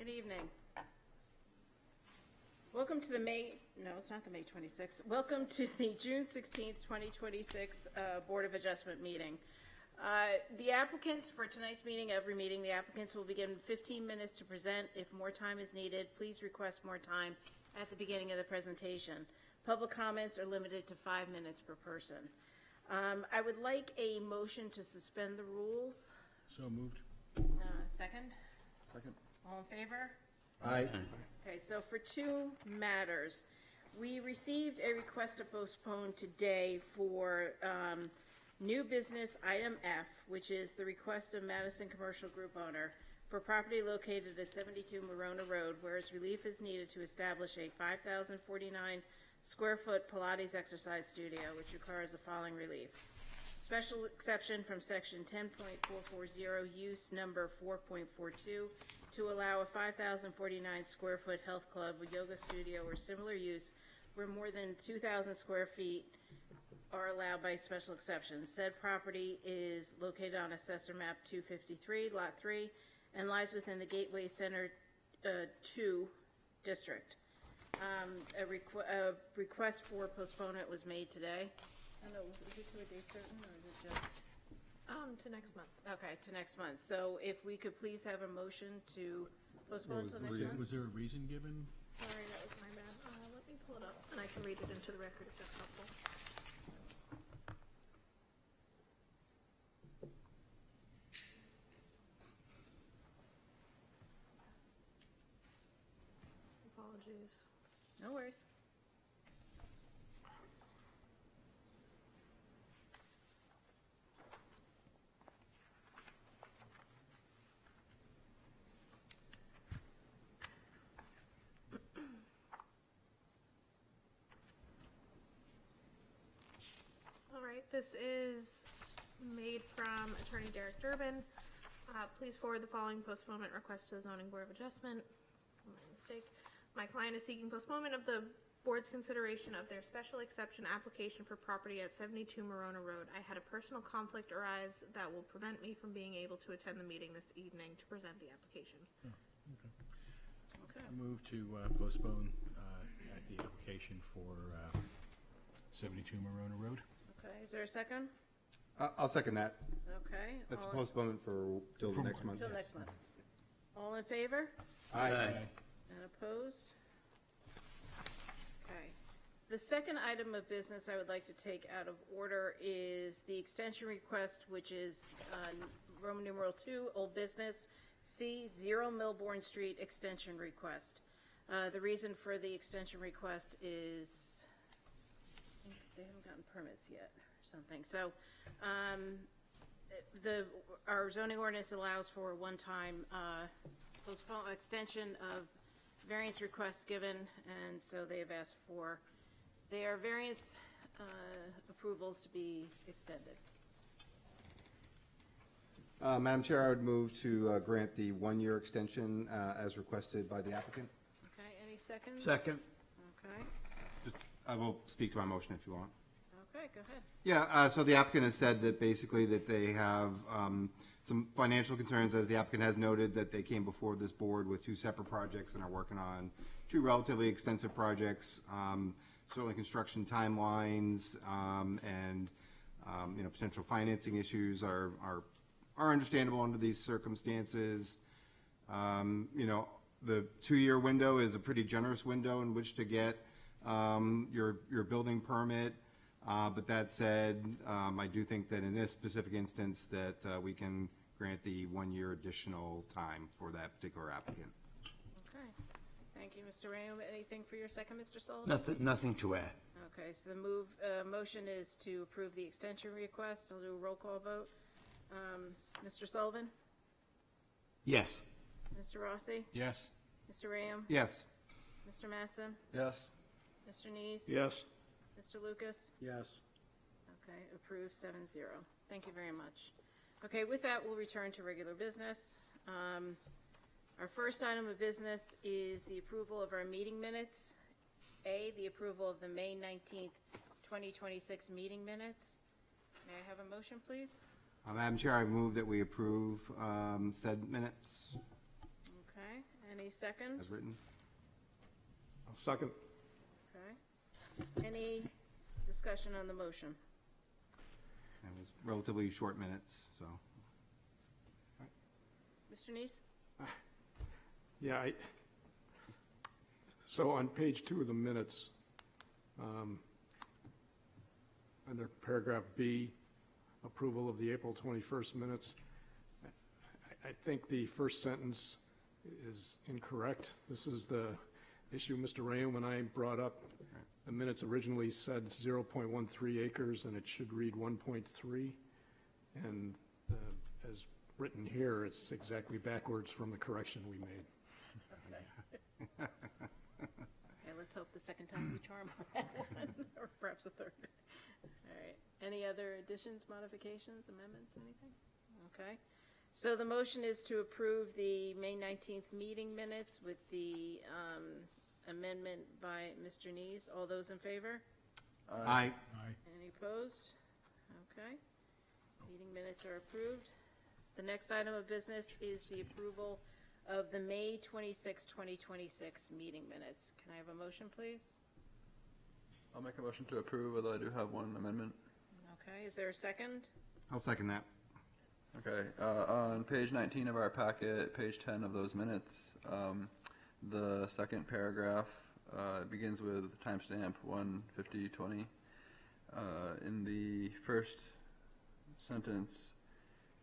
Good evening. Welcome to the it's not the May 26th. Welcome to the June 16th, 2026 Board of Adjustment meeting. The applicants for tonight's meeting, every meeting, the applicants will be given 15 minutes to present. If more time is needed, please request more time at the beginning of the presentation. Public comments are limited to 5 minutes per person. I would like a motion to suspend the rules. So moved. Second? Second. All in favor? Aye. Okay, so for two matters, we received a request to postpone today for new business item F, which is the request of Madison Commercial Group owner for property located at 72 Marona Road, whereas relief is needed to establish a 5,049 square foot Pilates exercise studio, which requires the following relief. Special exception from section 10.440, use number 4.42, to allow a 5,049 square foot health club, a yoga studio, or similar use where more than 2,000 square feet are allowed by special exceptions. Said property is located on Assessor Map 253, Lot 3, and lies within the Gateway Center 2 district. A request for postponement was made today. I don't know, is it to a date certain, or is it just? To next month. Okay, to next month. So if we could please have a motion to postpone till next month? Was there a reason given? Sorry, that was my bad. Let me pull it up, and I can read it into the record if that's helpful. Apologies. No worries. All right, this is made from Attorney Derek Durbin. Please forward the following postponement request to the Zoning Board of Adjustment. My mistake. My client is seeking postponement of the board's consideration of their special exception application for property at 72 Marona Road. I had a personal conflict arise that will prevent me from being able to attend the meeting this evening to present the application. Okay. I move to postpone at the application for 72 Marona Road. Okay, is there a second? I'll second that. Okay. That's a all postponement for till the next month. Till next month. All in favor? Aye. And opposed? Okay. The second item of business I would like to take out of order is the extension request, which is Roman numeral 2, old business, C, 0 Milbourne Street extension request. The reason for the extension request is they haven't gotten permits yet or something. So our zoning ordinance allows for a one-time extension of variance requests given, and so they have asked for their variance approvals to be extended. Madam Chair, I would move to grant the one-year extension as requested by the applicant. Okay, any seconds? Second. Okay, I will speak to my motion if you want. okay, go ahead. Yeah, so the applicant has said that basically that they have some financial concerns, as the applicant has noted that they came before this board with two separate projects and are working on two relatively extensive projects, certainly construction timelines, and potential financing issues are understandable under these circumstances. The 2-year window is a pretty generous window in which to get your building permit. But that said, I do think that in this specific instance that we can grant the 1-year additional time for that particular applicant. Okay, thank you, Mr. Rayum. Anything for your second, Mr. Sullivan? Nothing to add. Okay, so the motion is to approve the extension request. I'll do a roll call vote. Mr. Sullivan? Yes. Mr. Rossi? Yes. Mr. Rayum? Yes. Mr. Mattson? Yes. Mr. Neese? Yes. Mr. Lucas? Yes. Okay, approved 7-0. Thank you very much. Okay, with that, we'll return to regular business. Our first item of business is the approval of our meeting minutes. A, the approval of the May 19th, 2026 meeting minutes. May I have a motion, please? Madam Chair, I move that we approve said minutes. Okay, Any second? as written. I'll second. Okay. Any discussion on the motion? It was relatively short minutes, so. Mr. Neese? Yeah, so on page 2 of the minutes, under paragraph B, approval of the April 21st minutes, I think the first sentence is incorrect. This is the issue Mr. Rayum and I brought up. The minutes originally said 0.13 acres, and it should read 1.3. And as written here, it's exactly backwards from the correction we made. Okay, let's hope the second time we charm on that one, or perhaps a third. All right. Any other additions, modifications, amendments, anything? Okay. So the motion is to approve the May 19th meeting minutes with the amendment by Mr. Neese. All those in favor? Aye. Aye. Any opposed? Okay. Meeting minutes are approved. The next item of business is the approval of the May 26, 2026 meeting minutes. Can I have a motion, please? I'll make a motion to approve, although I do have one amendment. Okay, is there a second? I'll second that. Okay, on page 19 of our packet, page 10 of those minutes, the second paragraph begins with timestamp 1:50:20. In the first sentence,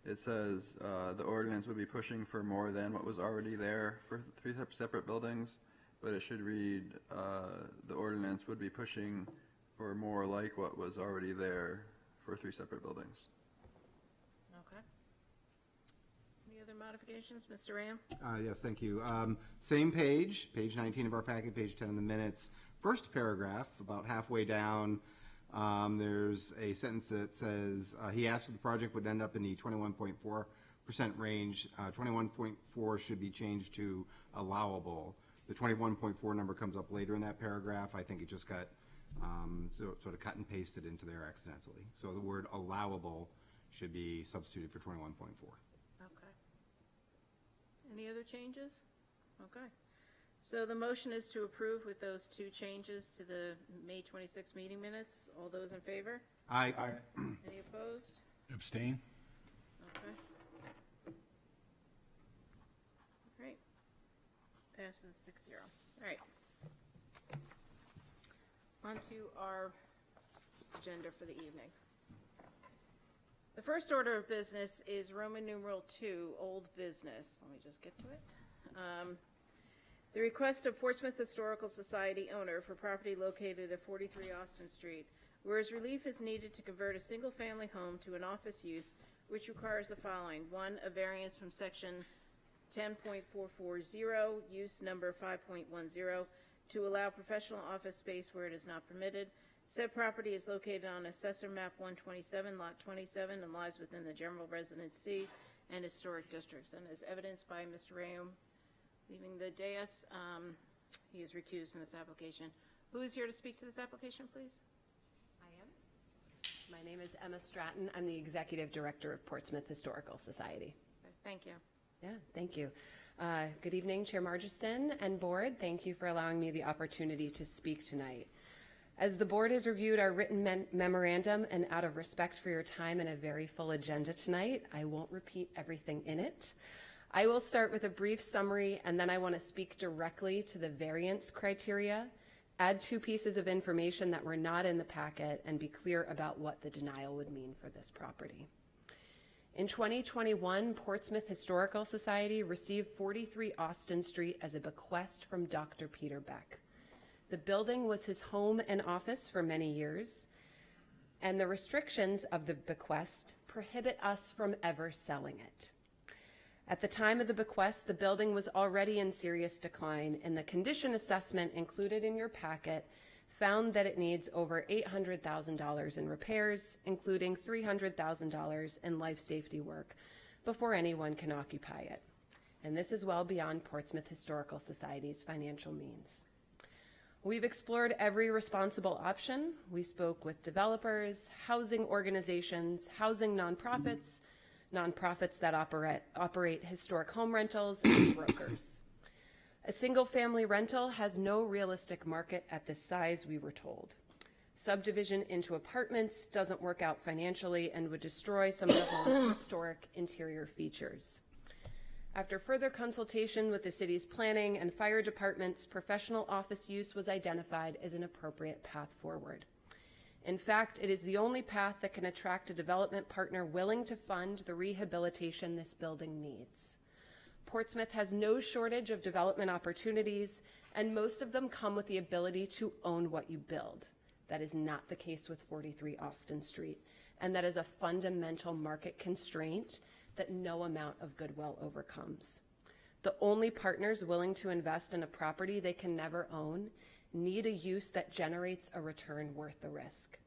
it says the ordinance would be pushing for more than what was already there for 3 separate buildings, but it should read the ordinance would be pushing for more like what was already there for 3 separate buildings. Okay. Any other modifications? Mr. Ram? Yes, thank you. Same page 19 of our packet, page 10 of the minutes. First paragraph, about halfway down, there's a sentence that says, he asked if the project would end up in the 21.4% range. 21.4 should be changed to allowable. The 21.4 number comes up later in that paragraph. I think it just got sort of cut and pasted into there accidentally. So the word allowable should be substituted for 21.4. Okay. Any other changes? Okay. So the motion is to approve with those 2 changes to the May 26 meeting minutes. All those in favor? Aye. Any opposed? Abstain? Okay. All right. Passes 6-0. All right. On to our agenda for the evening. The first order of business is Roman numeral 2, old business. Let me just get to it. The request of Portsmouth Historical Society owner for property located at 43 Austin Street, whereas relief is needed to convert a single-family home to an office use, which requires the following. 1, a variance from section 10.440, use number 5.10, to allow professional office space where it is not permitted. Said property is located on Assessor Map 127, Lot 27, and lies within the general residence C and historic districts. And as evidenced by Mr. Rayum leaving the dais, he is recused in this application. Who is here to speak to this application, please? I am. My name is Emma Stratton. I'm the Executive Director of Portsmouth Historical Society. Thank you. Yeah, thank you. Good evening, Chair Margiston and Board. Thank you for allowing me the opportunity to speak tonight. As the Board has reviewed our written memorandum and out of respect for your time and a very full agenda tonight, I won't repeat everything in it. I will start with a brief summary, and then I want to speak directly to the variance criteria, add 2 pieces of information that were not in the packet, and be clear about what the denial would mean for this property. In 2021, Portsmouth Historical Society received 43 Austin Street as a bequest from Dr. Peter Beck. The building was his home and office for many years, and the restrictions of the bequest prohibit us from ever selling it. At the time of the bequest, the building was already in serious decline, and the condition assessment included in your packet found that it needs over $800,000 in repairs, including $300,000 in life safety work, before anyone can occupy it. And this is well beyond Portsmouth Historical Society's financial means. We've explored every responsible option. We spoke with developers, housing organizations, housing nonprofits that operate historic home rentals, and brokers. A single-family rental has no realistic market at this size, we were told. Subdivision into apartments doesn't work out financially and would destroy some of the home's historic interior features. After further consultation with the city's planning and fire departments, professional office use was identified as an appropriate path forward. In fact, it is the only path that can attract a development partner willing to fund the rehabilitation this building needs. Portsmouth has no shortage of development opportunities, and most of them come with the ability to own what you build. That is not the case with 43 Austin Street, and that is a fundamental market constraint that no amount of goodwill overcomes. The only partners willing to invest in a property they can never own need a use that generates a return worth the risk.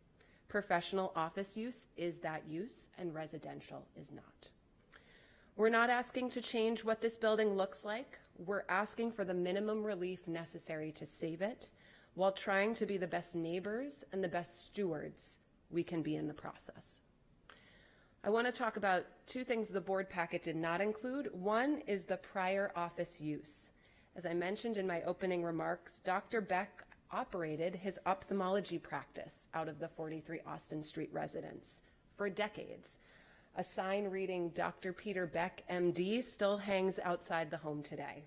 Professional office use is that use, and residential is not. We're not asking to change what this building looks like. We're asking for the minimum relief necessary to save it, while trying to be the best neighbors and the best stewards we can be in the process. I want to talk about two things the board packet did not include. One is the prior office use. As I mentioned in my opening remarks, Dr. Beck operated his ophthalmology practice out of the 43 Austin Street residence for decades. A sign reading Dr. Peter Beck, MD, still hangs outside the home today.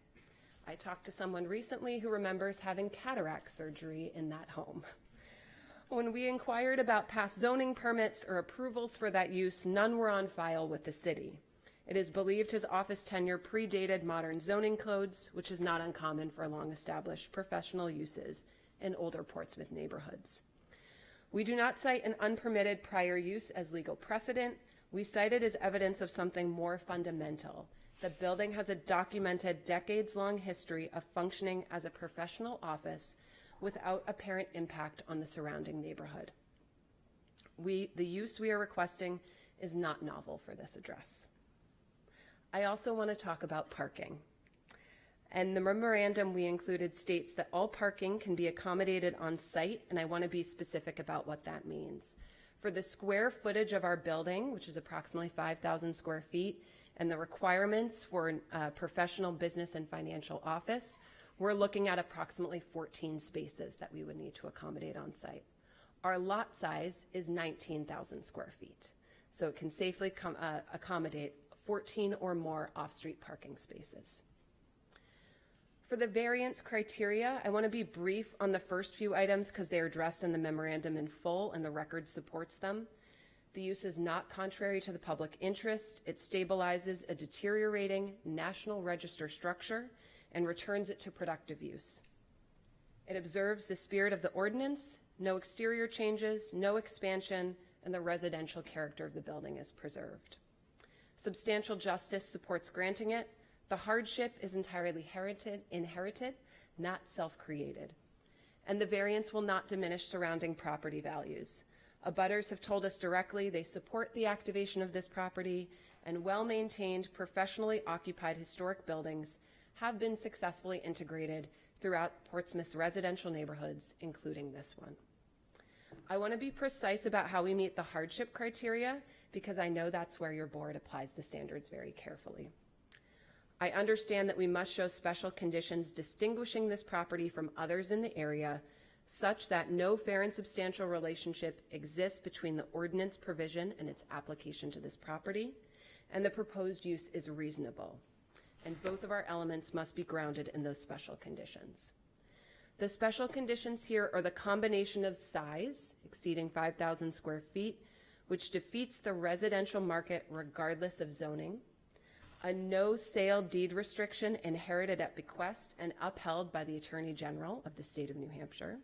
I talked to someone recently who remembers having cataract surgery in that home. When we inquired about past zoning permits or approvals for that use, none were on file with the city. It is believed his office tenure predated modern zoning codes, which is not uncommon for long-established professional uses in older Portsmouth neighborhoods. We do not cite an unpermitted prior use as legal precedent. We cite it as evidence of something more fundamental. The building has a documented decades-long history of functioning as a professional office without apparent impact on the surrounding neighborhood. The use we are requesting is not novel for this address. I also want to talk about parking. And the memorandum we included states that all parking can be accommodated on site, and I want to be specific about what that means. For the square footage of our building, which is approximately 5,000 square feet, and the requirements for a professional business and financial office, we're looking at approximately 14 spaces that we would need to accommodate on site. Our lot size is 19,000 square feet, so it can safely accommodate 14 or more off-street parking spaces. For the variance criteria, I want to be brief on the first few items because they are addressed in the memorandum in full and the record supports them. The use is not contrary to the public interest. It stabilizes a deteriorating National Register structure and returns it to productive use. It observes the spirit of the ordinance, no exterior changes, no expansion, and the residential character of the building is preserved. Substantial justice supports granting it. The hardship is entirely inherited, not self-created. And the variance will not diminish surrounding property values. Abutters have told us directly they support the activation of this property, and well-maintained, professionally occupied historic buildings have been successfully integrated throughout Portsmouth's residential neighborhoods, including this one. I want to be precise about how we meet the hardship criteria because I know that's where your board applies the standards very carefully. I understand that we must show special conditions distinguishing this property from others in the area such that no fair and substantial relationship exists between the ordinance provision and its application to this property, and the proposed use is reasonable. And both of our elements must be grounded in those special conditions. The special conditions here are the combination of size, exceeding 5,000 square feet, which defeats the residential market regardless of zoning, a no sale deed restriction inherited at bequest and upheld by the Attorney General of the state of New Hampshire,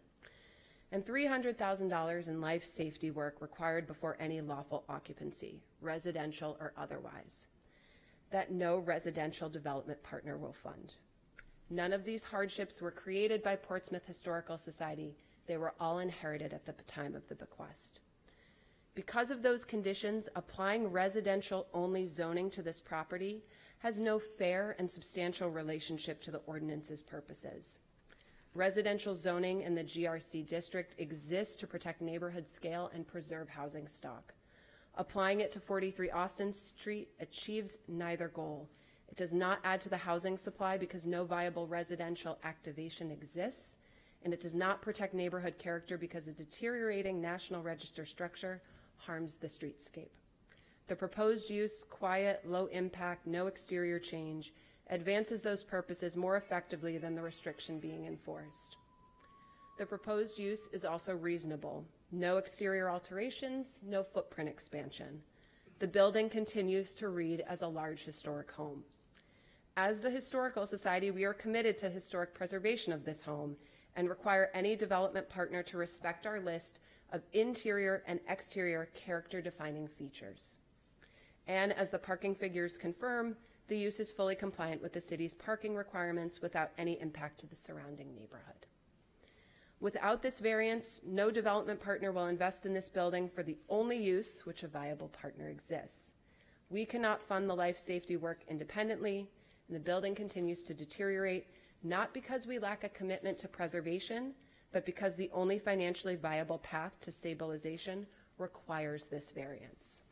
and $300,000 in life safety work required before any lawful occupancy, residential or otherwise, that no residential development partner will fund. None of these hardships were created by Portsmouth Historical Society. They were all inherited at the time of the bequest. Because of those conditions, applying residential-only zoning to this property has no fair and substantial relationship to the ordinance's purposes. Residential zoning in the GRC district exists to protect neighborhood scale and preserve housing stock. Applying it to 43 Austin Street achieves neither goal. It does not add to the housing supply because no viable residential activation exists, and it does not protect neighborhood character because a deteriorating National Register structure harms the streetscape. The proposed use, quiet, low impact, no exterior change, advances those purposes more effectively than the restriction being enforced. The proposed use is also reasonable. No exterior alterations, no footprint expansion. The building continues to read as a large historic home. As the Historical Society, we are committed to historic preservation of this home and require any development partner to respect our list of interior and exterior character-defining features. And as the parking figures confirm, the use is fully compliant with the city's parking requirements without any impact to the surrounding neighborhood. Without this variance, no development partner will invest in this building for the only use which a viable partner exists. We cannot fund the life safety work independently, and the building continues to deteriorate, not because we lack a commitment to preservation, but because the only financially viable path to stabilization requires this variance.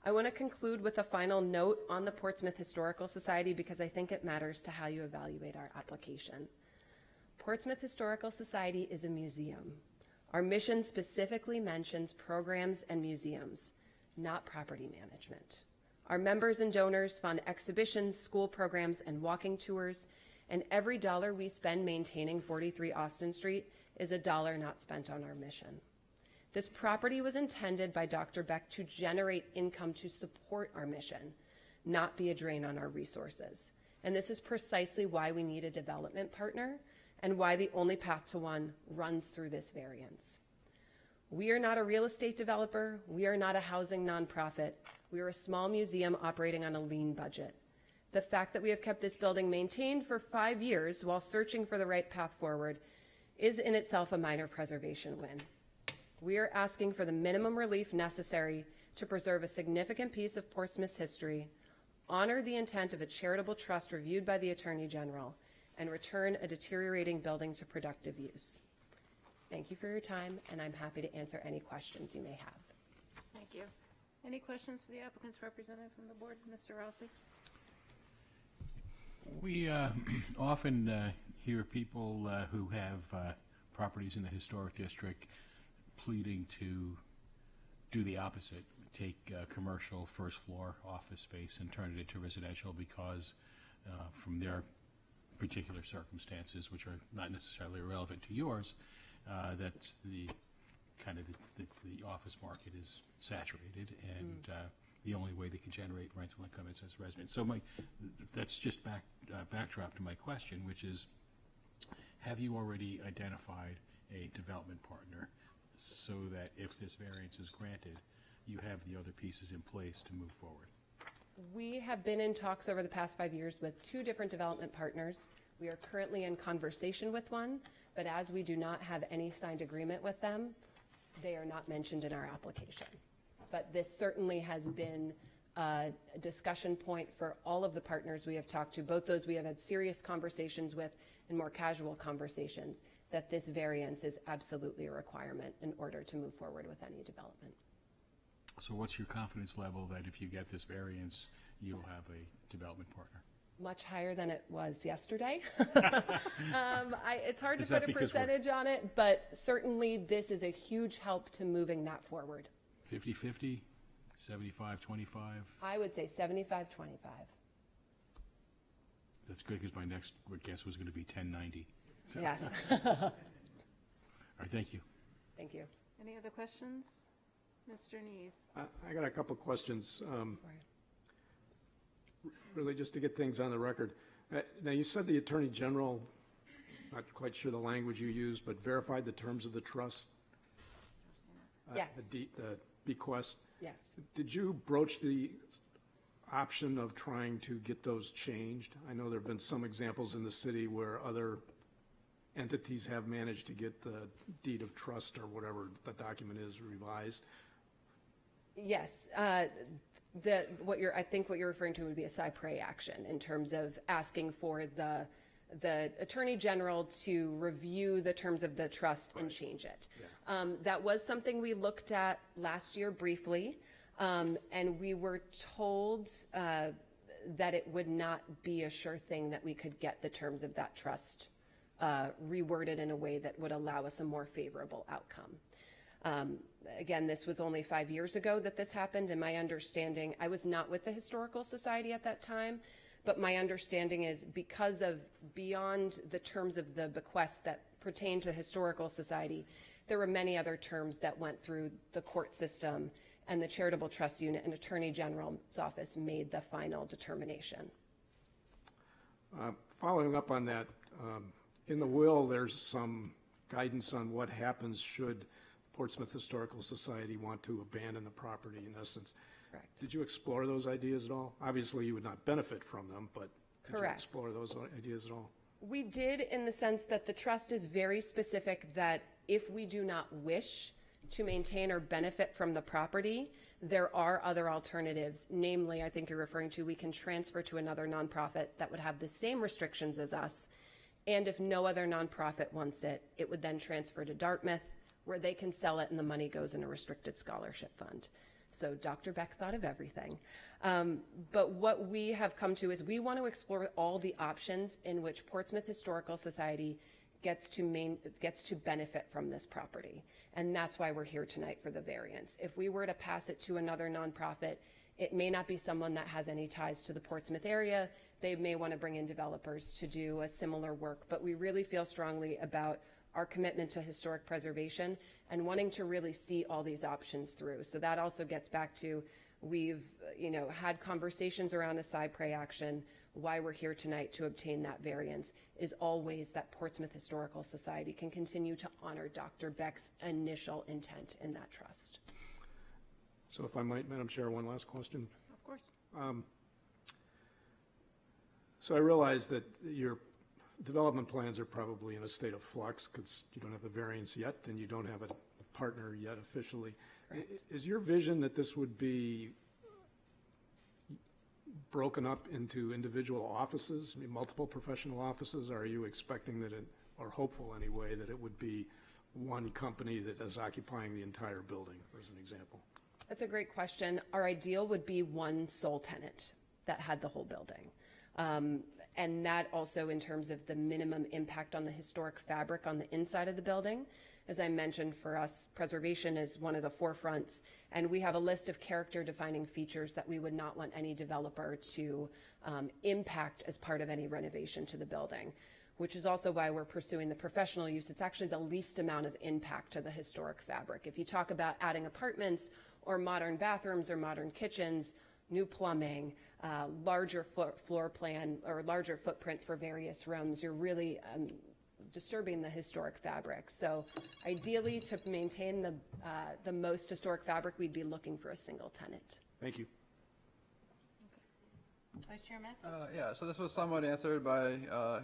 I want to conclude with a final note on the Portsmouth Historical Society because I think it matters to how you evaluate our application. Portsmouth Historical Society is a museum. Our mission specifically mentions programs and museums, not property management. Our members and donors fund exhibitions, school programs, and walking tours, and every dollar we spend maintaining 43 Austin Street is a dollar not spent on our mission. This property was intended by Dr. Beck to generate income to support our mission, not be a drain on our resources. And this is precisely why we need a development partner and why the only path to one runs through this variance. We are not a real estate developer. We are not a housing nonprofit. We are a small museum operating on a lean budget. The fact that we have kept this building maintained for 5 years while searching for the right path forward is in itself a minor preservation win. We are asking for the minimum relief necessary to preserve a significant piece of Portsmouth's history, honor the intent of a charitable trust reviewed by the Attorney General, and return a deteriorating building to productive use. Thank you for your time, and I'm happy to answer any questions you may have. Thank you. Any questions for the applicant's representative from the board, Mr. Rossi? We often hear people who have properties in the historic district pleading to do the opposite, take commercial first floor office space and turn it into residential because from their particular circumstances, which are not necessarily relevant to yours, that's the kind of the office market is saturated, and the only way they can generate rental income is as residents. So that's just backdrop to my question, which is, have you already identified a development partner so that if this variance is granted, you have the other pieces in place to move forward? We have been in talks over the past 5 years with 2 different development partners. We are currently in conversation with one, but as we do not have any signed agreement with them, they are not mentioned in our application. But this certainly has been a discussion point for all of the partners we have talked to, both those we have had serious conversations with and more casual conversations, that this variance is absolutely a requirement in order to move forward with any development. So what's your confidence level that if you get this variance, you'll have a development partner? Much higher than it was yesterday. It's hard to Is that put a because we're- percentage on it, but certainly this is a huge help to moving that forward. 50-50, 75-25? I would say 75-25. That's good, because my next guess was going to be 10-90. So, Yes. all right, thank you. Thank you. Any other questions? Mr. Nees? I got a couple of questions, really just to get things on the record. Now, you said the Attorney General, not quite sure the language you used, but verified the terms of the trust? Yes. The bequest? Yes. Did you broach the option of trying to get those changed? I know there have been some examples in the city where other entities have managed to get the deed of trust or whatever the document is revised. Yes. I think what you're referring to would be a cypre action in terms of asking for the Attorney General to review the terms of the trust and change it. Yeah. That was something we looked at last year briefly, and we were told that it would not be a sure thing that we could get the terms of that trust reworded in a way that would allow us a more favorable outcome. Again, this was only 5 years ago that this happened, and my understanding, I was not with the Historical Society at that time, but my understanding is because of beyond the terms of the bequest that pertain to Historical Society, there were many other terms that went through the court system, and the Charitable Trust Unit and Attorney General's office made the final determination. Following up on that, in the will, there's some guidance on what happens should Portsmouth Historical Society want to abandon the property, in essence. Correct. Did you explore those ideas at all? Obviously, you would not benefit from them, but did you Correct. explore those ideas at all? We did, in the sense that the trust is very specific that if we do not wish to maintain or benefit from the property, there are other alternatives. Namely, I think you're referring to, we can transfer to another nonprofit that would have the same restrictions as us. And if no other nonprofit wants it, it would then transfer to Dartmouth, where they can sell it and the money goes in a restricted scholarship fund. So Dr. Beck thought of everything. But what we have come to is we want to explore all the options in which Portsmouth Historical Society gets to benefit from this property. And that's why we're here tonight for the variance. If we were to pass it to another nonprofit, it may not be someone that has any ties to the Portsmouth area. They may want to bring in developers to do a similar work, but we really feel strongly about our commitment to historic preservation and wanting to really see all these options through. So that also gets back to, we've had conversations around a cypre action. Why we're here tonight to obtain that variance is always that Portsmouth Historical Society can continue to honor Dr. Beck's initial intent in that trust. So if I might, Madam Chair, one last question. Of course. So I realize that your development plans are probably in a state of flux because you don't have a variance yet and you don't have a partner yet officially. Correct. Is your vision that this would be broken up into individual offices, I mean, multiple professional offices? Or are you expecting that it, or hopeful anyway, that it would be one company that is occupying the entire building, as an example? That's a great question. Our ideal would be one sole tenant that had the whole building. And that also in terms of the minimum impact on the historic fabric on the inside of the building. As I mentioned, for us, preservation is one of the forefronts, and we have a list of character-defining features that we would not want any developer to impact as part of any renovation to the building, which is also why we're pursuing the professional use. It's actually the least amount of impact to the historic fabric. If you talk about adding apartments or modern bathrooms or modern kitchens, new plumbing, larger floor plan or larger footprint for various rooms, you're really disturbing the historic fabric. So ideally, to maintain the most historic fabric, we'd be looking for a single tenant. Thank you. Vice Chair Mattson? Yeah, so this was somewhat answered by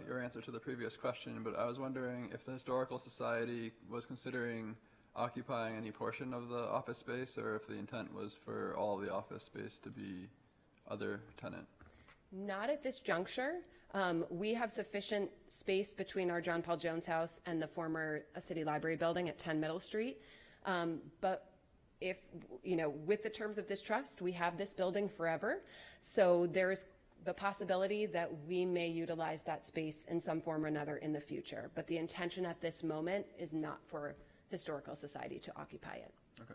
your answer to the previous question, but I was wondering if the Historical Society was considering occupying any portion of the office space, or if the intent was for all of the office space to be other tenant. Not at this juncture. We have sufficient space between our John Paul Jones house and the former City Library building at 10 Middle Street. But if, with the terms of this trust, we have this building forever. So there's the possibility that we may utilize that space in some form or another in the future. But the intention at this moment is not for Historical Society to occupy it. Okay.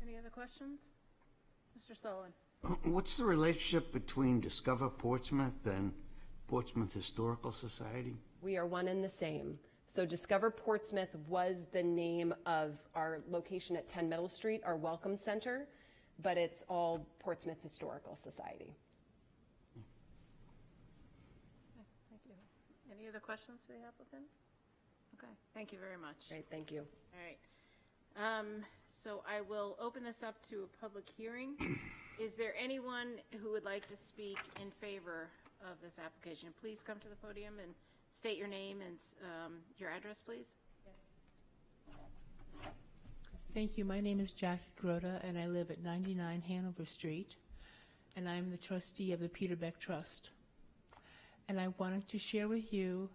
Any other questions? Mr. Sullivan? What's the relationship between Discover Portsmouth and Portsmouth Historical Society? We are one and the same. So Discover Portsmouth was the name of our location at 10 Middle Street, our Welcome Center, but it's all Portsmouth Historical Society. Thank you. Any other questions for the applicant? Okay, thank you very much. Great, thank you. All right. So I will open this up to a public hearing. Is there anyone who would like to speak in favor of this application? Please come to the podium and state your name and your address, please. Thank you. My name is Jackie Grota, and I live at 99 Hanover Street, and I'm the trustee of the Peter Beck Trust. And I wanted to share with you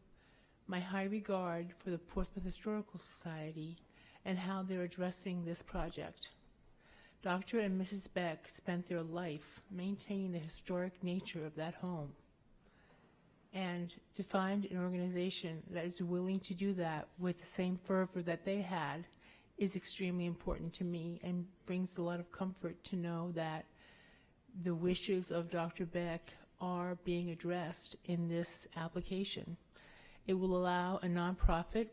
my high regard for the Portsmouth Historical Society and how they're addressing this project. Dr. and Mrs. Beck spent their life maintaining the historic nature of that home. And to find an organization that is willing to do that with the same fervor that they had is extremely important to me and brings a lot of comfort to know that the wishes of Dr. Beck are being addressed in this application. It will allow a nonprofit,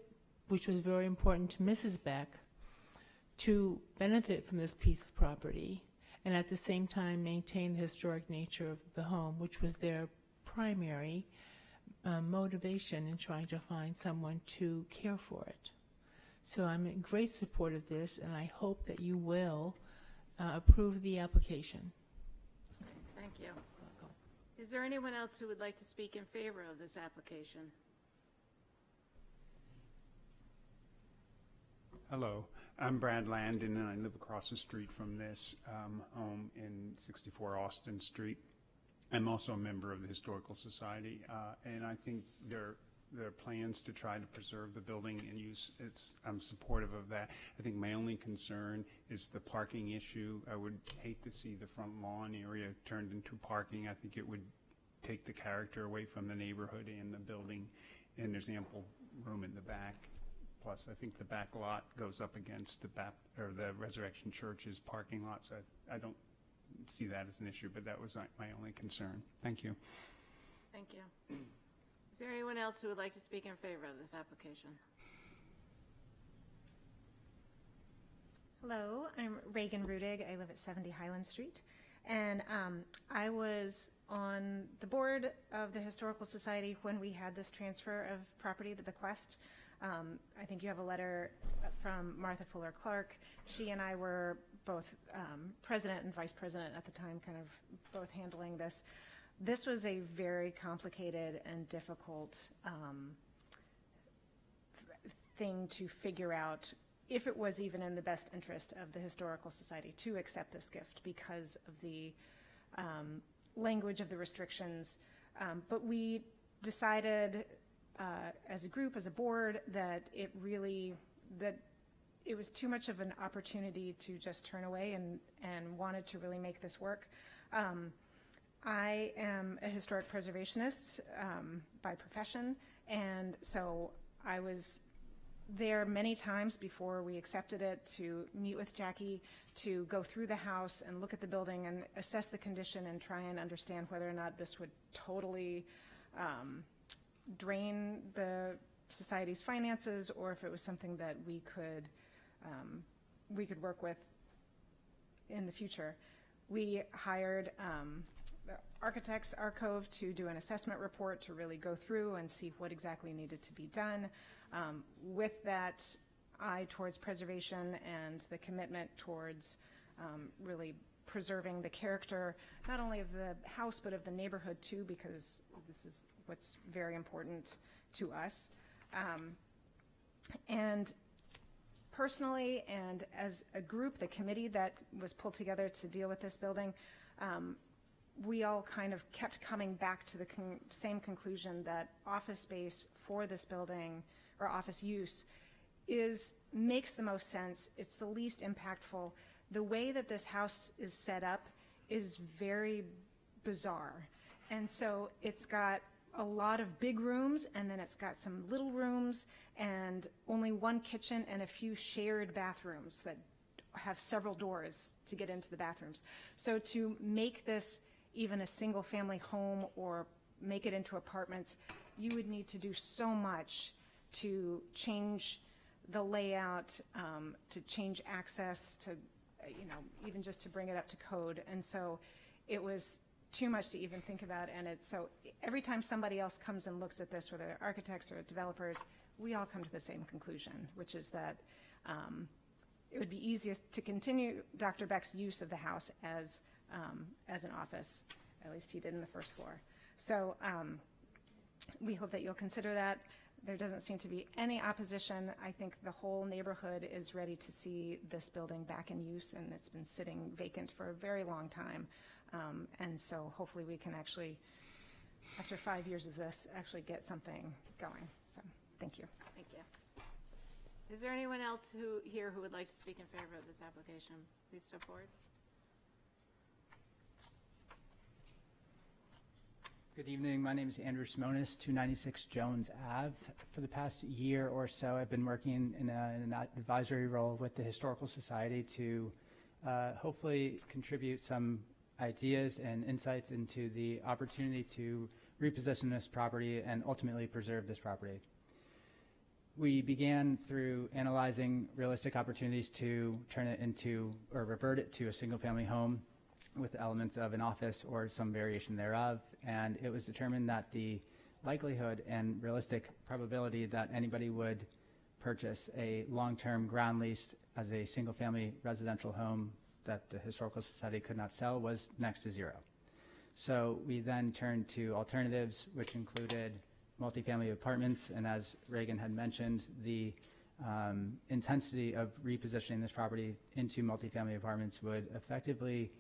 which was very important to Mrs. Beck, to benefit from this piece of property and at the same time maintain the historic nature of the home, which was their primary motivation in trying to find someone to care for it. So I'm in great support of this, and I hope that you will approve the application. Thank you. Is there anyone else who would like to speak in favor of this application? Hello, I'm Brad Landon, and I live across the street from this home in 64 Austin Street. I'm also a member of the Historical Society, and I think there are plans to try to preserve the building and use. I'm supportive of that. I think my only concern is the parking issue. I would hate to see the front lawn area turned into parking. I think it would take the character away from the neighborhood and the building, and there's ample room in the back. Plus, I think the back lot goes up against the Resurrection Church's parking lot, so I don't see that as an issue, but that was my only concern. Thank you. Thank you. Is there anyone else who would like to speak in favor of this application? Hello, I'm Reagan Rudig. I live at 70 Highland Street. And I was on the board of the Historical Society when we had this transfer of property, the bequest. I think you have a letter from Martha Fuller Clark. She and I were both president and vice president at the time, kind of both handling this. This was a very complicated and difficult thing to figure out if it was even in the best interest of the Historical Society to accept this gift because of the language of the restrictions. But we decided as a group, as a board, that it was too much of an opportunity to just turn away and wanted to really make this work. I am a historic preservationist by profession, and so I was there many times before we accepted it to meet with Jackie, to go through the house and look at the building and assess the condition and try and understand whether or not this would totally drain the society's finances, or if it was something that we could work with in the future. We hired architects, Arcove, to do an assessment report to really go through and see what exactly needed to be done. With that eye towards preservation and the commitment towards really preserving the character, not only of the house, but of the neighborhood too, because this is what's very important to us. And personally, and as a group, the committee that was pulled together to deal with this building, we all kind of kept coming back to the same conclusion that office space for this building, or office use, makes the most sense. It's the least impactful. The way that this house is set up is very bizarre. And so it's got a lot of big rooms, and then it's got some little rooms, and only one kitchen and a few shared bathrooms that have several doors to get into the bathrooms. So to make this even a single family home or make it into apartments, you would need to do so much to change the layout, to change access, to, even just to bring it up to code. And so it was too much to even think about. And so every time somebody else comes and looks at this, whether they're architects or developers, we all come to the same conclusion, which is that it would be easiest to continue Dr. Beck's use of the house as an office. At least he did in the first floor. So we hope that you'll consider that. There doesn't seem to be any opposition. I think the whole neighborhood is ready to see this building back in use, and it's been sitting vacant for a very long time. And so hopefully we can actually, after 5 years of this, actually get something going. So thank you. Thank you. Is there anyone else here who would like to speak in favor of this application? Please step forward. Good evening. My name is Andrew Simonis, 296 Jones Ave. For the past year or so, I've been working in an advisory role with the Historical Society to hopefully contribute some ideas and insights into the opportunity to reposition this property and ultimately preserve this property. We began through analyzing realistic opportunities to turn it into or revert it to a single-family home with elements of an office or some variation thereof, and it was determined that the likelihood and realistic probability that anybody would purchase a long-term ground leased as a single-family residential home that the Historical Society could not sell was next to zero. So we then turned to alternatives, which included multifamily apartments, and as Reagan had mentioned, the intensity of repositioning this property into multifamily apartments would effectively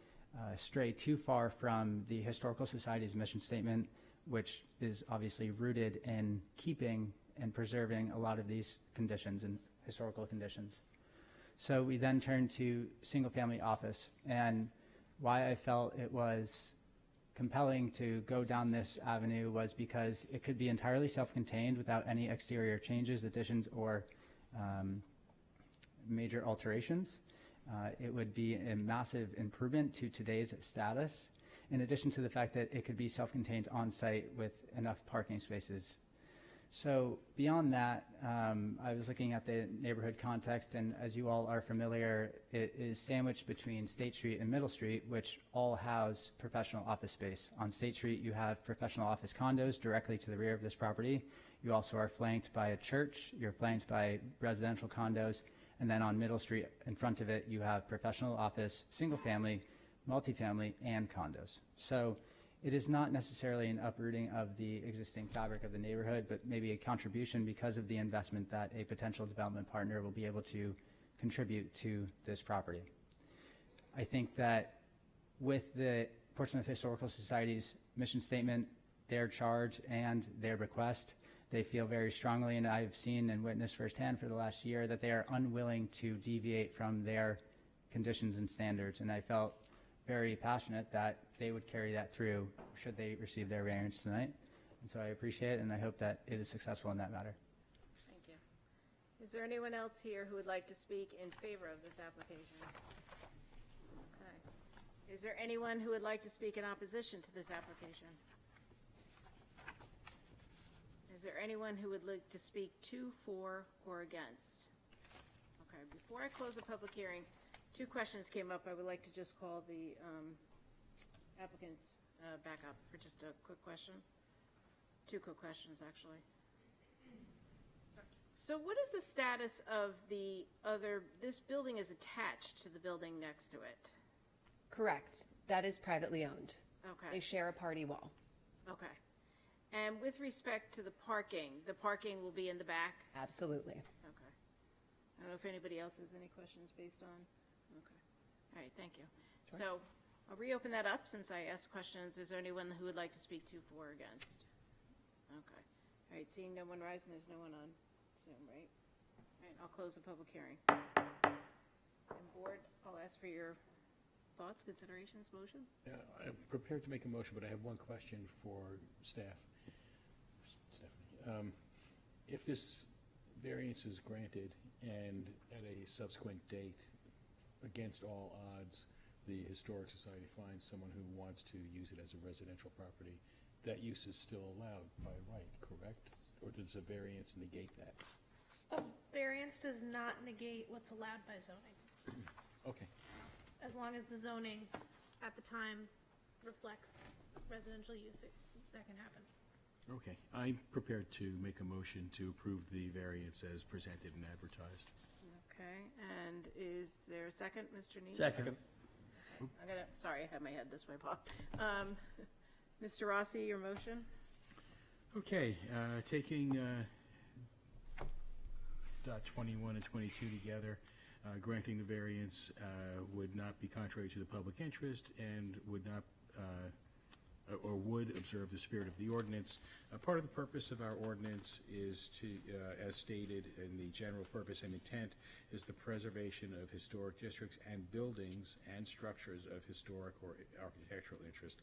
stray too far from the Historical Society's mission statement, which is obviously rooted in keeping and preserving a lot of these conditions and historical conditions. So we then turned to single-family office, and why I felt it was compelling to go down this avenue was because it could be entirely self-contained without any exterior changes, additions, or major alterations. It would be a massive improvement to today's status, in addition to the fact that it could be self-contained on-site with enough parking spaces. So beyond that, I was looking at the neighborhood context, and as you all are familiar, it is sandwiched between State Street and Middle Street, which all house professional office space. On State Street, you have professional office condos directly to the rear of this property. You also are flanked by a church. You're flanked by residential condos. And then on Middle Street, in front of it, you have professional office, single-family, multifamily, and condos. So it is not necessarily an uprooting of the existing fabric of the neighborhood, but maybe a contribution because of the investment that a potential development partner will be able to contribute to this property. I think that with the Portsmouth Historical Society's mission statement, their charge, and their request, they feel very strongly, and I've seen and witnessed firsthand for the last year, that they are unwilling to deviate from their conditions and standards. And I felt very passionate that they would carry that through should they receive their variance tonight. And so I appreciate it, and I hope that it is successful in that matter. Thank you. Is there anyone else here who would like to speak in favor of this application? Okay. Is there anyone who would like to speak in opposition to this application? Is there anyone who would like to speak to, for, or against? Okay, before I close the public hearing, two questions came up. I would like to just call the applicants back up for just a quick question. Two quick questions, actually. So what is the status of the other, this building is attached to the building next to it? Correct. That is privately owned. Okay. They share a party wall. Okay. And with respect to the parking will be in the back? Absolutely. Okay. I don't know if anybody else has any questions based on, okay. All right, thank you. Sure. So I'll reopen that up since I asked questions. Is there anyone who would like to speak to, for, or against? Okay. All right, seeing no one rise, and there's no one on Zoom, right? All right, I'll close the public hearing. And board, I'll ask for your thoughts, considerations, motion? I'm prepared to make a motion, but I have one question for staff. Stephanie, if this variance is granted and at a subsequent date, against all odds, the Historic Society finds someone who wants to use it as a residential property, that use is still allowed by right, correct? Or does a variance negate that? A variance does not negate what's allowed by zoning, Okay. as long as the zoning at the time reflects residential use, that can happen. Okay. I'm prepared to make a motion to approve the variance as presented and advertised. Okay, and is there a second, Mr. Neese? Second. Sorry, I had my head this way, Bob. Mr. Rossi, your motion? Okay, taking dot 21 and 22 together, granting the variance would not be contrary to the public interest and would not or would observe the spirit of the ordinance. Part of the purpose of our ordinance is to, as stated in the general purpose and intent, is the preservation of historic districts and buildings and structures of historic or architectural interest.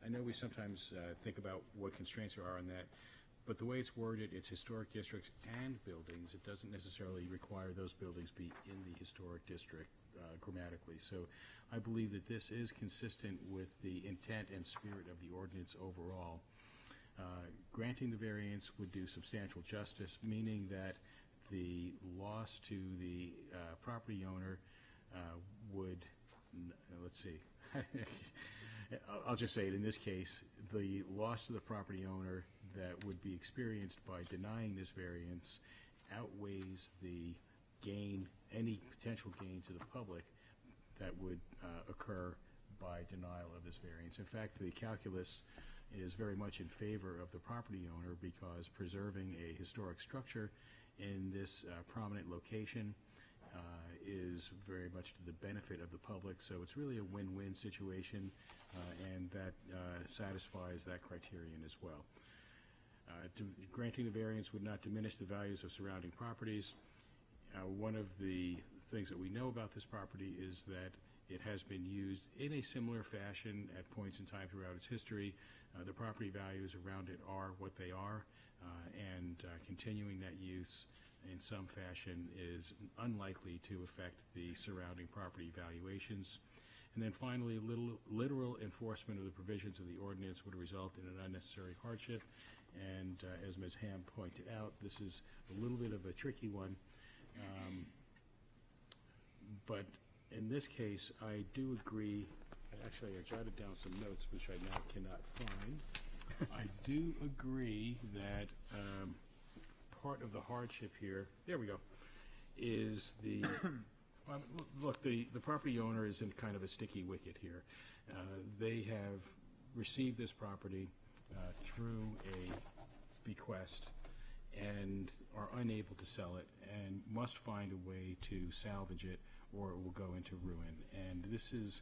I know we sometimes think about what constraints there are on that, but the way it's worded, it's historic districts and buildings. It doesn't necessarily require those buildings be in the historic district grammatically. So I believe that this is consistent with the intent and spirit of the ordinance overall. Granting the variance would do substantial justice, meaning that the loss to the property owner would, let's see, I'll just say it in this case, the loss to the property owner that would be experienced by denying this variance outweighs the gain, any potential gain to the public that would occur by denial of this variance. In fact, the calculus is very much in favor of the property owner because preserving a historic structure in this prominent location is very much to the benefit of the public. So it's really a win-win situation, and that satisfies that criterion as well. Granting the variance would not diminish the values of surrounding properties. One of the things that we know about this property is that it has been used in a similar fashion at points in time throughout its history. The property values around it are what they are, and continuing that use in some fashion is unlikely to affect the surrounding property valuations. And then finally, literal enforcement of the provisions of the ordinance would result in an unnecessary hardship. And as Ms. Ham pointed out, this is a little bit of a tricky one. But in this case, I do agree. Actually, I jotted down some notes, which I now cannot find. I do agree that part of the hardship here, there we go, is the, well, look, the property owner is in kind of a sticky wicket here. They have received this property through a bequest and are unable to sell it and must find a way to salvage it or it will go into ruin. And this is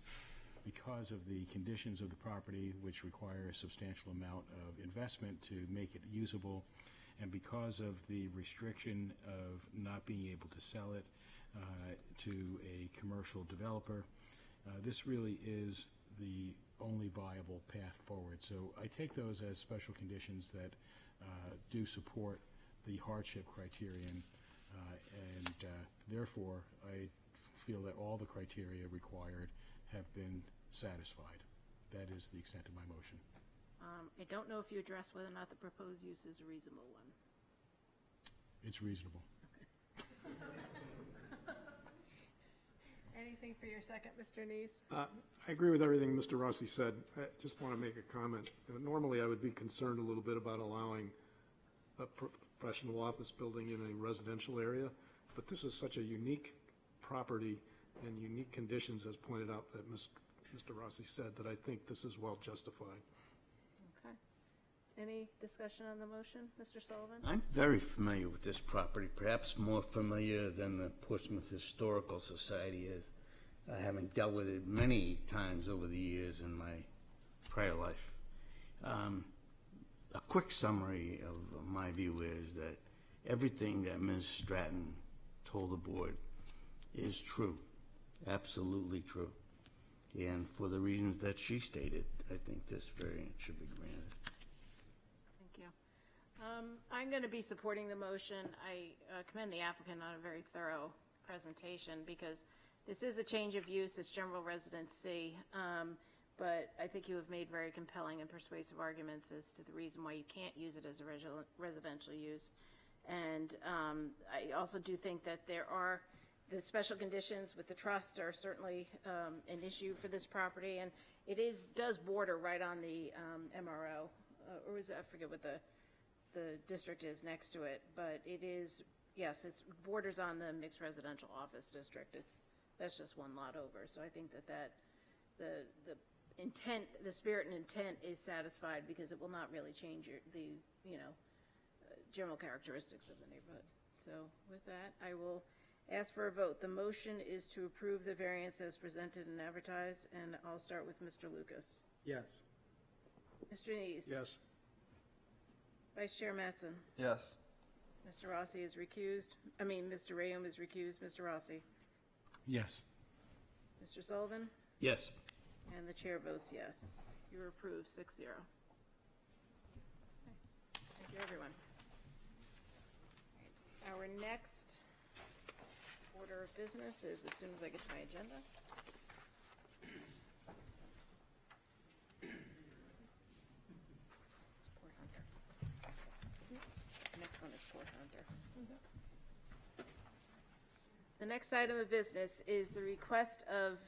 because of the conditions of the property, which require a substantial amount of investment to make it usable, and because of the restriction of not being able to sell it to a commercial developer. This really is the only viable path forward. So I take those as special conditions that do support the hardship criterion, and therefore I feel that all the criteria required have been satisfied. That is the extent of my motion. I don't know if you addressed whether or not the proposed use is a reasonable one. It's reasonable. Anything for your second, Mr. Neese? I agree with everything Mr. Rossi said. I just want to make a comment. Normally, I would be concerned a little bit about allowing a professional office building in a residential area, but this is such a unique property and unique conditions, as pointed out that Mr. Rossi said, that I think this is well justified. Okay. Any discussion on the motion, Mr. Sullivan? I'm very familiar with this property, perhaps more familiar than the Portsmouth Historical Society is, having dealt with it many times over the years in my prior life. A quick summary of my view is that everything that Ms. Stratton told the board is true, absolutely true. And for the reasons that she stated, I think this variance should be granted. Thank you. I'm going to be supporting the motion. I commend the applicant on a very thorough presentation because this is a change of use, it's general residency, but I think you have made very compelling and persuasive arguments as to the reason why you can't use it as a residential use. And I also do think that there are the special conditions with the trust are certainly an issue for this property, and it does border right on the MRO, or is it, I forget what the district is next to it, but it is, yes, it borders on the mixed residential office district. That's just one lot over. So I think that the intent, the spirit and intent is satisfied because it will not really change the general characteristics of the neighborhood. So with that, I will ask for a vote. The motion is to approve the variance as presented and advertised, and I'll start with Mr. Lucas. Yes. Mr. Neese? Yes. Vice Chair Mattson? Yes. Mr. Rossi is recused. Mr. Rayum is recused. Mr. Rossi? Yes. Mr. Sullivan? Yes. And the chair votes yes. You're approved, 6-0. Thank you, everyone. Our next order of business is, as soon as I get to my agenda. It's Port Hunter. The next one is Port Hunter. The next item of business is the request of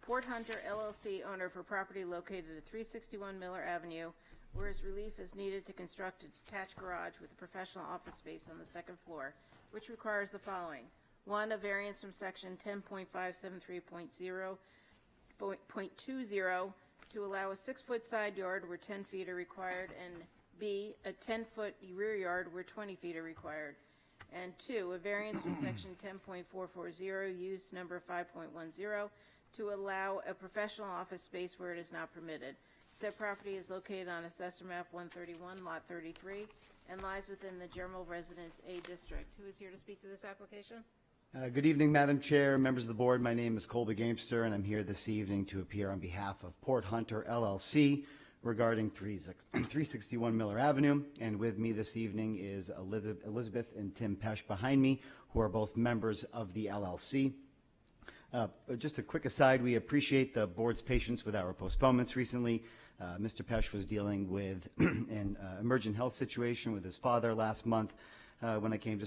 Port Hunter LLC owner for property located at 361 Miller Avenue, whereas relief is needed to construct a detached garage with a professional office space on the second floor, which requires the following. 1, a variance from section 10.573.0.20 to allow a 6-foot side yard where 10 feet are required, and B, a 10-foot rear yard where 20 feet are required. And 2, a variance from section 10.440, use number 5.10, to allow a professional office space where it is not permitted. Said property is located on Assessor Map 131, Lot 33, and lies within the General Residence A District. Who is here to speak to this application? Good evening, Madam Chair, members of the board. My name is Colby Gamester, and I'm here this evening to appear on behalf of Port Hunter LLC regarding 361 Miller Avenue. And with me this evening is Elizabeth and Tim Pesh behind me, who are both members of the LLC. Just a quick aside, we appreciate the board's patience with our postponements recently. Mr. Pesh was dealing with an emergent health situation with his father last month when I came to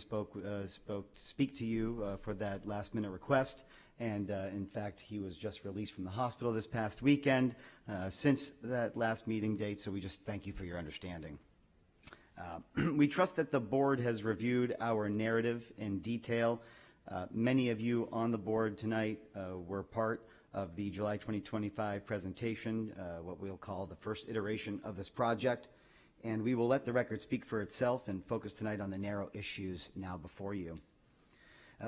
speak to you for that last-minute request. And in fact, he was just released from the hospital this past weekend since that last meeting date, so we just thank you for your understanding. We trust that the board has reviewed our narrative in detail. Many of you on the board tonight were part of the July 2025 presentation, what we'll call the first iteration of this project, and we will let the record speak for itself and focus tonight on the narrow issues now before you.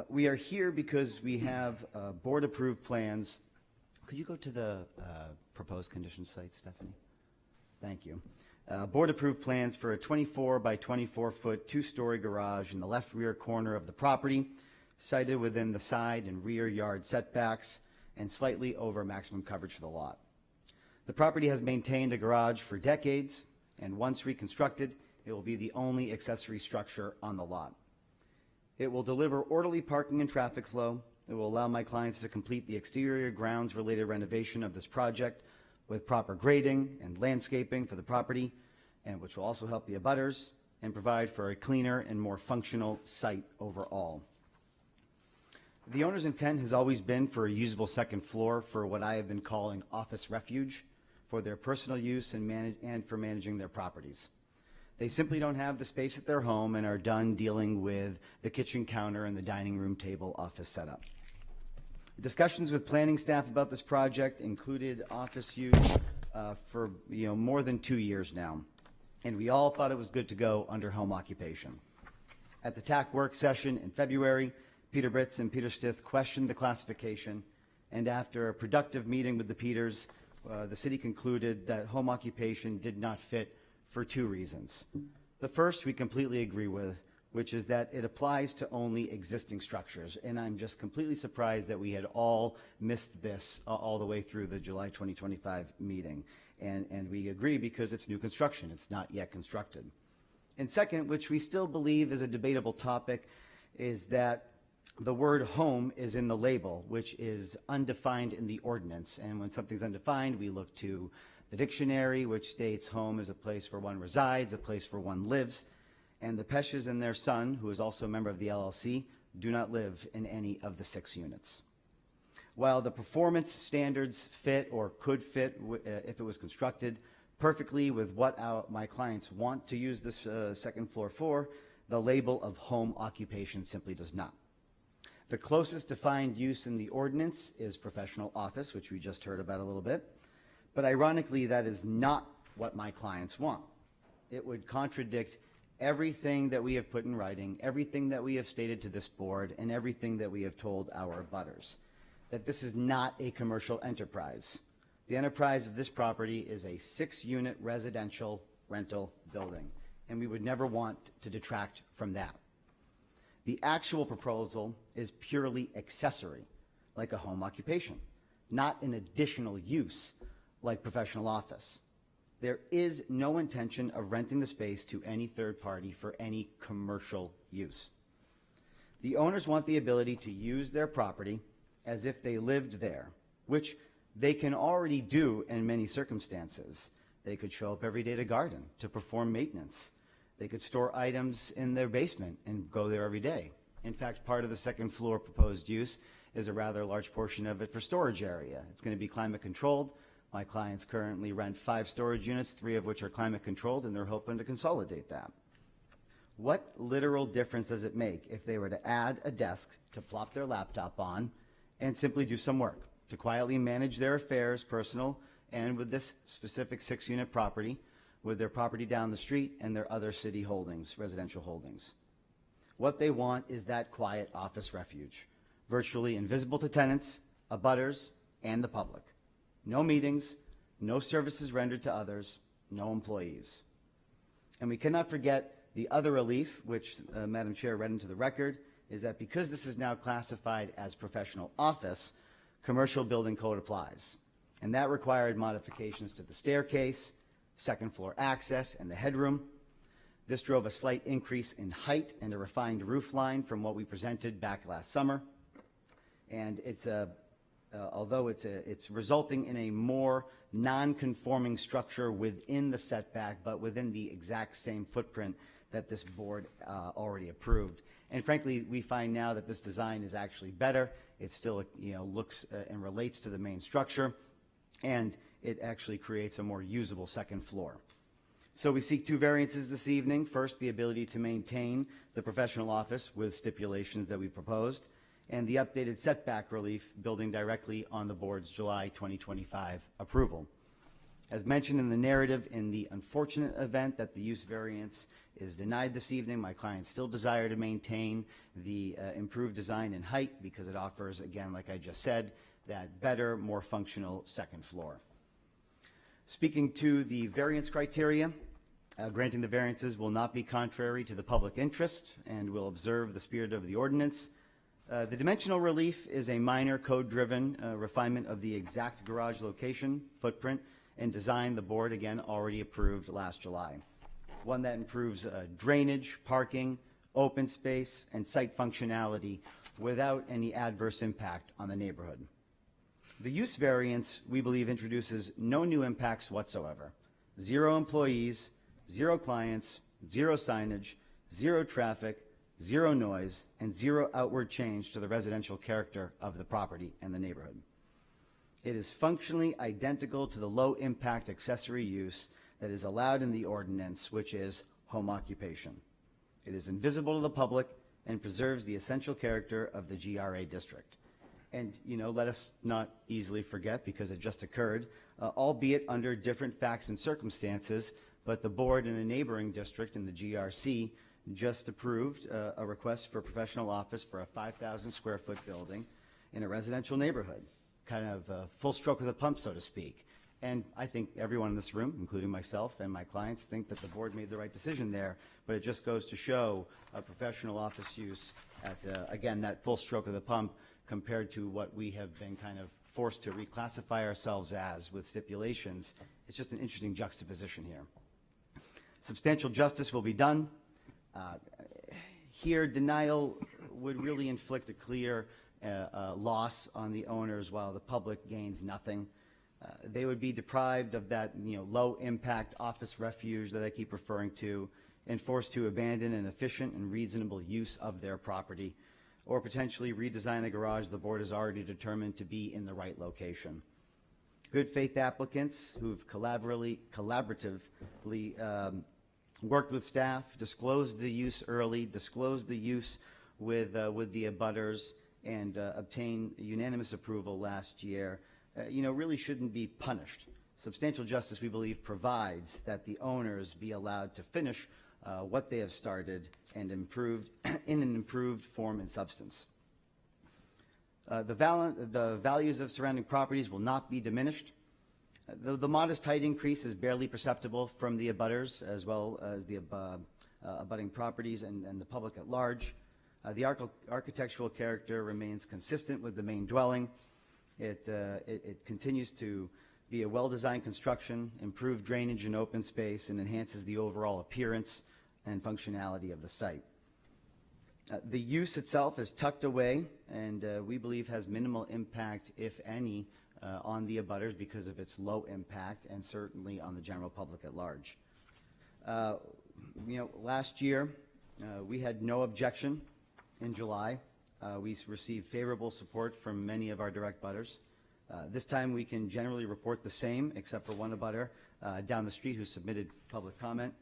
We are here because we have board-approved plans. Could you go to the proposed condition site, Stephanie? Thank you. Board-approved plans for a 24 by 24-foot two-story garage in the left rear corner of the property, sited within the side and rear yard setbacks and slightly over maximum coverage for the lot. The property has maintained a garage for decades, and once reconstructed, it will be the only accessory structure on the lot. It will deliver orderly parking and traffic flow. It will allow my clients to complete the exterior grounds-related renovation of this project with proper grading and landscaping for the property, and which will also help the abutters and provide for a cleaner and more functional site overall. The owner's intent has always been for a usable second floor for what I have been calling office refuge for their personal use and for managing their properties. They simply don't have the space at their home and are done dealing with the kitchen counter and the dining room table office setup. Discussions with planning staff about this project included office use for more than 2 years now, and we all thought it was good to go under home occupation. At the TAC work session in February, Peter Britz and Peter Stith questioned the classification, and after a productive meeting with the Peters, the city concluded that home occupation did not fit for 2 reasons. The first we completely agree with, which is that it applies to only existing structures, and I'm just completely surprised that we had all missed this all the way through the July 2025 meeting. And we agree because it's new construction, it's not yet constructed. And second, which we still believe is a debatable topic, is that the word home is in the label, which is undefined in the ordinance. And when something's undefined, we look to the dictionary, which states home is a place where one resides, a place where one lives. And the Peshes and their son, who is also a member of the LLC, do not live in any of the 6 units. While the performance standards fit or could fit if it was constructed perfectly with what my clients want to use this second floor for, the label of home occupation simply does not. The closest defined use in the ordinance is professional office, which we just heard about a little bit. But ironically, that is not what my clients want. It would contradict everything that we have put in writing, everything that we have stated to this board, and everything that we have told our abutters, that this is not a commercial enterprise. The enterprise of this property is a 6-unit residential rental building, and we would never want to detract from that. The actual proposal is purely accessory, like a home occupation, not an additional use like professional office. There is no intention of renting the space to any third party for any commercial use. The owners want the ability to use their property as if they lived there, which they can already do in many circumstances. They could show up every day to garden, to perform maintenance. They could store items in their basement and go there every day. In fact, part of the second floor proposed use is a rather large portion of it for storage area. It's going to be climate controlled. My clients currently rent 5 storage units, 3 of which are climate controlled, and they're hoping to consolidate that. What literal difference does it make if they were to add a desk to plop their laptop on and simply do some work, to quietly manage their affairs, personal, and with this specific 6-unit property, with their property down the street and their other city holdings, residential holdings? What they want is that quiet office refuge, virtually invisible to tenants, abutters, and the public. No meetings, no services rendered to others, no employees. And we cannot forget the other relief, which Madam Chair read into the record, is that because this is now classified as professional office, commercial building code applies. And that required modifications to the staircase, second floor access, and the headroom. This drove a slight increase in height and a refined roof line from what we presented back last summer. And although it's resulting in a more non-conforming structure within the setback, but within the exact same footprint that this board already approved. And frankly, we find now that this design is actually better. It still looks and relates to the main structure, and it actually creates a more usable second floor. So we seek 2 variances this evening. First, the ability to maintain the professional office with stipulations that we proposed, and the updated setback relief building directly on the board's July 2025 approval. As mentioned in the narrative, in the unfortunate event that the use variance is denied this evening, my clients still desire to maintain the improved design and height because it offers, again, like I just said, that better, more functional second floor. Speaking to the variance criteria, granting the variances will not be contrary to the public interest and will observe the spirit of the ordinance. The dimensional relief is a minor code-driven refinement of the exact garage location, footprint, and design the board, again, already approved last July. One that improves drainage, parking, open space, and site functionality without any adverse impact on the neighborhood. The use variance, we believe, introduces no new impacts whatsoever. 0 employees, 0 clients, 0 signage, 0 traffic, 0 noise, and 0 outward change to the residential character of the property and the neighborhood. It is functionally identical to the low-impact accessory use that is allowed in the ordinance, which is home occupation. It is invisible to the public and preserves the essential character of the GRA district. And, let us not easily forget, because it just occurred, albeit under different facts and circumstances, but the board in a neighboring district in the GRC just approved a request for a professional office for a 5,000 square foot building in a residential neighborhood, kind of a full stroke of the pump, so to speak. And I think everyone in this room, including myself and my clients, think that the board made the right decision there, but it just goes to show a professional office use at, again, that full stroke of the pump compared to what we have been kind of forced to reclassify ourselves as with stipulations. It's just an interesting juxtaposition here. Substantial justice will be done. Here, denial would really inflict a clear loss on the owners while the public gains nothing. They would be deprived of that low-impact office refuge that I keep referring to and forced to abandon an efficient and reasonable use of their property or potentially redesign a garage the board has already determined to be in the right location. Good faith applicants who've collaboratively worked with staff, disclosed the use early, disclosed the use with the abutters, and obtained unanimous approval last year, really shouldn't be punished. Substantial justice, we believe, provides that the owners be allowed to finish what they have started and improved in an improved form and substance. The values of surrounding properties will not be diminished. The modest height increase is barely perceptible from the abutters as well as the abutting properties and the public at large. The architectural character remains consistent with the main dwelling. It continues to be a well-designed construction, improved drainage and open space, and enhances the overall appearance and functionality of the site. The use itself is tucked away and we believe has minimal impact, if any, on the abutters because of its low impact and certainly on the general public at large. Last year we had no objection in July. We received favorable support from many of our direct butters. This time we can generally report the same, except for one abutter down the street who submitted public comment.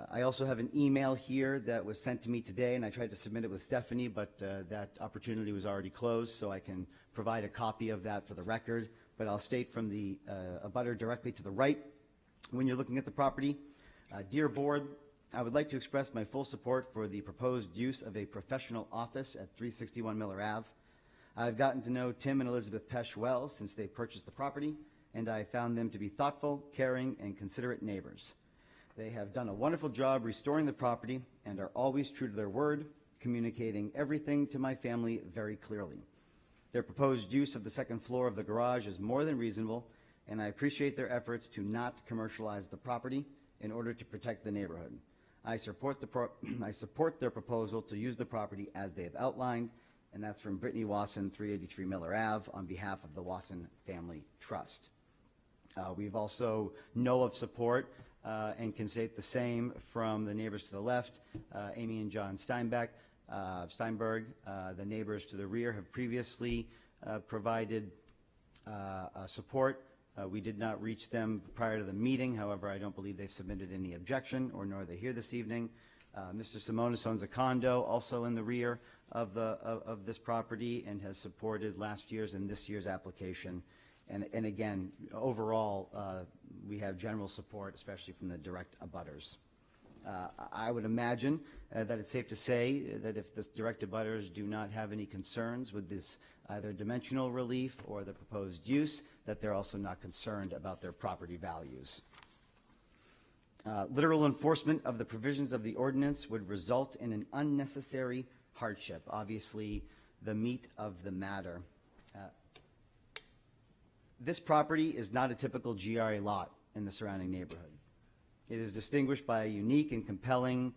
I also have an email here that was sent to me today, and I tried to submit it with Stephanie, but that opportunity was already closed, so I can provide a copy of that for the record. But I'll state from the abutter directly to the right, when you're looking at the property, Dear Board, I would like to express my full support for the proposed use of a professional office at 361 Miller Ave. I've gotten to know Tim and Elizabeth Pesh well since they purchased the property, and I found them to be thoughtful, caring, and considerate neighbors. They have done a wonderful job restoring the property and are always true to their word, communicating everything to my family very clearly. Their proposed use of the second floor of the garage is more than reasonable, and I appreciate their efforts to not commercialize the property in order to protect the neighborhood. I support their proposal to use the property as they have outlined, and that's from Brittany Wasson, 383 Miller Ave, on behalf of the Wasson Family Trust. We've also know of support and can state the same from the neighbors to the left, Amy and John Steinberg. The neighbors to the rear have previously provided support. We did not reach them prior to the meeting. However, I don't believe they've submitted any objection, or nor are they here this evening. Mr. Simonis owns a condo also in the rear of this property and has supported last year's and this year's application. And again, overall, we have general support, especially from the direct abutters. I would imagine that it's safe to say that if the direct abutters do not have any concerns with this either dimensional relief or the proposed use, that they're also not concerned about their property values. Literal enforcement of the provisions of the ordinance would result in an unnecessary hardship. Obviously, the meat of the matter. This property is not a typical GRA lot in the surrounding neighborhood. It is distinguished by a unique and compelling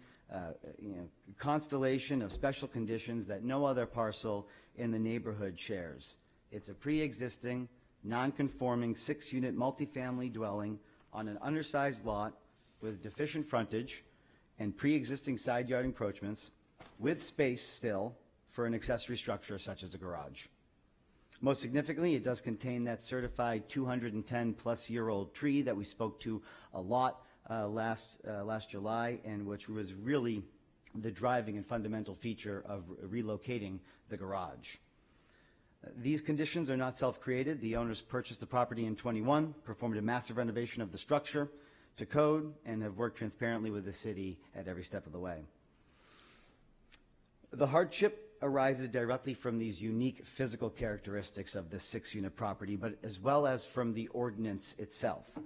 constellation of special conditions that no other parcel in the neighborhood shares. It's a pre-existing, non-conforming 6-unit multifamily dwelling on an undersized lot with deficient frontage and pre-existing side yard encroachments with space still for an accessory structure such as a garage. Most significantly, it does contain that certified 210-plus-year-old tree that we spoke to a lot last July, and which was really the driving and fundamental feature of relocating the garage. These conditions are not self-created. The owners purchased the property in 21, performed a massive renovation of the structure to code, and have worked transparently with the city at every step of the way. The hardship arises directly from these unique physical characteristics of the 6-unit property, but as well as from the ordinance itself.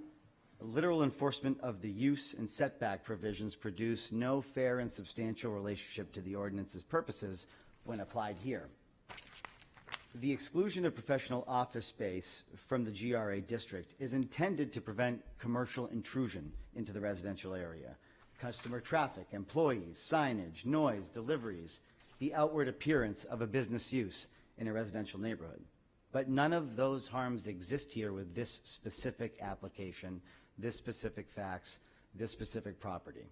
Literal enforcement of the use and setback provisions produce no fair and substantial relationship to the ordinance's purposes when applied here. The exclusion of professional office space from the GRA district is intended to prevent commercial intrusion into the residential area. Customer traffic, employees, signage, noise, deliveries, the outward appearance of a business use in a residential neighborhood. But none of those harms exist here with this specific application, this specific facts, this specific property.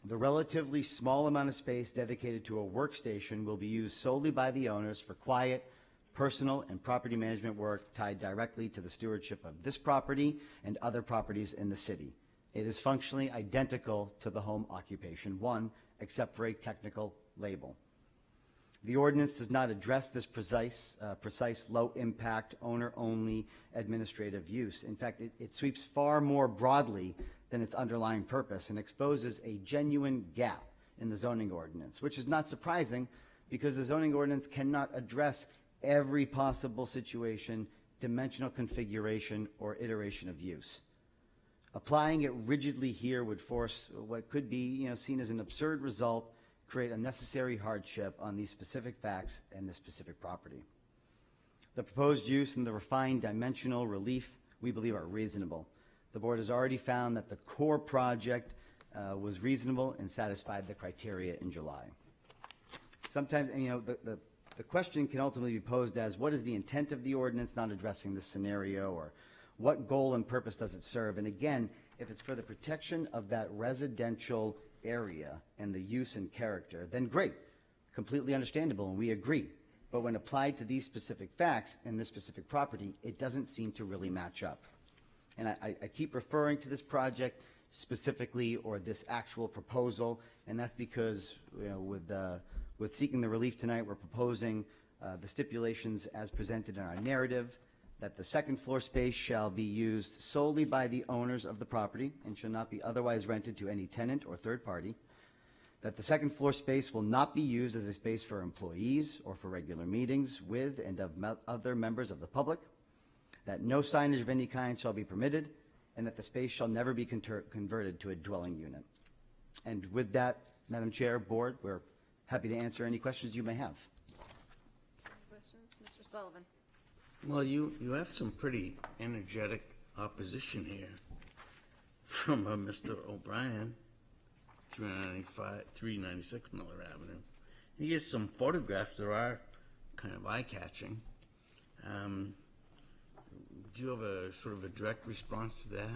The relatively small amount of space dedicated to a workstation will be used solely by the owners for quiet, personal, and property management work tied directly to the stewardship of this property and other properties in the city. It is functionally identical to the home occupation one, except for a technical label. The ordinance does not address this precise low-impact, owner-only administrative use. In fact, it sweeps far more broadly than its underlying purpose and exposes a genuine gap in the zoning ordinance, which is not surprising because the zoning ordinance cannot address every possible situation dimensional configuration, or iteration of use. Applying it rigidly here would force what could be, seen as an absurd result, create unnecessary hardship on these specific facts and this specific property. The proposed use and the refined dimensional relief we believe are reasonable. The board has already found that the core project was reasonable and satisfied the criteria in July. Sometimes, the question can ultimately be posed as, what is the intent of the ordinance not addressing this scenario, or what goal and purpose does it serve? And again, if it's for the protection of that residential area and the use and character, then great, completely understandable, and we agree. But when applied to these specific facts and this specific property, it doesn't seem to really match up. And I keep referring to this project specifically, or this actual proposal, and that's because with seeking the relief tonight, we're proposing the stipulations as presented in our narrative, that the second floor space shall be used solely by the owners of the property and shall not be otherwise rented to any tenant or third party, that the second floor space will not be used as a space for employees or for regular meetings with and of other members of the public, that no signage of any kind shall be permitted, and that the space shall never be converted to a dwelling unit. And with that, Madam Chair, Board, we're happy to answer any questions you may have. Questions? Mr. Sullivan? Well, you have some pretty energetic opposition here from Mr. O'Brien, 396 Miller Avenue. He gets some photographs that are kind of eye-catching. Do you have a sort of a direct response to that?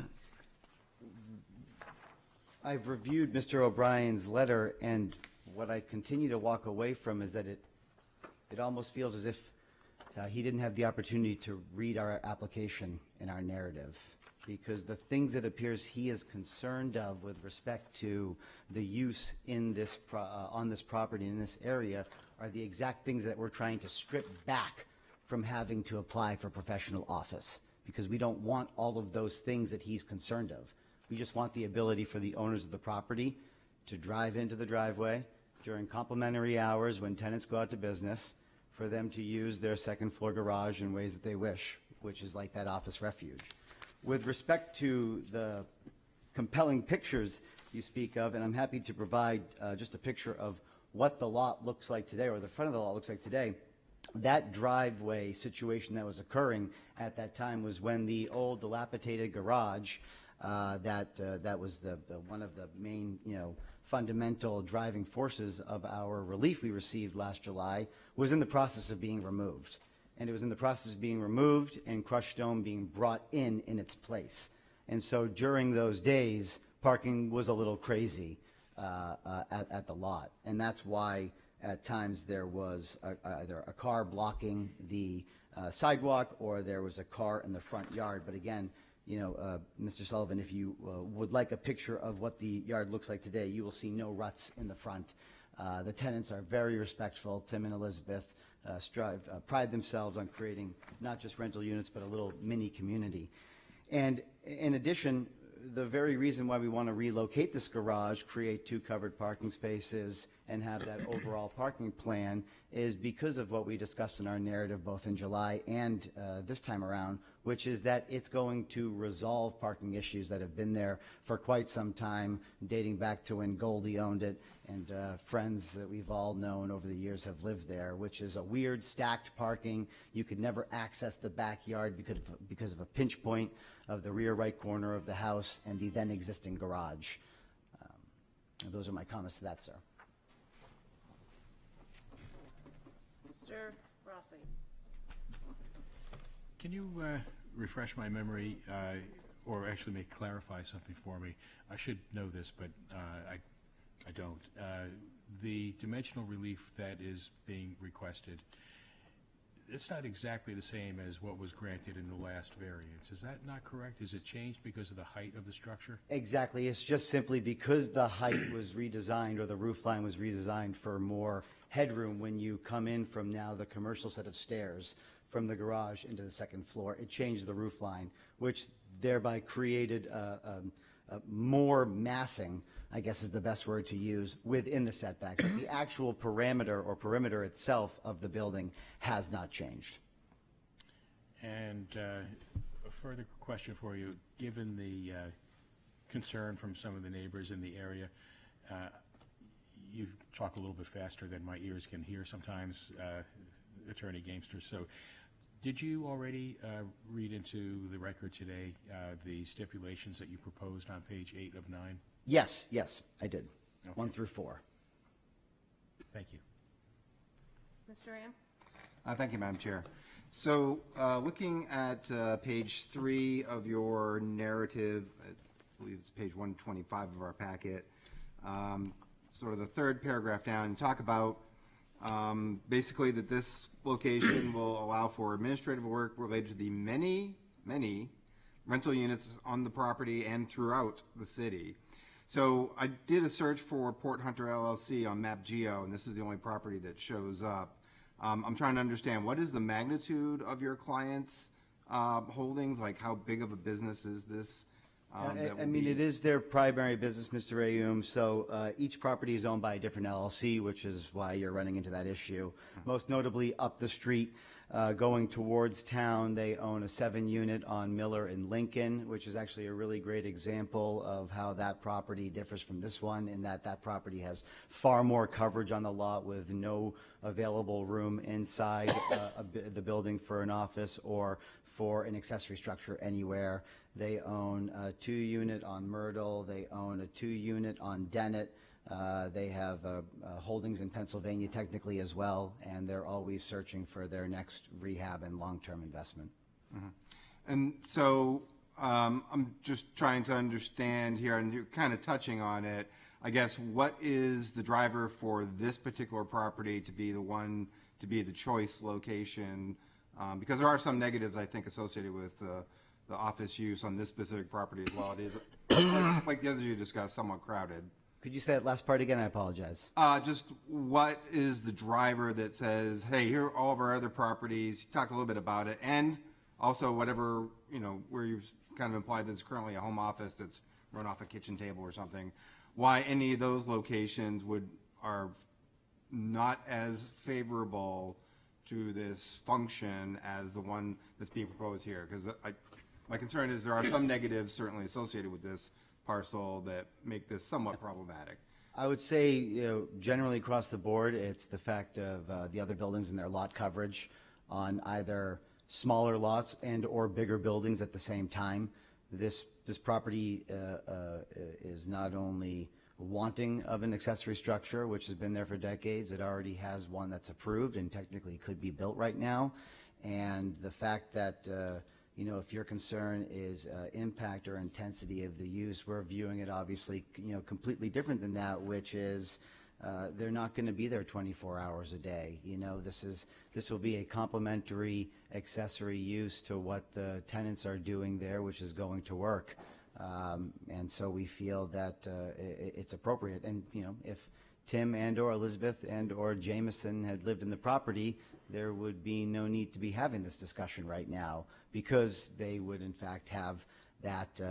I've reviewed Mr. O'Brien's letter, and what I continue to walk away from is that it almost feels as if he didn't have the opportunity to read our application and our narrative, because the things that appears he is concerned of with respect to the use in this on this property in this area are the exact things that we're trying to strip back from having to apply for professional office, because we don't want all of those things that he's concerned of. We just want the ability for the owners of the property to drive into the driveway during complimentary hours when tenants go out to business, for them to use their second floor garage in ways that they wish, which is like that office refuge. With respect to the compelling pictures you speak of, and I'm happy to provide just a picture of what the lot looks like today, or the front of the lot looks like today. That driveway situation that was occurring at that time was when the old dilapidated garage that was the one of the main fundamental driving forces of our relief we received last July was in the process of being removed. And it was in the process of being removed and crushed stone being brought in its place. And so during those days, parking was a little crazy at the lot. And that's why at times there was either a car blocking the sidewalk, or there was a car in the front yard. But again, Mr. Sullivan, if you would like a picture of what the yard looks like today, you will see no ruts in the front. The tenants are very respectful. Tim and Elizabeth pride themselves on creating not just rental units, but a little mini community. And in addition, the very reason why we want to relocate this garage, create 2 covered parking spaces, and have that overall parking plan is because of what we discussed in our narrative both in July and this time around, which is that it's going to resolve parking issues that have been there for quite some time, dating back to when Goldie owned it, and friends that we've all known over the years have lived there, which is a weird stacked parking. You could never access the backyard because of a pinch point of the rear right corner of the house and the then existing garage. Those are my comments to that, sir. Mr. Rossi? Can you refresh my memory, or actually clarify something for me? I should know this, but I don't. The dimensional relief that is being requested, it's not exactly the same as what was granted in the last variance. Is that not correct? Is it changed because of the height of the structure? Exactly. It's just simply because the height was redesigned, or the roof line was redesigned for more headroom when you come in from now the commercial set of stairs from the garage into the second floor. It changed the roof line, which thereby created more massing, I guess is the best word to use, within the setback. But the actual parameter or perimeter itself of the building has not changed. And a further question for you, given the concern from some of the neighbors in the area, you talk a little bit faster than my ears can hear sometimes, Attorney Gamester. So did you already read into the record today the stipulations that you proposed on page 8 of 9? Yes, I did. Okay. 1 through 4. Thank you. Mr. Ram? Thank you, Madam Chair. So, looking at page 3 of your narrative, I believe it's page 125 of our packet, sort of the third paragraph down, you talk about basically that this location will allow for administrative work related to the many rental units on the property and throughout the city. So I did a search for Port Hunter LLC on MapGeo, and this is the only property that shows up. I'm trying to understand, what is the magnitude of your clients' holdings? Like, how big of a business is this? I mean, it is their primary business, Mr. Rayum. So each property is owned by a different LLC, which is why you're running into that issue. Most notably, up the street, going towards town, they own a 7-unit on Miller and Lincoln, which is actually a really great example of how that property differs from this one, in that that property has far more coverage on the lot with no available room inside the building for an office or for an accessory structure anywhere. They own a 2-unit on Myrtle. They own a 2-unit on Dennett. They have holdings in Pennsylvania technically as well, and they're always searching for their next rehab and long-term investment. Mm-hmm. And so I'm just trying to understand here, and you're kind of touching on it, I guess, what is the driver for this particular property to be the one to be the choice location? Because there are some negatives, I think, associated with the office use on this specific property as well. It is, like the others you discussed, somewhat crowded. Could you say that last part again? I apologize. Just what is the driver that says, hey, here are all of our other properties, you talk a little bit about it, and also whatever, where you've kind of implied that it's currently a home office that's run off a kitchen table or something, why any of those locations are not as favorable to this function as the one that's being proposed here? Because my concern is there are some negatives certainly associated with this parcel that make this somewhat problematic. I would say, generally across the board, it's the fact of the other buildings and their lot coverage on either smaller lots and or bigger buildings at the same time. This property is not only wanting of an accessory structure, which has been there for decades. It already has one that's approved and technically could be built right now. And the fact that if your concern is impact or intensity of the use, we're viewing it obviously, completely different than that, which is they're not going to be there 24 hours a day. This will be a complementary accessory use to what the tenants are doing there, which is going to work. And so we feel that it's appropriate. And, if Tim and or Elizabeth and or Jameson had lived in the property, there would be no need to be having this discussion right now, because they would in fact have that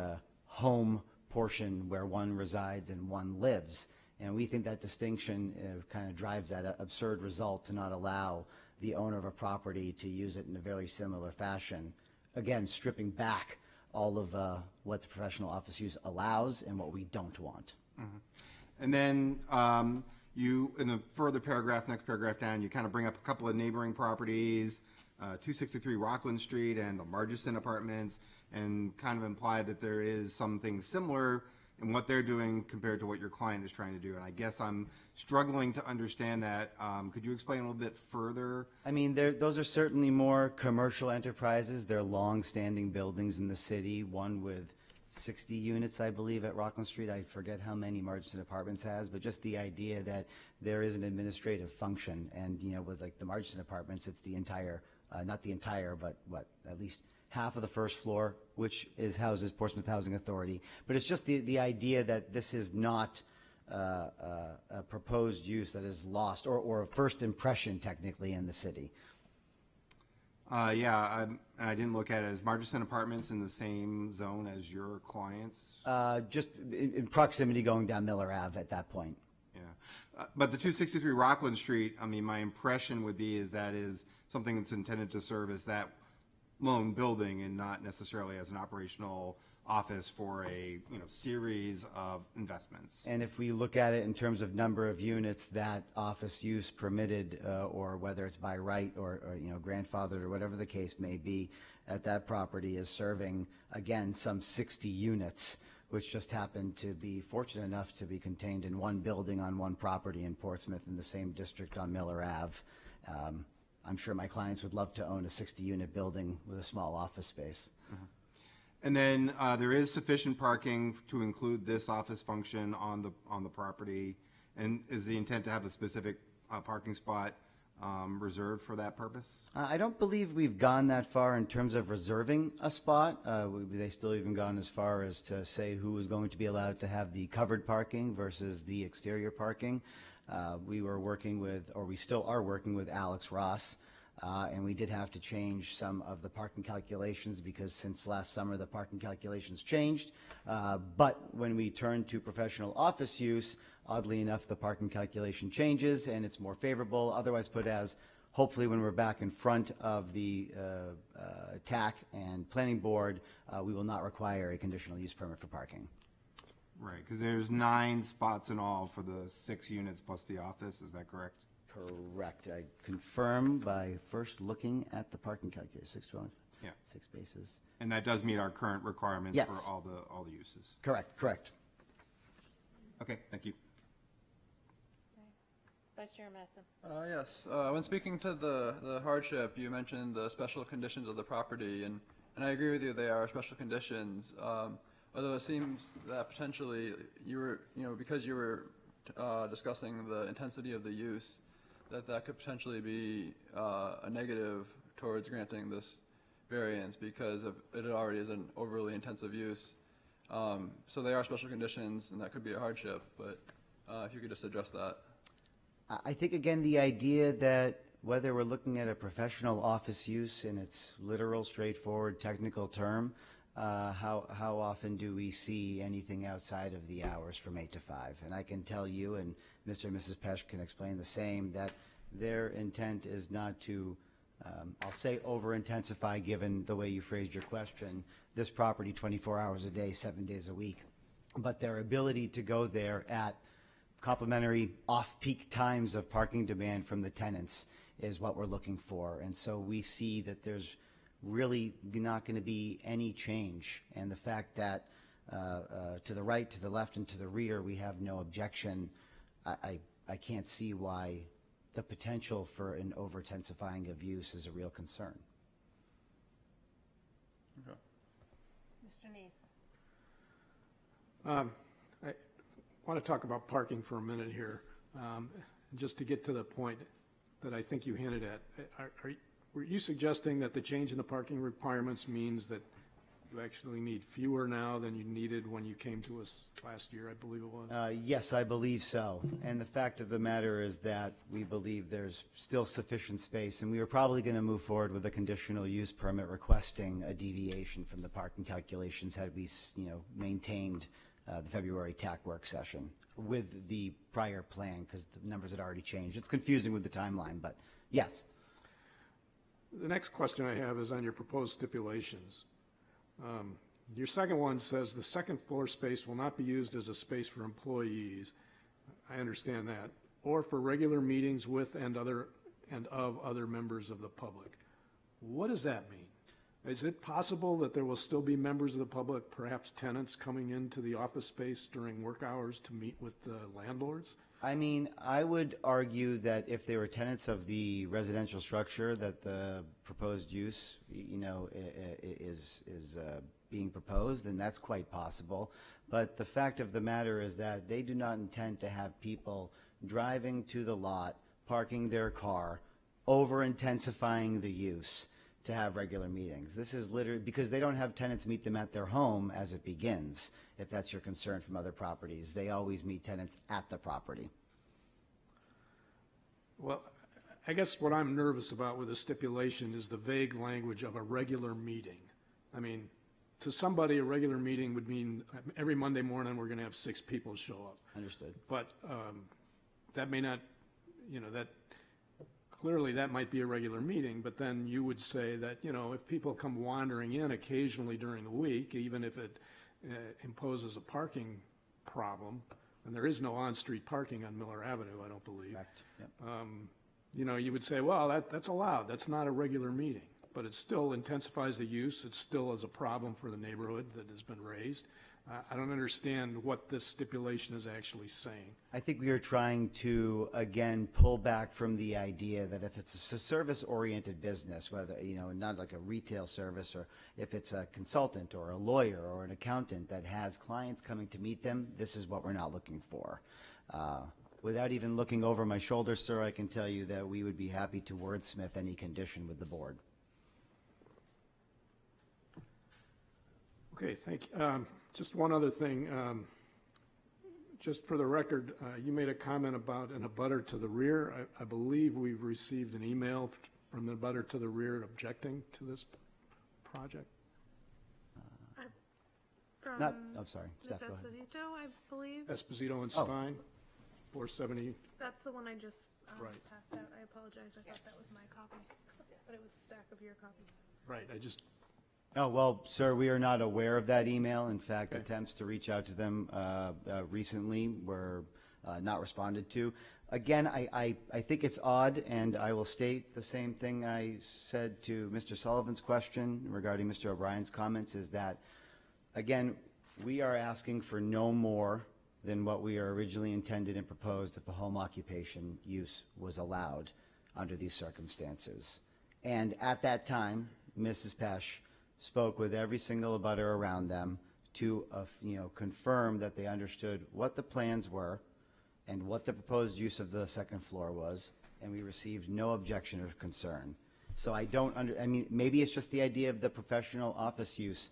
home portion where one resides and one lives. And we think that distinction kind of drives that absurd result to not allow the owner of a property to use it in a very similar fashion. Again, stripping back all of what the professional office use allows and what we don't want. Mm-hmm. And then you, in the further paragraph, next paragraph down, you kind of bring up a couple of neighboring properties, 263 Rockland Street and the Margiston Apartments, and kind of imply that there is something similar in what they're doing compared to what your client is trying to do. And I guess I'm struggling to understand that. Could you explain a little bit further? I mean, those are certainly more commercial enterprises. They're long-standing buildings in the city, one with 60 units, I believe, at Rockland Street. I forget how many Margiston Apartments has, but just the idea that there is an administrative function. And, with like the Margiston Apartments, it's the entire, not the entire, but at least half of the first floor, which houses Portsmouth Housing Authority. But it's just the idea that this is not a proposed use that is lost or a first impression technically in the city. Yeah, I didn't look at it. Is Margiston Apartments in the same zone as your clients? Just in proximity going down Miller Ave at that point. Yeah. But the 263 Rockland Street, I mean, my impression would be is that is something that's intended to serve as that lone building and not necessarily as an operational office for a, series of investments. And if we look at it in terms of number of units that office use permitted, or whether it's by right or grandfathered or whatever the case may be, at that property is serving, again, some 60 units, which just happened to be fortunate enough to be contained in one building on one property in Portsmouth in the same district on Miller Ave. I'm sure my clients would love to own a 60-unit building with a small office space. And then there is sufficient parking to include this office function on the property. And is the intent to have a specific parking spot reserved for that purpose? I don't believe we've gone that far in terms of reserving a spot. They still even gone as far as to say who is going to be allowed to have the covered parking versus the exterior parking. We were working with, or we still are working with Alex Ross, and we did have to change some of the parking calculations because since last summer the parking calculations changed. But when we turn to professional office use, oddly enough, the parking calculation changes and it's more favorable. Otherwise put as, hopefully when we're back in front of the TAC and planning board, we will not require a conditional use permit for parking. Right, because there's 9 spots in all for the 6 units plus the office, is that correct? Correct. I confirm by first looking at the parking calculator, 612, Yeah. 6 spaces. And that does meet our current requirements Yes. for all the uses? Correct. Okay, thank you. Vice Chair Mattson. Yes, when speaking to the hardship, you mentioned the special conditions of the property, and I agree with you, they are special conditions. Although it seems that potentially you were, because you were discussing the intensity of the use, that could potentially be a negative towards granting this variance because it already is an overly intensive use. So they are special conditions, and that could be a hardship, but if you could just address that. I think, again, the idea that whether we're looking at a professional office use in its literal, straightforward, technical term, how often do we see anything outside of the hours from 8 to 5? And I can tell you, and Mr. and Mrs. Pesch can explain the same, that their intent is not to, I'll say over-intensify, given the way you phrased your question, this property 24 hours a day, 7 days a week. But their ability to go there at complementary off-peak times of parking demand from the tenants is what we're looking for. And so we see that there's really not going to be any change. And the fact that to the right, to the left, and to the rear, we have no objection, I can't see why the potential for an over-intensifying of use is a real concern. Okay. Mr. Neese. I want to talk about parking for a minute here, just to get to the point that I think you hinted at. Were you suggesting that the change in the parking requirements means that you actually need fewer now than you needed when you came to us last year, I believe it was? Yes, I believe so. And the fact of the matter is that we believe there's still sufficient space, and we were probably going to move forward with a conditional use permit requesting a deviation from the parking calculations had we, maintained the February TAC work session with the prior plan, because the numbers had already changed. It's confusing with the timeline, but yes. The next question I have is on your proposed stipulations. Your second one says the second floor space will not be used as a space for employees. I understand that. Or for regular meetings with and of other members of the public. What does that mean? Is it possible that there will still be members of the public, perhaps tenants, coming into the office space during work hours to meet with the landlords? I mean, I would argue that if they were tenants of the residential structure that the proposed use, is being proposed, then that's quite possible. But the fact of the matter is that they do not intend to have people driving to the lot, parking their car, over-intensifying the use to have regular meetings. This is literally because they don't have tenants meet them at their home as it begins, if that's your concern from other properties. They always meet tenants at the property. Well, I guess what I'm nervous about with the stipulation is the vague language of a regular meeting. I mean, to somebody, a regular meeting would mean every Monday morning we're going to have 6 people show up. Understood. But that may not, that clearly that might be a regular meeting, but then you would say that, you know, if people come wandering in occasionally during the week, even if it imposes a parking problem, and there is no on-street parking on Miller Avenue, I don't believe. Correct. Yep. You know, you would say, well, that's allowed, that's not a regular meeting, but it still intensifies the use, it still is a problem for the neighborhood that has been raised. I don't understand what this stipulation is actually saying. I think we are trying to, again, pull back from the idea that if it's a service-oriented business, whether, you know, not like a retail service, or if it's a consultant or a lawyer or an accountant that has clients coming to meet them, this is what we're not looking for. Without even looking over my shoulder, sir, I can tell you that we would be happy to wordsmith any condition with the board. Okay, thank you. Just one other thing. Just for the record, you made a comment about an abutter to the rear. I believe we've received an email from the abutter to the rear objecting to this project. From I'm sorry, Ms. Steph, go ahead. Esposito, I believe. Esposito and Oh. Stein, 470. That's the one I just Right. passed out. I apologize. I thought that was my copy, but it was a stack of your copies. Right, I just, Oh, well, sir, we are not aware of that email. In fact, attempts to reach out to them recently were not responded to. Again, I think it's odd, and I will state the same thing I said to Mr. Sullivan's question regarding Mr. O'Brien's comments, is that, again, we are asking for no more than what we originally intended and proposed if a home occupation use was allowed under these circumstances. And at that time, Mrs. Pesch spoke with every single abutter around them to, confirm that they understood what the plans were and what the proposed use of the second floor was, and we received no objection or concern. So I don't maybe it's just the idea of the professional office use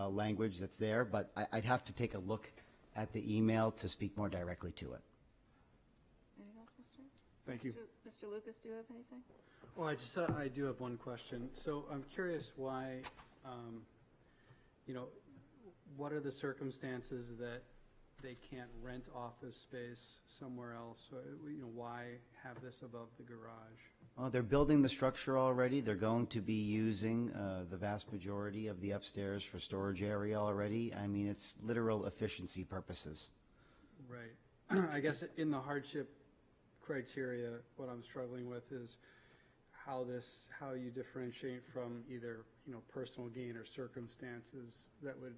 language that's there, but I'd have to take a look at the email to speak more directly to it. Anything else, Mr. Hayes? thank you. Mr. Lucas, do you have anything? Well, I do have one question. So I'm curious why, what are the circumstances that they can't rent office space somewhere else? So, why have this above the garage? Oh, they're building the structure already. They're going to be using the vast majority of the upstairs for storage area already. I mean, it's literal efficiency purposes. Right. I guess in the hardship criteria, what I'm struggling with is how you differentiate from either, personal gain or circumstances that would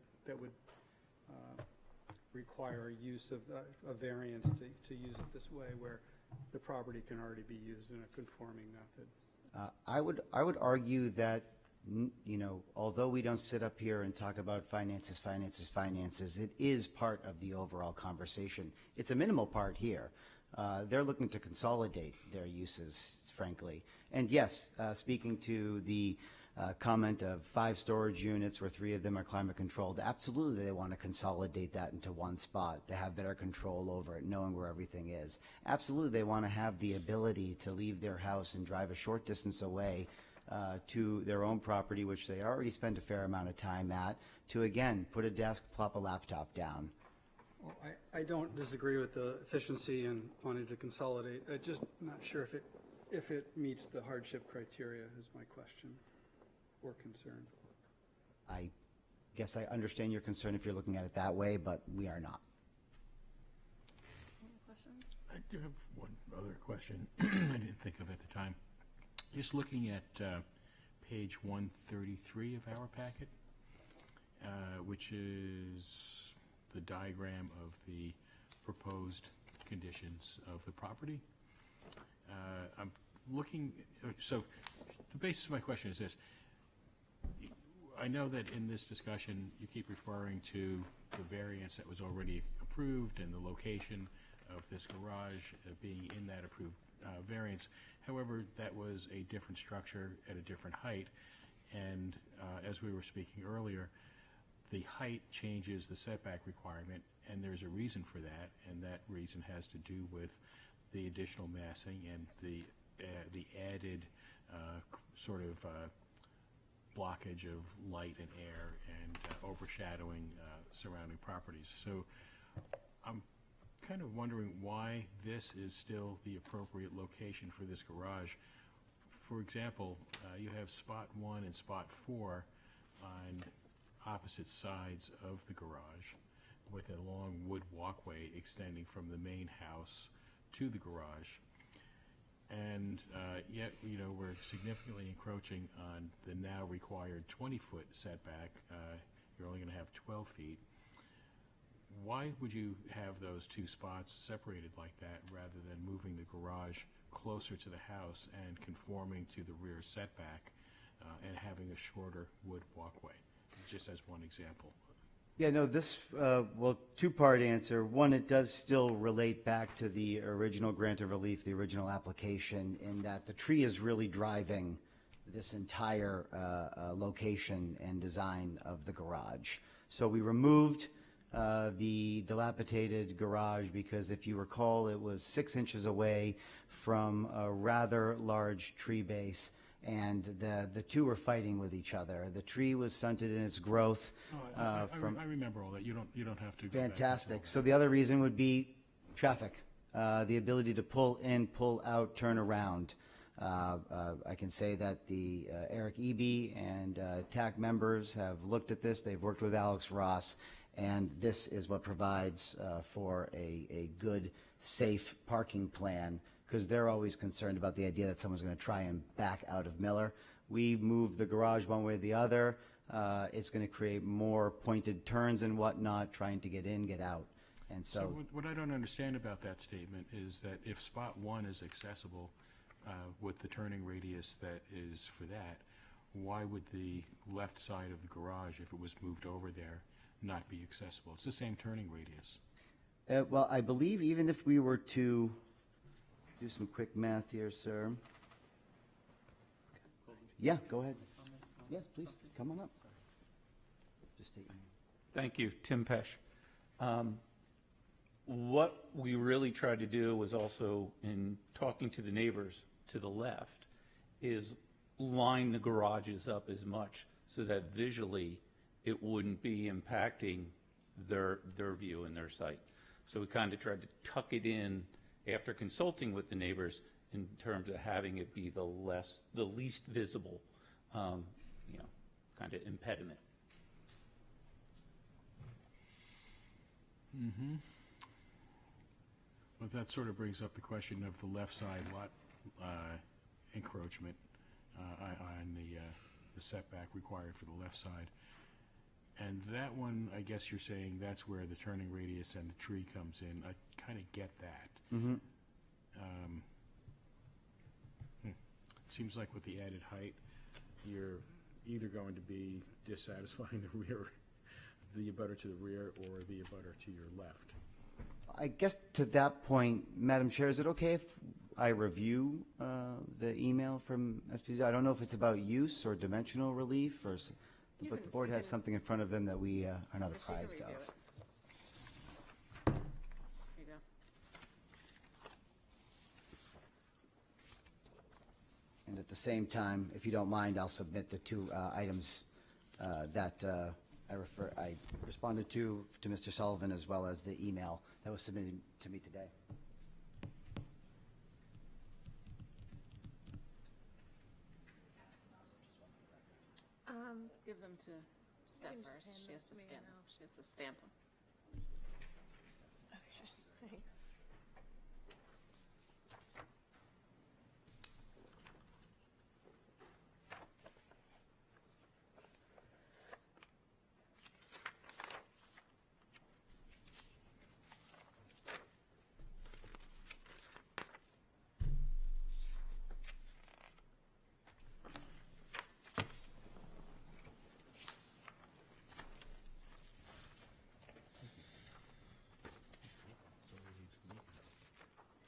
require use of a variance to use it this way, where the property can already be used in a conforming method. I would argue that, although we don't sit up here and talk about finances, it is part of the overall conversation. It's a minimal part here. They're looking to consolidate their uses, frankly. And yes, speaking to the comment of 5 storage units where 3 of them are climate controlled, absolutely they want to consolidate that into one spot to have better control over it, knowing where everything is. Absolutely they want to have the ability to leave their house and drive a short distance away to their own property, which they already spend a fair amount of time at, to again, put a desk, plop a laptop down. Well, I don't disagree with the efficiency and wanting to consolidate. I'm just not sure if it meets the hardship criteria is my question or concern. I guess I understand your concern if you're looking at it that way, but we are not. Any questions? I do have one other question I didn't think of at the time. Just looking at page 133 of our packet, which is the diagram of the proposed conditions of the property. I'm looking, so the basis of my question is this. I know that in this discussion you keep referring to the variance that was already approved and the location of this garage being in that approved variance. However, that was a different structure at a different height, and as we were speaking earlier, the height changes the setback requirement, and there's a reason for that, and that reason has to do with the additional massing and the added sort of blockage of light and air and overshadowing surrounding properties. So I'm kind of wondering why this is still the appropriate location for this garage. For example, you have spot 1 and spot 4 on opposite sides of the garage with a long wood walkway extending from the main house to the garage. And yet, we're significantly encroaching on the now required 20-foot setback. You're only going to have 12 feet. Why would you have those two spots separated like that rather than moving the garage closer to the house and conforming to the rear setback and having a shorter wood walkway? Just as one example. Yeah, no, this, well, two-part answer. One, it does still relate back to the original grant of relief, the original application, in that the tree is really driving this entire location and design of the garage. So we removed the dilapidated garage because, if you recall, it was 6 inches away from a rather large tree base, and the two were fighting with each other. The tree was stunted in its growth. I remember all that. You don't have to go back. Fantastic. So the other reason would be traffic, the ability to pull in, pull out, turn around. I can say that the Eric Eby and TAC members have looked at this. They've worked with Alex Ross, and this is what provides for a good, safe parking plan, because they're always concerned about the idea that someone's going to try and back out of Miller. We move the garage one way or the other. It's going to create more pointed turns and whatnot, trying to get in, get out. And so what I don't understand about that statement is that if spot 1 is accessible with the turning radius that is for that, why would the left side of the garage, if it was moved over there, not be accessible? It's the same turning radius. well, I believe even if we were to do some quick math here, sir. Yeah, go ahead. Yes, please, come on up. Just state your name. Thank you, Tim Pesh. What we really tried to do was also, in talking to the neighbors to the left, is line the garages up as much so that visually it wouldn't be impacting their view and their sight. So we kind of tried to tuck it in after consulting with the neighbors in terms of having it be the least visible, kind of impediment. Mm-hmm. Well, that sort of brings up the question of the left side lot encroachment on the setback required for the left side. And that one, I guess you're saying that's where the turning radius and the tree comes in. I kind of get that. Mm-hmm. Seems like with the added height, you're either going to be dissatisfying the abutter to the rear or the abutter to your left. I guess to that point, Madam Chair, is it okay if I review the email from SPC? I don't know if it's about use or dimensional relief, but the board has something in front of them that we are not apprised of. Here you go. And at the same time, if you don't mind, I'll submit the two items that I responded to Mr. Sullivan, as well as the email that was submitted to me today. Give them to Steph can just first. hand She them has to to me scan now. them. She has to stamp them. Okay, thanks.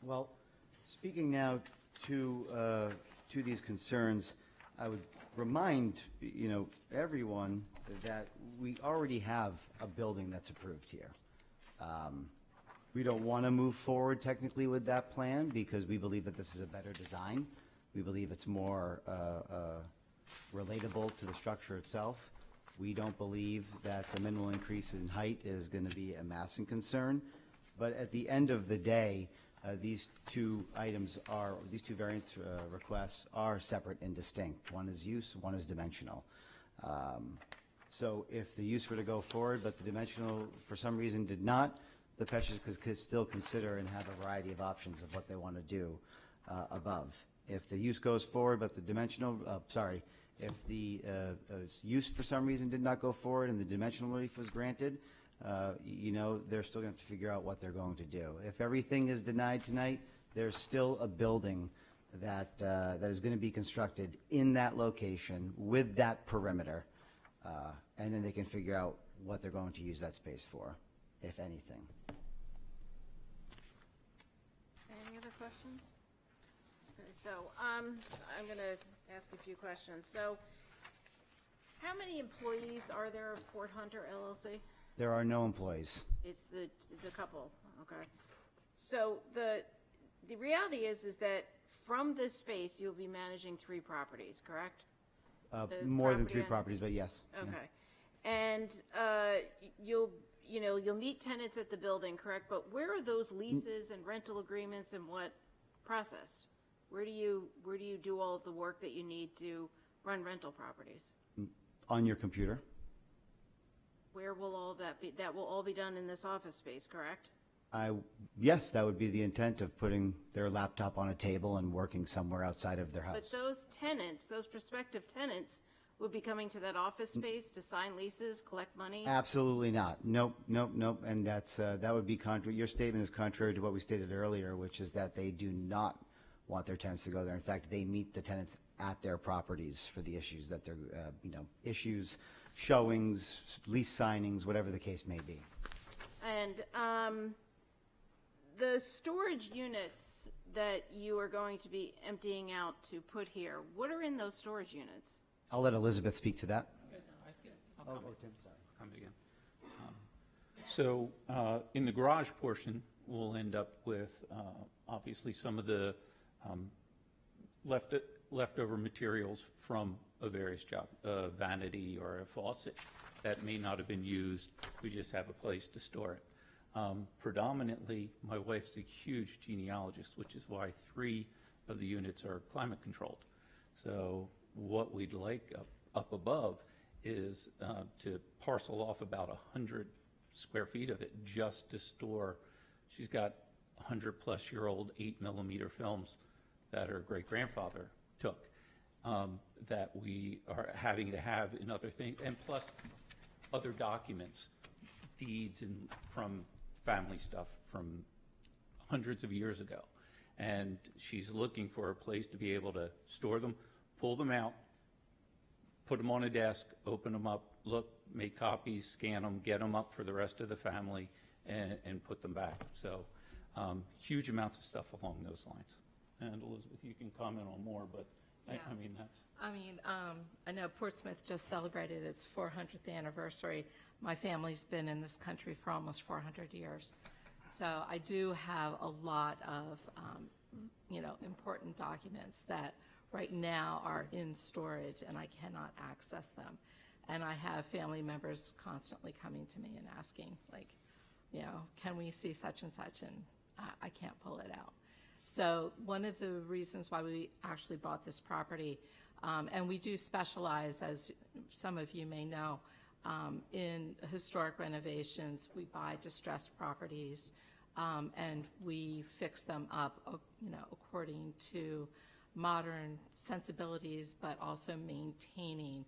Well, speaking now to these concerns, I would remind everyone that we already have a building that's approved here. We don't want to move forward technically with that plan because we believe that this is a better design. We believe it's more relatable to the structure itself. We don't believe that the minimal increase in height is going to be a massing concern. But at the end of the day, these two variance requests are separate and distinct. One is use, one is dimensional. So if the use were to go forward, but the dimensional for some reason did not, the Peches could still consider and have a variety of options of what they want to do above. If the use goes forward, but the dimensional, if the use for some reason did not go forward and the dimensional relief was granted, they're still going to have to figure out what they're going to do. If everything is denied tonight, there's still a building that is going to be constructed in that location with that perimeter, and then they can figure out what they're going to use that space for, if anything. Any other questions? Okay, so I'm going to ask a few questions. So how many employees are there of Port Hunter LLC? There are no employees. It's the couple, okay. So the reality is that from this space, you'll be managing 3 properties, correct? More than property 3 on- properties, but yes. Yeah. Okay. And you'll meet tenants at the building, correct? But where are those leases and rental agreements and what processed? Where do you do all of the work that you need to run rental properties? On your computer? Where will all of that be? That will all be done in this office space, correct? Yes, that would be the intent of putting their laptop on a table and working somewhere outside of their house. But those tenants, those prospective tenants, would be coming to that office space to sign leases, collect money? Absolutely not. Nope. And that would be contrary. Your statement is contrary to what we stated earlier, which is that they do not want their tenants to go there. In fact, they meet the tenants at their properties for the issues that they're, issues, showings, lease signings, whatever the case may be. And the storage units that you are going to be emptying out to put here, what are in those storage units? I'll let Elizabeth speak to that. I'll come again. So in the garage portion, we'll end up with obviously some of the leftover materials from a various job, a vanity or a faucet that may not have been used. We just have a place to store it. Predominantly, my wife's a huge genealogist, which is why 3 of the units are climate controlled. So what we'd like up above is to parcel off about 100 square feet of it just to store. She's got 100-plus-year-old 8mm films that her great-grandfather took that we are having to have in other things, and plus other documents, deeds and from family stuff from hundreds of years ago. And she's looking for a place to be able to store them, pull them out, put them on a desk, open them up, look, make copies, scan them, get them up for the rest of the family, and put them back. So huge amounts of stuff along those lines. And Elizabeth, you can comment on more, but I mean, that's... I know Portsmouth just celebrated its 400th anniversary. My family's been in this country for almost 400 years. So I do have a lot of, important documents that right now are in storage and I cannot access them. And I have family members constantly coming to me and asking, can we see such and such? And I can't pull it out. So one of the reasons why we actually bought this property, and we do specialize, as some of you may know, in historic renovations. We buy distressed properties, and we fix them up, according to modern sensibilities, but also maintaining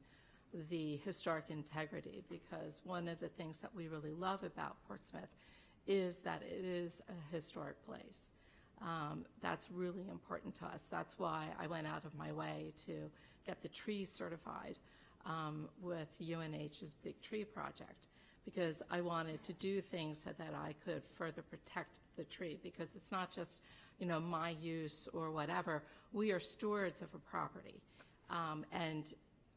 the historic integrity. Because one of the things that we really love about Portsmouth is that it is a historic place. That's really important to us. That's why I went out of my way to get the tree certified with UNH's Big Tree Project, because I wanted to do things so that I could further protect the tree, because it's not just, my use or whatever. We are stewards of a property, and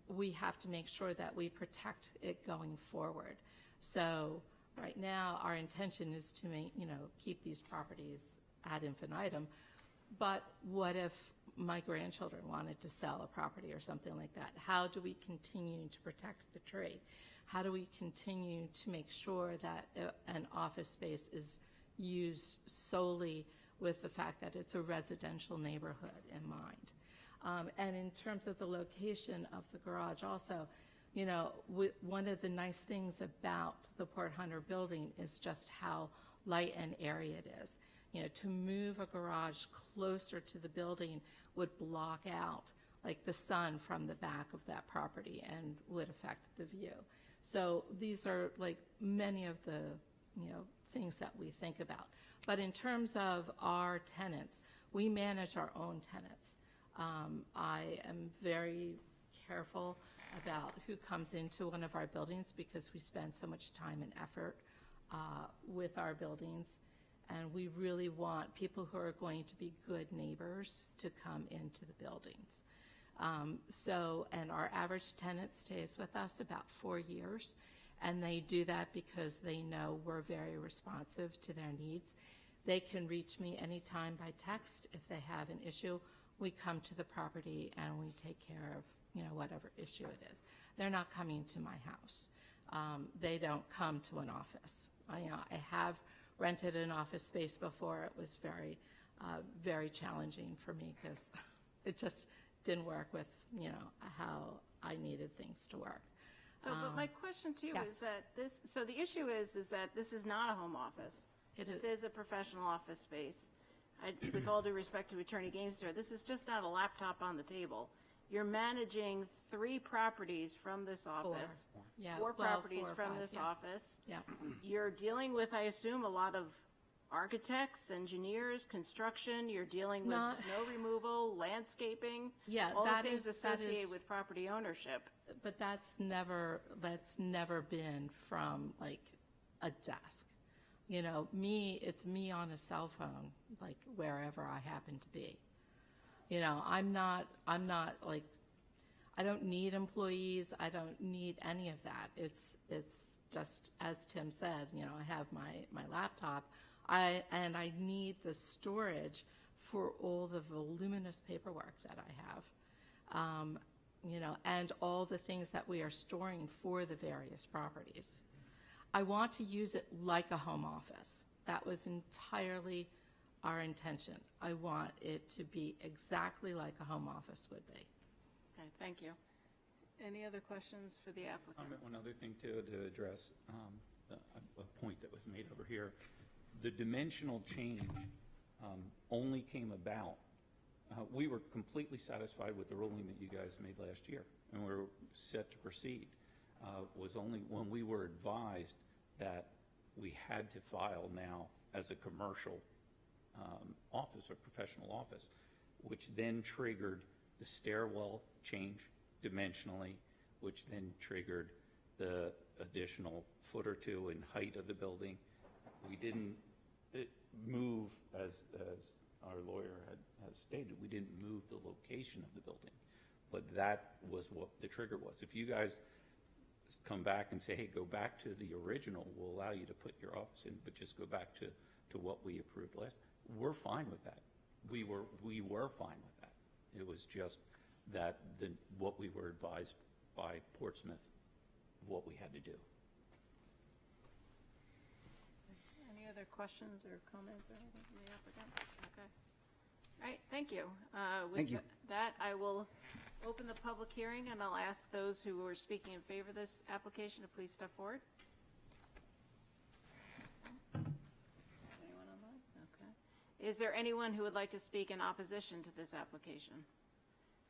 we have to make sure that we protect it going forward. So right now, our intention is to keep these properties ad infinitum, but what if my grandchildren wanted to sell a property or something like that? How do we continue to protect the tree? How do we continue to make sure that an office space is used solely with the fact that it's a residential neighborhood in mind. And in terms of the location of the garage also, you know, one of the nice things about the Port Hunter building is just how light and airy it is. You know, to move a garage closer to the building would block out like the sun from the back of that property and would affect the view. So these are like many of the, you know, things that we think about. But in terms of our tenants, we manage our own tenants. I am very careful about who comes into one of our buildings because we spend so much time and effort with our buildings. And we really want people who are going to be good neighbors to come into the buildings. And our average tenant stays with us about 4 years. And they do that because they know we're very responsive to their needs. They can reach me anytime by text if they have an issue. We come to the property and we take care of, you know, whatever issue it is. They're not coming to my house. They don't come to an office. I have rented an office space before. It was very challenging for me because it just didn't work with, you know, how I needed things to work. So, but my question to you yes. is that so the issue is that this is not a home office. This is a professional office space. With all due respect to Attorney Gamester, this is just not a laptop on the table. You're managing 3 properties from this office. 4. Yeah, 4 well, properties 4 or from 5, this yeah. office. Yeah. You're dealing with, I assume, a lot of architects, engineers, construction. You're dealing with snow removal, landscaping. Yeah, all that the things is- that associated is- with property ownership. But that's never been from like a desk. You know, it's me on a cell phone, like wherever I happen to be. You know, I'm not like, I don't need employees. I don't need any of that. It's just, as Tim said, you know, I have my laptop. I need the storage for all the voluminous paperwork that I have. You know, and all the things that we are storing for the various properties. I want to use it like a home office. That was entirely our intention. I want it to be exactly like a home office would be. Okay, thank you. Any other questions for the applicants? One other thing too, to address a point that was made over here. The dimensional change only came about. We were completely satisfied with the ruling that you guys made last year, and we were set to proceed. Was only when we were advised that we had to file now as a commercial office or professional office, which then triggered the stairwell change dimensionally, which then triggered the additional foot or 2 in height of the building. We didn't move, as our lawyer has stated, we didn't move the location of the building, but that was what the trigger was. If you guys come back and say, hey, go back to the original, we'll allow you to put your office in, but just go back to what we approved last, we're fine with that. We were fine with that. It was just that what we were advised by Portsmouth, what we had to do. Any other questions or comments or anything from the applicant? Okay. All right, thank you. Thank you. With that, I will open the public hearing, and I'll ask those who are speaking in favor of this application to please step forward. Anyone online? Okay. Is there anyone who would like to speak in opposition to this application?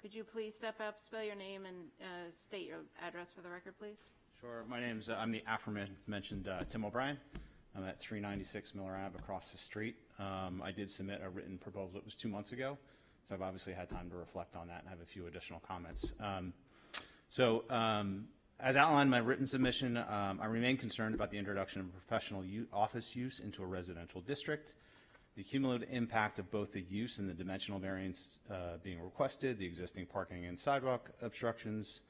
Could you please step up, spell your name, and state your address for the record, please? Sure. My name's, I'm the aforementioned Tim O'Brien. I'm at 396 Miller Ave across the street. I did submit a written proposal. It was 2 months ago, so I've obviously had time to reflect on that and have a few additional comments. As outlined in my written submission, I remain concerned about the introduction of professional office use into a residential district. The cumulative impact of both the use and the dimensional variance being requested, the existing parking and sidewalk obstructions,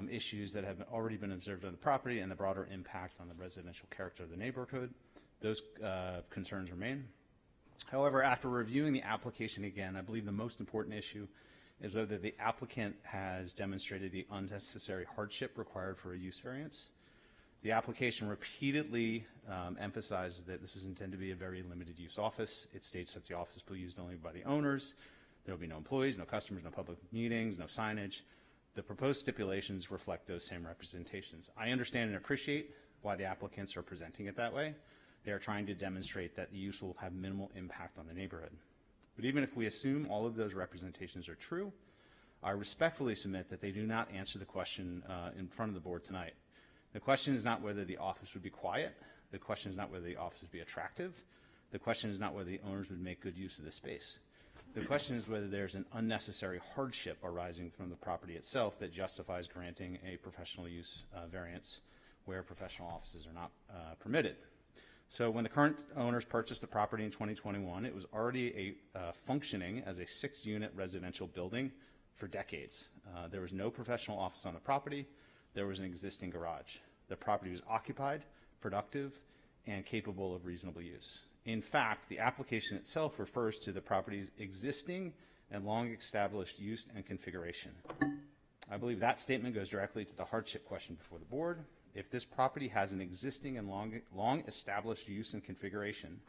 issues that have already been observed on the property, and the broader impact on the residential character of the neighborhood. Those concerns remain. However, after reviewing the application again, I believe the most important issue is whether the applicant has demonstrated the unnecessary hardship required for a use variance. The application repeatedly emphasizes that this is intended to be a very limited use office. It states that the office will be used only by the owners. There will be no employees, no customers, no public meetings, no signage. The proposed stipulations reflect those same representations. I understand and appreciate why the applicants are presenting it that way. They are trying to demonstrate that the use will have minimal impact on the neighborhood. But even if we assume all of those representations are true, I respectfully submit that they do not answer the question in front of the board tonight. The question is not whether the office would be quiet. The question is not whether the office would be attractive. The question is not whether the owners would make good use of the space. The question is whether there's an unnecessary hardship arising from the property itself that justifies granting a professional use variance where professional offices are not permitted. So when the current owners purchased the property in 2021, it was already functioning as a 6-unit residential building for decades. There was no professional office on the property. There was an existing garage. The property was occupied, productive, and capable of reasonable use. In fact, the application itself refers to the property's existing and long-established use and configuration. I believe that statement goes directly to the hardship question before the board. If this property has an existing and long-established use and configuration,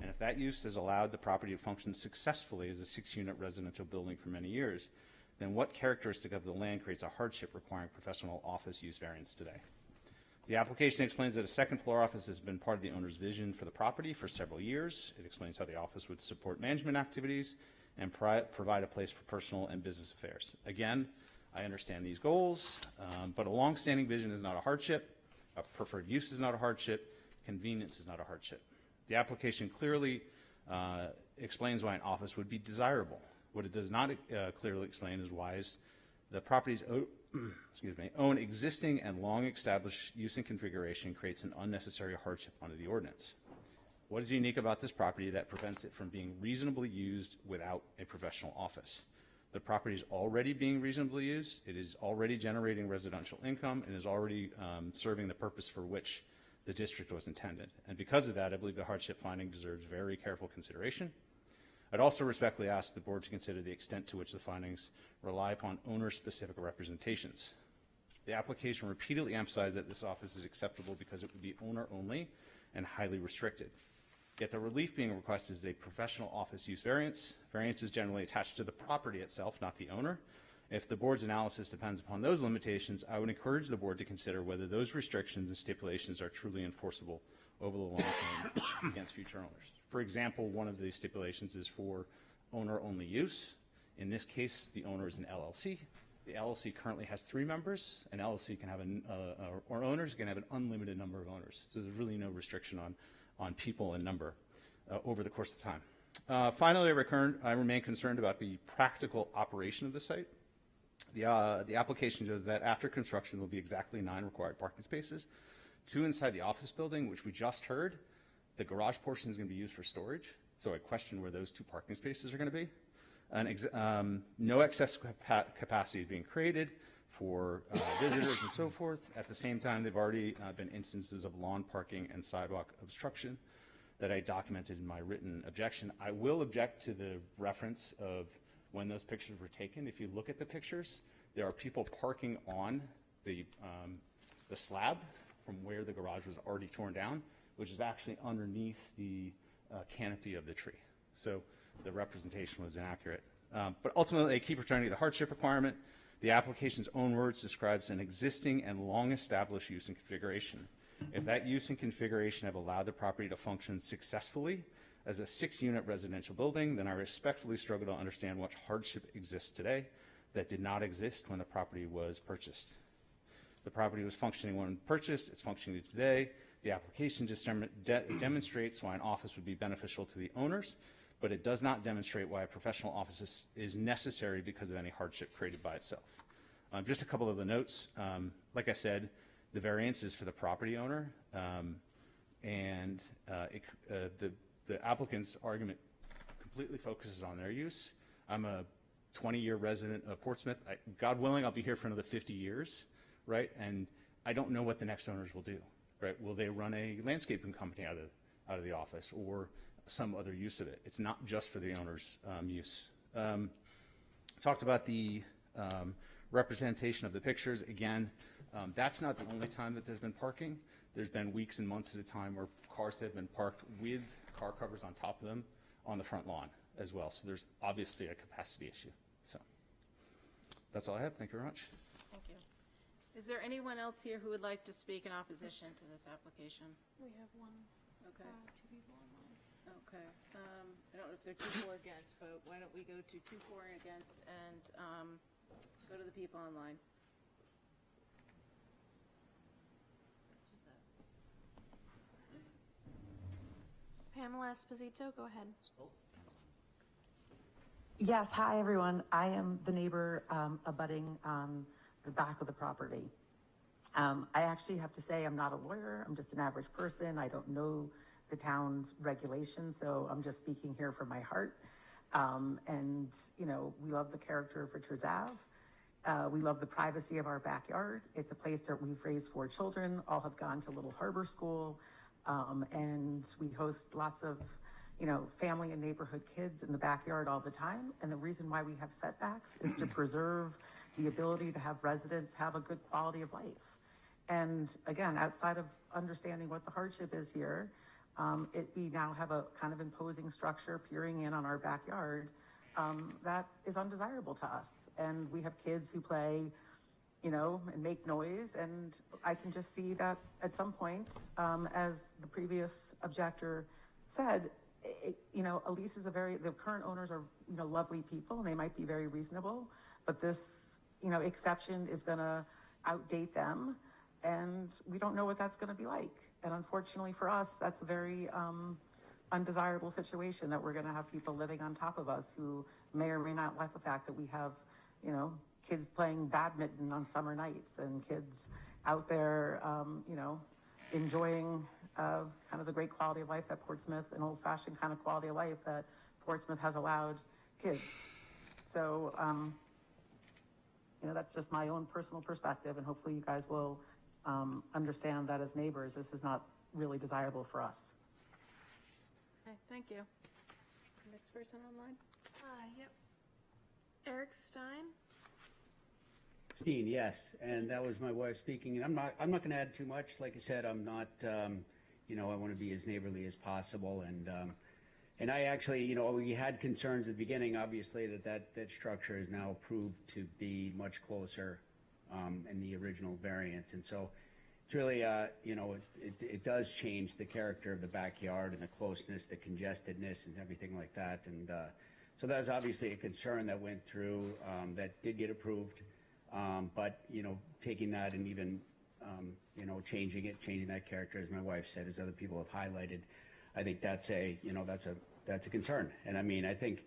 and if that use has allowed the property to function successfully as a 6-unit residential building for many years, then what characteristic of the land creates a hardship requiring professional office use variance today? The application explains that a second-floor office has been part of the owner's vision for the property for several years. It explains how the office would support management activities and provide a place for personal and business affairs. Again, I understand these goals, but a long-standing vision is not a hardship. A preferred use is not a hardship. Convenience is not a hardship. The application clearly explains why an office would be desirable. What it does not clearly explain is why the property's own existing and long-established use and configuration creates an unnecessary hardship under the ordinance. What is unique about this property that prevents it from being reasonably used without a professional office? The property is already being reasonably used. It is already generating residential income and is already serving the purpose for which the district was intended. And because of that, I believe the hardship finding deserves very careful consideration. I'd also respectfully ask the board to consider the extent to which the findings rely upon owner-specific representations. The application repeatedly emphasized that this office is acceptable because it would be owner-only and highly restricted. Yet the relief being requested is a professional office use variance. Variance is generally attached to the property itself, not the owner. If the board's analysis depends upon those limitations, I would encourage the board to consider whether those restrictions and stipulations are truly enforceable over the long term against future owners. For example, one of the stipulations is for owner-only use. In this case, the owner is an LLC. The LLC currently has 3 members. An LLC can have or owners can have an unlimited number of owners. So there's really no restriction on people and number over the course of time. Finally, I remain concerned about the practical operation of the site. The application shows that after construction, there will be exactly 9 required parking spaces, 2 inside the office building, which we just heard. The garage portion is going to be used for storage, so I question where those 2 parking spaces are going to be. And no excess capacity is being created for visitors and so forth. At the same time, there have already been instances of lawn parking and sidewalk obstruction that I documented in my written objection. I will object to the reference of when those pictures were taken. If you look at the pictures, there are people parking on the slab from where the garage was already torn down, which is actually underneath the canopy of the tree. So the representation was inaccurate. But ultimately, I keep returning to the hardship requirement. The application's own words describes an existing and long-established use and configuration. If that use and configuration have allowed the property to function successfully as a 6-unit residential building, then I respectfully struggle to understand what hardship exists today that did not exist when the property was purchased. The property was functioning when purchased. It's functioning today. The application just demonstrates why an office would be beneficial to the owners, but it does not demonstrate why a professional office is necessary because of any hardship created by itself. Just a couple of the notes. Like I said, the variance is for the property owner, and the applicant's argument completely focuses on their use. I'm a 20-year resident of Portsmouth. God willing, I'll be here for another 50 years, right? And I don't know what the next owners will do, right? Will they run a landscaping company out of the office or some other use of it? It's not just for the owner's use. Talked about the representation of the pictures. Again, that's not the only time that there's been parking. There's been weeks and months at a time where cars have been parked with car covers on top of them on the front lawn as well. So there's obviously a capacity issue. So that's all I have. Thank you very much. Thank you. Is there anyone else here who would like to speak in opposition to this application? We have one, Okay. 2 people online. Okay. I don't know if they're 2 for or against, but why don't we go to 2 for and against and go to the people online. Pamela Esposito, go ahead. Yes, hi, everyone. I am the neighbor abutting on the back of the property. I actually have to say I'm not a lawyer. I'm just an average person. I don't know the town's regulations, so I'm just speaking here from my heart. And, you know, we love the character of Richards Ave. We love the privacy of our backyard. It's a place that we've raised 4 children, all have gone to Little Harbor School, and we host lots of, you know, family and neighborhood kids in the backyard all the time. And the reason why we have setbacks is to preserve the ability to have residents have a good quality of life. And again, outside of understanding what the hardship is here, we now have a kind of imposing structure peering in on our backyard that is undesirable to us. And we have kids who play, you know, and make noise. And I can just see that at some point, as the previous objector said, you know, Elise is the current owners are, you know, lovely people and they might be very reasonable, but this, you know, exception is gonna outdate them. And we don't know what that's gonna be like. And unfortunately for us, that's a very undesirable situation that we're gonna have people living on top of us who may or may not like the fact that we have, you know, kids playing badminton on summer nights and kids out there, you know, enjoying kind of the great quality of life that Portsmouth, an old-fashioned kind of quality of life that Portsmouth has allowed kids. So, you know, that's just my own personal perspective, and hopefully you guys will understand that as neighbors, this is not really desirable for us. Okay, thank you. Next person online? Yep. Eric Stein? Steen, yes, and that was my wife speaking, and I'm not going to add too much. Like I said, I'm not, you know, I want to be as neighborly as possible, and I actually, you know, we had concerns at the beginning, obviously, that structure is now proved to be much closer in the original variance, and so it's really, you know, it does change the character of the backyard and the closeness, the congestedness, and everything like that, and so that's obviously a concern that went through that did get approved. But, you know, taking that and even, you know, changing that character, as my wife said, as other people have highlighted, I think that's a concern. And I mean, I think,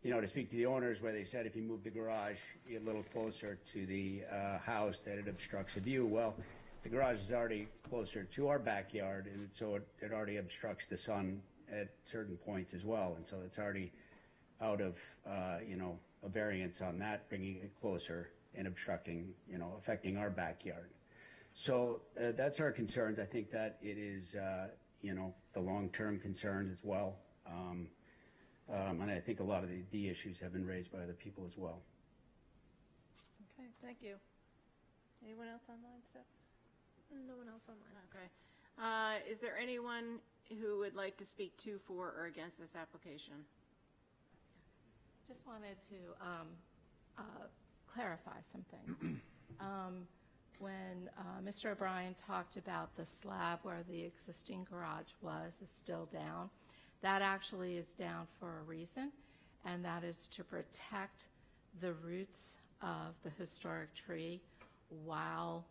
you know, to speak to the owners where they said if you move the garage a little closer to the house that it obstructs the view, well, the garage is already closer to our backyard, and so it already obstructs the sun at certain points as well. And so it's already out of, you know, a variance on that, bringing it closer and obstructing, you know, affecting our backyard. So that's our concerns. I think that it is, you know, the long-term concern as well. And I think a lot of the issues have been raised by other people as well. Okay, thank you. Anyone else online, Steph? No one else online. Okay. Is there anyone who would like to speak to, for, or against this application? Just wanted to clarify some things. When Mr. O'Brien talked about the slab where the existing garage was is still down, that actually is down for a reason, and that is to protect the roots of the historic tree while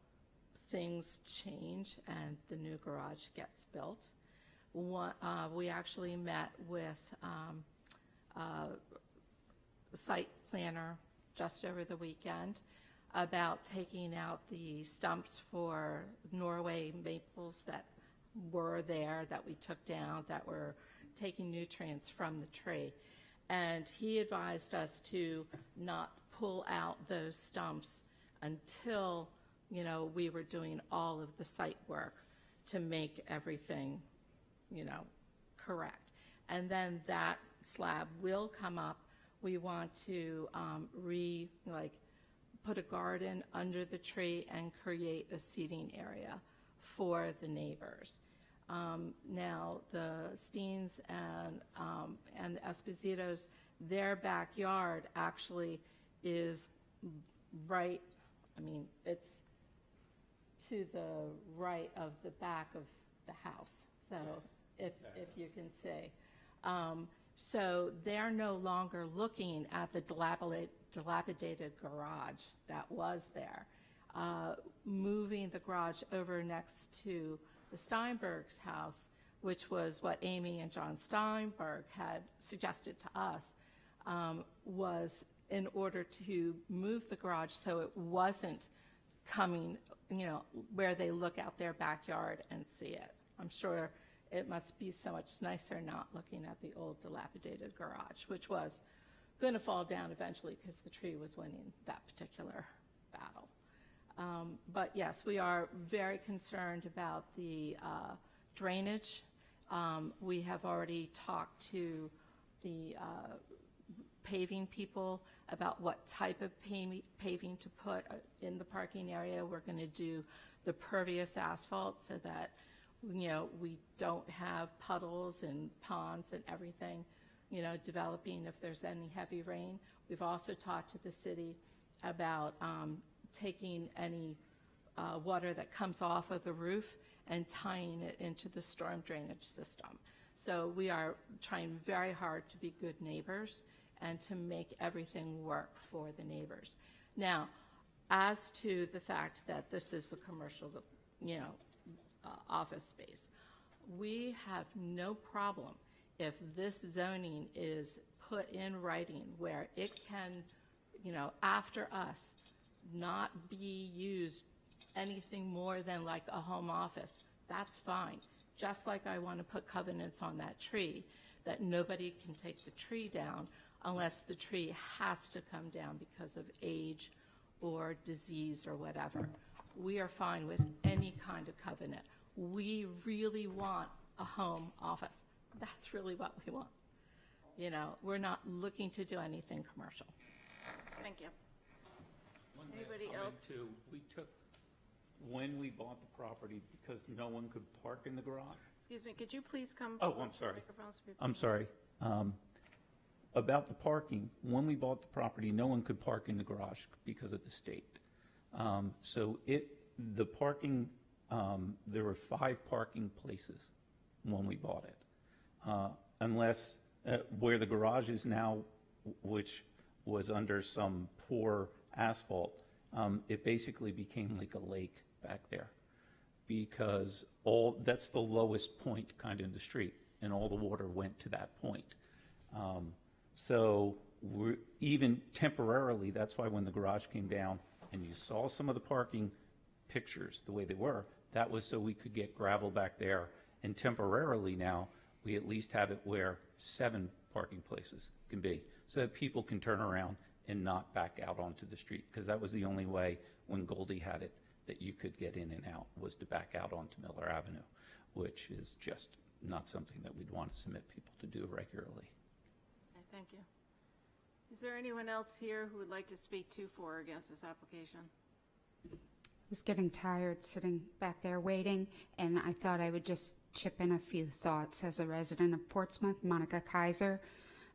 things change and the new garage gets built. We actually met with the site planner just over the weekend about taking out the stumps for Norway maples that were there, that we took down, that were taking nutrients from the tree. And he advised us to not pull out those stumps until, you know, we were doing all of the site work to make everything, you know, correct. And then that slab will come up. We want to put a garden under the tree and create a seating area for the neighbors. Now, the Steens and the Espositos, their backyard actually is right, I mean, it's to the right of the back of the house, so if you can see. So they're no longer looking at the dilapidated garage that was there. Moving the garage over next to the Steinberg's house, which was what Amy and John Steinberg had suggested to us, was in order to move the garage so it wasn't coming, where they look out their backyard and see it. I'm sure it must be so much nicer not looking at the old dilapidated garage, which was going to fall down eventually because the tree was winning that particular battle. But yes, we are very concerned about the drainage. We have already talked to the paving people about what type of paving to put in the parking area. We're going to do the pervious asphalt so that we don't have puddles and ponds and everything, developing if there's any heavy rain. We've also talked to the city about taking any water that comes off of the roof and tying it into the storm drainage system. So we are trying very hard to be good neighbors and to make everything work for the neighbors. Now, as to the fact that this is a commercial, office space, we have no problem if this zoning is put in writing where it can, after us, not be used anything more than like a home office. That's fine. Just like I want to put covenants on that tree that nobody can take the tree down unless the tree has to come down because of age or disease or whatever. We are fine with any kind of covenant. We really want a home office. That's really what we want. We're not looking to do anything commercial. Thank you. Anybody else? Too, we took, when we bought the property, because no one could park in the garage. Excuse me, could you please come? Oh, I'm close to the sorry. microphone so people I'm can- sorry. About the parking, when we bought the property, no one could park in the garage because of the state. So the parking, there were 5 parking places when we bought it. Unless, where the garage is now, which was under some poor asphalt, it basically became like a lake back there because that's the lowest point kind of in the street, and all the water went to that point. So we're even temporarily, that's why when the garage came down and you saw some of the parking pictures the way they were, that was so we could get gravel back there. And temporarily now, we at least have it where 7 parking places can be so that people can turn around and not back out onto the street, because that was the only way when Goldie had it that you could get in and out, was to back out onto Miller Avenue, which is just not something that we'd want to submit people to do regularly. Okay, thank you. Is there anyone else here who would like to speak to, for, or against this application? I was getting tired sitting back there waiting, and I thought I would just chip in a few thoughts. As a resident of Portsmouth, Monica Kaiser,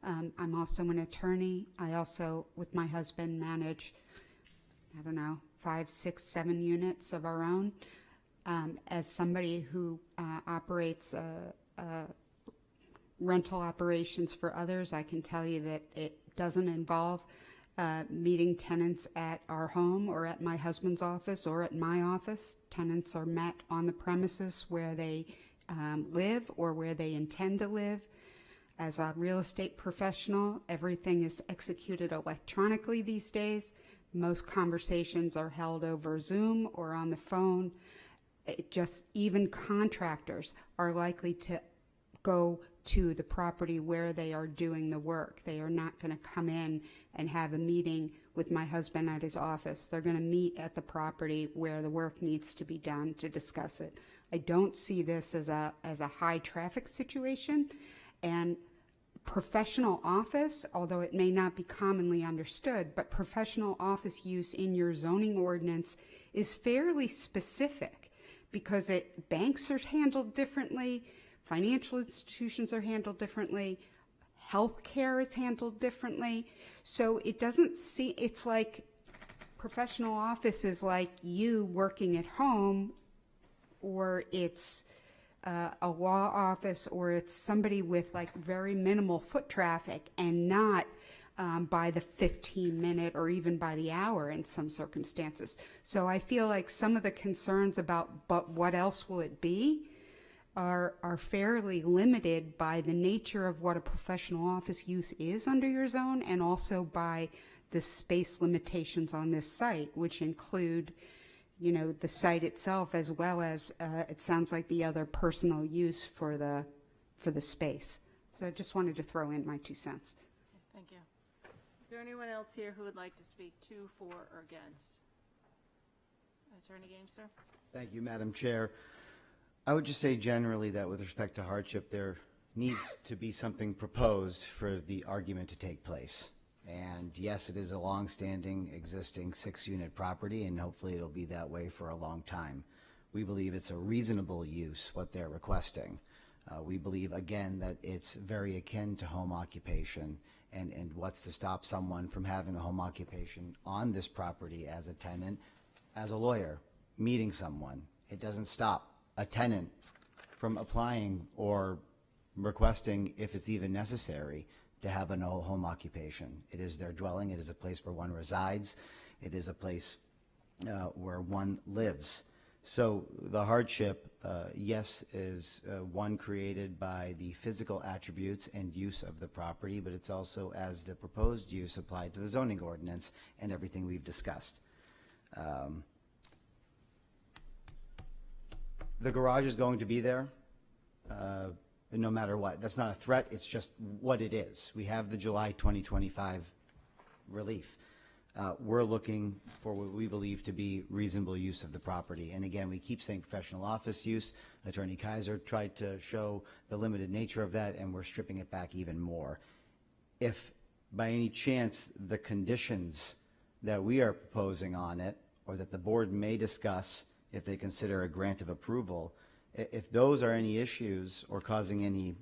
I'm also an attorney. I also, with my husband, manage, 5, 6, 7 units of our own. As somebody who operates rental operations for others, I can tell you that it doesn't involve meeting tenants at our home or at my husband's office or at my office. Tenants are met on the premises where they live or where they intend to live. As a real estate professional, everything is executed electronically these days. Most conversations are held over Zoom or on the phone. Even contractors are likely to go to the property where they are doing the work. They are not going to come in and have a meeting with my husband at his office. They're going to meet at the property where the work needs to be done to discuss it. I don't see this as a high traffic situation, and professional office, although it may not be commonly understood, but professional office use in your zoning ordinance is fairly specific, because banks are handled differently, financial institutions are handled differently, healthcare is handled differently. So it doesn't seem, it's like professional office is like you working at home, or it's a law office, or it's somebody with like very minimal foot traffic, and not by the 15-minute or even by the hour in some circumstances. So I feel like some of the concerns about, but what else will it be, are fairly limited by the nature of what a professional office use is under your zone, and also by the space limitations on this site, which include, you know, the site itself, as well as it sounds like the other personal use for the space. So I just wanted to throw in my 2 cents. Thank you. Is there anyone else here who would like to speak to, for, or against? Attorney Gamester? Thank you, Madam Chair. I would just say generally that with respect to hardship, there needs to be something proposed for the argument to take place. And yes, it is a long-standing, existing 6-unit property, and hopefully it'll be that way for a long time. We believe it's a reasonable use, what they're requesting. We believe, again, that it's very akin to home occupation, and what's to stop someone from having a home occupation on this property as a tenant, as a lawyer, meeting someone. It doesn't stop a tenant from applying or requesting, if it's even necessary, to have a no home occupation. It is their dwelling. It is a place where one resides. It is a place where one lives. So the hardship, yes, is one created by the physical attributes and use of the property, but it's also as the proposed use applied to the zoning ordinance and everything we've discussed. The garage is going to be there. No matter what. That's not a threat, it's just what it is. We have the July 2025 relief. We're looking for what we believe to be reasonable use of the property. And again, we keep saying professional office use. Attorney Kaiser tried to show the limited nature of that, and we're stripping it back even more. If by any chance the conditions that we are proposing on it, or that the board may discuss if they consider a grant of approval, if those are any issues or causing any,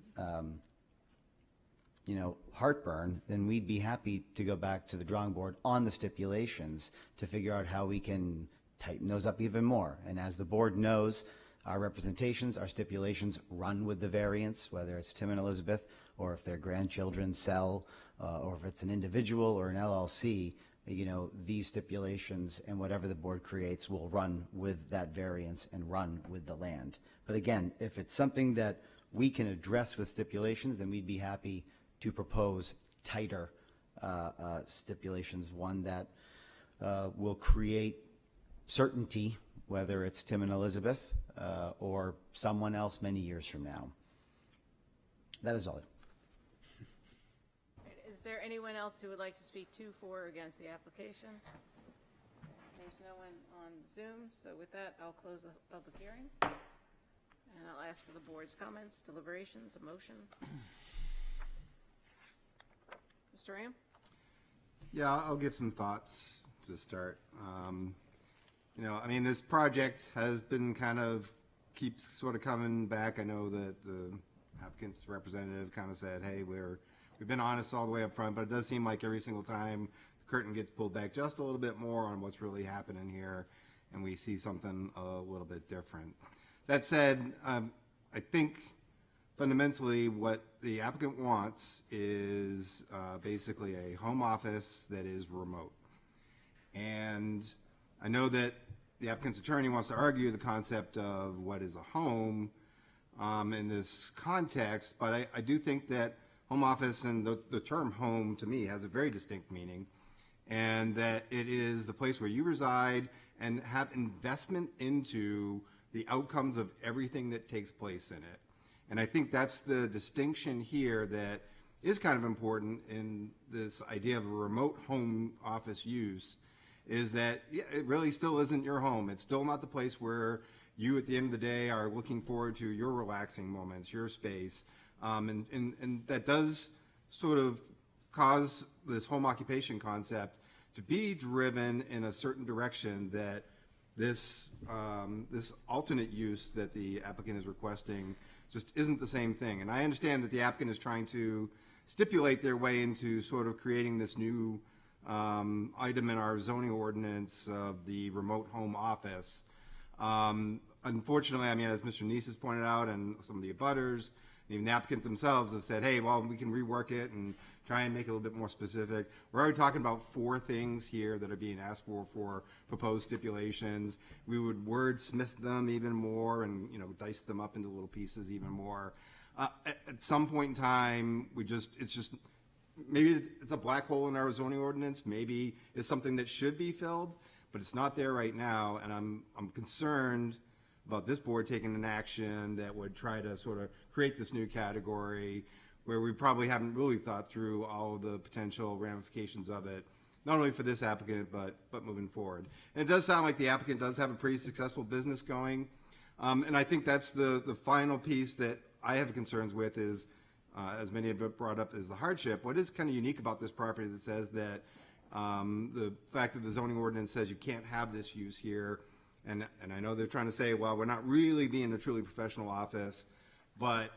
heartburn, then we'd be happy to go back to the drawing board on the stipulations to figure out how we can tighten those up even more. And as the board knows, our representations, our stipulations run with the variance, whether it's Tim and Elizabeth, or if their grandchildren sell, or if it's an individual or an LLC, these stipulations and whatever the board creates will run with that variance and run with the land. But again, if it's something that we can address with stipulations, then we'd be happy to propose tighter stipulations, one that will create certainty, whether it's Tim and Elizabeth or someone else many years from now. That is all. Is there anyone else who would like to speak to, for, or against the application? There's no one on Zoom, so with that, I'll close the public hearing. And I'll ask for the board's comments, deliberations, a motion. Mr. Ram? Yeah, I'll give some thoughts to start. This project has been keeps sort of coming back. I know that the applicant's representative kind of said, hey, we've been honest all the way up front, but it does seem like every single time the curtain gets pulled back just a little bit more on what's really happening here, and we see something a little bit different. That said, I think fundamentally what the applicant wants is basically a home office that is remote. And I know that the applicant's attorney wants to argue the concept of what is a home in this context, but I do think that home office and the term home to me has a very distinct meaning, and that it is the place where you reside and have investment into the outcomes of everything that takes place in it. And I think that's the distinction here that is kind of important in this idea of a remote home office use, is that it really still isn't your home. It's still not the place where you at the end of the day are looking forward to your relaxing moments, your space. And that does sort of cause this home occupation concept to be driven in a certain direction that this this alternate use that the applicant is requesting just isn't the same thing. And I understand that the applicant is trying to stipulate their way into sort of creating this new item in our zoning ordinance of the remote home office. Unfortunately, I mean, as Mr. Neese has pointed out, and some of the abutters, even the applicant themselves have said, hey, well, we can rework it and try and make it a little bit more specific. We're already talking about 4 things here that are being asked for proposed stipulations. We would wordsmith them even more and, you know, dice them up into little pieces even more. At some point in time, it's just, maybe it's a black hole in our zoning ordinance. Maybe it's something that should be filled, but it's not there right now. And I'm concerned about this board taking an action that would try to sort of create this new category where we probably haven't really thought through all of the potential ramifications of it, not only for this applicant, but moving forward. And it does sound like the applicant does have a pretty successful business going. And I think that's the final piece that I have concerns with is, as many have brought up, is the hardship. What is kind of unique about this property that says that the fact that the zoning ordinance says you can't have this use here, and I know they're trying to say, well, we're not really being a truly professional office, but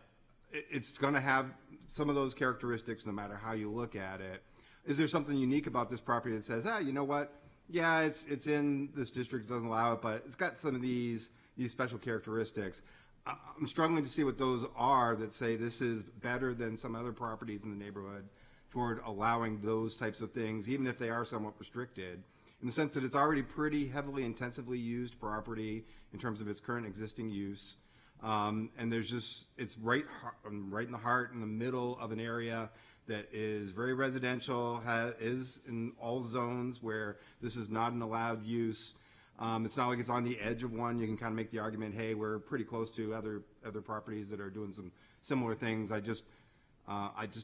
it's going to have some of those characteristics no matter how you look at it. Is there something unique about this property that says, you know what? Yeah, it's in this district, it doesn't allow it, but it's got some of these special characteristics. I'm struggling to see what those are that say this is better than some other properties in the neighborhood toward allowing those types of things, even if they are somewhat restricted, in the sense that it's already pretty heavily, intensively used property in terms of its current existing use. And there's just, it's right in the heart, in the middle of an area that is very residential, is in all zones where this is not an allowed use. It's not like it's on the edge of one. You can kind of make the argument, hey, we're pretty close to other properties that are doing some similar things. I just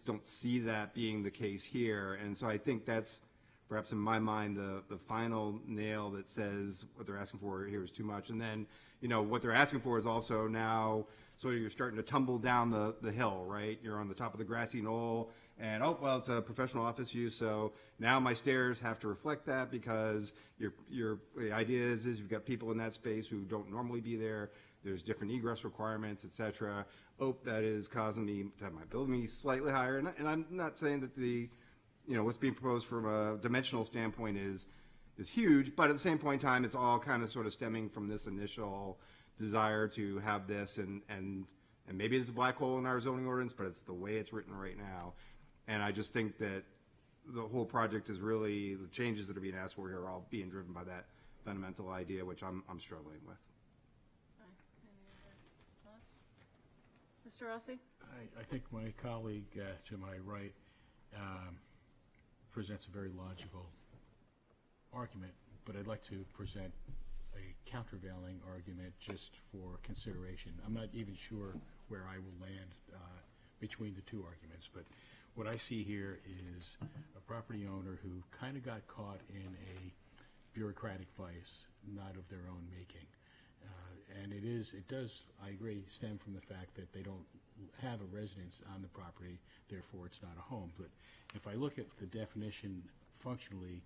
don't see that being the case here. And so I think that's perhaps in my mind the final nail that says what they're asking for here is too much. And then, you know, what they're asking for is also now sort of you're starting to tumble down the hill, right? You're on the top of the grassy knoll, and oh, well, it's a professional office use, so now my stairs have to reflect that because the idea is you've got people in that space who don't normally be there. There's different egress requirements, et cetera. Oh, that is causing me to have my building slightly higher. And I'm not saying that what's being proposed from a dimensional standpoint is huge, but at the same point in time, it's all kind of sort of stemming from this initial desire to have this, and maybe it's a black hole in our zoning ordinance, but it's the way it's written right now. And I just think that the whole project is really, the changes that are being asked for here are all being driven by that fundamental idea, which I'm struggling with. Mr. Rossi? I think my colleague to my right presents a very logical argument, but I'd like to present a countervailing argument just for consideration. I'm not even sure where I will land between the two arguments, but what I see here is a property owner who kind of got caught in a bureaucratic vice, not of their own making. And it does, I agree, stem from the fact that they don't have a residence on the property, therefore it's not a home. But if I look at the definition functionally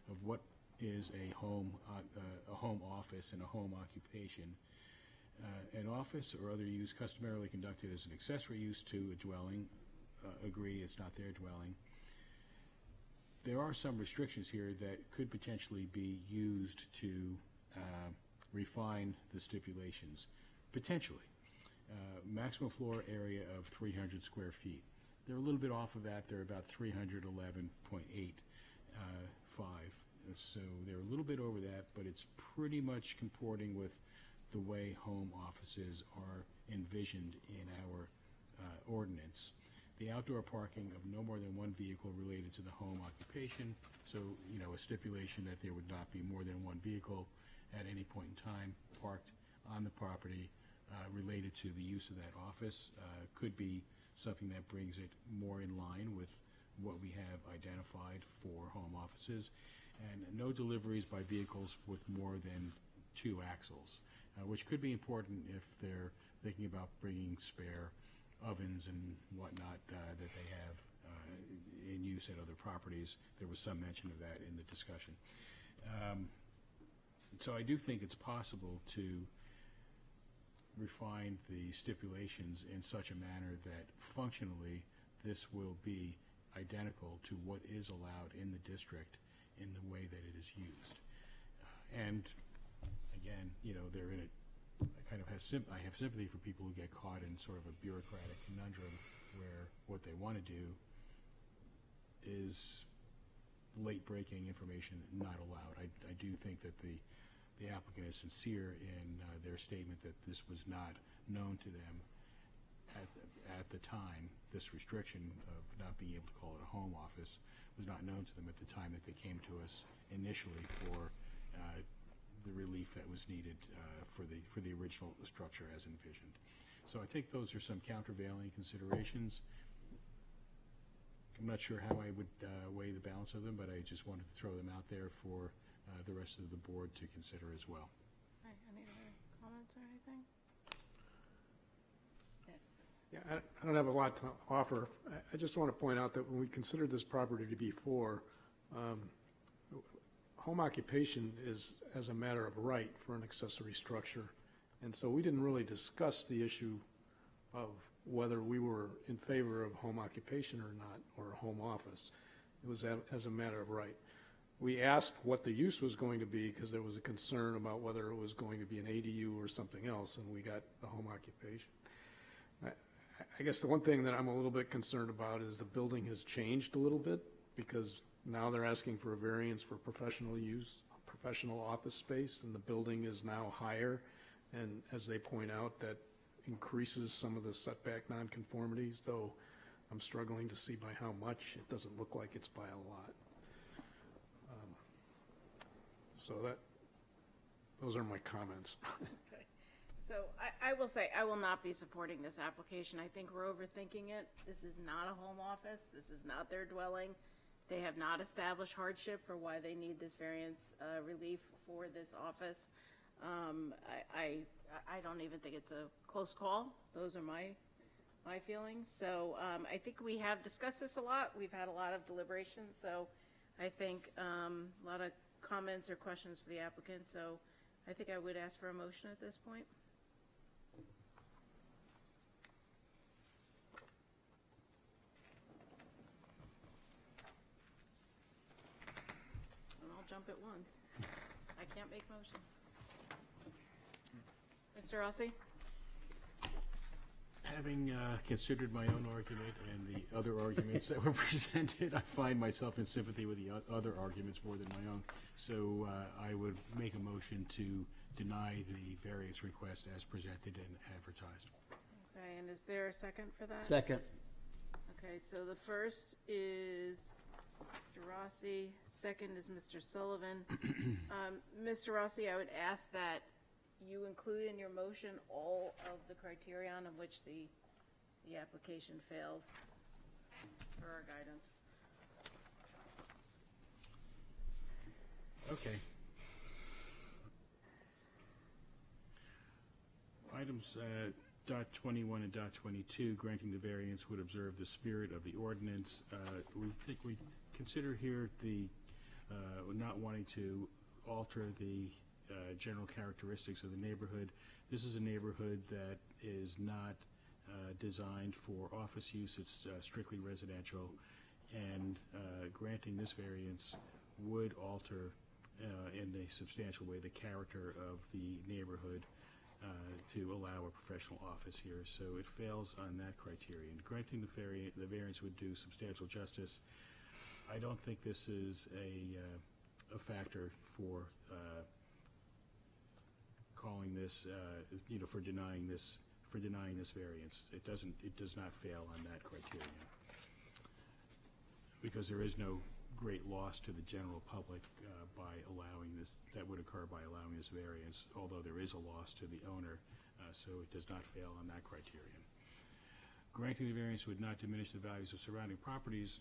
of what is a home office and a home occupation, an office or other use customarily conducted as an accessory use to a dwelling, agree it's not their dwelling. There are some restrictions here that could potentially be used to refine the stipulations, potentially. Maximum floor area of 300 square feet. They're a little bit off of that. They're about 311.85. So they're a little bit over that, but it's pretty much comporting with the way home offices are envisioned in our ordinance. The outdoor parking of no more than one vehicle related to the home occupation. So, a stipulation that there would not be more than one vehicle at any point in time parked on the property related to the use of that office could be something that brings it more in line with what we have identified for home offices. And no deliveries by vehicles with more than 2 axles, which could be important if they're thinking about bringing spare ovens and whatnot that they have in use at other properties. There was some mention of that in the discussion. So I do think it's possible to refine the stipulations in such a manner that functionally this will be identical to what is allowed in the district in the way that it is used. And again, you know, they're in it. I kind of have I have sympathy for people who get caught in sort of a bureaucratic conundrum where what they want to do is late-breaking information not allowed. I do think that the applicant is sincere in their statement that this was not known to them at the time. This restriction of not being able to call it a home office was not known to them at the time that they came to us initially for the relief that was needed for the original structure as envisioned. So I think those are some countervailing considerations. I'm not sure how I would weigh the balance of them, but I just wanted to throw them out there for the rest of the board to consider as well. Right, any other comments or anything? Yeah, I don't have a lot to offer. I just want to point out that when we considered this property to be for home occupation is as a matter of right for an accessory structure. And so we didn't really discuss the issue of whether we were in favor of home occupation or not, or a home office. It was as a matter of right. We asked what the use was going to be because there was a concern about whether it was going to be an ADU or something else, and we got the home occupation. I guess the one thing that I'm a little bit concerned about is the building has changed a little bit, because now they're asking for a variance for professional use, professional office space, and the building is now higher. And as they point out, that increases some of the setback nonconformities, though I'm struggling to see by how much. It doesn't look like it's by a lot. So those are my comments. Okay. So I will say, I will not be supporting this application. I think we're overthinking it. This is not a home office. This is not their dwelling. They have not established hardship for why they need this variance relief for this office. I don't even think it's a close call. Those are my feelings. So I think we have discussed this a lot. We've had a lot of deliberations. So I think a lot of comments or questions for the applicant. So I think I would ask for a motion at this point. And I'll jump at once. I can't make motions. Mr. Rossi? Having considered my own argument and the other arguments that were presented, I find myself in sympathy with the other arguments more than my own. So I would make a motion to deny the variance request as presented and advertised. Okay, and is there a second for that? Second. Okay, so the first is Mr. Rossi, second is Mr. Sullivan. Mr. Rossi, I would ask that you include in your motion all of the criterion of which the application fails for our guidance. Okay. Items dot 21 and dot 22, granting the variance would observe the spirit of the ordinance. We consider here the not wanting to alter the general characteristics of the neighborhood. This is a neighborhood that is not designed for office use. It's strictly residential, and granting this variance would alter in a substantial way the character of the neighborhood to allow a professional office here. So it fails on that criterion. Granting the variance would do substantial justice. I don't think this is a factor for calling this, for denying this variance. It does not fail on that criterion, because there is no great loss to the general public by allowing this. That would occur by allowing this variance, although there is a loss to the owner, so it does not fail on that criterion. Granting the variance would not diminish the values of surrounding properties.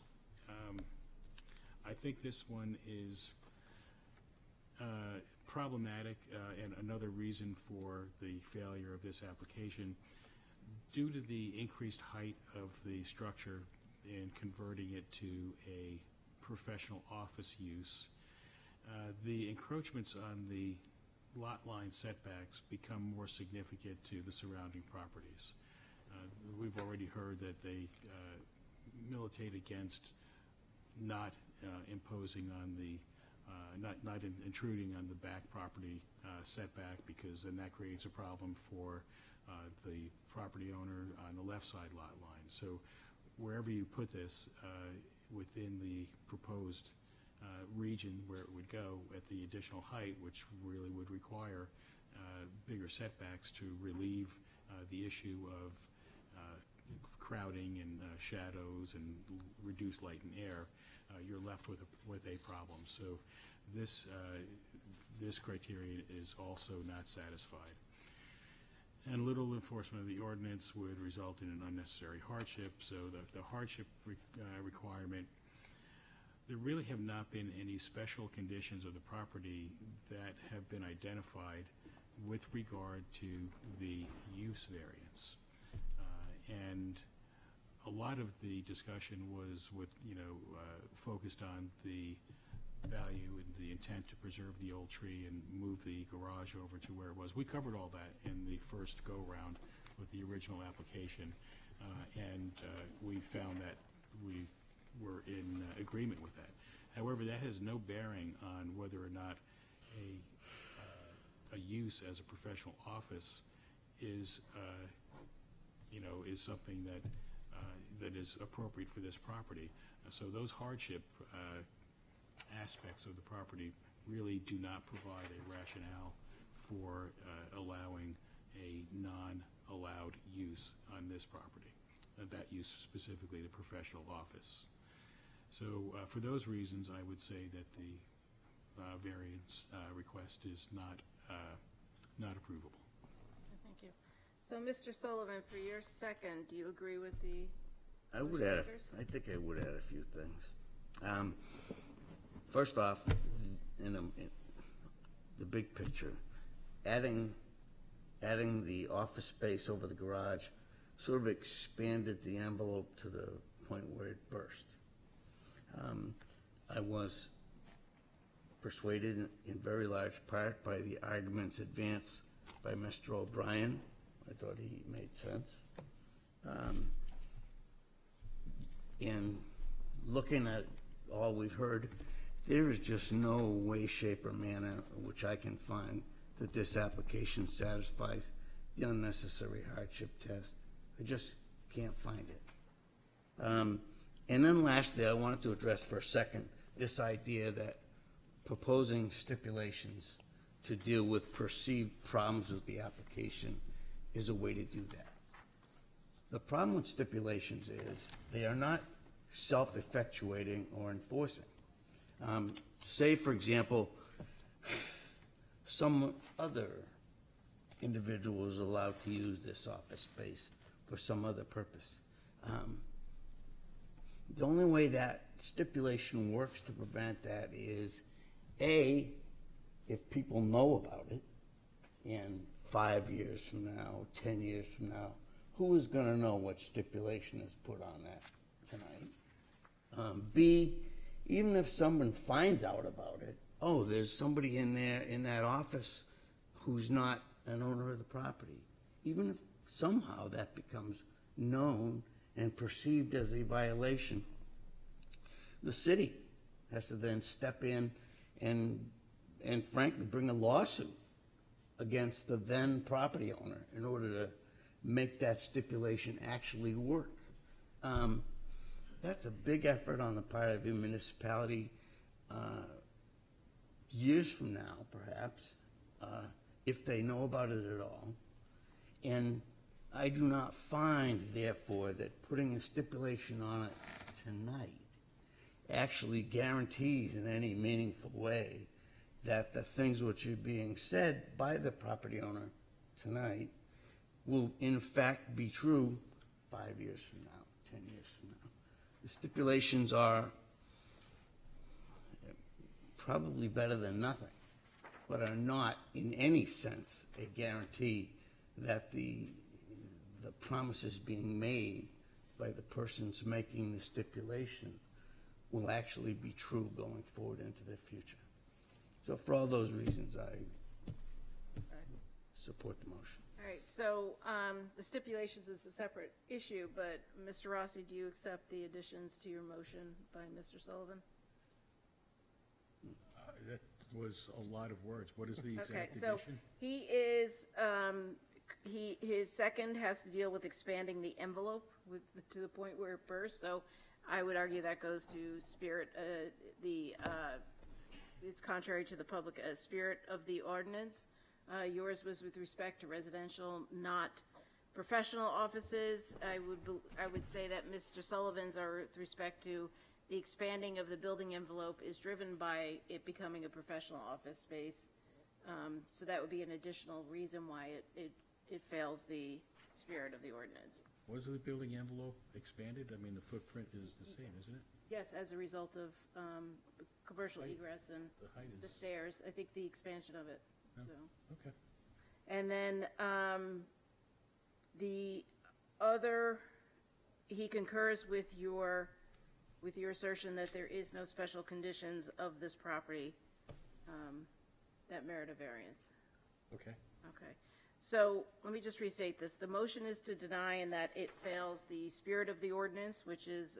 I think this one is problematic, and another reason for the failure of this application. Due to the increased height of the structure and converting it to a professional office use, the encroachments on the lot line setbacks become more significant to the surrounding properties. We've already heard that they militate against not imposing on the, not intruding on the back property setback, because then that creates a problem for the property owner on the left side lot line. So wherever you put this within the proposed region where it would go at the additional height, which really would require bigger setbacks to relieve the issue of crowding and shadows and reduced light and air, you're left with a problem. So this criteria is also not satisfied. And little enforcement of the ordinance would result in an unnecessary hardship. So the hardship requirement, there really have not been any special conditions of the property that have been identified with regard to the use variance. And a lot of the discussion was focused on the value and the intent to preserve the old tree and move the garage over to where it was. We covered all that in the first go-round with the original application, and we found that we were in agreement with that. However, that has no bearing on whether or not a use as a professional office is something that is appropriate for this property. So those hardship aspects of the property really do not provide a rationale for allowing a non-allowed use on this property, that use specifically the professional office. So for those reasons, I would say that the variance request is not approvable. Thank you. So, Mr. Sullivan, for your second, do you agree with the I would add, I think I would add a few things. First off, in the big picture, adding the office space over the garage sort of expanded the envelope to the point where it burst. I was persuaded in very large part by the arguments advanced by Mr. O'Brien. I thought he made sense. In looking at all we've heard, there is just no way, shape, or manner in which I can find that this application satisfies the unnecessary hardship test. I just can't find it. And then lastly, I wanted to address for a second this idea that proposing stipulations to deal with perceived problems with the application is a way to do that. The problem with stipulations is they are not self-effectuating or enforcing. Say, for example, some other individual is allowed to use this office space for some other purpose. The only way that stipulation works to prevent that is, A, if people know about it, and 5 years from now, 10 years from now, who is going to know what stipulation is put on that tonight? B, even if someone finds out about it, oh, there's somebody in there in that office who's not an owner of the property. Even if somehow that becomes known and perceived as a violation, the city has to then step in and frankly bring a lawsuit against the then property owner in order to make that stipulation actually work. That's a big effort on the part of a municipality years from now, perhaps, if they know about it at all. And I do not find, therefore, that putting a stipulation on it tonight actually guarantees in any meaningful way that the things which are being said by the property owner tonight will in fact be true 5 years from now, 10 years from now. The stipulations are probably better than nothing, but are not in any sense a guarantee that the promises being made by the persons making the stipulation will actually be true going forward into the future. So for all those reasons, Support the motion. All right, so the stipulations is a separate issue, but Mr. Rossi, do you accept the additions to your motion by Mr. Sullivan? That was a lot of words. What is the Okay, exact so addition? he is, his second has to deal with expanding the envelope to the point where it bursts, so I would argue that goes to spirit, it's contrary to the public spirit of the ordinance. Yours was with respect to residential, not professional offices. I would say that Mr. Sullivan's are with respect to the expanding of the building envelope is driven by it becoming a professional office space. So that would be an additional reason why it fails the spirit of the ordinance. Was the building envelope expanded? I mean, the footprint is the same, isn't it? Yes, as a result of commercial egress and The height the is, stairs, I think the expansion of it, Oh, so. okay. And then the other, he concurs with your assertion that there is no special conditions of this property that merit a variance. Okay. Okay. So let me just restate this. The motion is to deny in that it fails the spirit of the ordinance, which is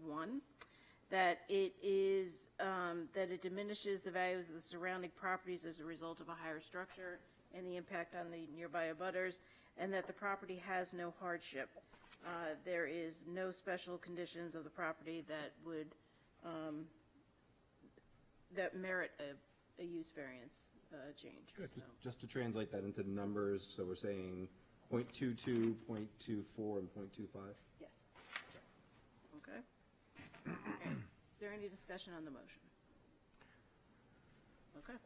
1, that it is, that it diminishes the values of the surrounding properties as a result of a higher structure and the impact on the nearby abutters, and that the property has no hardship. There is no special conditions of the property that would, that merit a use variance change. Good. So, Just to translate that into numbers, so we're saying 0.22, 0.24, and 0.25? yes. Okay. Okay. Is there any discussion on the motion? Okay.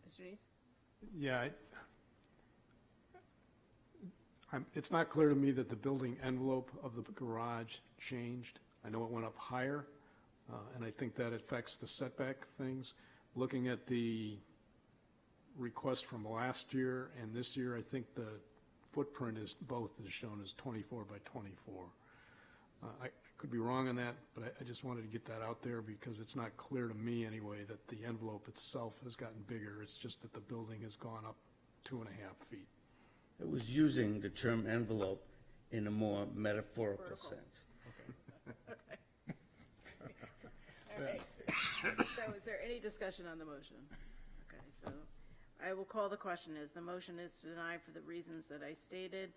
Mr. Neese? Yeah, it's not clear to me that the building envelope of the garage changed. I know it went up higher, and I think that affects the setback things. Looking at the request from last year and this year, I think the footprint is both is shown as 24 by 24. I could be wrong on that, but I just wanted to get that out there because it's not clear to me anyway that the envelope itself has gotten bigger. It's just that the building has gone up 2.5 feet. It was using the term envelope in a more metaphorical sense. All right. So is there any discussion on the motion? Okay, so I will call the question as the motion is to deny for the reasons that I stated.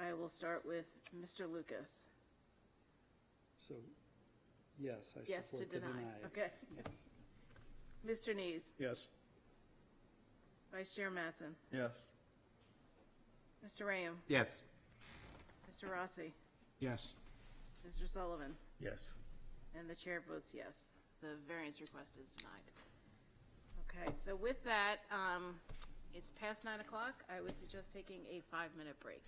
I will start with Mr. Lucas. So, yes, I Yes to support the deny. deny. Okay. Yes. Mr. Neese? Yes. Vice Chair Mattson? Yes. Mr. Rayam? Yes. Mr. Rossi? Yes. Mr. Sullivan? Yes. And the chair votes yes. The variance request is denied. Okay, so with that, it's past 9 o'clock. I would suggest taking a 5-minute break.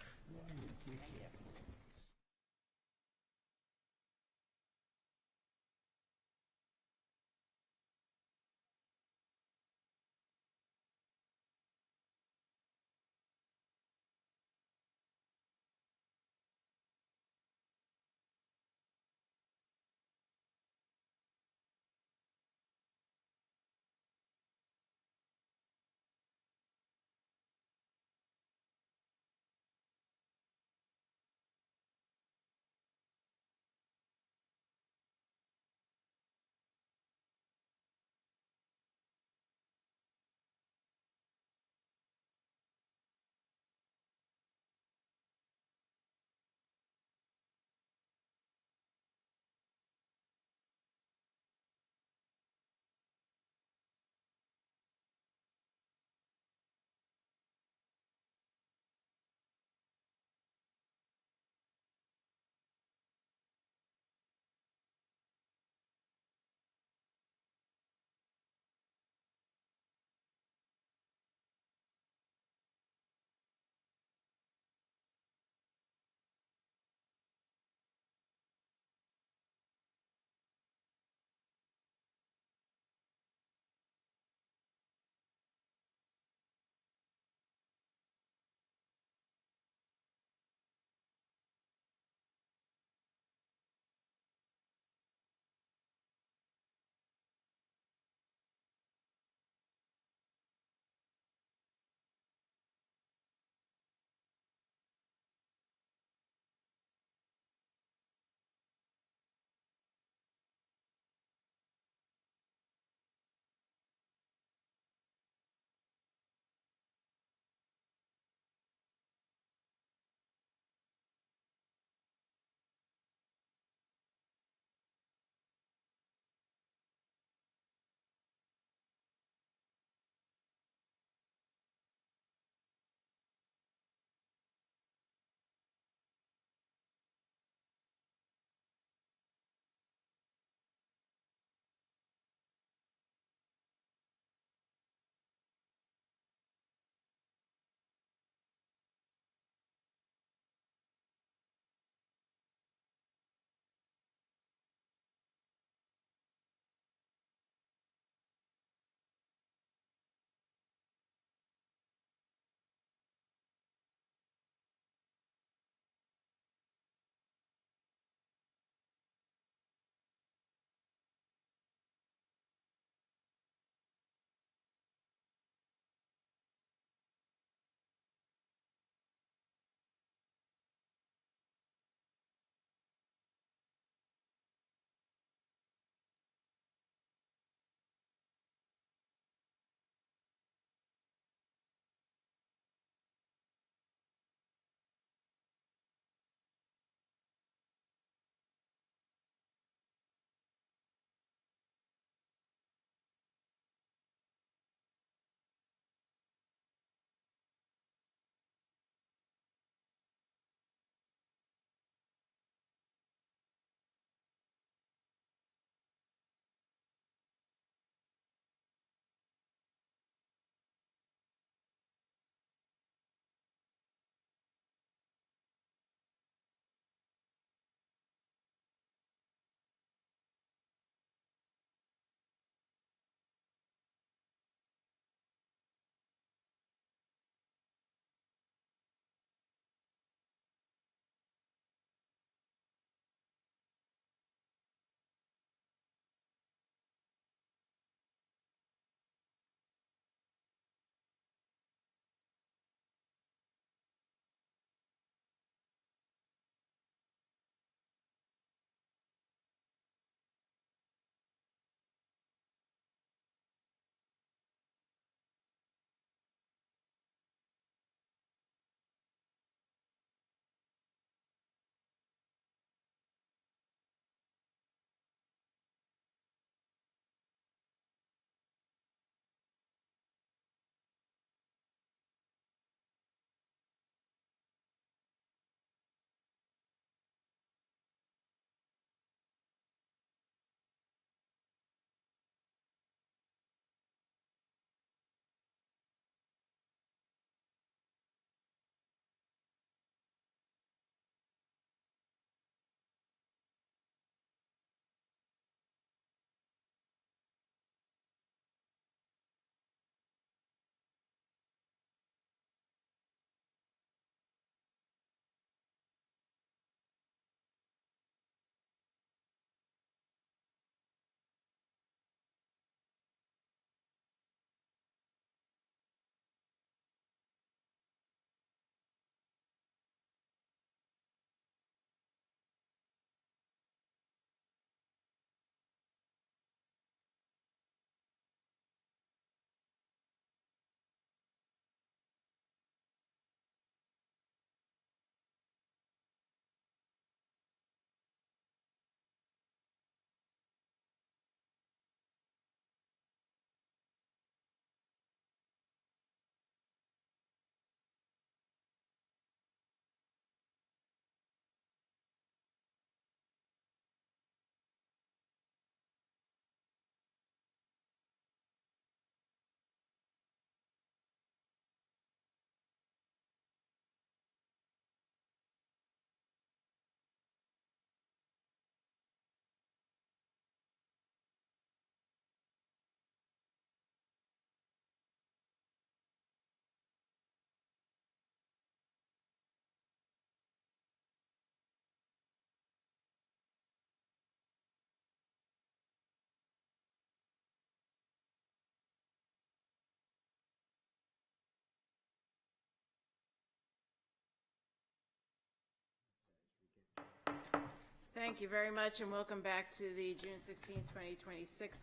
Thank you very much, and welcome back to the June 16, 2026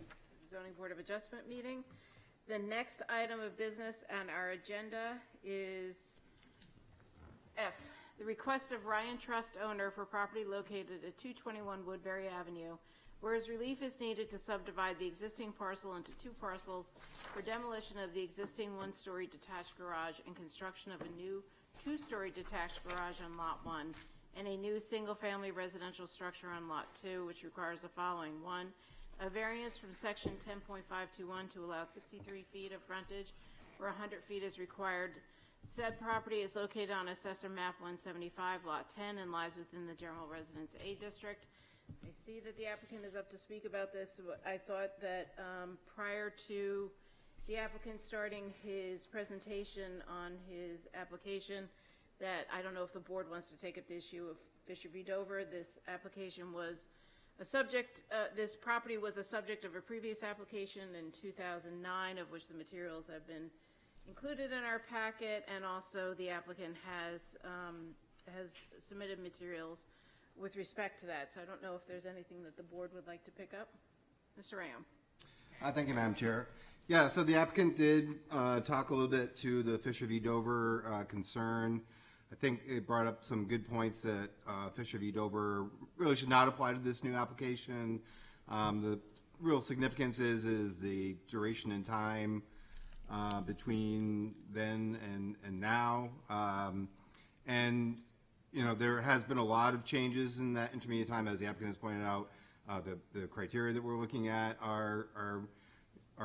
Zoning Board of Adjustment meeting. The next item of business on our agenda is F, the request of Ryan Trust owner for property located at 221 Woodbury Avenue, whereas relief is needed to subdivide the existing parcel into 2 parcels for demolition of the existing 1-story detached garage and construction of a new 2-story detached garage on Lot 1 and a new single-family residential structure on Lot 2, which requires the following. 1, a variance from section 10.521 to allow 63 feet of frontage where 100 feet is required. Said property is located on Assessor Map 175, Lot 10, and lies within the General Residence A District. I see that the applicant is up to speak about this. I thought that prior to the applicant starting his presentation on his application, that I don't know if the board wants to take up the issue of Fisher v. Dover. This application was a subject, this property was a subject of a previous application in 2009, of which the materials have been included in our packet, and also the applicant has submitted materials with respect to that. So I don't know if there's anything that the board would like to pick up. Mr. Ram. Thank you, Madam Chair. Yeah, so the applicant did talk a little bit to the Fisher v. Dover concern. I think it brought up some good points that Fisher v. Dover really should not apply to this new application. The real significance is the duration in time between then and now. And, you know, there has been a lot of changes in that intermediate time, as the applicant has pointed out. The criteria that we're looking at are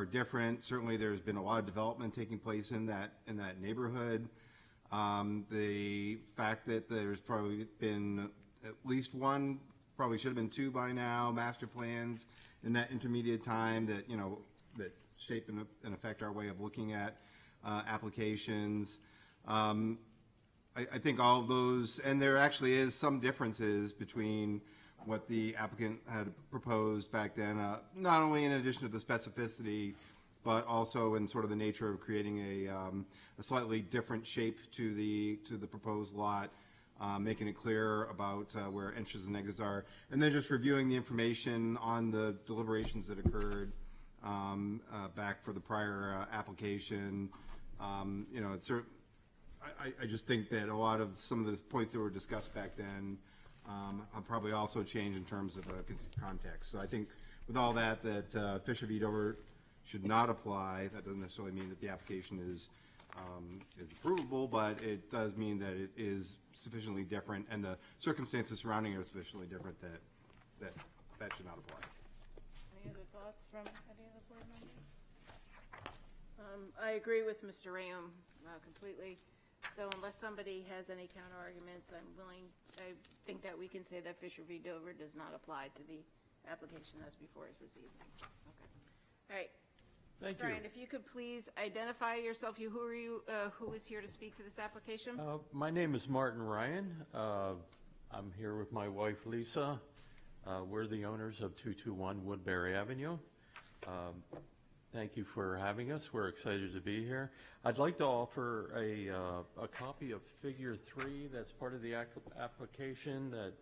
different. Certainly, there's been a lot of development taking place in that neighborhood. The fact that there's probably been at least one, probably should have been 2 by now, master plans in that intermediate time that, you know, that shape and affect our way of looking at applications. I think all of those, and there actually is some differences between what the applicant had proposed back then, not only in addition to the specificity, but also in sort of the nature of creating a slightly different shape to the proposed lot, making it clear about where entrances and exits are, and then just reviewing the information on the deliberations that occurred back for the prior application. You know, I just think that a lot of some of the points that were discussed back then probably also change in terms of context. So I think with all that, Fisher v. Dover should not apply. That doesn't necessarily mean that the application is approvable, but it does mean that it is sufficiently different, and the circumstances surrounding it are sufficiently different that should not apply. Any other thoughts from any of the board members? I agree with Mr. Ram completely. So unless somebody has any counter arguments, I think that we can say that Fisher v. Dover does not apply to the application that's before us this evening. Okay. All right. Thank you. Brian, if you could please identify yourself. Who are you? Who is here to speak to this application? My name is Martin Ryan. I'm here with my wife, Lisa. We're the owners of 221 Woodbury Avenue. Thank you for having us. We're excited to be here. I'd like to offer a copy of Figure 3 that's part of the application that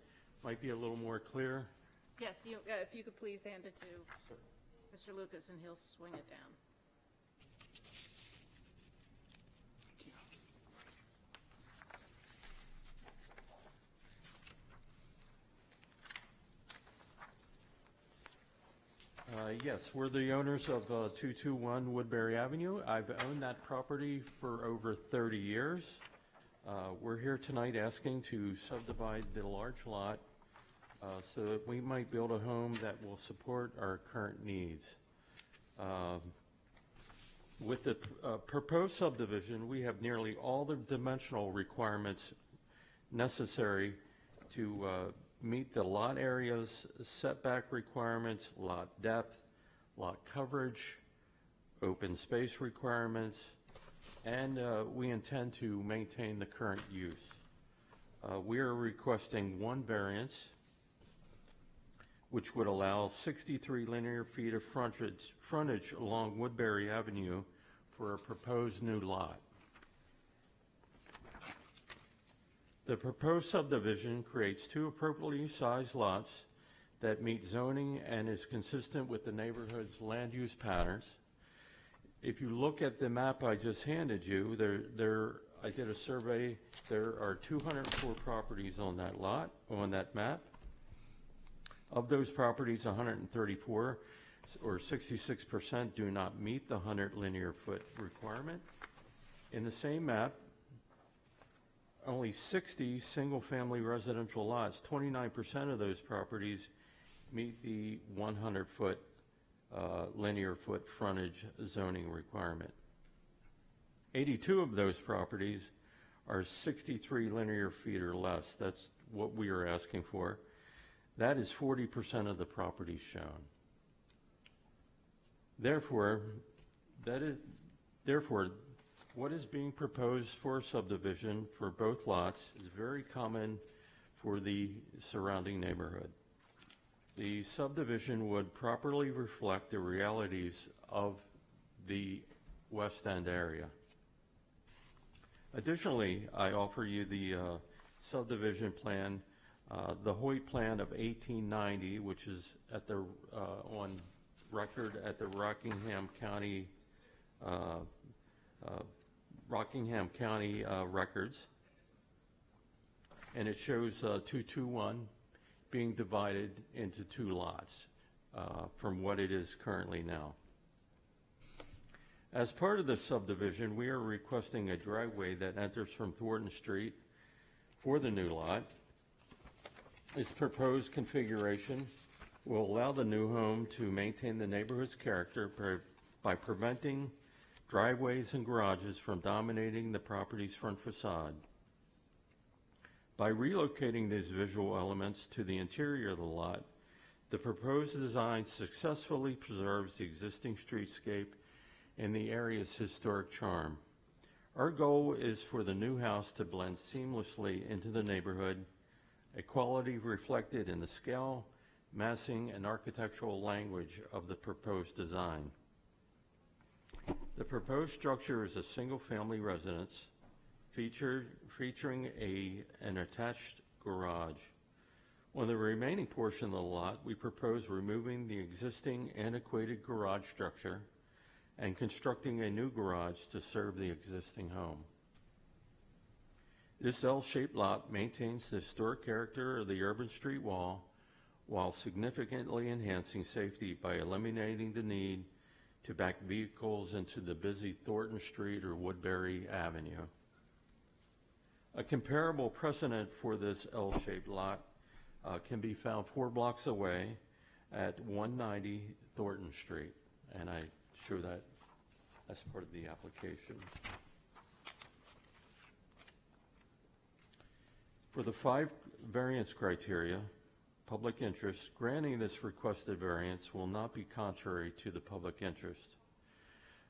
might be a little more clear. Yes, if you could please hand it to Mr. Lucas, and he'll swing it down. Yes, we're the owners of 221 Woodbury Avenue. I've owned that property for over 30 years. We're here tonight asking to subdivide the large lot so that we might build a home that will support our current needs. With the proposed subdivision, we have nearly all the dimensional requirements necessary to meet the lot areas, setback requirements, lot depth, lot coverage, open space requirements, and we intend to maintain the current use. We are requesting one variance, which would allow 63 linear feet of frontage along Woodbury Avenue for a proposed new lot. The proposed subdivision creates two appropriately sized lots that meet zoning and is consistent with the neighborhood's land use patterns. If you look at the map I just handed you, I did a survey. There are 204 properties on that lot, on that map. Of those properties, 134, or 66%, do not meet the 100 linear foot requirement. In the same map, only 60 single-family residential lots, 29% of those properties meet the 100-foot linear foot frontage zoning requirement. 82 of those properties are 63 linear feet or less. That's what we are asking for. That is 40% of the properties shown. Therefore, what is being proposed for subdivision for both lots is very common for the surrounding neighborhood. The subdivision would properly reflect the realities of the West End area. Additionally, I offer you the subdivision plan, the Hoyt plan of 1890, which is at the on record at the Rockingham County records, and it shows 221 being divided into two lots from what it is currently now. As part of the subdivision, we are requesting a driveway that enters from Thornton Street for the new lot. Its proposed configuration will allow the new home to maintain the neighborhood's character by preventing driveways and garages from dominating the property's front facade. By relocating these visual elements to the interior of the lot, the proposed design successfully preserves the existing streetscape and the area's historic charm. Our goal is for the new house to blend seamlessly into the neighborhood, a quality reflected in the scale, massing, and architectural language of the proposed design. The proposed structure is a single-family residence featuring an attached garage. On the remaining portion of the lot, we propose removing the existing antiquated garage structure and constructing a new garage to serve the existing home. This L-shaped lot maintains the historic character of the urban street wall while significantly enhancing safety by eliminating the need to back vehicles into the busy Thornton Street or Woodbury Avenue. A comparable precedent for this L-shaped lot can be found 4 blocks away at 190 Thornton Street, and I show that as part of the application. For the 5 variance criteria, public interest, granting this requested variance will not be contrary to the public interest.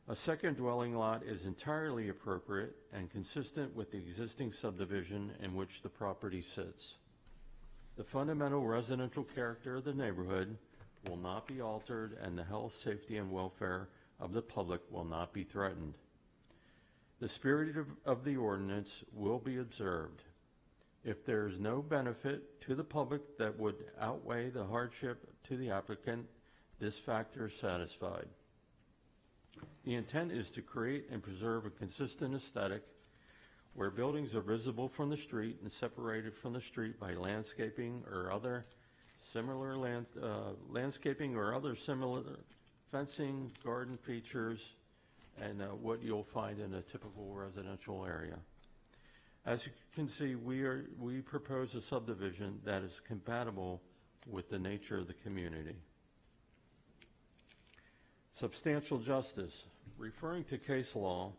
A second dwelling lot is entirely appropriate and consistent with the existing subdivision in which the property sits. The fundamental residential character of the neighborhood will not be altered, and the health, safety, and welfare of the public will not be threatened. The spirit of the ordinance will be observed. If there is no benefit to the public that would outweigh the hardship to the applicant, this factor is satisfied. The intent is to create and preserve a consistent aesthetic where buildings are visible from the street and separated from the street by landscaping or other similar fencing, garden features, and what you'll find in a typical residential area. As you can see, we propose a subdivision that is compatible with the nature of the community. Substantial justice. Referring to case law,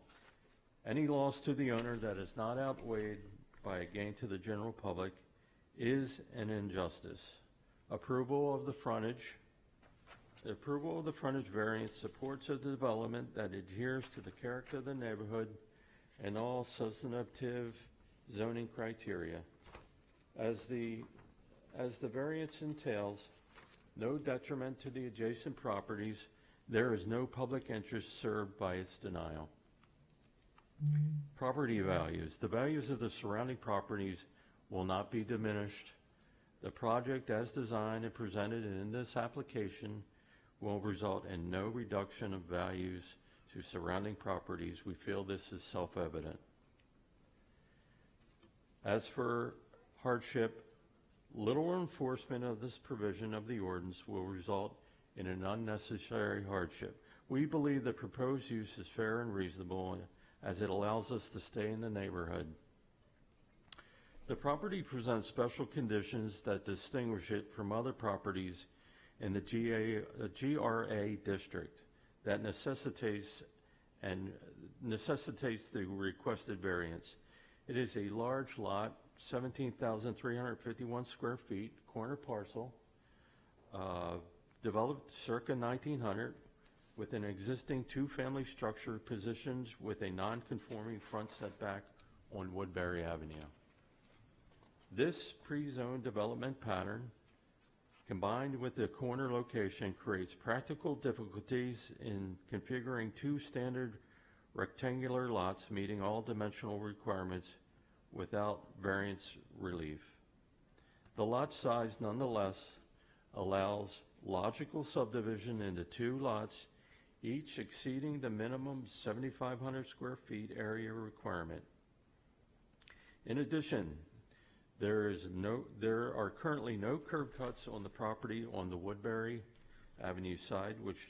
any loss to the owner that is not outweighed by a gain to the general public is an injustice. The approval of the frontage variance supports a development that adheres to the character of the neighborhood and all substantive zoning criteria. As the variance entails no detriment to the adjacent properties, there is no public interest served by its denial. Property values. The values of the surrounding properties will not be diminished. The project as designed and presented in this application will result in no reduction of values to surrounding properties. We feel this is self-evident. As for hardship, little enforcement of this provision of the ordinance will result in an unnecessary hardship. We believe the proposed use is fair and reasonable as it allows us to stay in the neighborhood. The property presents special conditions that distinguish it from other properties in the GRA district that necessitates the requested variance. It is a large lot, 17,351 square feet, corner parcel, developed circa 1900 with an existing two-family structure positioned with a non-conforming front setback on Woodbury Avenue. This pre-zoned development pattern, combined with the corner location, creates practical difficulties in configuring two standard rectangular lots meeting all dimensional requirements without variance relief. The lot size nonetheless allows logical subdivision into two lots, each exceeding the minimum 7,500 square feet area requirement. In addition, there are currently no curb cuts on the property on the Woodbury Avenue side, which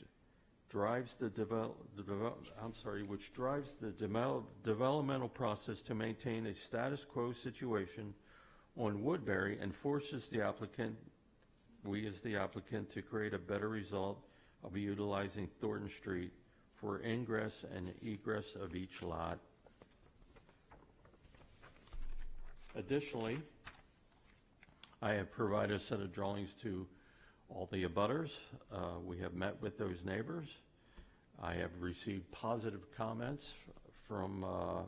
drives the developmental process to maintain a status quo situation on Woodbury and forces the applicant, we as the applicant, to create a better result of utilizing Thornton Street for ingress and egress of each lot. Additionally, I have provided a set of drawings to all the abutters. We have met with those neighbors. I have received positive comments from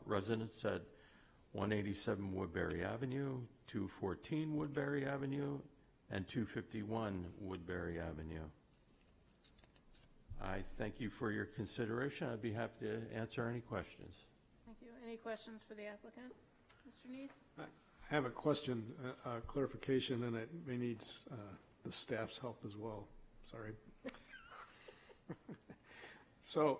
residents at 187 Woodbury Avenue, 214 Woodbury Avenue, and 251 Woodbury Avenue. I thank you for your consideration. I'd be happy to answer any questions. Thank you. Any questions for the applicant? Mr. Neese? I have a question, clarification, and it may need the staff's help as well. Sorry. So,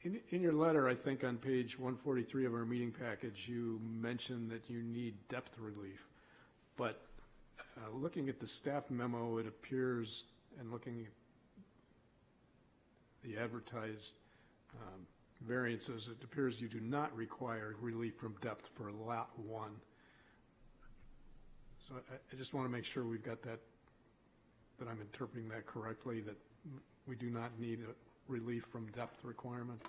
in your letter, I think on page 143 of our meeting package, you mentioned that you need depth relief. But looking at the staff memo, it appears, and looking at the advertised variances, it appears you do not require relief from depth for lot 1. So I just want to make sure we've got that I'm interpreting that correctly, that we do not need a relief from depth requirement.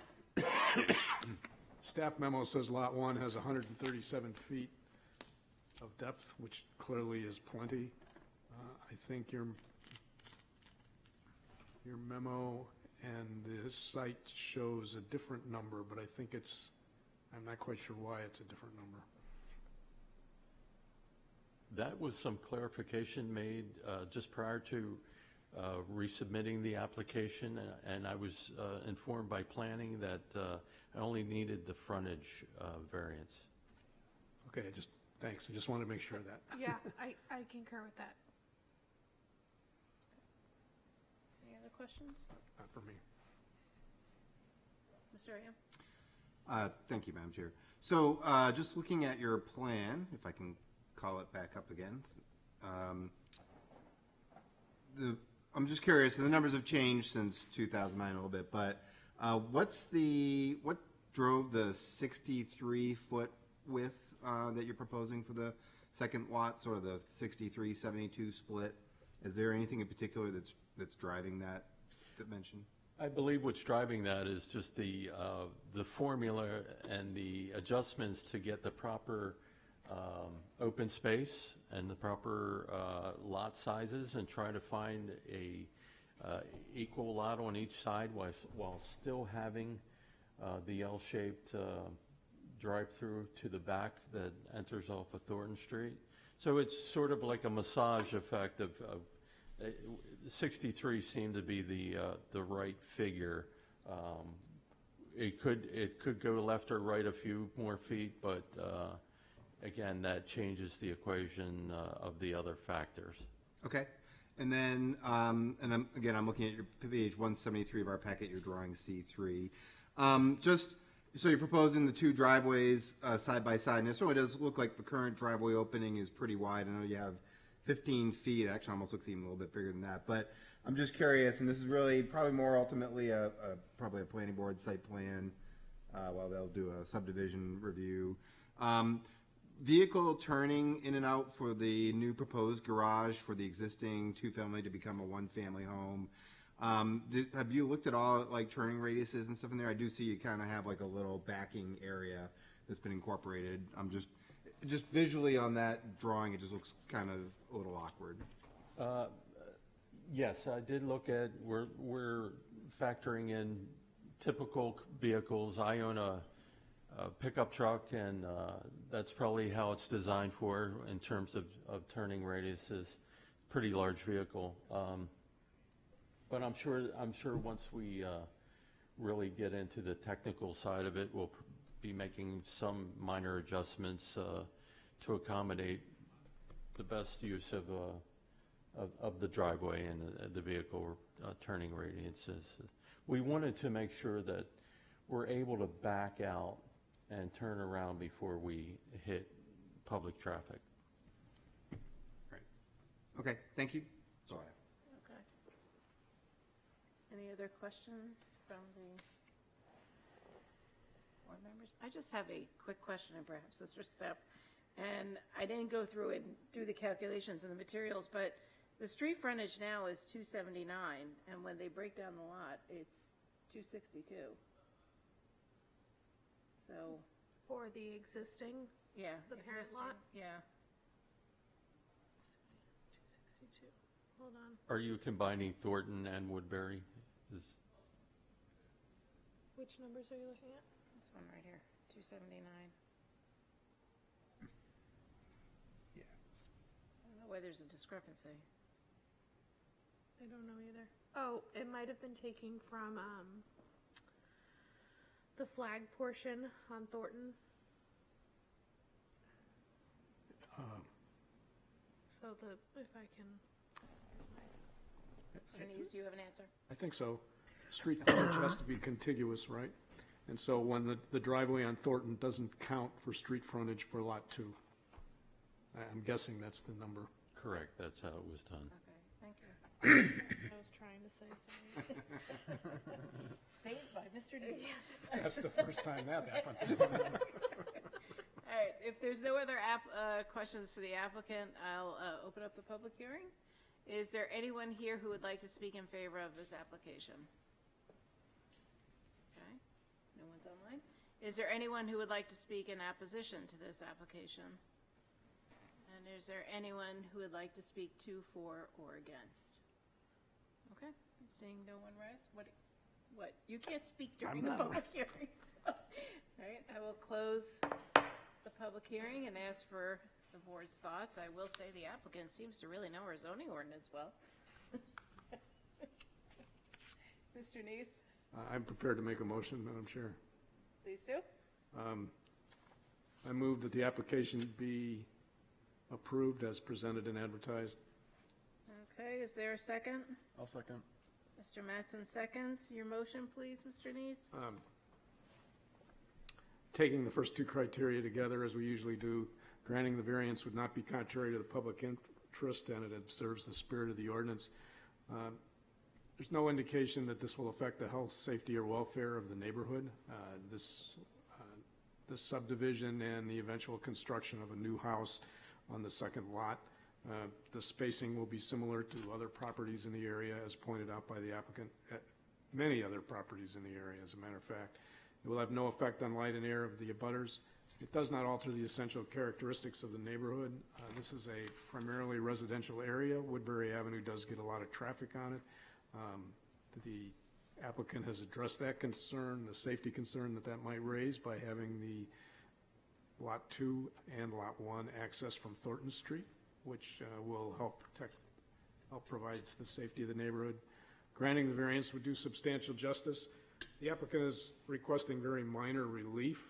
Staff memo says lot 1 has 137 feet of depth, which clearly is plenty. I think your memo and the site shows a different number, but I think I'm not quite sure why it's a different number. That was some clarification made just prior to resubmitting the application, and I was informed by planning that I only needed the frontage variance. Okay, thanks. I just wanted to make sure of that. Yeah, I concur with that. Any other questions? Not for me. Mr. Ayan? Thank you, Madam Chair. So just looking at your plan, if I can call it back up again. I'm just curious, the numbers have changed since 2009 a little bit, but what drove the 63-foot width that you're proposing for the second lot, sort of the 63-72 split? Is there anything in particular that's driving that dimension? I believe what's driving that is just the formula and the adjustments to get the proper open space and the proper lot sizes, and try to find a equal lot on each side while still having the L-shaped drive-through to the back that enters off of Thornton Street. So it's sort of like a massage effect of 63 seemed to be the right figure. It could go left or right a few more feet, but again, that changes the equation of the other factors. Okay. And then, I'm looking at your page 173 of our packet, your drawing C3. Just, so you're proposing the two driveways side by side, and it certainly does look like the current driveway opening is pretty wide. I know you have 15 feet, actually almost looks even a little bit bigger than that, but I'm just curious, and this is really probably more ultimately probably a planning board site plan, while they'll do a subdivision review. Vehicle turning in and out for the new proposed garage for the existing two-family to become a one-family home. Have you looked at all at like turning radiuses and stuff in there? I do see you kind of have like a little backing area that's been incorporated. I'm just visually on that drawing, it just looks kind of a little awkward. Yes, I did look at, we're factoring in typical vehicles. I own a pickup truck, and that's probably how it's designed for in terms of turning radiuses. Pretty large vehicle. But I'm sure once we really get into the technical side of it, we'll be making some minor adjustments to accommodate the best use of the driveway and the vehicle turning radiuses. We wanted to make sure that we're able to back out and turn around before we hit public traffic. Right. Okay, thank you. That's all I have. Okay. Any other questions from the board members? I just have a quick question, and perhaps this for Steph. And I didn't go through and do the calculations in the materials, but the street frontage now is 279, and when they break down the lot, it's 262. So. For the existing, Yeah. the parent existing, lot? Yeah. 262. Hold on. Are you combining Thornton and Woodbury? Which numbers are you looking at? This one right here, 279. Yeah. I don't know why there's a discrepancy. I don't know either. Oh, it might have been taking from the flag portion on Thornton. So if I can. Mr. Nees, do you have an answer? I think so. Street frontage has to be contiguous, right? And so when the driveway on Thornton doesn't count for street frontage for Lot 2. I'm guessing that's the number. Correct, that's how it was done. Okay, thank you. I was trying to say something. Saved by Mr. Nees. Yes. That's the first time that happened. All right, if there's no other questions for the applicant, I'll open up the public hearing. Is there anyone here who would like to speak in favor of this application? Okay, no one's online. Is there anyone who would like to speak in opposition to this application? And is there anyone who would like to speak to, for, or against? Okay, seeing no one rise, what? You can't speak during the public hearing. So. All right, I will close the public hearing and ask for the board's thoughts. I will say the applicant seems to really know our zoning ordinance well. Mr. Neese, I'm prepared to make a motion, Madam Chair. please do. I move that the application be approved as presented and advertised. Okay, is there a second? I'll second. Mr. Mattson seconds. Your motion, please, Mr. Neese. Taking the first two criteria together, as we usually do, granting the variance would not be contrary to the public interest, and it observes the spirit of the ordinance. There's no indication that this will affect the health, safety, or welfare of the neighborhood. This subdivision and the eventual construction of a new house on the second lot. The spacing will be similar to other properties in the area, as pointed out by the applicant, many other properties in the area, as a matter of fact. It will have no effect on light and air of the abutters. It does not alter the essential characteristics of the neighborhood. This is a primarily residential area. Woodbury Avenue does get a lot of traffic on it. The applicant has addressed that concern, the safety concern that might raise by having the Lot 2 and Lot 1 access from Thornton Street, which will help provide the safety of the neighborhood. Granting the variance would do substantial justice. The applicant is requesting very minor relief,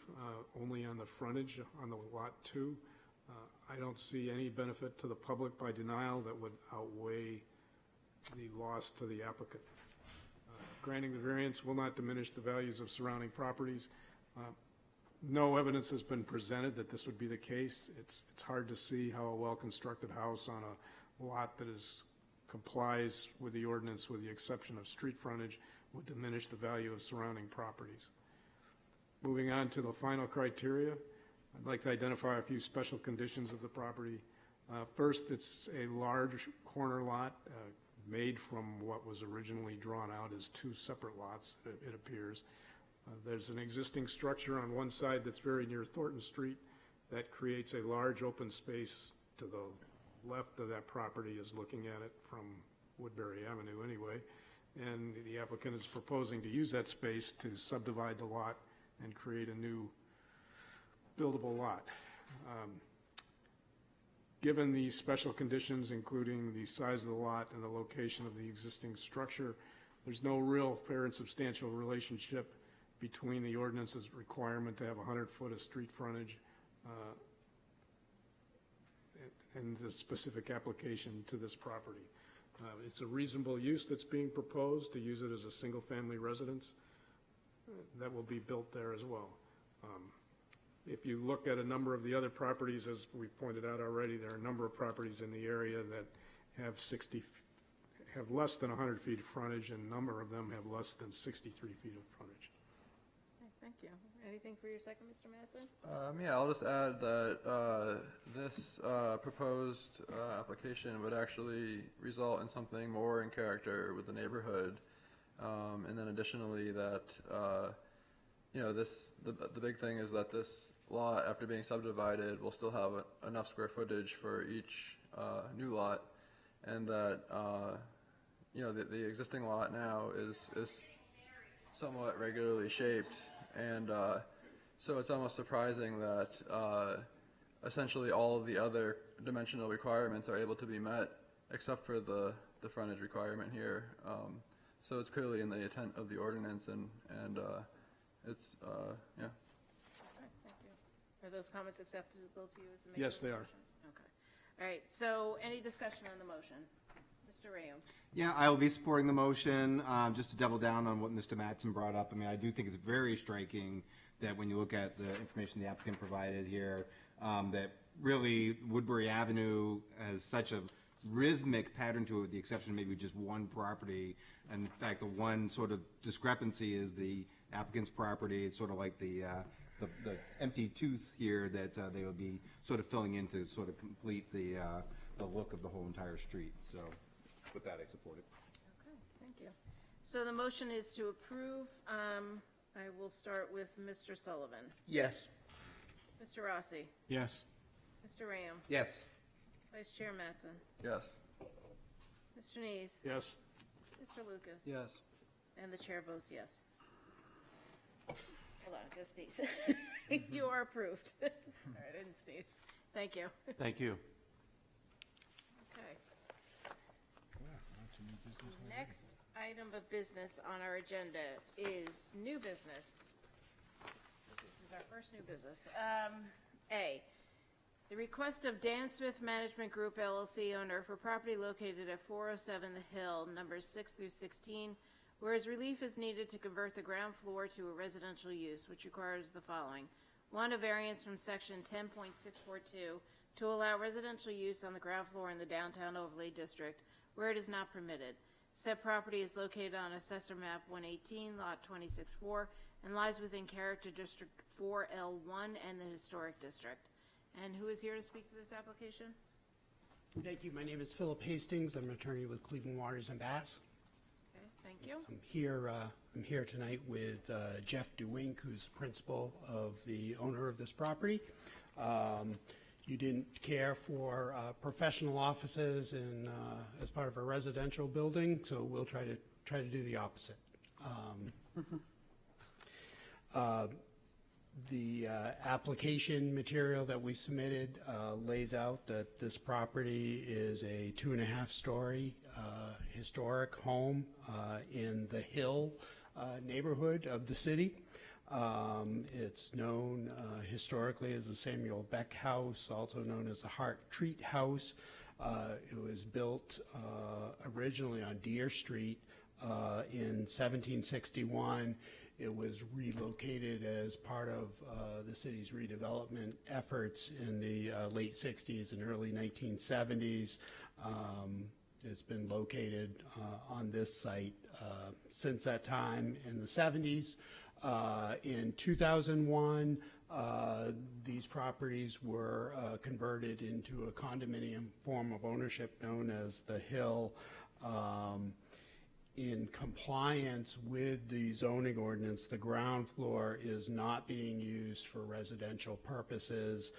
only on the frontage on the Lot 2. I don't see any benefit to the public by denial that would outweigh the loss to the applicant. Granting the variance will not diminish the values of surrounding properties. No evidence has been presented that this would be the case. It's hard to see how a well-constructed house on a lot that complies with the ordinance, with the exception of street frontage, would diminish the value of surrounding properties. Moving on to the final criteria, I'd like to identify a few special conditions of the property. First, it's a large corner lot made from what was originally drawn out as two separate lots, it appears. There's an existing structure on one side that's very near Thornton Street that creates a large open space to the left of that property, is looking at it from Woodbury Avenue anyway. And the applicant is proposing to use that space to subdivide the lot and create a new buildable lot. Given these special conditions, including the size of the lot and the location of the existing structure, there's no real fair and substantial relationship between the ordinance's requirement to have 100 foot of street frontage and the specific application to this property. It's a reasonable use that's being proposed, to use it as a single-family residence that will be built there as well. If you look at a number of the other properties, as we pointed out already, there are a number of properties in the area that have less than 100 feet of frontage, and a number of them have less than 63 feet of frontage. Thank you. Anything for your second, Mr. Mattson? Yeah, I'll just add that this proposed application would actually result in something more in character with the neighborhood, and then additionally that the big thing is that this lot, after being subdivided, will still have enough square footage for each new lot, and that the existing lot now is somewhat regularly shaped, and so it's almost surprising that essentially all of the other dimensional requirements are able to be met except for the frontage requirement here. So it's clearly in the intent of the ordinance, and it's yeah. All right, thank you. Are those comments acceptable to you as the maker? Yes, of the they are. motion? Okay. All right, so any discussion on the motion? Mr. Rayum? Yeah, I will be supporting the motion. Just to double down on what Mr. Mattson brought up, I mean, I do think it's very striking that when you look at the information the applicant provided here, that really Woodbury Avenue has such a rhythmic pattern to it, with the exception of maybe just one property. And in fact, the one sort of discrepancy is the applicant's property. It's sort of like the empty tooth here that they will be sort of filling in to sort of complete the look of the whole entire street. So with that, I support it. Okay, thank you. So the motion is to approve. I will start with Mr. Sullivan. Yes. Mr. Rossi? Yes. Mr. Rayum? Yes. Vice Chair Mattson? Yes. Mr. Neese? Yes. Mr. Lucas? Yes. And the chair votes yes. Hold on, I gotta sneeze. You are approved. All right, I didn't sneeze. Thank you. Thank you. Okay. Next item of business on our agenda is new business. This is our first new business. A, the request of Dan Smith Management Group LLC, owner, for property located at 407 The Hill, numbers 6 through 16, whereas relief is needed to convert the ground floor to a residential use, which requires the following. 1, a variance from section 10.642 to allow residential use on the ground floor in the downtown overlay district where it is not permitted. Said property is located on Assessor Map 118, Lot 26-4, and lies within Character District 4L1 and the Historic District. And who is here to speak to this application? Thank you. My name is Philip Hastings. I'm an attorney with Cleveland Waters and Bass. Okay, thank you. I'm here tonight with Jeff DeWink, who's principal of the owner of this property. You didn't care for professional offices in as part of a residential building, so we'll try to do the opposite. The application material that we submitted lays out that this property is a 2.5-story historic home in the Hill neighborhood of the city. It's known historically as the Samuel Beck House, also known as the Hart Treat House. It was built originally on Deer Street in 1761. It was relocated as part of the city's redevelopment efforts in the late 60s and early 1970s. It's been located on this site since that time in the 70s. In 2001, these properties were converted into a condominium form of ownership known as The Hill. In compliance with the zoning ordinance, the ground floor is not being used for residential purposes.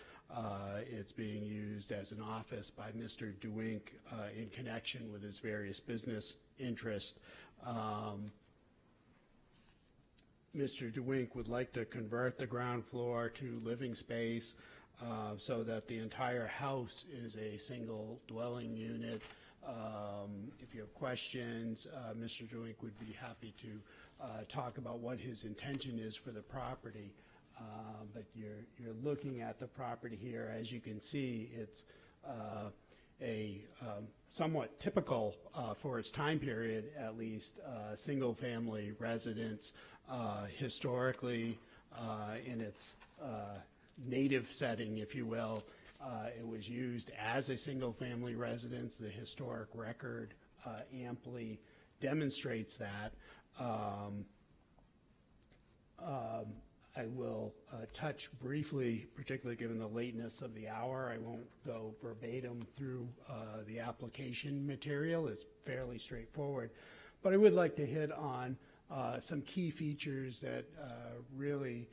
It's being used as an office by Mr. DeWink in connection with his various business interests. Mr. DeWink would like to convert the ground floor to living space so that the entire house is a single dwelling unit. If you have questions, Mr. DeWink would be happy to talk about what his intention is for the property. But you're looking at the property here. As you can see, it's a somewhat typical, for its time period at least, single-family residence. Historically, in its native setting, if you will, it was used as a single-family residence. The historic record amply demonstrates that. I will touch briefly, particularly given the lateness of the hour. I won't go verbatim through the application material. It's fairly straightforward. But I would like to hit on some key features that really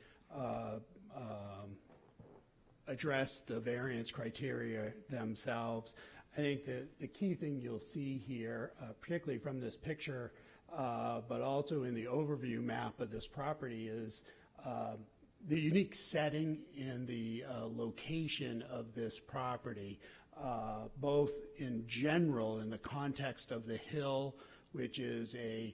address the variance criteria themselves. I think that the key thing you'll see here, particularly from this picture, but also in the overview map of this property, is the unique setting and the location of this property, both in general in the context of the Hill, which is a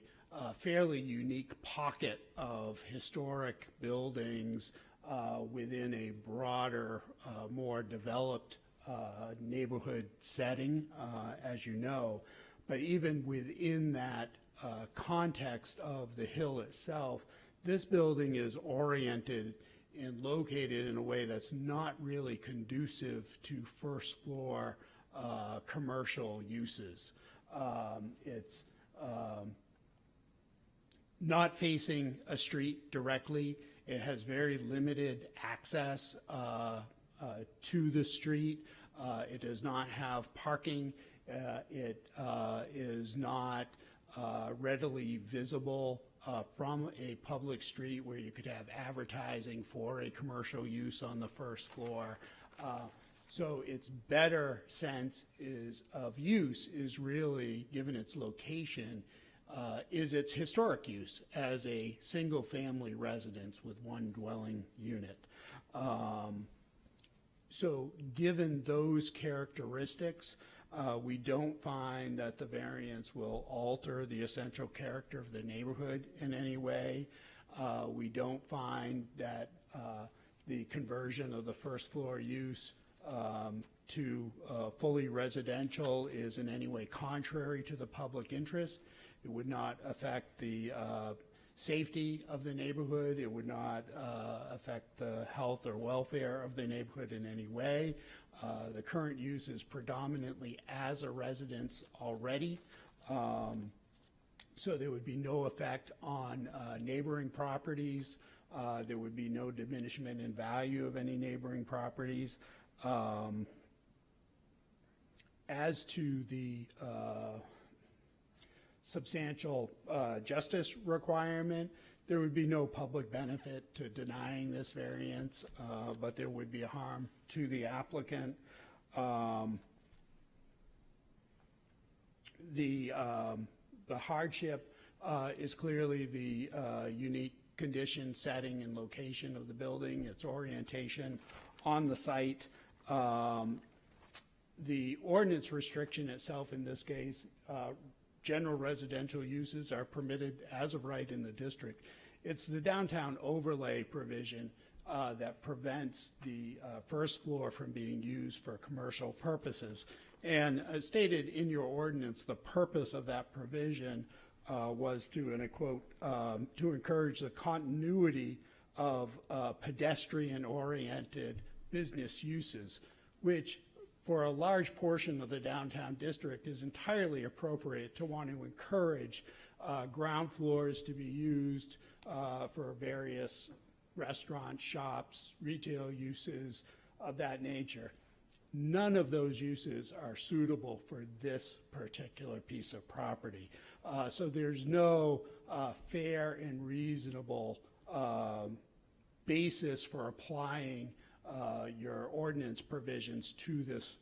fairly unique pocket of historic buildings within a broader, more developed neighborhood setting, as you know. But even within that context of the Hill itself, this building is oriented and located in a way that's not really conducive to first floor commercial uses. It's not facing a street directly. It has very limited access to the street. It does not have parking. It is not readily visible from a public street where you could have advertising for a commercial use on the first floor. So its better sense of use is really, given its location, is its historic use as a single-family residence with one dwelling unit. So given those characteristics, we don't find that the variance will alter the essential character of the neighborhood in any way. We don't find that the conversion of the first floor use to fully residential is in any way contrary to the public interest. It would not affect the safety of the neighborhood. It would not affect the health or welfare of the neighborhood in any way. The current use is predominantly as a residence already. So there would be no effect on neighboring properties. There would be no diminishment in value of any neighboring properties. As to the substantial justice requirement, there would be no public benefit to denying this variance, but there would be a harm to the applicant. The hardship is clearly the unique condition, setting, and location of the building, its orientation on the site. The ordinance restriction itself in this case, general residential uses are permitted as of right in the district. It's the downtown overlay provision that prevents the first floor from being used for commercial purposes. And as stated in your ordinance, the purpose of that provision was to, and I quote, to encourage the continuity of pedestrian-oriented business uses, which for a large portion of the downtown district is entirely appropriate to want to encourage ground floors to be used for various restaurants, shops, retail uses of that nature. None of those uses are suitable for this particular piece of property. So there's no fair and reasonable basis for applying your ordinance provisions to this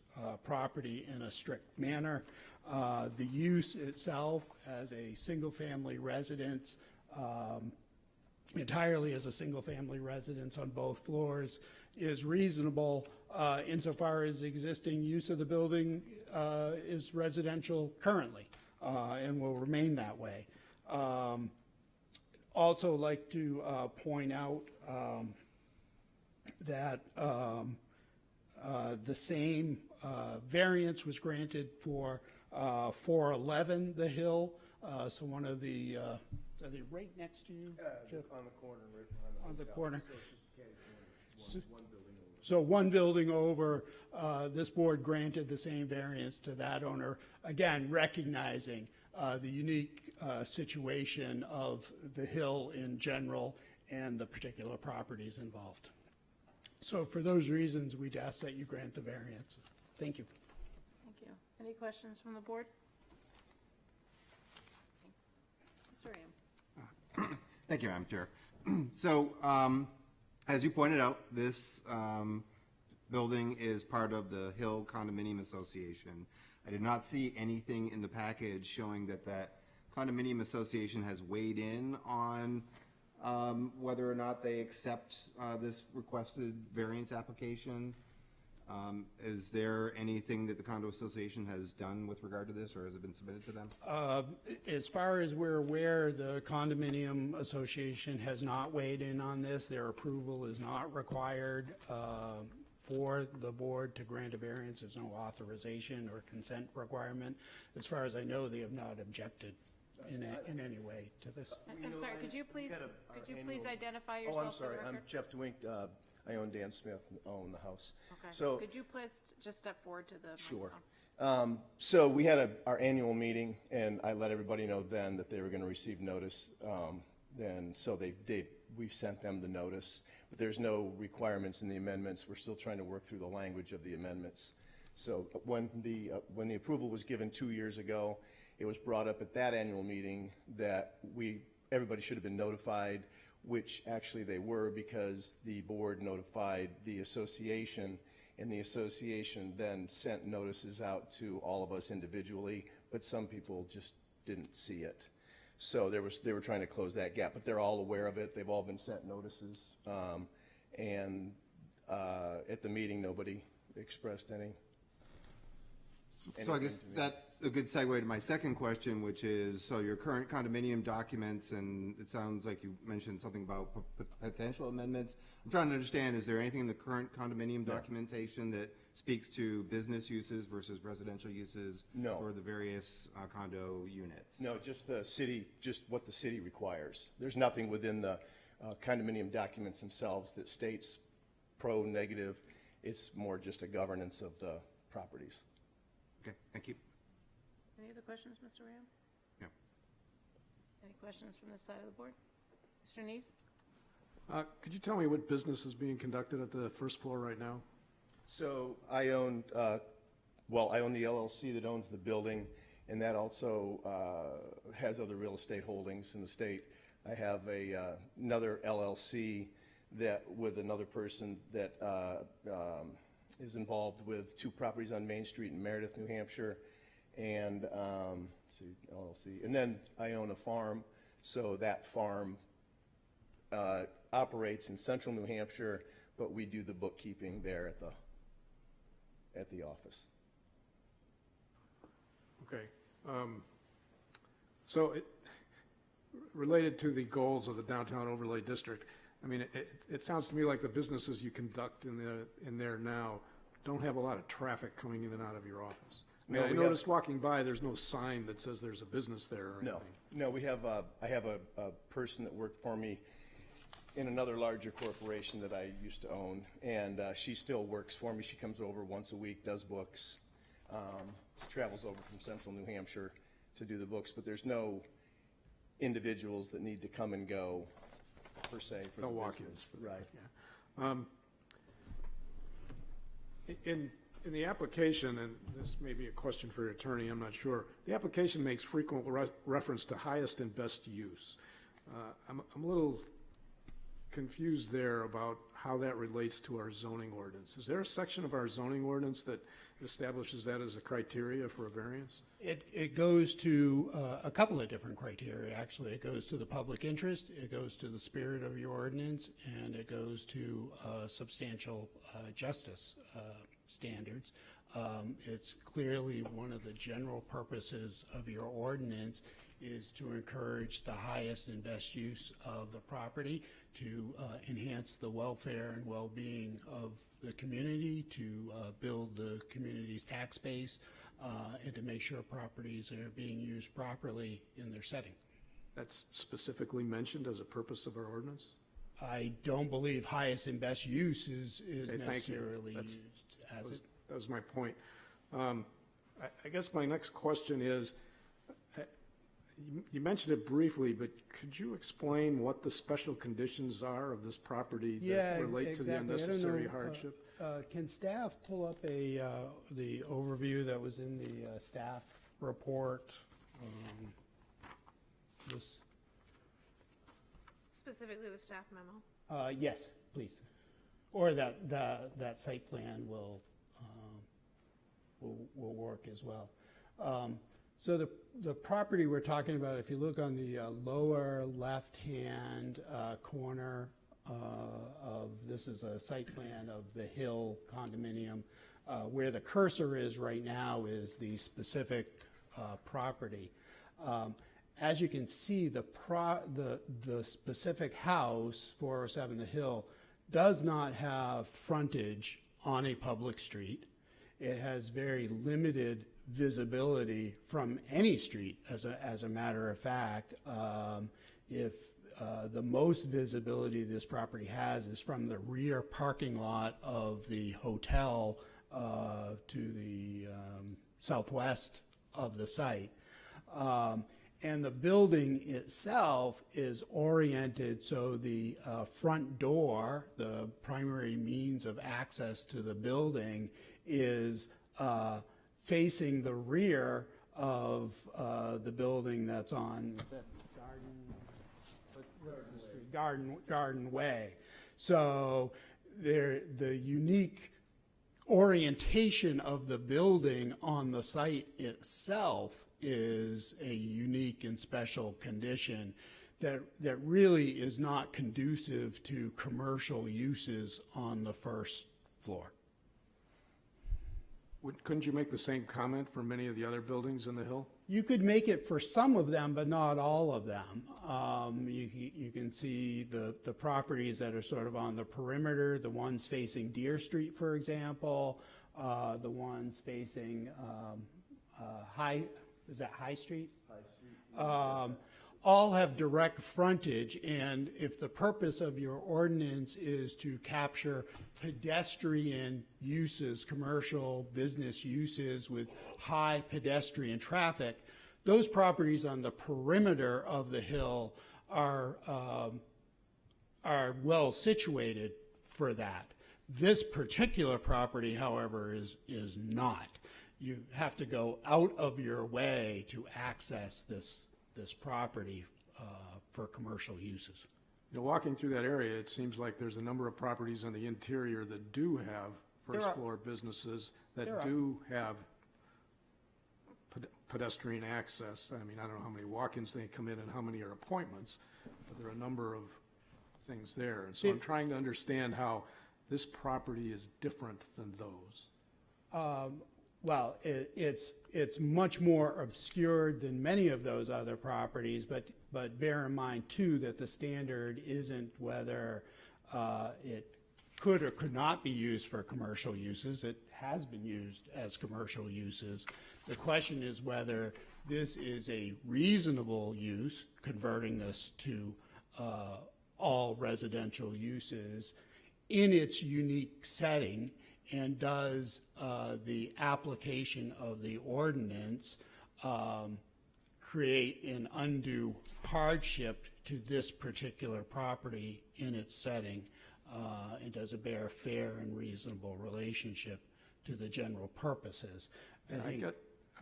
property in a strict manner. The use itself as a single-family residence, entirely as a single-family residence on both floors, is reasonable insofar as existing use of the building is residential currently and will remain that way. Also like to point out that the same variance was granted for 411 The Hill. So one of the, are they right next to you, Jeff? On the corner, right on the corner. So it's just one building over. So one building over, this board granted the same variance to that owner, again, recognizing the unique situation of the Hill in general and the particular properties involved. So for those reasons, we'd ask that you grant the variance. Thank you. Thank you. Any questions from the board? Mr. Ram. Thank you, Madam Chair. So, as you pointed out, this building is part of the Hill Condominium Association. I did not see anything in the package showing that that condominium association has weighed in on whether or not they accept this requested variance application. Is there anything that the condo association has done with regard to this, or has it been submitted to them? As far as we're aware, the condominium association has not weighed in on this. Their approval is not required for the board to grant a variance. There's no authorization or consent requirement. As far as I know, they have not objected in any way to this. I'm sorry, could you please identify yourself? Oh, I'm sorry, for the I'm record? Jeff DeWink, I own Dan Smith, own the house. Okay. So, Could you please just step forward to the sure. microphone? So we had our annual meeting, and I let everybody know then that they were gonna receive notice. And so we've sent them the notice, but there's no requirements in the amendments. We're still trying to work through the language of the amendments. So when the approval was given 2 years ago, it was brought up at that annual meeting that everybody should have been notified, which actually they were, because the board notified the association, and the association then sent notices out to all of us individually, but some people just didn't see it. So they were trying to close that gap, but they're all aware of it. They've all been sent notices. And at the meeting, nobody expressed any. So I guess that's a good segue to my second question, which is, so your current condominium documents, and it sounds like you mentioned something about potential amendments. I'm trying to understand, is there anything in the current condominium documentation that speaks to business uses versus residential uses? No. For the various condo units? No, just what the city requires. There's nothing within the condominium documents themselves that states pro, negative. It's more just a governance of the properties. Okay, thank you. Any other questions, Mr. Ram? No. Any questions from this side of the board? Mr. Neese? Could you tell me what business is being conducted at the first floor right now? So I own the LLC that owns the building, and that also has other real estate holdings in the state. I have another LLC with another person that is involved with 2 properties on Main Street in Meredith, New Hampshire, and LLC. And then I own a farm, so that farm operates in central New Hampshire, but we do the bookkeeping there at the office. Okay. So related to the goals of the downtown overlay district, I mean, it sounds to me like the businesses you conduct in there now don't have a lot of traffic coming in and out of your office. I mean, No, I we noticed walking by, there's no sign that says there's a business there or anything. No, we have, I have a person that worked for me in another larger corporation that I used to own, and she still works for me. She comes over once a week, does books, travels over from central New Hampshire to do the books, but there's no individuals that need to come and go, per se, for No the walk-ins. business. Right. In the application, and this may be a question for your attorney, I'm not sure, the application makes frequent reference to highest and best use. I'm a little confused there about how that relates to our zoning ordinance. Is there a section of our zoning ordinance that establishes that as a criteria for a variance? It goes to a couple of different criteria, actually. It goes to the public interest, it goes to the spirit of your ordinance, and it goes to substantial justice standards. It's clearly one of the general purposes of your ordinance is to encourage the highest and best use of the property, to enhance the welfare and well-being of the community, to build the community's tax base, and to make sure properties are being used properly in their setting. That's specifically mentioned as a purpose of our ordinance? I don't believe highest and best use is Okay, thank you. necessarily That's- used as it. That was my point. I guess my next question is, you mentioned it briefly, but could you explain what the special conditions are of this property that relate to the exactly. I don't unnecessary know, hardship? Can staff pull up the overview that was in the staff report? This, Specifically the staff memo. yes, please. Or that site plan will work as well. So the property we're talking about, if you look on the lower left-hand corner of, this is a site plan of the Hill condominium. Where the cursor is right now is the specific property. As you can see, the specific house, 407 The Hill, does not have frontage on a public street. It has very limited visibility from any street, as a matter of fact. If the most visibility this property has is from the rear parking lot of the hotel to the southwest of the site. And the building itself is oriented so the front door, the primary means of access to the building, is facing the rear of the building that's on, is that Garden Way. So the unique orientation of the building on the site itself is a unique and special condition that really is not conducive to commercial uses on the first floor. Couldn't you make the same comment for many of the other buildings in the Hill? You could make it for some of them, but not all of them. You can see the properties that are sort of on the perimeter, the ones facing Deer Street, for example, the ones facing High Street? High Street. All have direct frontage, and if the purpose of your ordinance is to capture pedestrian uses, commercial business uses with high pedestrian traffic, those properties on the perimeter of the Hill are well situated for that. This particular property, however, is not. You have to go out of your way to access this property for commercial uses. You know, walking through that area, it seems like there's a number of properties on the interior that do have first-floor businesses that do have pedestrian access. I mean, I don't know how many walk-ins they come in and how many are appointments, but there are a number of things there. And so I'm trying to understand how this property is different than those. Well, it's much more obscured than many of those other properties, but bear in mind too that the standard isn't whether it could or could not be used for commercial uses. It has been used as commercial uses. The question is whether this is a reasonable use, converting this to all residential uses in its unique setting, and does the application of the ordinance create an undue hardship to this particular property in its setting, and does it bear a fair and reasonable relationship to the general purposes. I think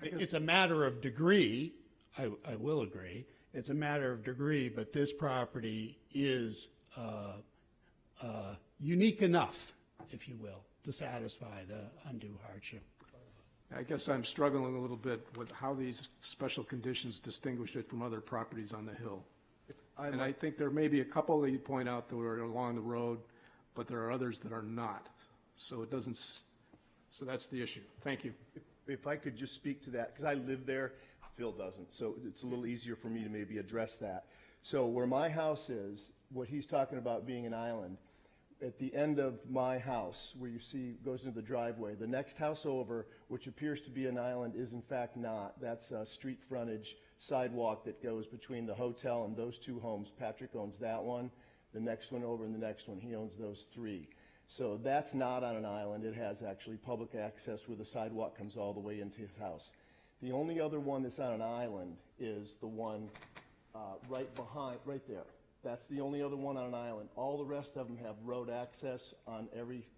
it's a matter of degree. I will agree. It's a matter of degree, but this property is unique enough, if you will, to satisfy the undue hardship. I guess I'm struggling a little bit with how these special conditions distinguish it from other properties on the hill. And I think there may be a couple that you point out that are along the road, but there are others that are not. So it doesn't, so that's the issue. Thank you. If I could just speak to that, because I live there, Phil doesn't, so it's a little easier for me to maybe address that. So where my house is, what he's talking about being an island, at the end of my house, where you see goes into the driveway, the next house over, which appears to be an island, is in fact not. That's a street frontage sidewalk that goes between the hotel and those two homes. Patrick owns that one, the next one over, and the next one. He owns those three. So that's not on an island. It has actually public access where the sidewalk comes all the way into his house. The only other one that's on an island is the one right behind, right there. That's the only other one on an island. All the rest of them have road access on every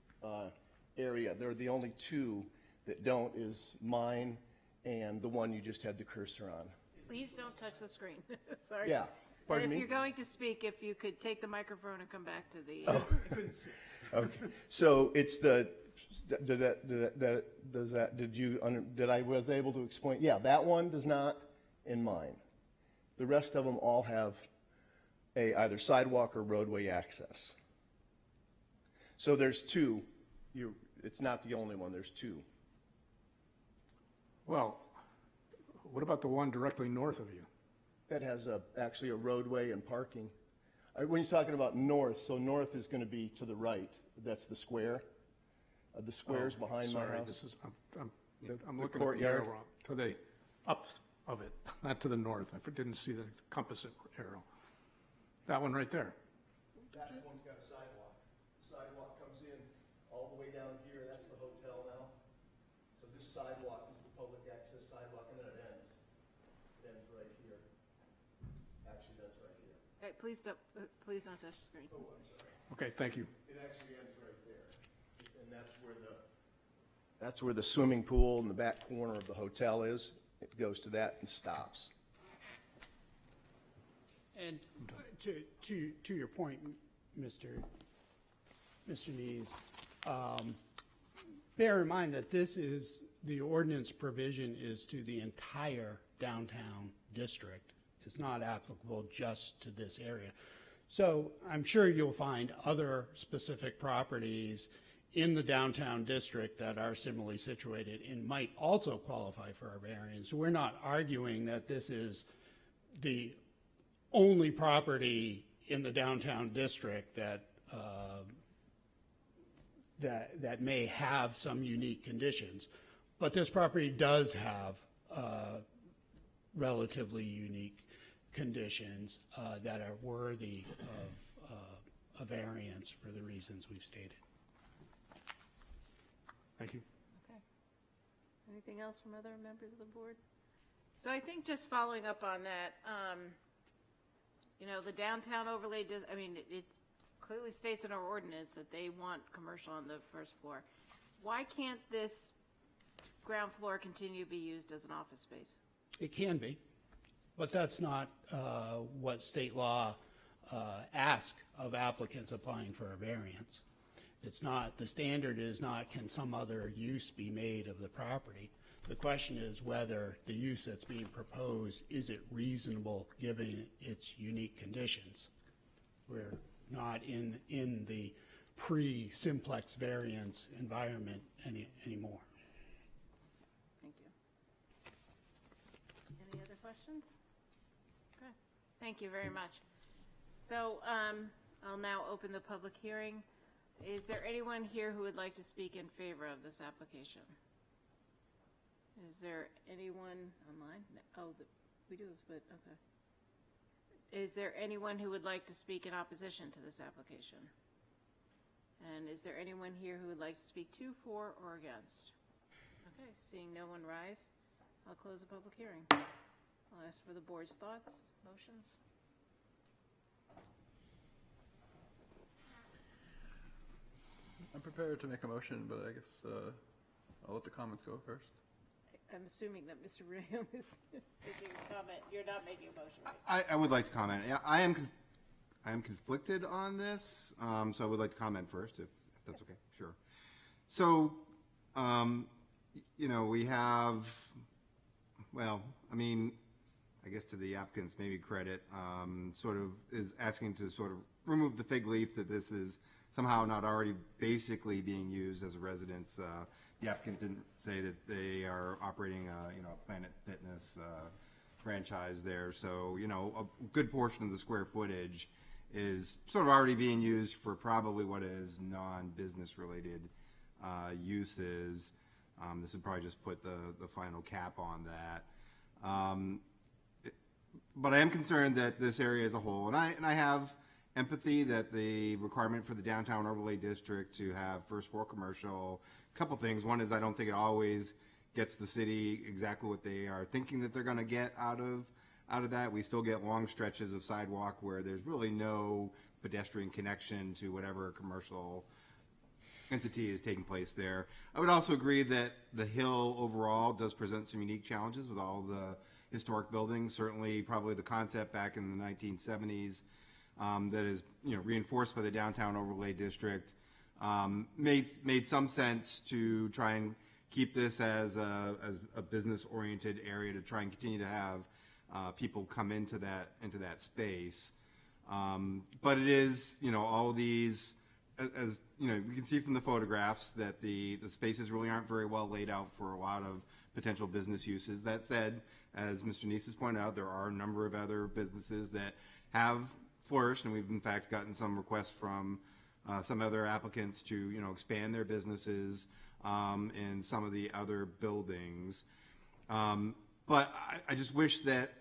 area. They're the only two that don't, is mine and the one you just had the cursor on. Please don't touch the screen. Sorry. Yeah. Pardon and if me? you're going to speak, if you could take the microphone and come back to the. Okay. So it's the, did I was able to explain? Yeah, that one does not, in mine. The rest of them all have either sidewalk or roadway access. So there's two. It's not the only one. There's two. Well, what about the one directly north of you? That has actually a roadway and parking. When you're talking about north, so north is going to be to the right. That's the square. The square's behind my house. This is, I'm The looking courtyard. at the arrow to the up of it, not to the north. I didn't see the compass arrow. That one right there. That one's got a sidewalk. The sidewalk comes in all the way down here. That's the hotel now. So this sidewalk is the public access sidewalk, and then it ends. It ends right here. Actually, that's right here. Hey, please don't touch the screen. Oh, I'm sorry. Okay, thank you. It actually ends right there. And that's where the swimming pool in the back corner of the hotel is. It goes to that and stops. And to your point, Mr. Nees, bear in mind that this is, the ordinance provision is to the entire downtown district. It's not applicable just to this area. So I'm sure you'll find other specific properties in the downtown district that are similarly situated and might also qualify for a variance. We're not arguing that this is the only property in the downtown district that that may have some unique conditions, but this property does have relatively unique conditions that are worthy of a variance for the reasons we've stated. Thank you. Okay. Anything else from other members of the board? So I think just following up on that, you know, the downtown overlay does, I mean, it clearly states in our ordinance that they want commercial on the first floor. Why can't this ground floor continue to be used as an office space? It can be, but that's not what state law asks of applicants applying for a variance. It's not, the standard is not, can some other use be made of the property? The question is whether the use that's being proposed, is it reasonable given its unique conditions? We're not in the pre-simplex variance environment anymore. Okay, thank you very much. So I'll now open the public hearing. Is there anyone here who would like to speak in favor of this application? Is there anyone online? No. Oh, we do, but okay. Is there anyone who would like to speak in opposition to this application? And is there anyone here who would like to speak to, for, or against? Okay, seeing no one rise, I'll close the public hearing. I'll ask for the board's thoughts, motions. I'm prepared to make a motion, but I guess I'll let the comments go first. I'm assuming that Mr. William is making a comment. You're not making a motion, right? I would like to comment. Yeah, I am conflicted on this, so I would like to comment first, if that's okay. Sure. So, you know, we have, well, I mean, I guess to the applicants, maybe credit, sort of is asking to sort of remove the fig leaf that this is somehow not already basically being used as a residence. The applicant didn't say that they are operating a, you know, a Planet Fitness franchise there. So, you know, a good portion of the square footage is sort of already being used for probably what is non-business related uses. This would probably just put the final cap on that. But I am concerned that this area as a whole, and I have empathy that the requirement for the downtown overlay district to have first floor commercial, a couple things. One is I don't think it always gets the city exactly what they are thinking that they're going to get out of that. We still get long stretches of sidewalk where there's really no pedestrian connection to whatever commercial entity is taking place there. I would also agree that the Hill overall does present some unique challenges with all the historic buildings. Certainly, probably the concept back in the 1970s that is, you know, reinforced by the downtown overlay district made some sense to try and keep this as a business-oriented area to try and continue to have people come into that space. But it is, you know, all these, as you know, we can see from the photographs that the spaces really aren't very well laid out for a lot of potential business uses. That said, as Mr. Neese has pointed out, there are a number of other businesses that have flourished, and we've in fact gotten some requests from some other applicants to, you know, expand their businesses in some of the other buildings. But I just wish that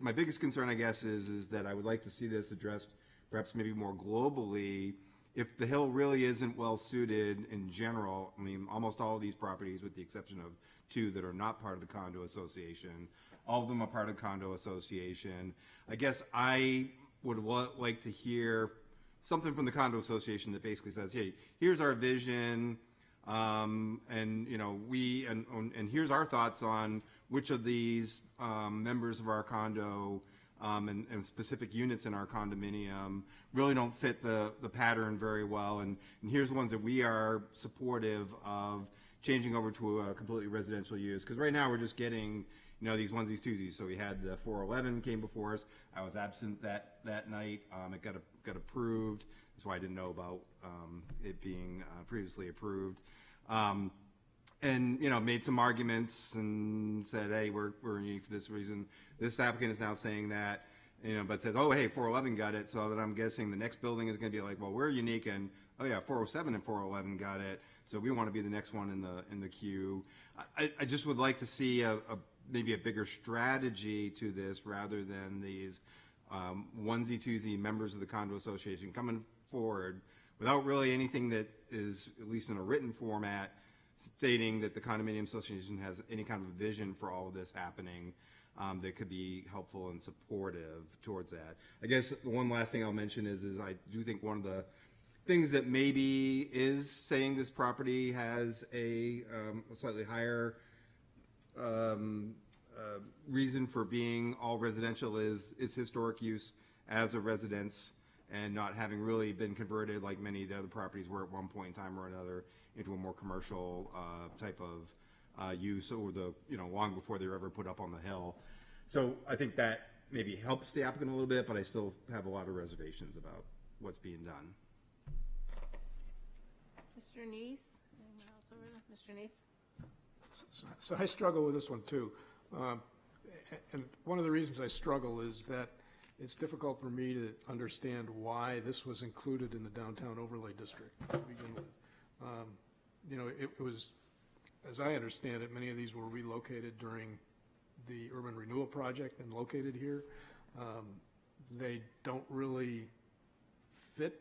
my biggest concern, I guess, is that I would like to see this addressed perhaps maybe more globally. If the Hill really isn't well suited in general, I mean, almost all of these properties, with the exception of two that are not part of the condo association, all of them are part of the condo association. I guess I would like to hear something from the condo association that basically says, hey, here's our vision, and you know, and here's our thoughts on which of these members of our condo and specific units in our condominium really don't fit the pattern very well, and here's the ones that we are supportive of changing over to a completely residential use. Because right now we're just getting, you know, these onesies, twosies. So we had the 411 came before us. I was absent that night. It got approved. That's why I didn't know about it being previously approved. And, you know, made some arguments and said, hey, we're unique for this reason. This applicant is now saying that, you know, but says, oh, hey, 411 got it. So that I'm guessing the next building is going to be like, well, we're unique, and oh yeah, 407 and 411 got it. So we want to be the next one in the queue. I just would like to see maybe a bigger strategy to this rather than these onesie twosie members of the condo association coming forward without really anything that is, at least in a written format, stating that the condominium association has any kind of a vision for all of this happening that could be helpful and supportive towards that. I guess the one last thing I'll mention is I do think one of the things that maybe is saying this property has a slightly higher reason for being all residential is its historic use as a residence and not having really been converted like many of the other properties were at one point in time or another into a more commercial type of use over the, you know, long before they were ever put up on the hill. So I think that maybe helps the applicant a little bit, but I still have a lot of reservations about what's being done. Mr. Neese? Anyone else over there? Mr. Neese? So I struggle with this one too. And one of the reasons I struggle is that it's difficult for me to understand why this was included in the downtown overlay district to begin with. You know, it was, as I understand it, many of these were relocated during the urban renewal project and located here. They don't really fit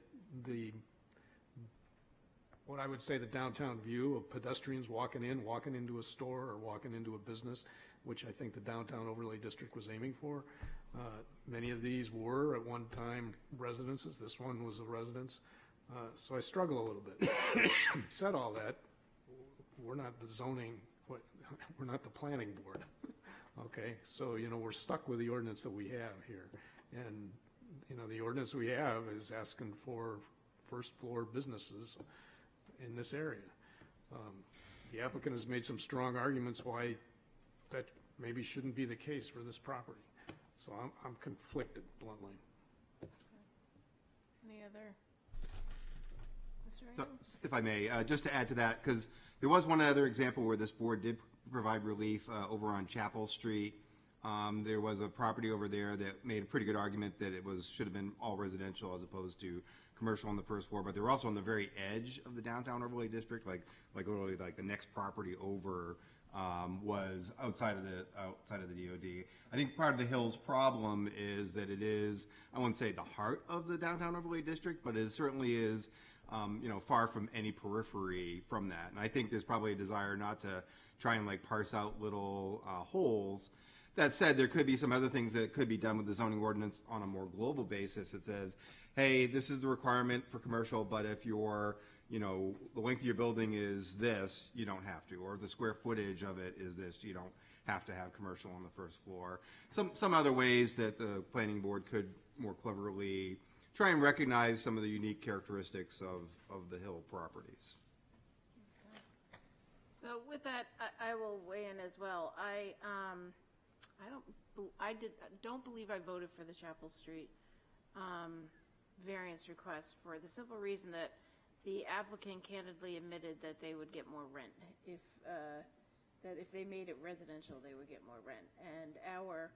what I would say the downtown view of pedestrians walking into a store or walking into a business, which I think the downtown overlay district was aiming for. Many of these were at one time residences. This one was a residence. So I struggle a little bit. Said all that, we're not the zoning, we're not the planning board. Okay, so, you know, we're stuck with the ordinance that we have here. And, you know, the ordinance we have is asking for first floor businesses in this area. The applicant has made some strong arguments why that maybe shouldn't be the case for this property. So I'm conflicted, bluntly. Any other? Mr. So, Ingram? if I may, just to add to that, because there was one other example where this board did provide relief over on Chapel Street. There was a property over there that made a pretty good argument that it should have been all residential as opposed to commercial on the first floor, but they were also on the very edge of the downtown overlay district, like literally like the next property over was outside of the DOD. I think part of the Hills problem is that it is, I wouldn't say the heart of the downtown overlay district, but it certainly is you know, far from any periphery from that. And I think there's probably a desire not to try and like parse out little holes. That said, there could be some other things that could be done with the zoning ordinance on a more global basis. It says, hey, this is the requirement for commercial, but if your, you know, the length of your building is this, you don't have to, or if the square footage of it is this, you don't have to have commercial on the first floor. Some other ways that the planning board could more cleverly try and recognize some of the unique characteristics of the Hill properties. So with that, I will weigh in as well. I don't believe I voted for the Chapel Street variance request for the simple reason that the applicant candidly admitted that they would get more rent that if they made it residential, they would get more rent. And our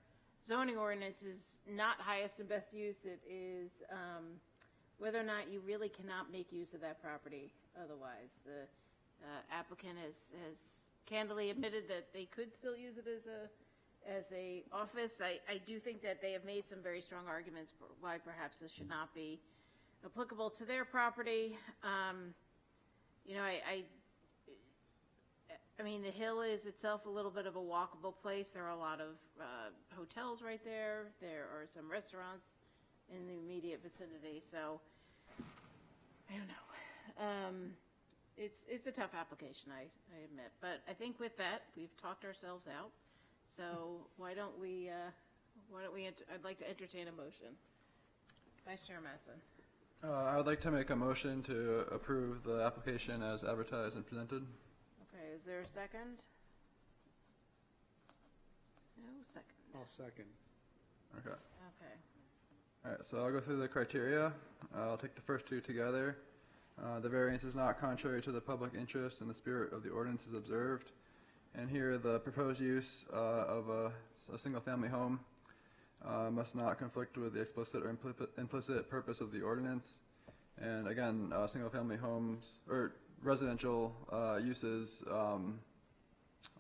zoning ordinance is not highest and best use. It is whether or not you really cannot make use of that property otherwise. The applicant has candidly admitted that they could still use it as a office. I do think that they have made some very strong arguments for why perhaps this should not be applicable to their property. You know, I mean, the Hill is itself a little bit of a walkable place. There are a lot of hotels right there. There are some restaurants in the immediate vicinity. So, I don't know. It's a tough application, I admit. But I think with that, we've talked ourselves out. So why don't we, I'd like to entertain a motion. Vice Chair Mattson. I would like to make a motion to approve the application as advertised and presented. Okay, is there a second? No second. I'll second. Okay. Okay. All right, so I'll go through the criteria. I'll take the first two together. The variance is not contrary to the public interest and the spirit of the ordinance is observed. And here, the proposed use of a single-family home must not conflict with the explicit or implicit purpose of the ordinance. And again, single-family homes or residential uses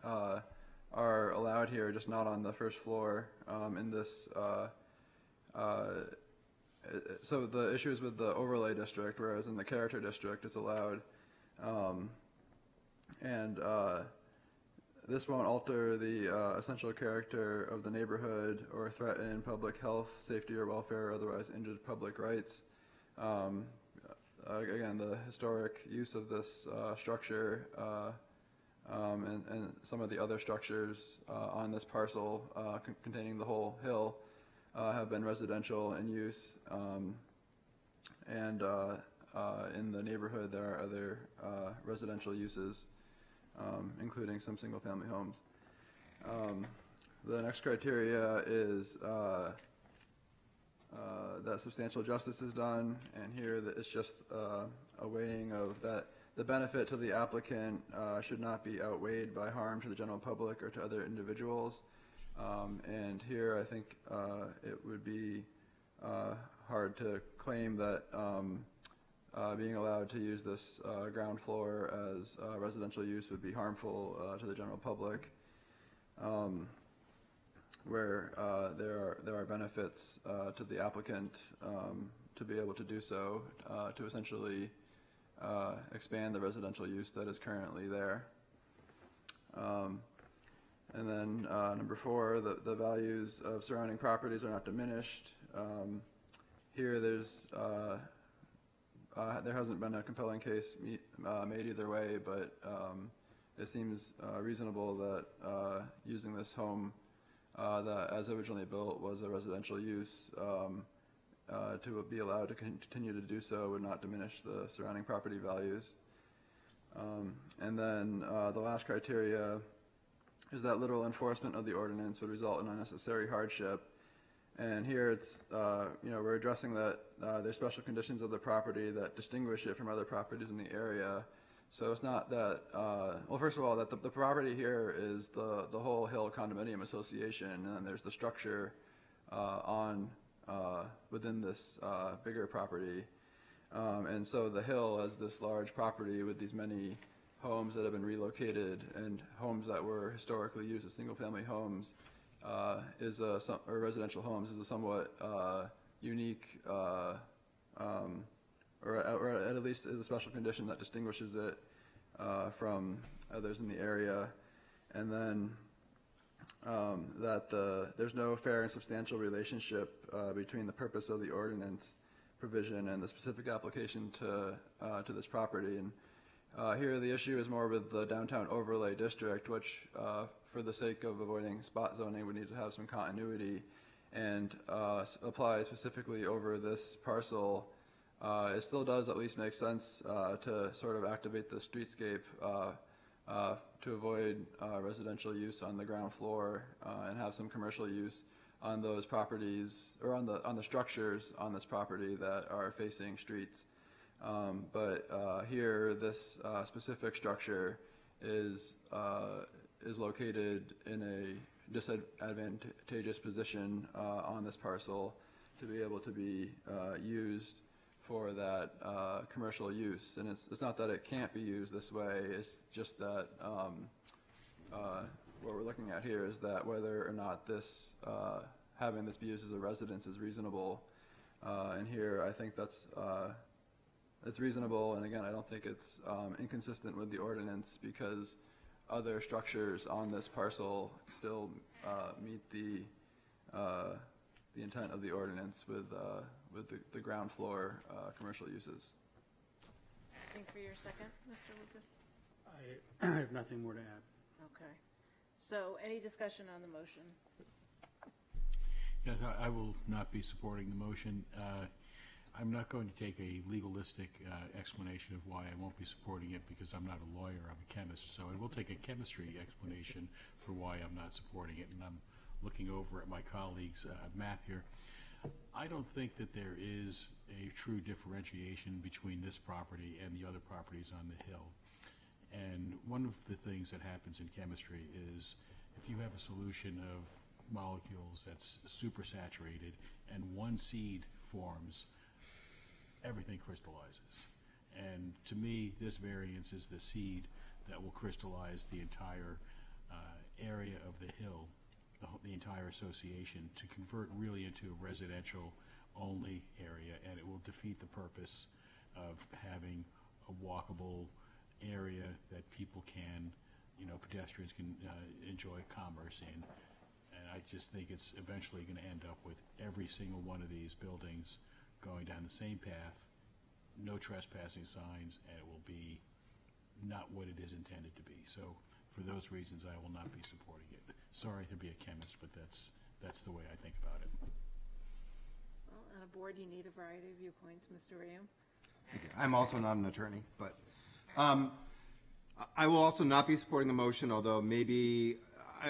are allowed here, just not on the first floor in this. So the issue is with the overlay district, whereas in the character district it's allowed. This won't alter the essential character of the neighborhood or threaten public health, safety, or welfare, or otherwise injure public rights. Again, the historic use of this structure and some of the other structures on this parcel containing the whole hill have been residential in use. In the neighborhood, there are other residential uses, including some single-family homes. The next criteria is that substantial justice is done, and here it's just a weighing of that the benefit to the applicant should not be outweighed by harm to the general public or to other individuals. And here, I think it would be hard to claim that being allowed to use this ground floor as residential use would be harmful to the general public, where there are benefits to the applicant to be able to do so, to essentially expand the residential use that is currently there. And then number 4, the values of surrounding properties are not diminished. Here there hasn't been a compelling case made either way, but it seems reasonable that using this home that as originally built was a residential use to be allowed to continue to do so would not diminish the surrounding property values. And then the last criteria is that literal enforcement of the ordinance would result in unnecessary hardship. And here it's, we're addressing that there's special conditions of the property that distinguish it from other properties in the area. So it's not that, well, first of all, that the property here is the whole Hill Condominium Association, and then there's the structure within this bigger property. And so the Hill as this large property with these many homes that have been relocated and homes that were historically used as single-family homes or residential homes is a somewhat unique, or at least is a special condition that distinguishes it from others in the area. And then that there's no fair and substantial relationship between the purpose of the ordinance provision and the specific application to this property. And here the issue is more with the downtown overlay district, which for the sake of avoiding spot zoning would need to have some continuity and apply specifically over this parcel. It still does at least make sense to sort of activate the streetscape to avoid residential use on the ground floor and have some commercial use on those properties, or on the structures on this property that are facing streets. But here, this specific structure is located in a disadvantageous position on this parcel to be able to be used for that commercial use. And it's not that it can't be used this way, it's just that what we're looking at here is that whether or not this having this be used as a residence is reasonable. And here I think it's reasonable, and again, I don't think it's inconsistent with the ordinance, because other structures on this parcel still meet the intent of the ordinance with the ground floor commercial uses. Anything for your second, Mr. Lucas? I have nothing more to add. Okay. So any discussion on the motion? Yes, I will not be supporting the motion. I'm not going to take a legalistic explanation of why I won't be supporting it, because I'm not a lawyer, I'm a chemist. So I will take a chemistry explanation for why I'm not supporting it, and I'm looking over at my colleague's map here. I don't think that there is a true differentiation between this property and the other properties on the hill. And one of the things that happens in chemistry is if you have a solution of molecules that's supersaturated and one seed forms, everything crystallizes. And to me, this variance is the seed that will crystallize the entire area of the hill, the entire association, to convert really into a residential only area, and it will defeat the purpose of having a walkable area that people can, pedestrians can enjoy commerce in. And I just think it's eventually going to end up with every single one of these buildings going down the same path, no trespassing signs, and it will be not what it is intended to be. So for those reasons, I will not be supporting it. Sorry to be a chemist, but that's the way I think about it. Well, on a board, you need a variety of viewpoints, Mr. Rayum. I'm also not an attorney, but I will also not be supporting the motion, although maybe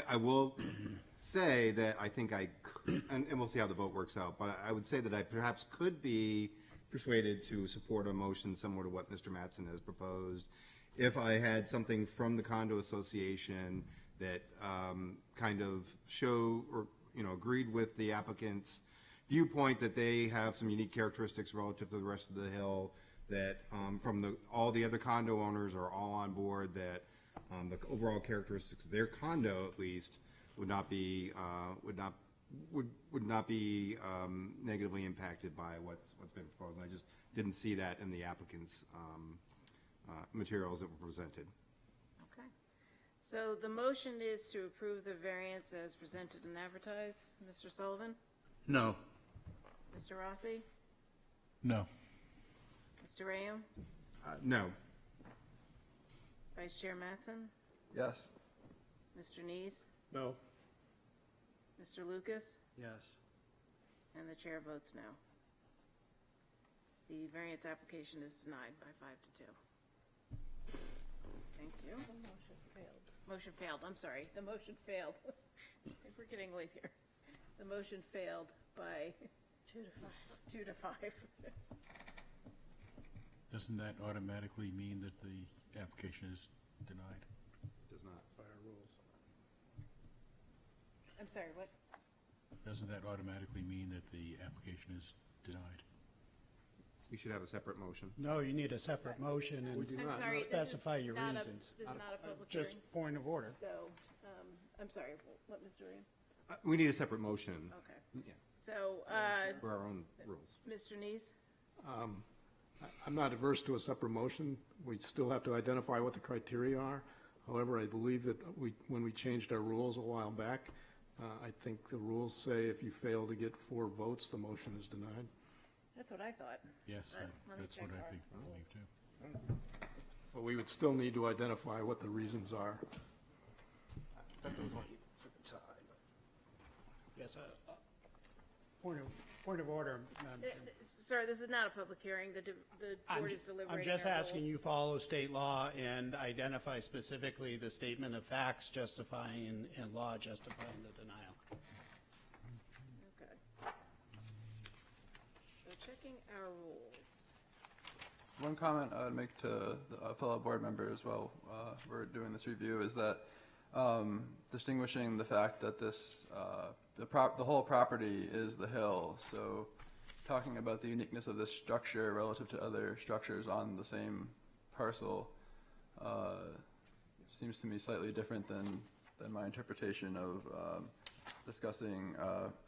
I will say that I think I could, and we'll see how the vote works out, but I would say that I perhaps could be persuaded to support a motion similar to what Mr. Mattson has proposed if I had something from the condo association that kind of show or, agreed with the applicant's viewpoint that they have some unique characteristics relative to the rest of the hill, that all the other condo owners are all on board, that the overall characteristics of their condo at least would not be negatively impacted by what's been proposed. And I just didn't see that in the applicant's materials that were presented. Okay. So the motion is to approve the variance as presented and advertised. Mr. Sullivan? No. Mr. Rossi? No. Mr. Rayam? No. Vice Chair Mattson? Yes. Mr. Nees? No. Mr. Lucas? Yes. And the chair votes no. The variance application is denied by 5-2. Thank you. The motion failed. Motion failed, I'm sorry. The motion failed. We're getting late here. The motion failed by 2 to 5. Doesn't that automatically mean that the application is denied? Does not. By our rules. I'm sorry, what? Doesn't that automatically mean that the application is denied? We should have a separate motion. No, you need a separate motion and I'm sorry, specify your reasons. This is not a public hearing. Just point of order. So, I'm sorry, what, Mr. Rayam? We need a separate motion. Okay. Yeah. So, For our own rules. Mr. Nees? I'm not averse to a separate motion. We still have to identify what the criteria are. However, I believe that when we changed our rules a while back, I think the rules say if you fail to get 4 votes, the motion is denied. That's what I thought. Yes, But let me that's check what I our believe too. But we would still need to identify what the reasons are. Yes, point of order, Madam Chair. Sir, this is not a public hearing. The board is deliberating. I'm just our asking rules. you follow state law and identify specifically the statement of facts justifying and law justifying the denial. Okay. So checking our rules. One comment I would make to the fellow board members while we're doing this review is that distinguishing the fact that this the whole property is the hill, so talking about the uniqueness of this structure relative to other structures on the same parcel seems to me slightly different than my interpretation of discussing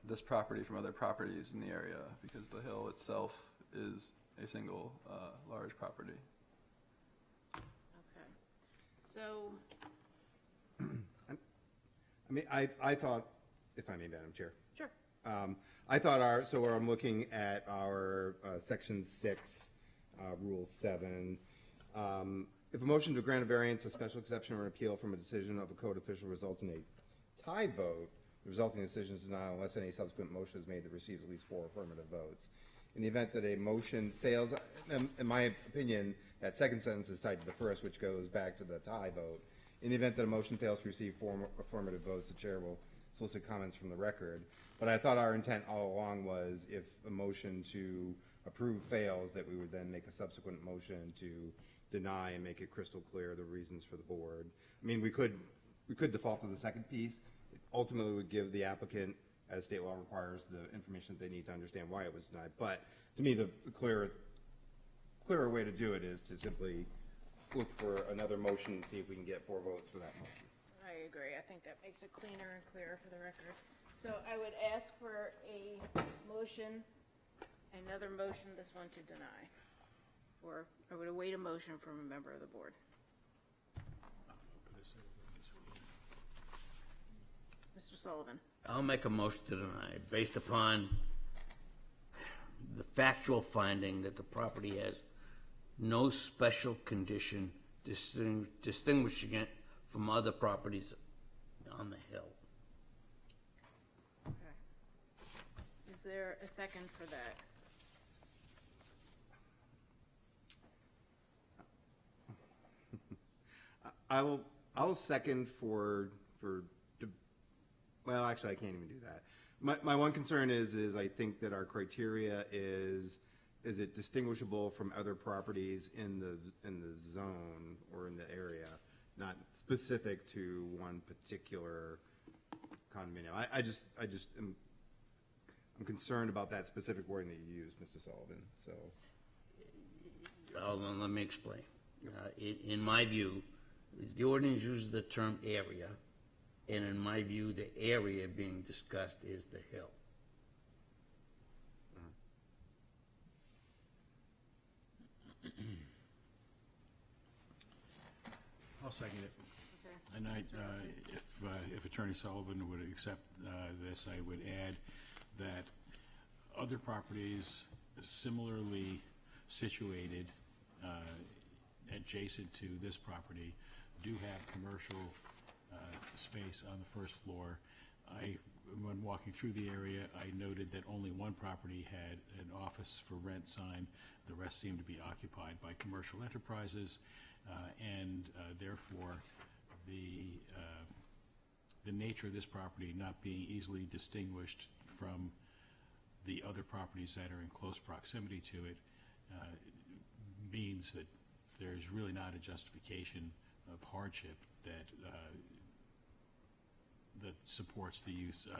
this property from other properties in the area, because the hill itself is a single large property. Okay. So, I mean, I thought, if I may, Madam Chair. sure. I thought so I'm looking at our Section 6, Rule 7. If a motion to grant a variance, a special exception, or an appeal from a decision of a code official results in a tie vote, the resulting decision is denied unless any subsequent motion is made that receives at least 4 affirmative votes. In the event that a motion fails, in my opinion, that second sentence is tied to the first, which goes back to the tie vote. In the event that a motion fails to receive 4 affirmative votes, the chair will solicit comments from the record. But I thought our intent all along was if a motion to approve fails, that we would then make a subsequent motion to deny and make it crystal clear the reasons for the board. I mean, we could default to the second piece. It ultimately would give the applicant, as state law requires, the information that they need to understand why it was denied. But to me, the clearer way to do it is to simply look for another motion and see if we can get 4 votes for that motion. I agree. I think that makes it cleaner and clearer for the record. So I would ask for a motion, another motion, this one to deny. Or I would await a motion from a member of the board. Mr. Sullivan. I'll make a motion to deny based upon the factual finding that the property has no special condition distinguishing it from other properties on the hill. Okay. Is there a second for that? I'll second well, actually, I can't even do that. My one concern is I think that our criteria is it distinguishable from other properties in the zone or in the area, not specific to one particular condominium. I'm concerned about that specific wording that you used, Mr. Sullivan, so. Well, let me explain. In my view, the ordinance uses the term area, and in my view, the area being discussed is the hill. I'll second it. And if Attorney Sullivan would accept this, I would add that other properties similarly situated adjacent to this property do have commercial space on the first floor. When walking through the area, I noted that only one property had an office for rent sign. The rest seemed to be occupied by commercial enterprises, and therefore the nature of this property not being easily distinguished from the other properties that are in close proximity to it means that there's really not a justification of hardship that supports the use of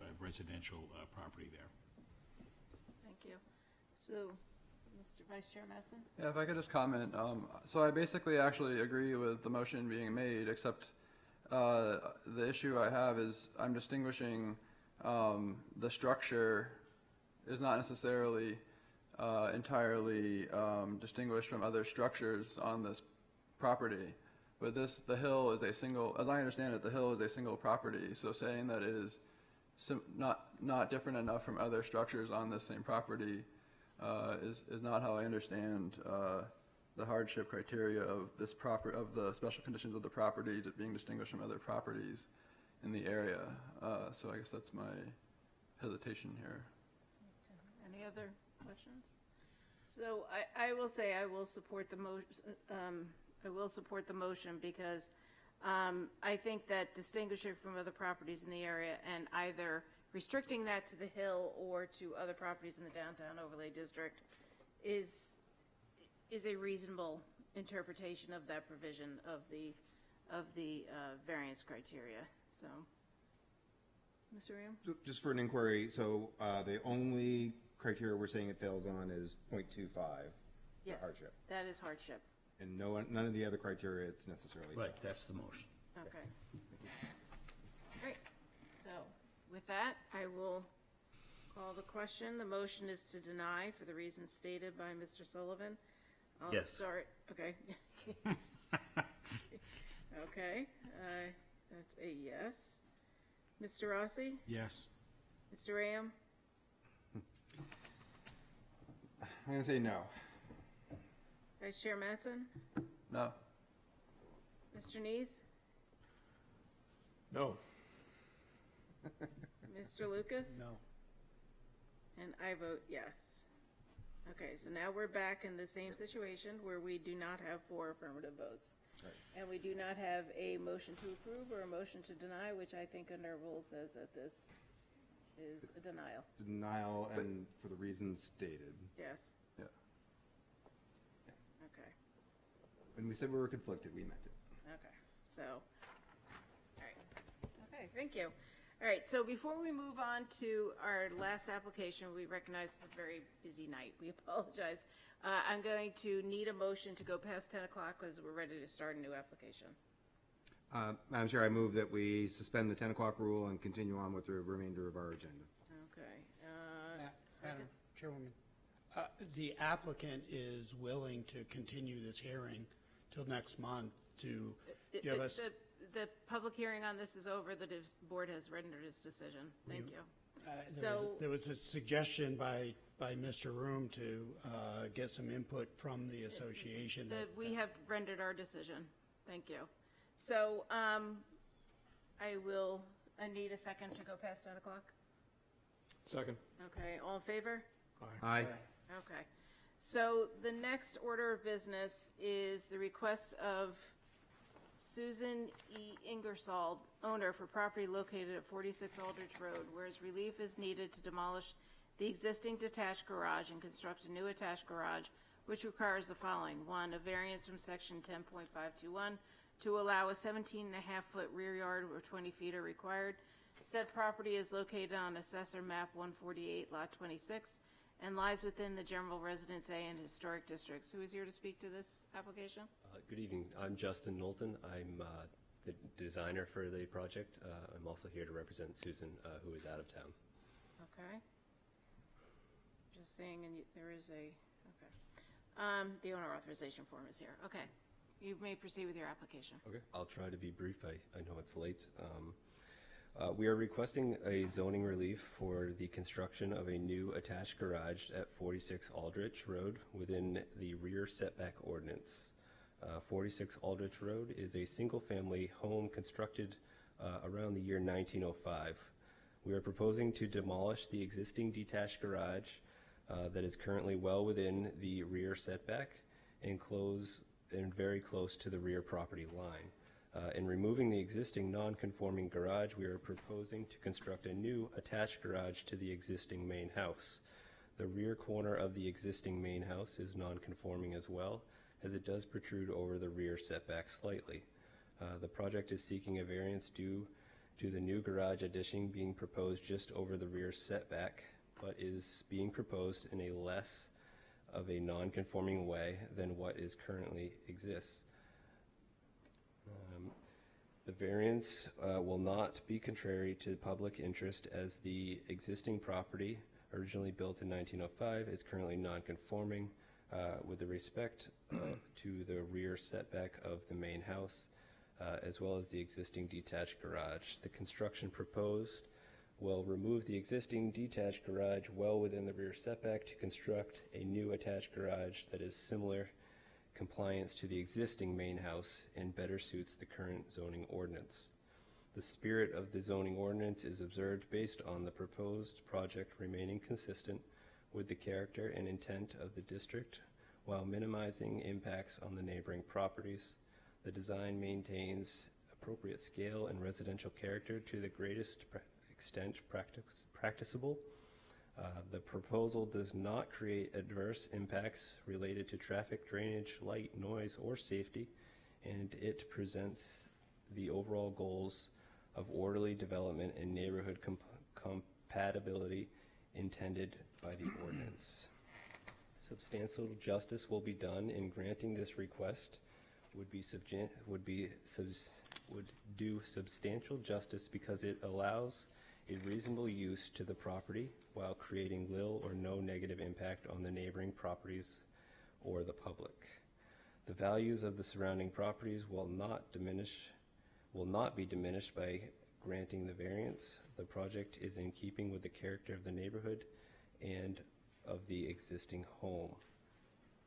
a residential property there. Thank you. So, Mr. Vice Chair Mattson? Yeah, if I could just comment. So I basically actually agree with the motion being made, except the issue I have is I'm distinguishing the structure is not necessarily entirely distinguished from other structures on this property. But the hill is a single, as I understand it, the hill is a single property. So saying that it is not different enough from other structures on this same property is not how I understand the hardship criteria of this of the special conditions of the property being distinguished from other properties in the area. So I guess that's my hesitation here. Any other questions? So I will say I will support the motion. I will support the motion because I think that distinguishing from other properties in the area and either restricting that to the hill or to other properties in the downtown overlay district is a reasonable interpretation of that provision of the variance criteria. So, Mr. Ram? Just for an inquiry, so the only criteria we're saying it fails on is 0.25 Yes, hardship. that is hardship. And none of the other criteria it's necessarily. Right, that's the motion. Okay. Great. So with that, I will call the question. The motion is to deny for the reasons stated by Mr. Sullivan. I'll Yes. start. Okay. Okay. That's a yes. Mr. Rossi? Yes. Mr. Ram? I'm gonna say no. Vice Chair Mattson? No. Mr. Neese? No. Mr. Lucas? No. And I vote yes. Okay, so now we're back in the same situation where we do not have 4 affirmative votes. Right. And we do not have a motion to approve or a motion to deny, which I think under rule says that this is a denial. Denial and for the reasons stated. Yes. Yeah. Okay. When we said we were conflicted, we meant it. Okay, so, all right. Okay, thank you. All right, so before we move on to our last application, we recognize it's a very busy night. We apologize. I'm going to need a motion to go past 10 o'clock because we're ready to start a new application. Madam Chair, I move that we suspend the 10 o'clock rule and continue on with the remainder of our agenda. Okay. Second. Madam Chairwoman, the applicant is willing to continue this hearing till next month to give us. The public hearing on this is over. The board has rendered its decision. Thank you. There was a suggestion by Mr. Room to get some input from the association. We have rendered our decision. Thank you. So I need a second to go past 10 o'clock. Second. Okay, all in favor? Aye. Okay. So the next order of business is the request of Susan E. Ingersoll, owner for property located at 46 Aldrich Road, whereas relief is needed to demolish the existing detached garage and construct a new attached garage which requires the following. 1, a variance from section 10.521 to allow a 17.5-foot rear yard where 20 feet are required. Said property is located on Assessor Map 148, Lot 26, and lies within the General Residence A and Historic Districts. Who is here to speak to this application? Good evening. I'm Justin Knowlton. I'm the designer for the project. I'm also here to represent Susan, who is out of town. Okay. Just saying, and there is a, okay. The owner authorization form is here. Okay. You may proceed with your application. Okay. I'll try to be brief. I know it's late. We are requesting a zoning relief for the construction of a new attached garage at 46 Aldrich Road within the rear setback ordinance. 46 Aldrich Road is a single-family home constructed around the year 1905. We are proposing to demolish the existing detached garage that is currently well within the rear setback and very close to the rear property line. In removing the existing non-conforming garage, we are proposing to construct a new attached garage to the existing main house. The rear corner of the existing main house is non-conforming as well, as it does protrude over the rear setback slightly. The project is seeking a variance due to the new garage addition being proposed just over the rear setback, but is being proposed in a less of a non-conforming way than what is currently exists. The variance will not be contrary to public interest, as the existing property, originally built in 1905, is currently non-conforming with the respect to the rear setback of the main house, as well as the existing detached garage. The construction proposed will remove the existing detached garage well within the rear setback to construct a new attached garage that is similar compliance to the existing main house and better suits the current zoning ordinance. The spirit of the zoning ordinance is observed based on the proposed project remaining consistent with the character and intent of the district while minimizing impacts on the neighboring properties. The design maintains appropriate scale and residential character to the greatest extent practicable. The proposal does not create adverse impacts related to traffic, drainage, light, noise, or safety, and it presents the overall goals of orderly development and neighborhood compatibility intended by the ordinance. Substantial justice will be done in granting this request. Would do substantial justice because it allows a reasonable use to the property while creating little or no negative impact on the neighboring properties or the public. The values of the surrounding properties will not be diminished by granting the variance. The project is in keeping with the character of the neighborhood and of the existing home.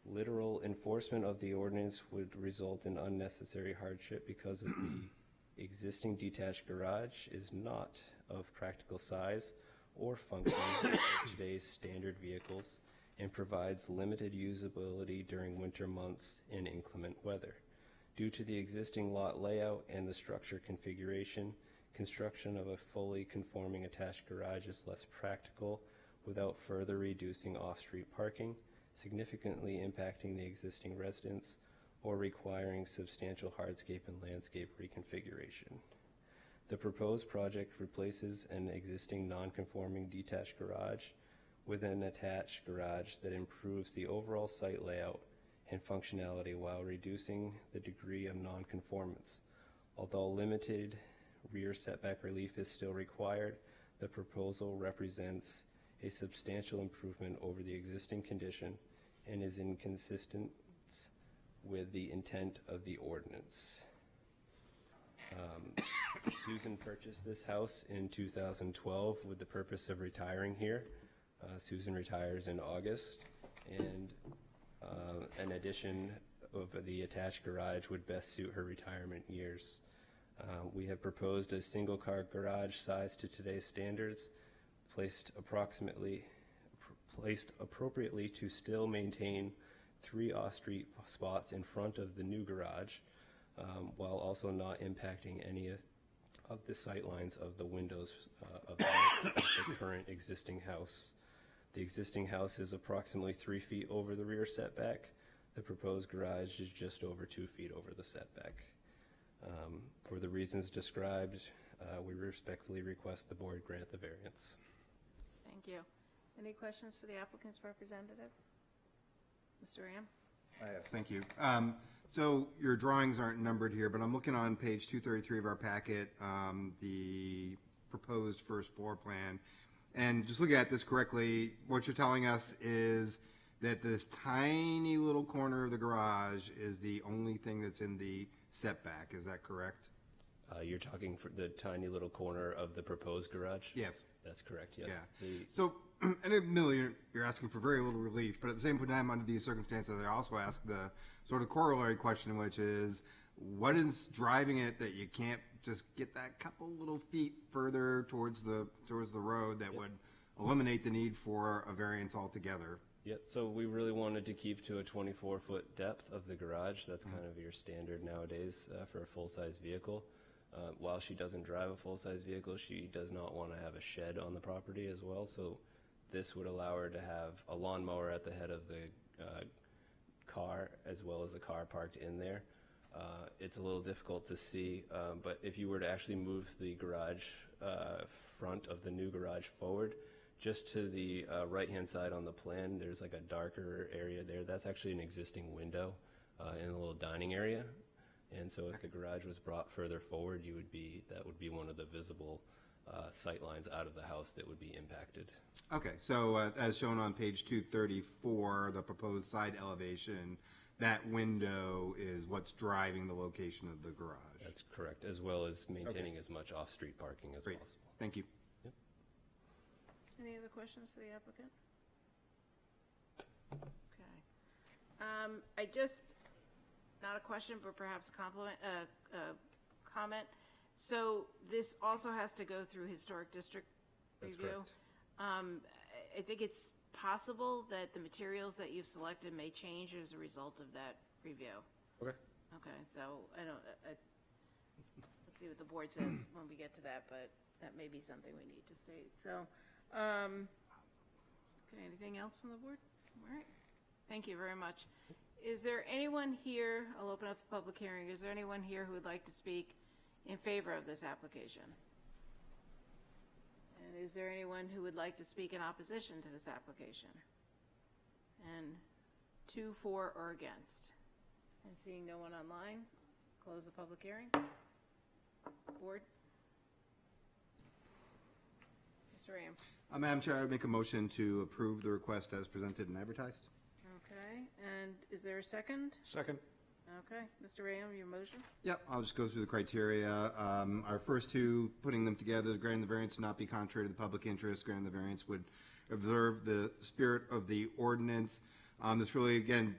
Literal enforcement of the ordinance would result in unnecessary hardship because of the existing detached garage is not of practical size or function for today's standard vehicles and provides limited usability during winter months and inclement weather. Due to the existing lot layout and the structure configuration, construction of a fully conforming attached garage is less practical without further reducing off-street parking, significantly impacting the existing residents, or requiring substantial hardscape and landscape reconfiguration. The proposed project replaces an existing non-conforming detached garage with an attached garage that improves the overall site layout and functionality while reducing the degree of non-conformance. Although limited rear setback relief is still required, the proposal represents a substantial improvement over the existing condition and is in consistence with the intent of the ordinance. Susan purchased this house in 2012 with the purpose of retiring here. Susan retires in August, and an addition of the attached garage would best suit her retirement years. We have proposed a single-car garage size to today's standards, placed appropriately to still maintain 3 off-street spots in front of the new garage, while also not impacting any of the sight lines of the windows of the current existing house. The existing house is approximately 3 feet over the rear setback. The proposed garage is just over 2 feet over the setback. For the reasons described, we respectfully request the board grant the variance. Thank you. Any questions for the applicant's representative? Mr. Ram? Yes, thank you. So your drawings aren't numbered here, but I'm looking on page 233 of our packet, the proposed first floor plan. And just looking at this correctly, what you're telling us is that this tiny little corner of the garage is the only thing that's in the setback. Is that correct? You're talking for the tiny little corner of the proposed garage? Yes. That's correct, yes. Yeah. So, in a million, you're asking for very little relief, but at the same time, under these circumstances, I also ask the sort of corollary question, which is, what is driving it that you can't just get that couple little feet further towards the road that would eliminate the need for a variance altogether? Yeah, so we really wanted to keep to a 24-foot depth of the garage. That's kind of your standard nowadays for a full-size vehicle. While she doesn't drive a full-size vehicle, she does not want to have a shed on the property as well. So this would allow her to have a lawnmower at the head of the car, as well as the car parked in there. It's a little difficult to see, but if you were to actually move the garage front of the new garage forward, just to the right-hand side on the plan, there's like a darker area there. That's actually an existing window in a little dining area. And so if the garage was brought further forward, that would be one of the visible sight lines out of the house that would be impacted. Okay, so as shown on page 234, the proposed side elevation, that window is what's driving the location of the garage. That's correct, as well as maintaining as much off-street parking as Great. possible. Thank you. Yep. Any other questions for the applicant? Okay. I just, not a question, but perhaps a comment. So this also has to go through Historic District That's review. correct. I think it's possible that the materials that you've selected may change as a result of that review. Okay. Okay, so let's see what the board says when we get to that, but that may be something we need to state. So, okay, anything else from the board? All right, thank you very much. Is there anyone here, I'll open up the public hearing, is there anyone here who would like to speak in favor of this application? And is there anyone who would like to speak in opposition to this application? And 2, 4, or against? And seeing no one online, close the public hearing. Board? Mr. Ram? Madam Chair, I would make a motion to approve the request as presented and advertised. Okay, and is there a second? Second. Okay, Mr. Ram, your motion? Yep, I'll just go through the criteria. Our first two, putting them together, granting the variance would not be contrary to the public interest. Granting the variance would observe the spirit of the ordinance. This really, again,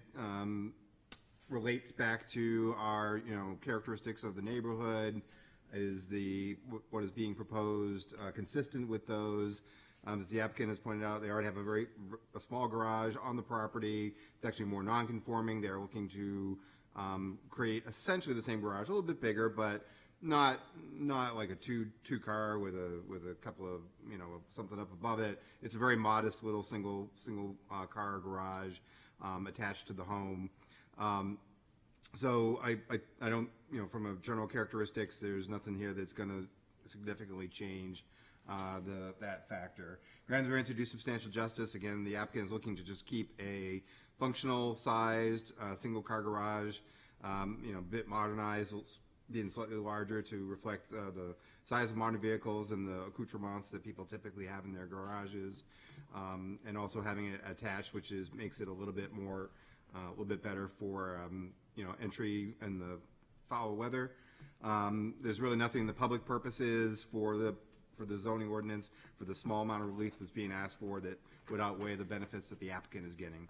relates back to our, characteristics of the neighborhood. Is what is being proposed consistent with those? As the applicant has pointed out, they already have a small garage on the property. It's actually more non-conforming. They're looking to create essentially the same garage, a little bit bigger, but not like a two car with a couple of something up above it. It's a very modest little single car garage attached to the home. So I don't from a general characteristics, there's nothing here that's going to significantly change that factor. Granted, the variance would do substantial justice. Again, the applicant is looking to just keep a functional sized single car garage, a bit modernized, being slightly larger to reflect the size of modern vehicles and the accoutrements that people typically have in their garages, and also having it attached, which makes it a little bit more, a little bit better for entry in the foul weather. There's really nothing in the public purposes for the zoning ordinance for the small amount of relief that's being asked for that would outweigh the benefits that the applicant is getting.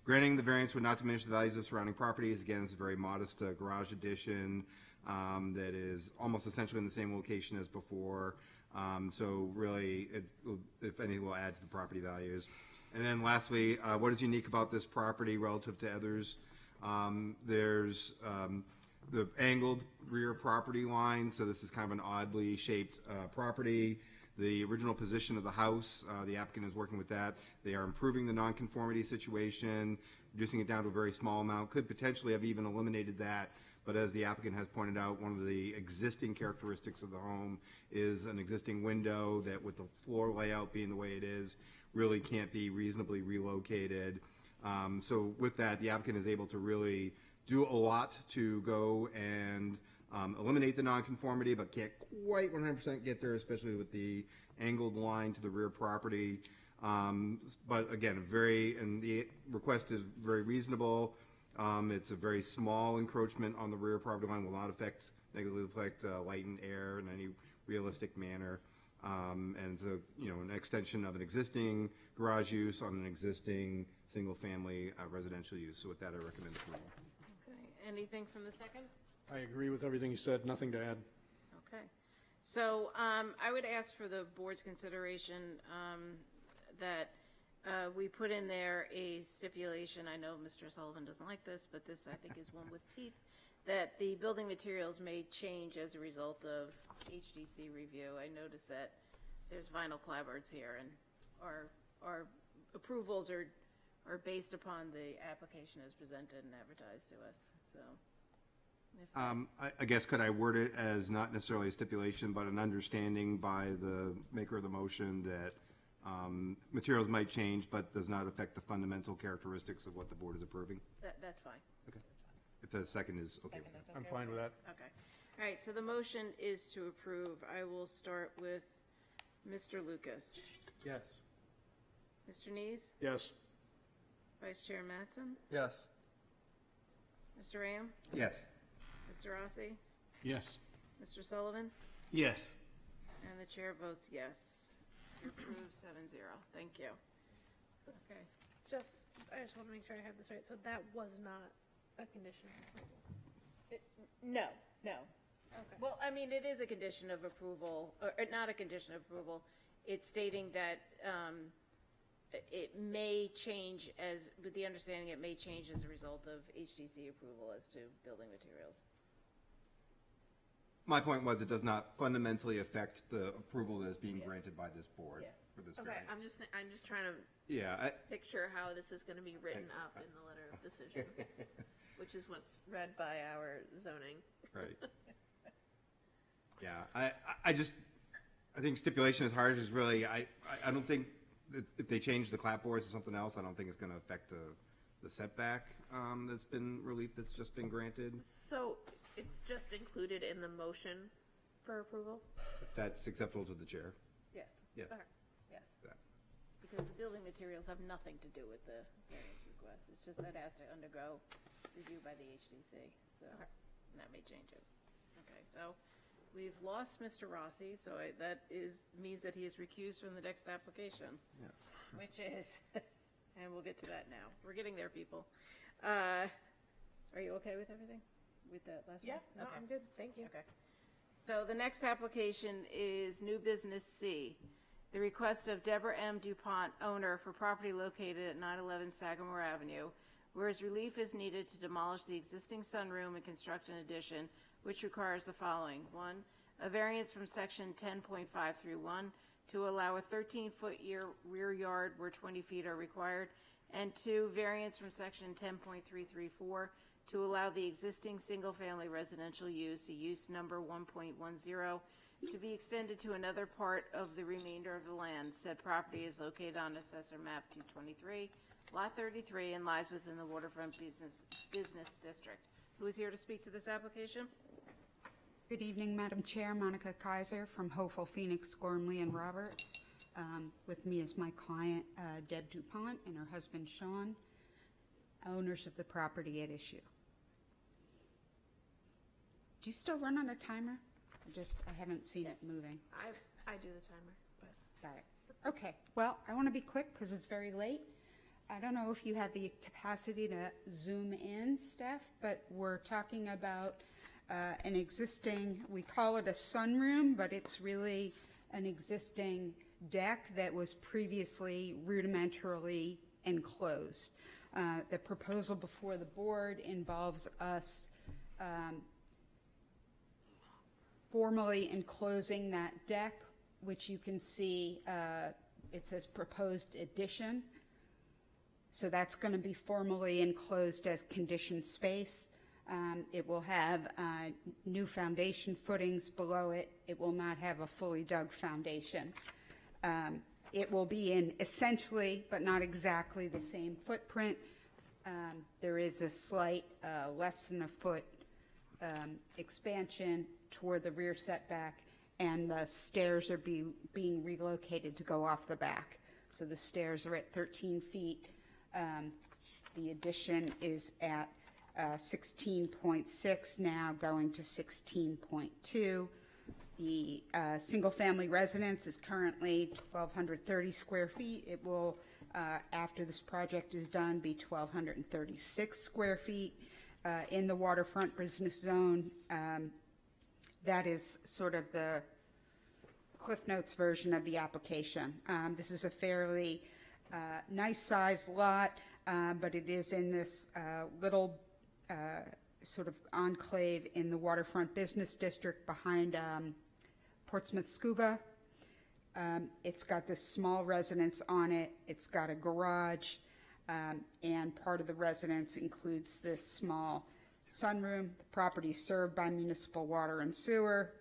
Granting the variance would not diminish the values of surrounding properties. Again, it's a very modest garage addition that is almost essentially in the same location as before. So really, it will, if anything, will add to the property values. And then lastly, what is unique about this property relative to others? There's the angled rear property line. So this is kind of an oddly shaped property. the original position of the house. The applicant is working with that. They are improving the nonconformity situation, reducing it down to a very small amount, could potentially have even eliminated that. But as the applicant has pointed out, one of the existing characteristics of the home is an existing window that, with the floor layout being the way it is, really can't be reasonably relocated. So with that, the applicant is able to really do a lot to go and eliminate the nonconformity, but can't quite 100% get there, especially with the angled line to the rear property. But again, and the request is very reasonable. It's a very small encroachment on the rear property line, will not negatively affect light and air in any realistic manner. And so, an extension of an existing garage use on an existing single-family residential use. So with that, I recommend approval. Okay, anything from the second? I agree with everything you said, nothing to add. Okay. So I would ask for the board's consideration that we put in there a stipulation. I know Mr. Sullivan doesn't like this, but this, I think, is one with teeth, that the building materials may change as a result of HDC review. I noticed that there's vinyl clapboards here, and our approvals are based upon the application as presented and advertised to us, so. I guess could I word it as not necessarily a stipulation, but an understanding by the maker of the motion that materials might change, but does not affect the fundamental characteristics of what the board is approving? That's fine. Okay. If the second is okay with that. I'm fine with that. Okay. All right, so the motion is to approve. I will start with Mr. Lucas. Yes. Mr. Nees? Yes. Vice Chair Mattson? Yes. Mr. Ram? Yes. Mr. Rossi? Yes. Mr. Sullivan? Yes. And the chair votes yes. You're approved 7-0. Thank you. Okay. I just want to make sure I have this right. So that was not a condition of approval? No. Okay. Well, I mean, it is a condition of approval, or not a condition of approval. It's stating that it may change with the understanding it may change as a result of HDC approval as to building materials. My point was it does not fundamentally affect the approval that is being granted by this board for this Okay, variance. I'm just trying to picture how this is going to be written up in the letter of decision, which is what's read by our zoning. Right. Yeah, I think stipulation is hard. Is really I don't think that if they change the clapboards to something else, I don't think it's going to affect the setback that's been that's just been granted. So it's just included in the motion for approval? That's acceptable to the chair. Yes. Yeah. Okay. Yes. Because the building materials have nothing to do with the variance request. It's just that it has to undergo review by the HDC. So and that may change it. Okay, so we've lost Mr. Rossi, so means that he is recused from the next application. Yes. Which is, and we'll get to that now. We're getting there, people. Are you okay with everything? With that last one? Yeah, no, I'm good. Thank you. Okay. So the next application is new business C. The request of Deborah M. DuPont, owner, for property located at 911 Sagamore Avenue, whereas relief is needed to demolish the existing sunroom and construct an addition, which requires the following. 1, a variance from section 10.531 to allow a 13-foot rear yard where 20 feet are required, and 2, variance from section 10.334 to allow the existing single-family residential use, use number 1.10, to be extended to another part of the remainder of the land. Said property is located on Assessor Map 223, Lot 33, and lies within the Waterfront Business District. Who is here to speak to this application? Good evening, Madam Chair. Monica Kaiser from Hopeful Phoenix, Gormley and Roberts. With me is my client, Deb DuPont, and her husband, Sean, owners of the property at issue. Do you still run on a timer? I haven't seen it moving. I do the timer. Yes. Got it. Okay. Well, I want to be quick because it's very late. I don't know if you have the capacity to zoom in, Steph, but we're talking about an existing, we call it a sunroom, but it's really an existing deck that was previously rudimentarily enclosed. The proposal before the board involves us formally enclosing that deck which you can see, it says proposed addition. So that's going to be formally enclosed as conditioned space. It will have new foundation footings below it. It will not have a fully dug foundation. It will be in essentially, but not exactly, the same footprint. There is a slight, less than a foot expansion toward the rear setback, and the stairs are being relocated to go off the back. So the stairs are at 13 feet. The addition is at 16.6 now, going to 16.2. The single-family residence is currently 1,230 square feet. It will, after this project is done, be 1,236 square feet. In the waterfront business zone, that is sort of the Cliff Notes version of the application. This is a fairly nice-sized lot, but it is in this little sort of enclave in the waterfront business district behind Portsmouth Scuba. It's got this small residence on it. It's got a garage, and part of the residence includes this small sunroom. The property is served by municipal water and sewer.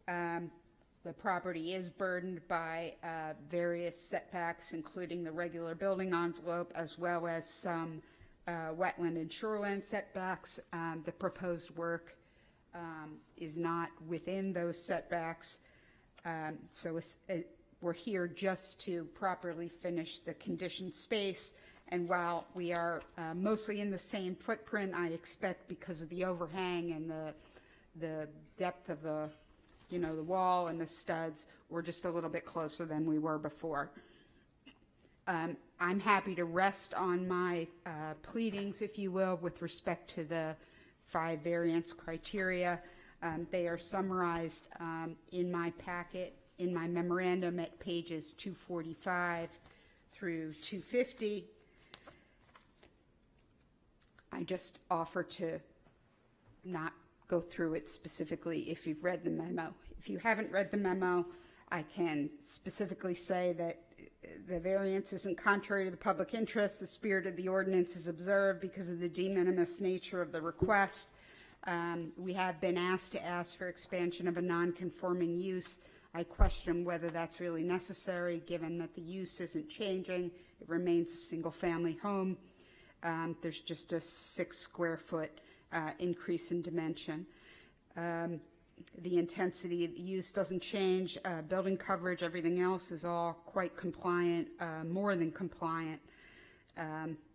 The property is burdened by various setbacks, including the regular building envelope, as well as some wetland and shoreline setbacks. The proposed work is not within those setbacks. So we're here just to properly finish the conditioned space. And while we are mostly in the same footprint, I expect, because of the overhang and the depth of the wall and the studs, we're just a little bit closer than we were before. I'm happy to rest on my pleadings, if you will, with respect to the 5 variance criteria. They are summarized in my packet, in my memorandum at pages 245 through 250. I just offer to not go through it specifically if you've read the memo. If you haven't read the memo, I can specifically say that the variance isn't contrary to the public interest. The spirit of the ordinance is observed because of the de minimis nature of the request. We have been asked to ask for expansion of a non-conforming use. I question whether that's really necessary, given that the use isn't changing. It remains a single-family home. There's just a 6 square foot increase in dimension. The intensity of the use doesn't change. Building coverage, everything else is all quite compliant, more than compliant.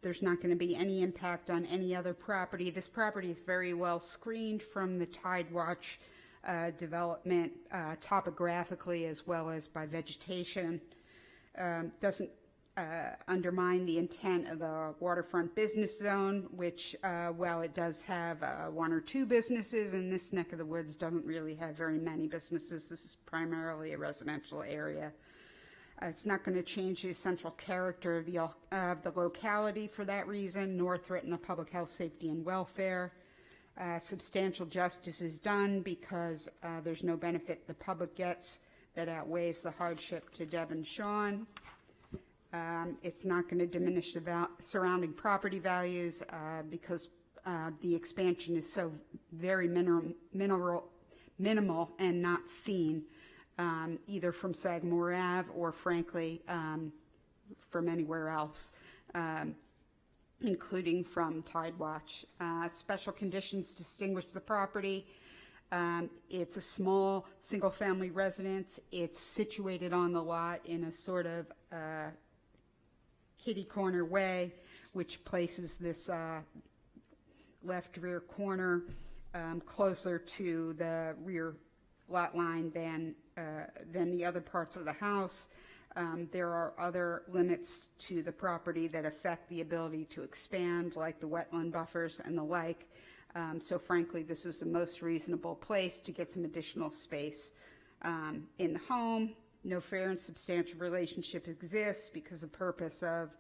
There's not going to be any impact on any other property. This property is very well screened from the Tide Watch development, topographically as well as by vegetation. Doesn't undermine the intent of the waterfront business zone, which, while it does have 1 or 2 businesses in this neck of the woods, doesn't really have very many businesses. This is primarily a residential area. It's not going to change the essential character of the locality for that reason, nor threaten the public health, safety, and welfare. Substantial justice is done because there's no benefit the public gets that outweighs the hardship to Deb and Sean. It's not going to diminish the surrounding property values because the expansion is so very minimal and not seen either from Sagamore Ave or, frankly, from anywhere else, including from Tide Watch. Special conditions distinguish the property. It's a small single-family residence. It's situated on the lot in a sort of kitty corner way, which places this left rear corner closer to the rear lot line than the other parts of the house. There are other limits to the property that affect the ability to expand, like the wetland buffers and the like. So frankly, this was the most reasonable place to get some additional space in the home. No fair and substantial relationship exists because the purpose of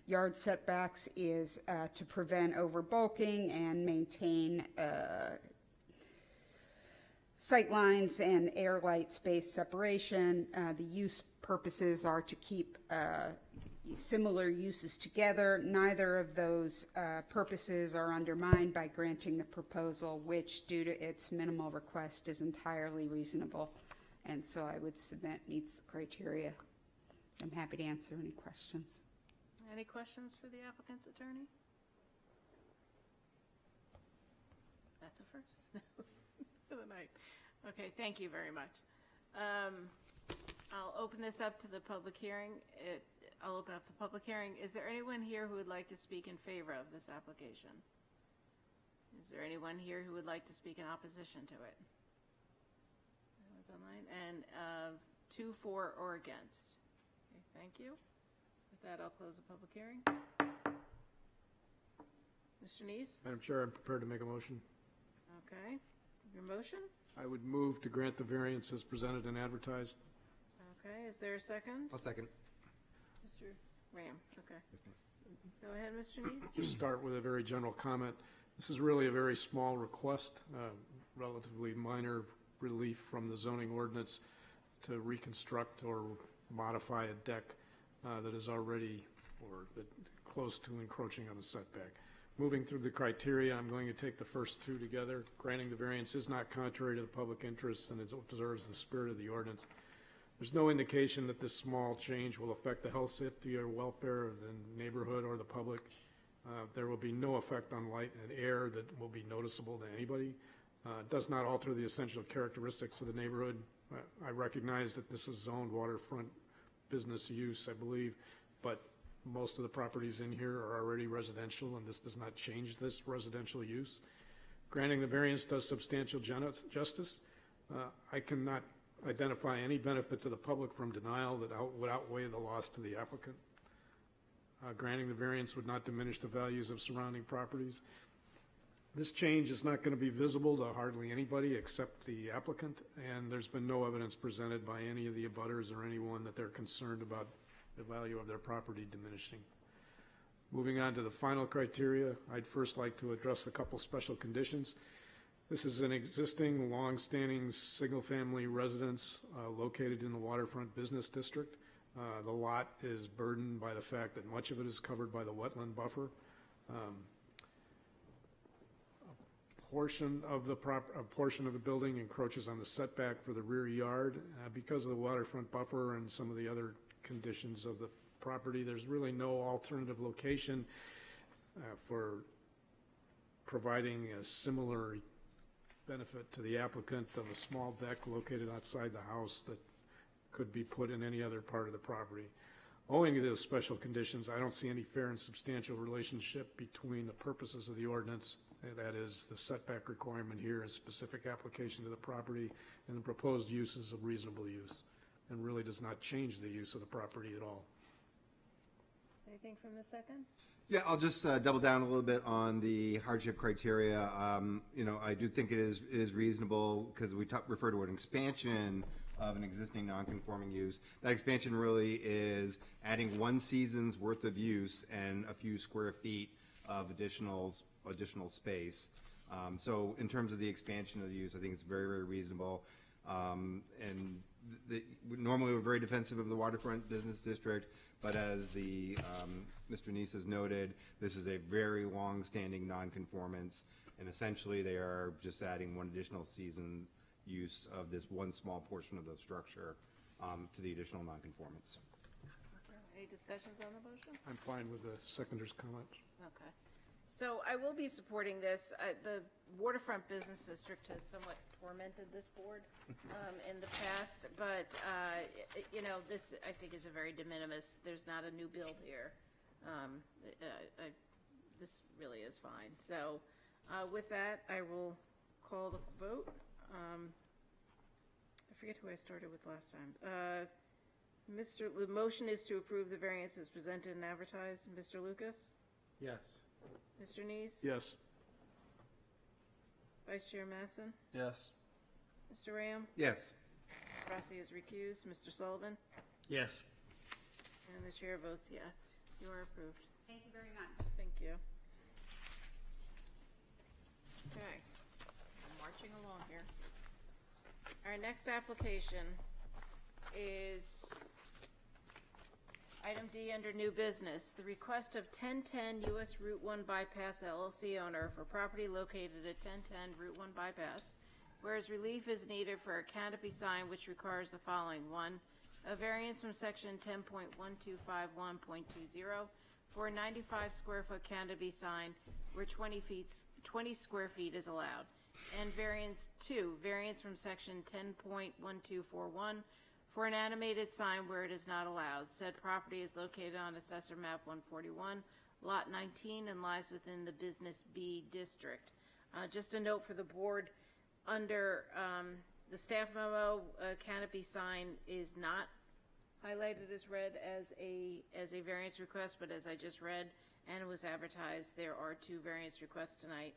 yard setbacks is to prevent overbulking and maintain sightlines and air light space separation. The use purposes are to keep similar uses together. Neither of those purposes are undermined by granting the proposal, which, due to its minimal request, is entirely reasonable. And so I would submit meets the criteria. I'm happy to answer any questions. Any questions for the applicant's attorney? That's a first for the night. Okay, thank you very much. I'll open this up to the public hearing. I'll open up the public hearing. Is there anyone here who would like to speak in favor of this application? Is there anyone here who would like to speak in opposition to it? Anyone's online? And 2, 4, or against? Okay, thank you. With that, I'll close the public hearing. Mr. Neese? Madam Chair, I'm prepared to make a motion. Okay. Your motion? I would move to grant the variance as presented and advertised. Okay, is there a second? I'll second. Mr. Ram, okay. Go ahead, Mr. Neese. Just start with a very general comment. This is really a very small request, relatively minor relief from the zoning ordinance to reconstruct or modify a deck that is already or that close to encroaching on the setback. Moving through the criteria, I'm going to take the first two together. Granting the variance is not contrary to the public interest and it observes the spirit of the ordinance. There's no indication that this small change will affect the health, safety, or welfare of the neighborhood or the public. There will be no effect on light and air that will be noticeable to anybody. It does not alter the essential characteristics of the neighborhood. I recognize that this is zoned waterfront business use, I believe, but most of the properties in here are already residential, and this does not change this residential use. Granting the variance does substantial justice. I cannot identify any benefit to the public from denial that would outweigh the loss to the applicant. Granting the variance would not diminish the values of surrounding properties. This change is not going to be visible to hardly anybody except the applicant, and there's been no evidence presented by any of the abutters or anyone that they're concerned about the value of their property diminishing. Moving on to the final criteria, I'd first like to address a couple special conditions. This is an existing, long-standing single-family residence located in the waterfront business district. The lot is burdened by the fact that much of it is covered by the wetland buffer. A portion of the building encroaches on the setback for the rear yard. Because of the waterfront buffer and some of the other conditions of the property, there's really no alternative location for providing a similar benefit to the applicant of a small deck located outside the house that could be put in any other part of the property. Owing to those special conditions, I don't see any fair and substantial relationship between the purposes of the ordinance, that is the setback requirement here and specific application to the property, and the proposed uses of reasonable use, and really does not change the use of the property at all. Anything from the second? Yeah, I'll just double down a little bit on the hardship criteria. I do think it is reasonable because we refer to an expansion of an existing non-conforming use. That expansion really is adding one season's worth of use and a few square feet of additional space. So in terms of the expansion of the use, I think it's very, very reasonable. Normally we're very defensive of the waterfront business district, but as Mr. Neese has noted, this is a very long-standing non-conformance, and essentially they are just adding one additional season use of this one small portion of the structure to the additional non-conformance. Any discussions on the motion? I'm fine with the seconder's comments. Okay. So I will be supporting this. The waterfront business district has somewhat tormented this board in the past, but, this I think is a very de minimis. There's not a new build here. This really is fine. So with that, I will call the vote. I forget who I started with last time. The motion is to approve the variance as presented and advertised. Mr. Lucas? Yes. Mr. Neese? Yes. Vice Chair Matson? Yes. Mr. Ram? Yes. Rossi is recused. Mr. Sullivan? Yes. And the chair votes yes. You are approved. Thank you very much. Thank you. Okay. I'm marching along here. Our next application is item D under new business, the request of 1010 US Route 1 Bypass LLC owner for property located at 1010 Route 1 Bypass, whereas relief is needed for a canopy sign which requires the following. 1, a variance from section 10.1251.20 for a 95 square foot canopy sign where 20 square feet is allowed. And variance 2, variance from section 10.1241 for an animated sign where it is not allowed. Said property is located on Assessor Map 141, Lot 19, and lies within the Business B district. Just a note for the board, under the staff memo, a canopy sign is not highlighted as red as a variance request, but as I just read and was advertised, there are 2 variance requests tonight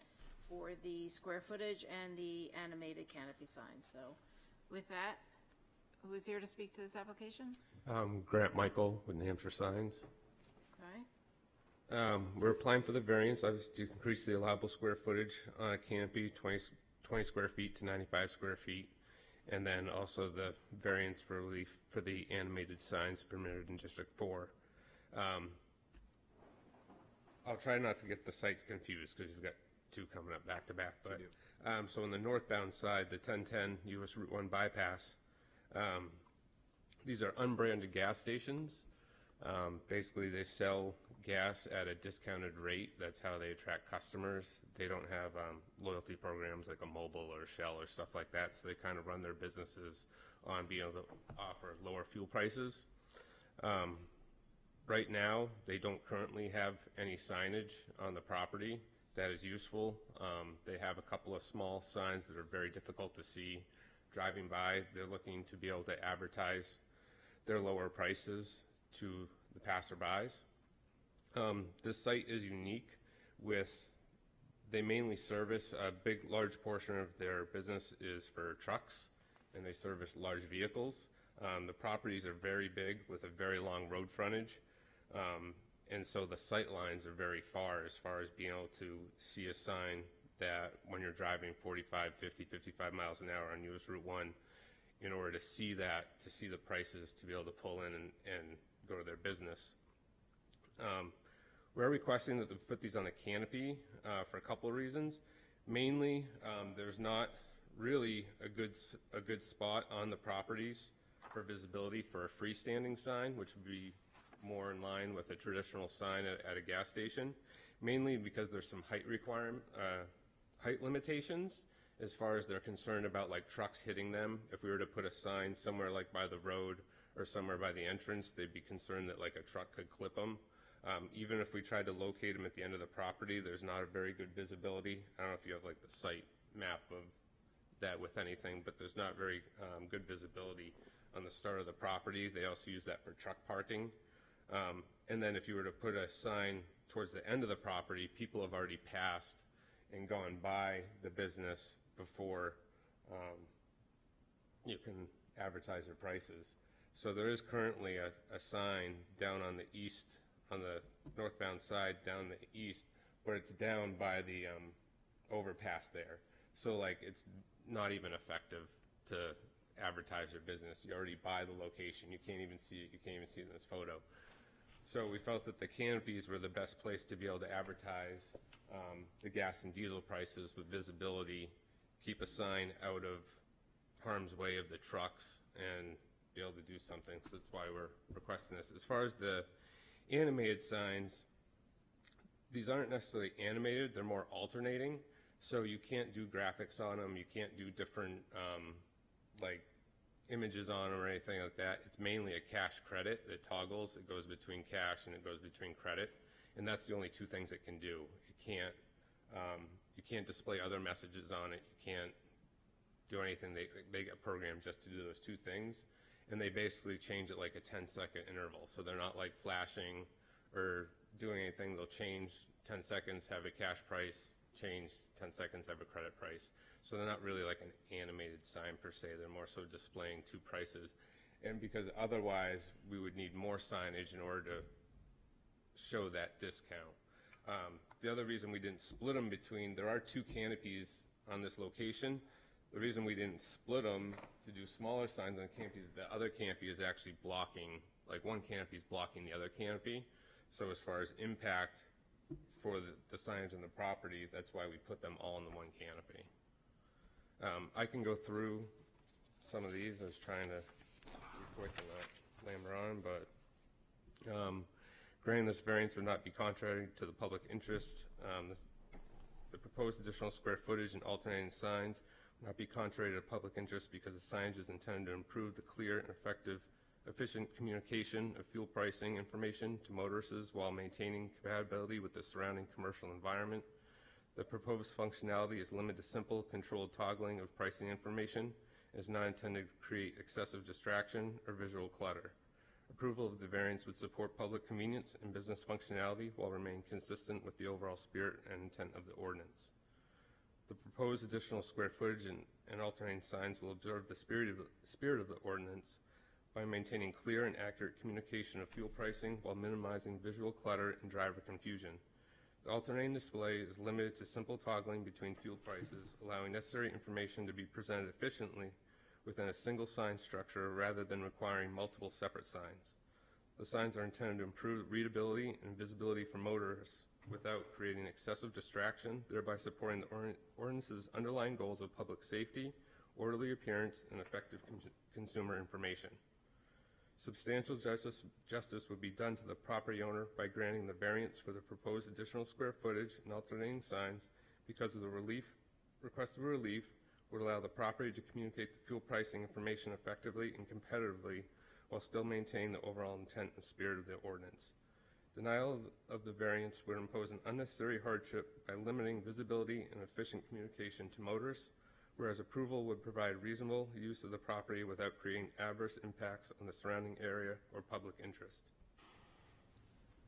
for the square footage and the animated canopy sign. So with that, who is here to speak to this application? Grant Michael with New Hampshire Signs. Okay. We're applying for the variance, obviously, to increase the allowable square footage on a canopy, 20 square feet to 95 square feet, and then also the variance for relief for the animated signs permitted in District 4. I'll try not to get the sites confused because we've got 2 coming up back to back. But so on the northbound side, the 1010 US Route 1 bypass, these are unbranded gas stations. Basically, they sell gas at a discounted rate. That's how they attract customers. They don't have loyalty programs like a Mobil or a Shell or stuff like that, so they kind of run their businesses on being able to offer lower fuel prices. Right now, they don't currently have any signage on the property that is useful. They have a couple of small signs that are very difficult to see driving by. They're looking to be able to advertise their lower prices to the passerbys. This site is unique with, they mainly service a large portion of their business is for trucks, and they service large vehicles. The properties are very big with a very long road frontage, and so the sight lines are very far as being able to see a sign that when you're driving 45, 50, 55 miles an hour on US Route 1, in order to see that, to see the prices, to be able to pull in and go to their business. We're requesting that they put these on a canopy for a couple of reasons. Mainly, there's not really a good spot on the properties for visibility for a freestanding sign, which would be more in line with a traditional sign at a gas station. Mainly because there's some height limitations as far as they're concerned about like trucks hitting them. If we were to put a sign somewhere like by the road or somewhere by the entrance, they'd be concerned that like a truck could clip them. Even if we tried to locate them at the end of the property, there's not a very good visibility. I don't know if you have like the site map of that with anything, but there's not very good visibility on the start of the property. They also use that for truck parking. And then if you were to put a sign towards the end of the property, people have already passed and gone by the business before you can advertise your prices. So there is currently a sign down on the east, on the northbound side down the east, where it's down by the overpass there. So like it's not even effective to advertise your business. You already buy the location. You can't even see it. You can't even see it in this photo. So we felt that the canopies were the best place to be able to advertise the gas and diesel prices with visibility, keep a sign out of harm's way of the trucks, and be able to do something. So that's why we're requesting this. As far as the animated signs, these aren't necessarily animated. They're more alternating. So you can't do graphics on them. You can't do different like images on them or anything like that. It's mainly a cash credit that toggles. It goes between cash and it goes between credit, and that's the only 2 things it can do. You can't display other messages on it. You can't do anything. They get programmed just to do those 2 things, and they basically change it like a 10-second interval. So they're not like flashing or doing anything. They'll change 10 seconds, have a cash price, change 10 seconds, have a credit price. So they're not really like an animated sign per se. They're more so displaying 2 prices. And because otherwise we would need more signage in order to show that discount. The other reason we didn't split them between, there are 2 canopies on this location. The reason we didn't split them to do smaller signs on canopies, the other canopy is actually blocking, like one canopy is blocking the other canopy. So as far as impact for the signage on the property, that's why we put them all in the one canopy. I can go through some of these. I was trying to be quick and not lamber on, but granting this variance would not be contrary to the public interest. The proposed additional square footage and alternating signs would not be contrary to public interest because the signage is intended to improve the clear and efficient communication of fuel pricing information to motorists while maintaining compatibility with the surrounding commercial environment. The proposed functionality is limited to simple, controlled toggling of pricing information and is not intended to create excessive distraction or visual clutter. Approval of the variance would support public convenience and business functionality while remaining consistent with the overall spirit and intent of the ordinance. The proposed additional square footage and alternating signs will observe the spirit of the ordinance by maintaining clear and accurate communication of fuel pricing while minimizing visual clutter and driver confusion. The alternating display is limited to simple toggling between fuel prices, allowing necessary information to be presented efficiently within a single sign structure rather than requiring multiple separate signs. The signs are intended to improve readability and visibility for motorists without creating excessive distraction, thereby supporting the ordinance's underlying goals of public safety, orderly appearance, and effective consumer information. Substantial justice would be done to the property owner by granting the variance for the proposed additional square footage and alternating signs because of the requested relief would allow the property to communicate the fuel pricing information effectively and competitively while still maintaining the overall intent and spirit of the ordinance. Denial of the variance would impose an unnecessary hardship by limiting visibility and efficient communication to motorists, whereas approval would provide reasonable use of the property without creating adverse impacts on the surrounding area or public interest.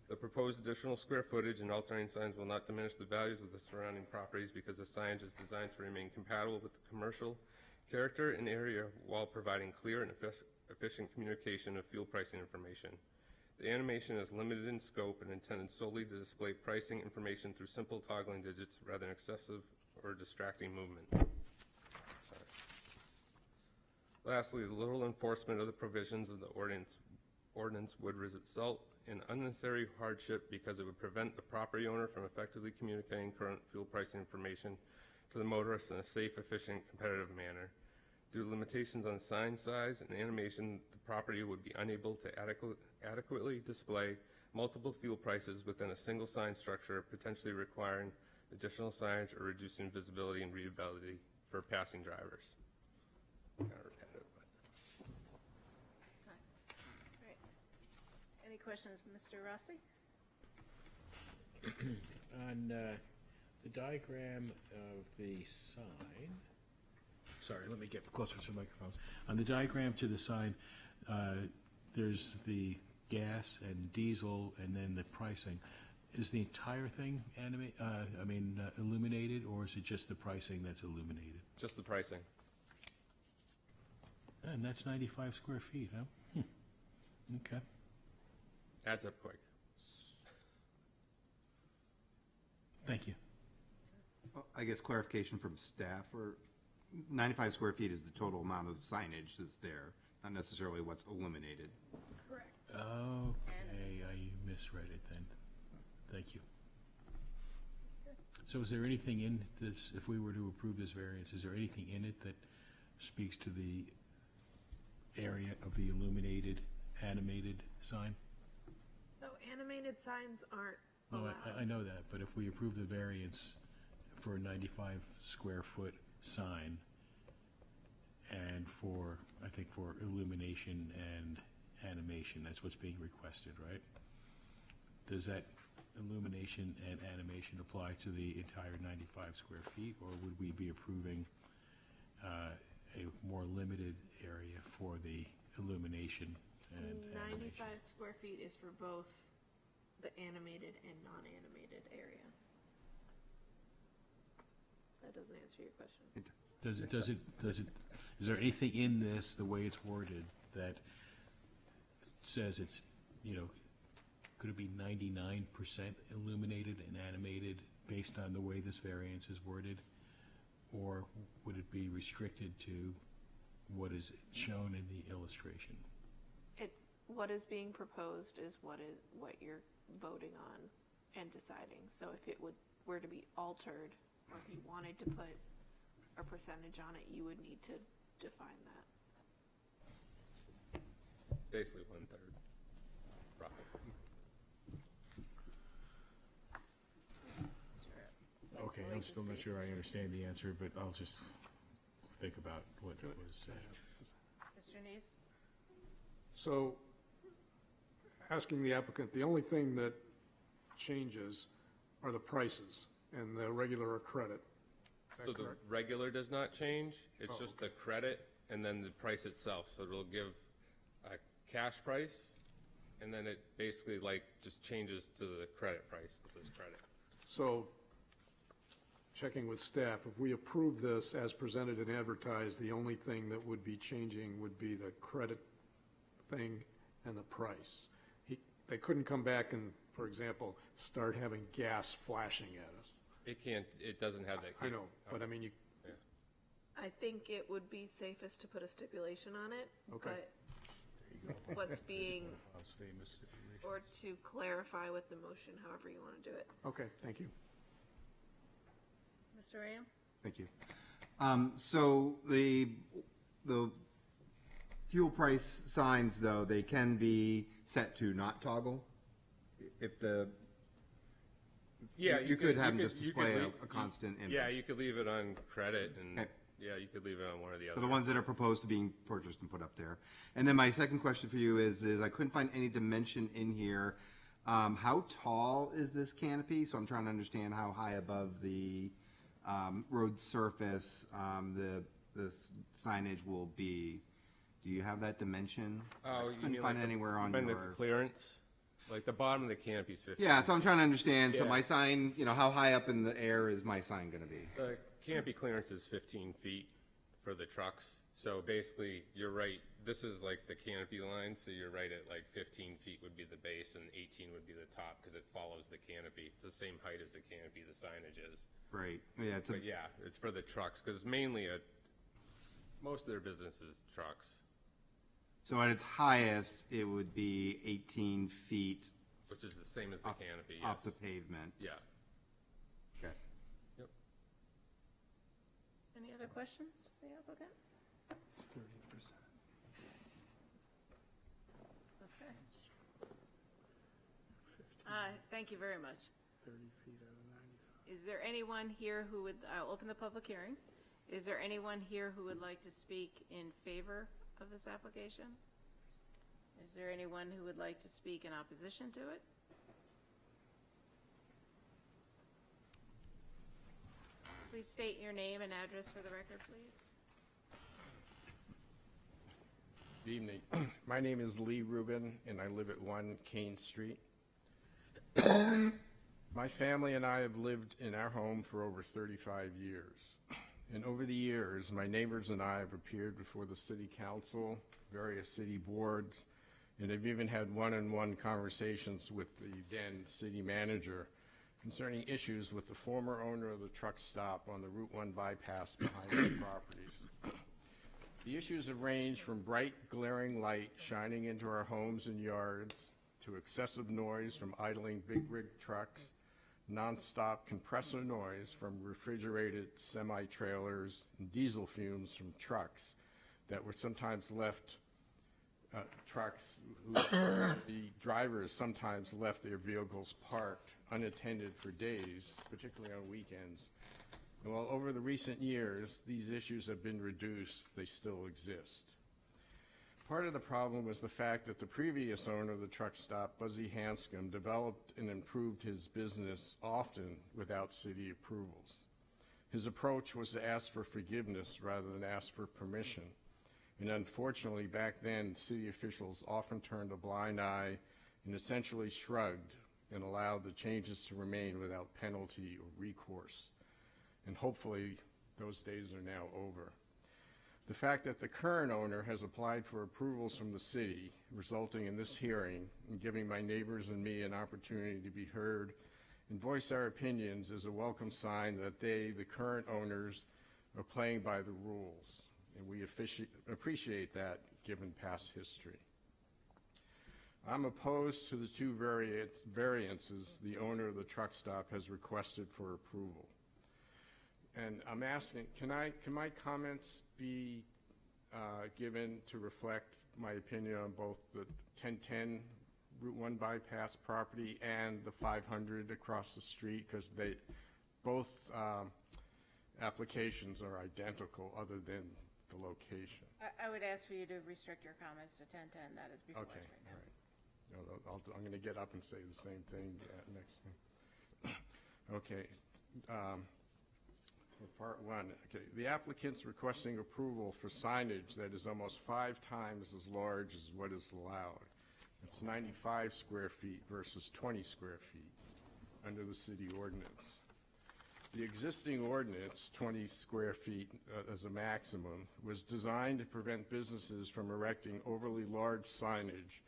The proposed additional square footage and alternating signs will not diminish the values of the surrounding properties because the signage is designed to remain compatible with the commercial character and area while providing clear and efficient communication of fuel pricing information. The animation is limited in scope and intended solely to display pricing information through simple toggling digits rather than excessive or distracting movement. Lastly, the little enforcement of the provisions of the ordinance would result in unnecessary hardship because it would prevent the property owner from effectively communicating current fuel pricing information to the motorist in a safe, efficient, competitive manner. Due to limitations on sign size and animation, the property would be unable to adequately display multiple fuel prices within a single sign structure, potentially requiring additional signage or reducing visibility and readability for passing drivers. Any questions, Mr. Rossi? On the diagram of the sign, sorry, let me get closer to the microphones. On the diagram to the sign, there's the gas and diesel and then the pricing. Is the entire thing illuminated, or is it just the pricing that's illuminated? Just the pricing. And that's 95 square feet, huh? Okay. Adds up quick. Thank you. I guess clarification from staff, or 95 square feet is the total amount of signage that's there, not necessarily what's illuminated. Correct. Okay, I misread it then. Thank you. So is there anything in this, if we were to approve this variance, is there anything in it that speaks to the area of the illuminated, animated sign? So animated signs aren't No, allowed. I know that, but if we approve the variance for a 95 square foot sign and for, I think for illumination and animation, that's what's being requested, right? Does that illumination and animation apply to the entire 95 square feet, or would we be approving a more limited area for the illumination and 95 square feet is for both the animated and non-animated area. That doesn't answer your question. Is there anything in this, the way it's worded, that says it's, could it be 99% illuminated and animated based on the way this variance is worded? or would it be restricted to what is shown in the illustration? What is being proposed is what you're voting on and deciding. So if it were to be altered, or if you wanted to put a percentage on it, you would need to define that. Basically 1/3, roughly. Okay, I'm still not sure I understand the answer, but I'll just think about what was said. Mr. Neese? So, asking the applicant, the only thing that changes are the prices and the regular or credit. Is that So the correct? regular does not change, it's Oh, just the credit and then the price itself. So it'll give a cash price, and then it basically just changes to the credit price, it says credit. So, checking with staff, if we approve this as presented and advertised, the only thing that would be changing would be the credit thing and the price. They couldn't come back and, for example, start having gas flashing at us. It doesn't have that. I know, but I mean, you, I think it would be safest to put a stipulation on it. Okay. But what's being, Most famous stipulation. or to clarify with the motion, however you want to do it. okay, thank you. Mr. Ram? Thank you. So the fuel price signs, though, they can be set to not toggle? If the, Yeah, you could have them just you could display leave- a constant image. Yeah, you could leave it on credit, and Okay. yeah, you could leave it on one or the For other. the ones that are proposed to being purchased and put up there. And then my second question for you is I couldn't find any dimension in here. How tall is this canopy? So I'm trying to understand how high above the road surface the signage will be. Do you have that dimension? Oh, I couldn't find it anywhere on the your. clearance? Like the bottom of the canopy is 50. Yeah, so I'm trying to understand. So Yeah. my sign, how high up in the air is my sign going to be? The canopy clearance is 15 feet for the trucks. So basically, you're right, this is like the canopy line, so you're right at 15 feet would be the base and 18 would be the top, because it follows the canopy. It's the same height as the canopy the signage is. Right. Yeah, But yeah, it's for the trucks, because mainly most of their business is trucks. So at its highest, it would be 18 feet. Which is the same as the canopy, Off yes. the pavement. Yeah. Okay. Yep. Any other questions for the applicant? It's 30%. Okay. Thank you very much. 30 feet out of 95. Is there anyone here who would, I'll open the public hearing. Is there anyone here who would like to speak in favor of this application? Is there anyone who would like to speak in opposition to it? Please state your name and address for the record, please. Good evening. My name is Lee Rubin, and I live at 1 Kane Street. My family and I have lived in our home for over 35 years. And over the years, my neighbors and I have appeared before the city council, various city boards, and have even had one-on-one conversations with the then city manager concerning issues with the former owner of the truck stop on the Route 1 bypass behind the properties. The issues have ranged from bright, glaring light shining into our homes and yards to excessive noise from idling big rig trucks, nonstop compressor noise from refrigerated semi-trailers, and diesel fumes from trucks that were sometimes left, the drivers sometimes left their vehicles parked unattended for days, particularly on weekends. And while over the recent years, these issues have been reduced, they still exist. Part of the problem was the fact that the previous owner of the truck stop, Buzzy Hanscom, developed and improved his business often without city approvals. His approach was to ask for forgiveness rather than ask for permission. And unfortunately, back then, city officials often turned a blind eye and essentially shrugged and allowed the changes to remain without penalty or recourse. And hopefully, those days are now over. The fact that the current owner has applied for approvals from the city, resulting in this hearing and giving my neighbors and me an opportunity to be heard and voice our opinions, is a welcome sign that they, the current owners, or playing by the rules, and we appreciate that given past history. I'm opposed to the two variances the owner of the truck stop has requested for approval. And I'm asking, can my comments be given to reflect my opinion on both the 1010 Route 1 bypass property and the 500 across the street, because both applications are identical other than the location. I would ask for you to restrict your comments to 1010. That is before us Okay, right now. all right. No, I'm going to get up and say the same thing next thing. Okay. For part one, okay, the applicant's requesting approval for signage that is almost 5 times as large as what is allowed. It's 95 square feet versus 20 square feet under the city ordinance. The existing ordinance, 20 square feet as a maximum, was designed to prevent businesses from erecting overly large signage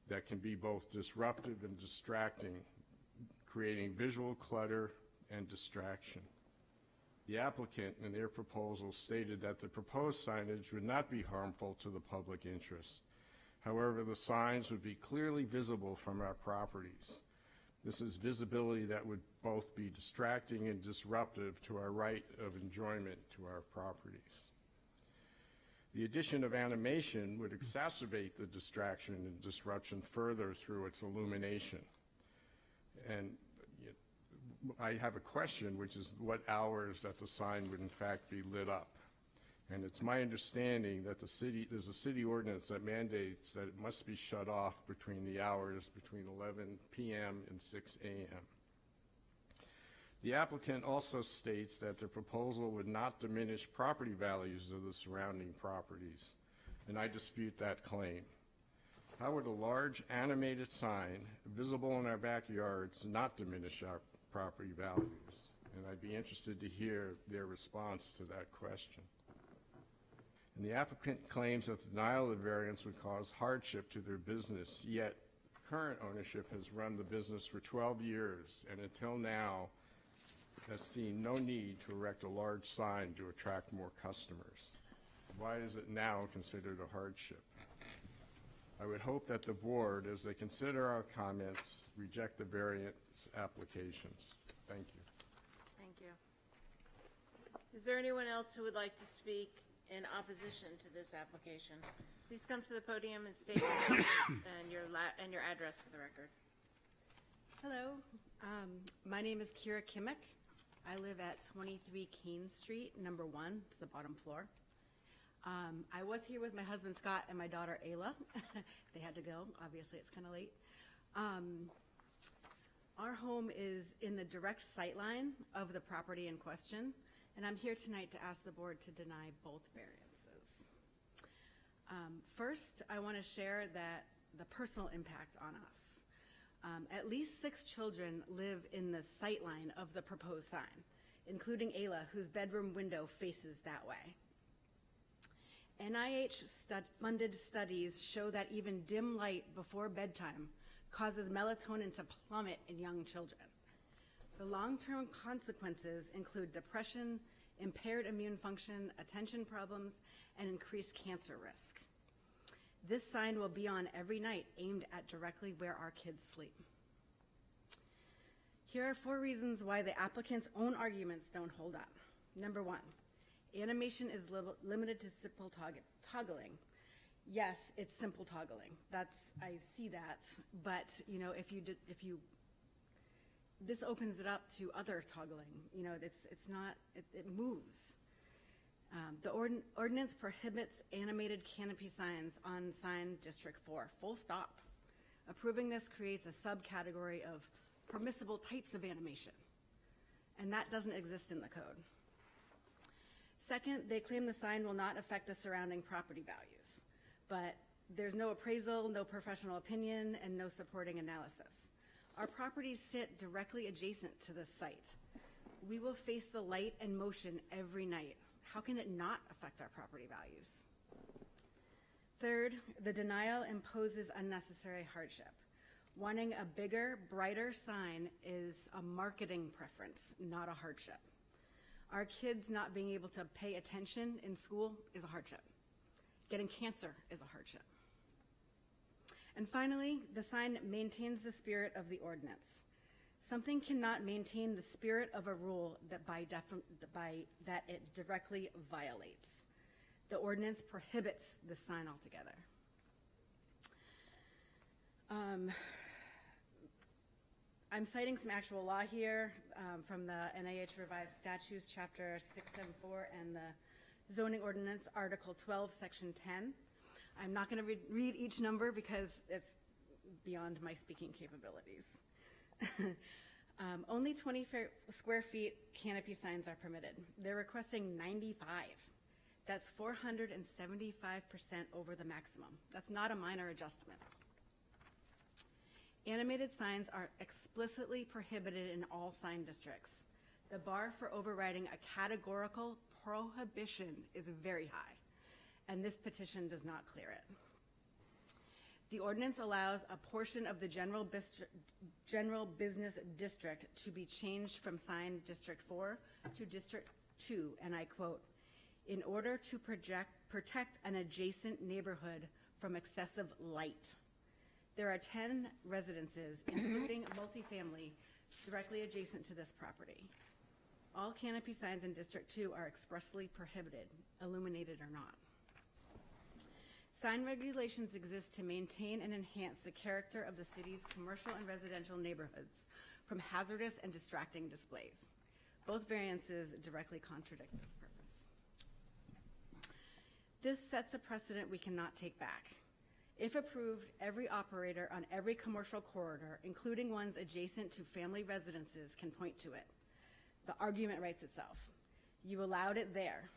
that can be both disruptive and distracting, creating visual clutter and distraction. The applicant in their proposal stated that the proposed signage would not be harmful to the public interest. However, the signs would be clearly visible from our properties. This is visibility that would both be distracting and disruptive to our right of enjoyment to our properties. The addition of animation would exacerbate the distraction and disruption further through its illumination. And I have a question, which is what hours that the sign would in fact be lit up. And it's my understanding that there's a city ordinance that mandates that it must be shut off between the hours between 11 p.m. and 6 a.m. The applicant also states that the proposal would not diminish property values of the surrounding properties, and I dispute that claim. How would a large animated sign visible in our backyards not diminish our property values? And I'd be interested to hear their response to that question. And the applicant claims that the denial of the variance would cause hardship to their business, yet current ownership has run the business for 12 years and until now has seen no need to erect a large sign to attract more customers. Why is it now considered a hardship? I would hope that the board, as they consider our comments, reject the variance applications. Thank you. Thank you. Is there anyone else who would like to speak in opposition to this application? Please come to the podium and state your name and your address for the record. Hello, my name is Kira Kimmick. I live at 23 Kane Street, number 1. It's the bottom floor. I was here with my husband Scott and my daughter Ayla. They had to go. Obviously, it's kind of late. Our home is in the direct sight line of the property in question, and I'm here tonight to ask the board to deny both variances. First, I want to share that the personal impact on us. At least 6 children live in the sight line of the proposed sign, including Ayla, whose bedroom window faces that way. NIH-funded studies show that even dim light before bedtime causes melatonin to plummet in young children. The long-term consequences include depression, impaired immune function, attention problems, and increased cancer risk. This sign will be on every night, aimed at directly where our kids sleep. Here are 4 reasons why the applicant's own arguments don't hold up. Number 1, animation is limited to simple toggling. Yes, it's simple toggling. I see that, but this opens it up to other toggling. It moves. The ordinance prohibits animated canopy signs on sign District 4, full stop. Approving this creates a subcategory of permissible types of animation, and that doesn't exist in the code. Second, they claim the sign will not affect the surrounding property values, but there's no appraisal, no professional opinion, and no supporting analysis. Our properties sit directly adjacent to this site. We will face the light and motion every night. How can it not affect our property values? Third, the denial imposes unnecessary hardship. Wanting a bigger, brighter sign is a marketing preference, not a hardship. Our kids not being able to pay attention in school is a hardship. Getting cancer is a hardship. And finally, the sign maintains the spirit of the ordinance. Something cannot maintain the spirit of a rule that that it directly violates. The ordinance prohibits this sign altogether. I'm citing some actual law here from the NIH Revised Statutes, Chapter 674, and the Zoning Ordinance, Article 12, Section 10. I'm not going to read each number because it's beyond my speaking capabilities. Only 20 square feet canopy signs are permitted. They're requesting 95. That's 475% over the maximum. That's not a minor adjustment. Animated signs are explicitly prohibited in all sign districts. The bar for overriding a categorical prohibition is very high, and this petition does not clear it. The ordinance allows a portion of the general business district to be changed from sign District 4 to District 2, and I quote, in order to protect an adjacent neighborhood from excessive light. There are 10 residences, including multifamily, directly adjacent to this property. All canopy signs in District 2 are expressly prohibited, illuminated or not. Sign regulations exist to maintain and enhance the character of the city's commercial and residential neighborhoods from hazardous and distracting displays. Both variances directly contradict this purpose. This sets a precedent we cannot take back. If approved, every operator on every commercial corridor, including ones adjacent to family residences, can point to it. The argument writes itself. You allowed it there.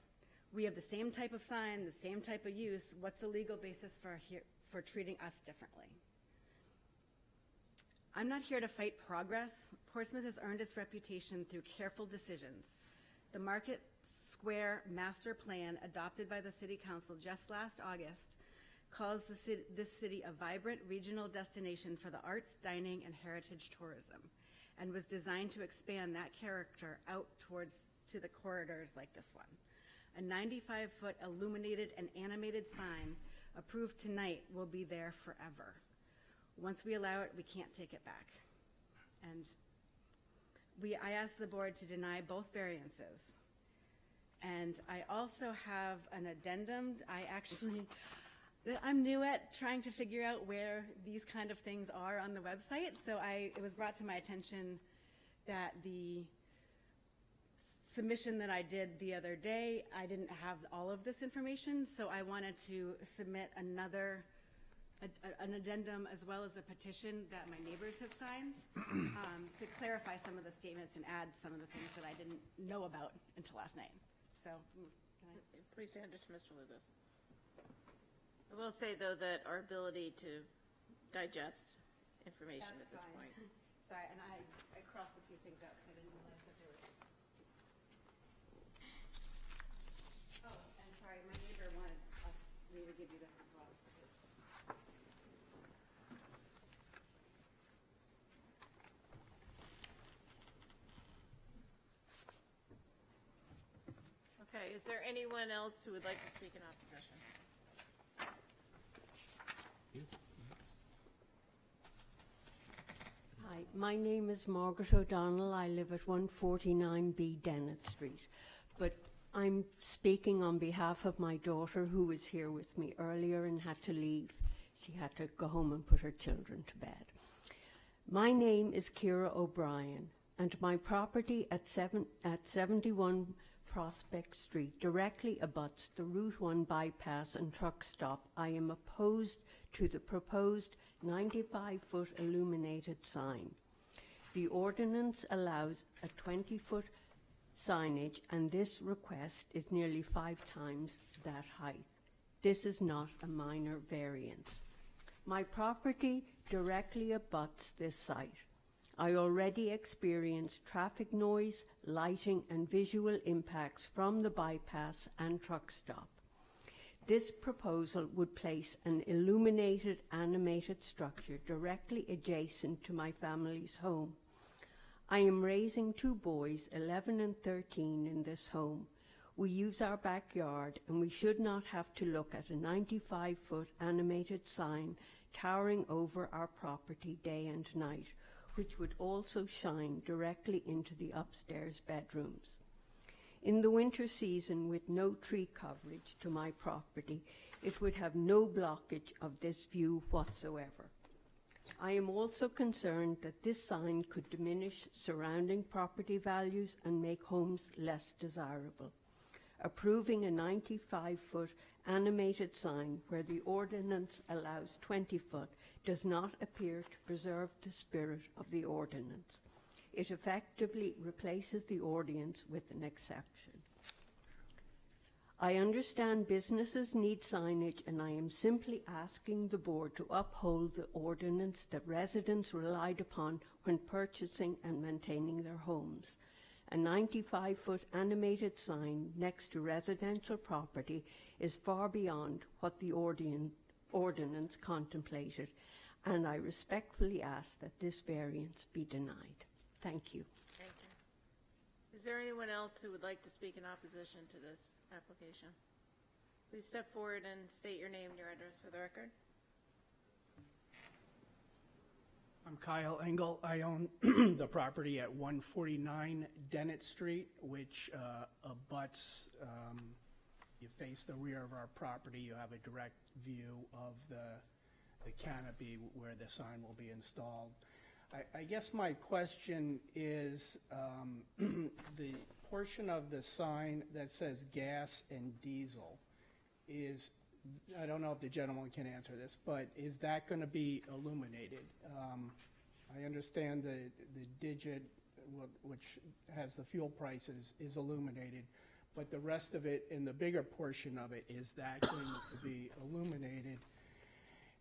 We have the same type of sign, the same type of use. What's the legal basis for treating us differently? I'm not here to fight progress. Portsmouth has earned its reputation through careful decisions. The Market Square Master Plan, adopted by the City Council just last August, calls this city a vibrant regional destination for the arts, dining, and heritage tourism, and was designed to expand that character out to the corridors like this one. A 95-foot illuminated and animated sign approved tonight will be there forever. Once we allow it, we can't take it back. And I asked the board to deny both variances. And I also have an addendum. I'm new at trying to figure out where these kind of things are on the website, so it was brought to my attention that the submission that I did the other day, I didn't have all of this information, so I wanted to submit an addendum as well as a petition that my neighbors have signed to clarify some of the statements and add some of the things that I didn't know about until last night. So, can I? Please hand it to Mr. Lucas. I will say, though, that our ability to digest information at this point. Sorry, and I crossed a few things out because I didn't realize that there was. Oh, and sorry, my neighbor wanted me to give you this as well. Okay, is there anyone else who would like to speak in opposition? Hi, my name is Margaret O'Donnell. I live at 149B Dennett Street, but I'm speaking on behalf of my daughter who was here with me earlier and had to leave. She had to go home and put her children to bed. My name is Kira O'Brien, and my property at 71 Prospect Street directly abuts the Route 1 bypass and truck stop. I am opposed to the proposed 95-foot illuminated sign. The ordinance allows a 20-foot signage, and this request is nearly 5 times that height. This is not a minor variance. My property directly abuts this site. I already experience traffic noise, lighting, and visual impacts from the bypass and truck stop. This proposal would place an illuminated, animated structure directly adjacent to my family's home. I am raising 2 boys, 11 and 13, in this home. We use our backyard, and we should not have to look at a 95-foot animated sign towering over our property day and night, which would also shine directly into the upstairs bedrooms. In the winter season, with no tree coverage to my property, it would have no blockage of this view whatsoever. I am also concerned that this sign could diminish surrounding property values and make homes less desirable. Approving a 95-foot animated sign where the ordinance allows 20-foot does not appear to preserve the spirit of the ordinance. It effectively replaces the ordinance with an exception. I understand businesses need signage, and I am simply asking the board to uphold the ordinance that residents relied upon when purchasing and maintaining their homes. A 95-foot animated sign next to residential property is far beyond what the ordinance contemplated, and I respectfully ask that this variance be denied. Thank you. Thank you. Is there anyone else who would like to speak in opposition to this application? Please step forward and state your name and your address for the record. I'm Kyle Engel. I own the property at 149 Dennett Street, which abuts, you face the rear of our property, you have a direct view of the canopy where the sign will be installed. I guess my question is, the portion of the sign that says gas and diesel is, I don't know if the gentleman can answer this, but is that going to be illuminated? I understand the digit, which has the fuel prices, is illuminated, but the rest of it and the bigger portion of it, is that going to be illuminated?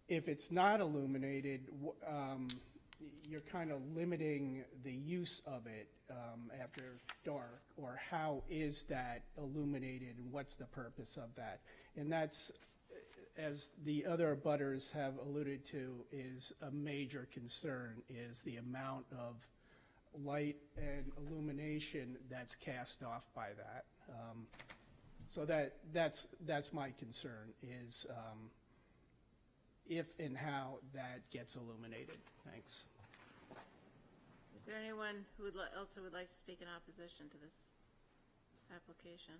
If it's not illuminated, you're kind of limiting the use of it after dark, or how is that illuminated and what's the purpose of that? And that's, as the other abutters have alluded to, is a major concern, is the amount of light and illumination that's cast off by that. So that's my concern, is if and how that gets illuminated. Thanks. Is there anyone who also would like to speak in opposition to this application?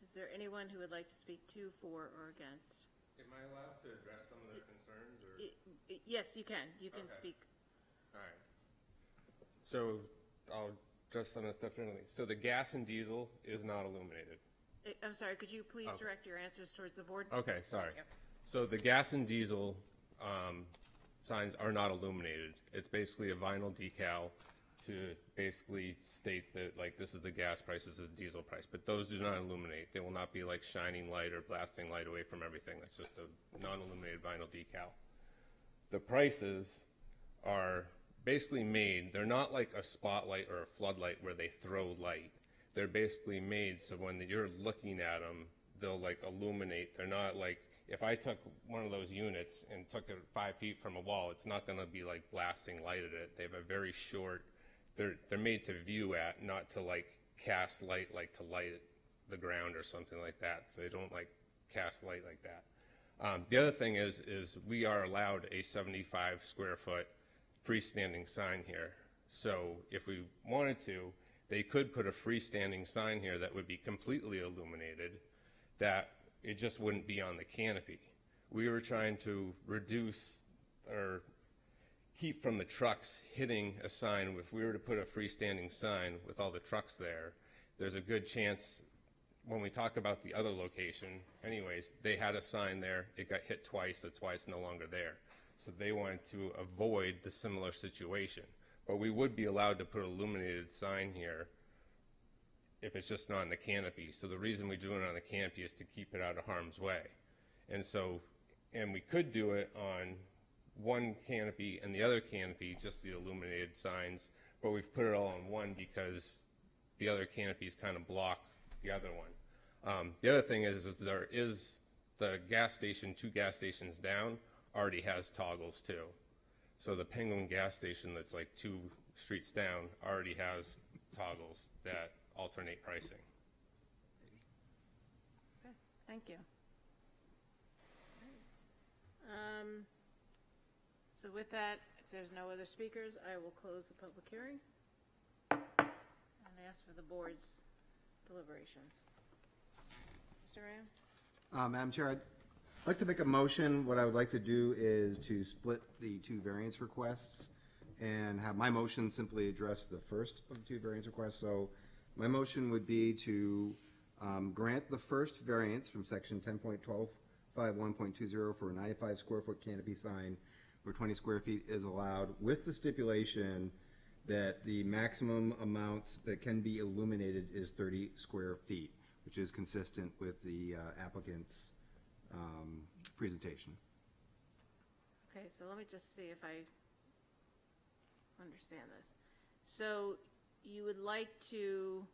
Is there anyone who would like to speak to, for, or against? Am I allowed to address some of their concerns, or? Yes, you can. You can Okay. speak. All right. So I'll address some of the stuff differently. So the gas and diesel is not illuminated. I'm sorry, could you please Okay. direct your answers towards the board? Okay, sorry. Yep. So the gas and diesel signs are not illuminated. It's basically a vinyl decal to basically state that, like, this is the gas price, this is the diesel price, but those do not illuminate. They will not be like shining light or blasting light away from everything. That's just a non-illuminated vinyl decal. The prices are basically made, they're not like a spotlight or a floodlight where they throw light. They're basically made so when you're looking at them, they'll like illuminate. They're not like, if I took one of those units and took it 5 feet from a wall, it's not going to be like blasting light at it. They have a very short, they're made to view at, not to like cast light, like to light the ground or something like that. So they don't like cast light like that. The other thing is we are allowed a 75 square foot freestanding sign here. So if we wanted to, they could put a freestanding sign here that would be completely illuminated, that it just wouldn't be on the canopy. We were trying to reduce or keep from the trucks hitting a sign. If we were to put a freestanding sign with all the trucks there, there's a good chance, when we talk about the other location, anyways, they had a sign there, it got hit twice, that's why it's no longer there. So they wanted to avoid the similar situation. But we would be allowed to put an illuminated sign here if it's just not on the canopy. So the reason we do it on the canopy is to keep it out of harm's way. And we could do it on one canopy and the other canopy, just the illuminated signs, but we've put it all on one because the other canopies kind of block the other one. The other thing is there is the gas station, 2 gas stations down, already has toggles too. So the Penguin gas station that's like 2 streets down already has toggles that alternate pricing. Okay, thank you. So with that, if there's no other speakers, I will close the public hearing and ask for the board's deliberations. Mr. Ram? Madam Chair, I'd like to make a motion. What I would like to do is to split the two variance requests and have my motion simply address the first of the two variance requests. So my motion would be to grant the first variance from section 10.1251.20 for a 95 square foot canopy sign where 20 square feet is allowed, with the stipulation that the maximum amount that can be illuminated is 30 square feet, which is consistent with the applicant's presentation. Okay, so let me just see if I understand this. So you would like to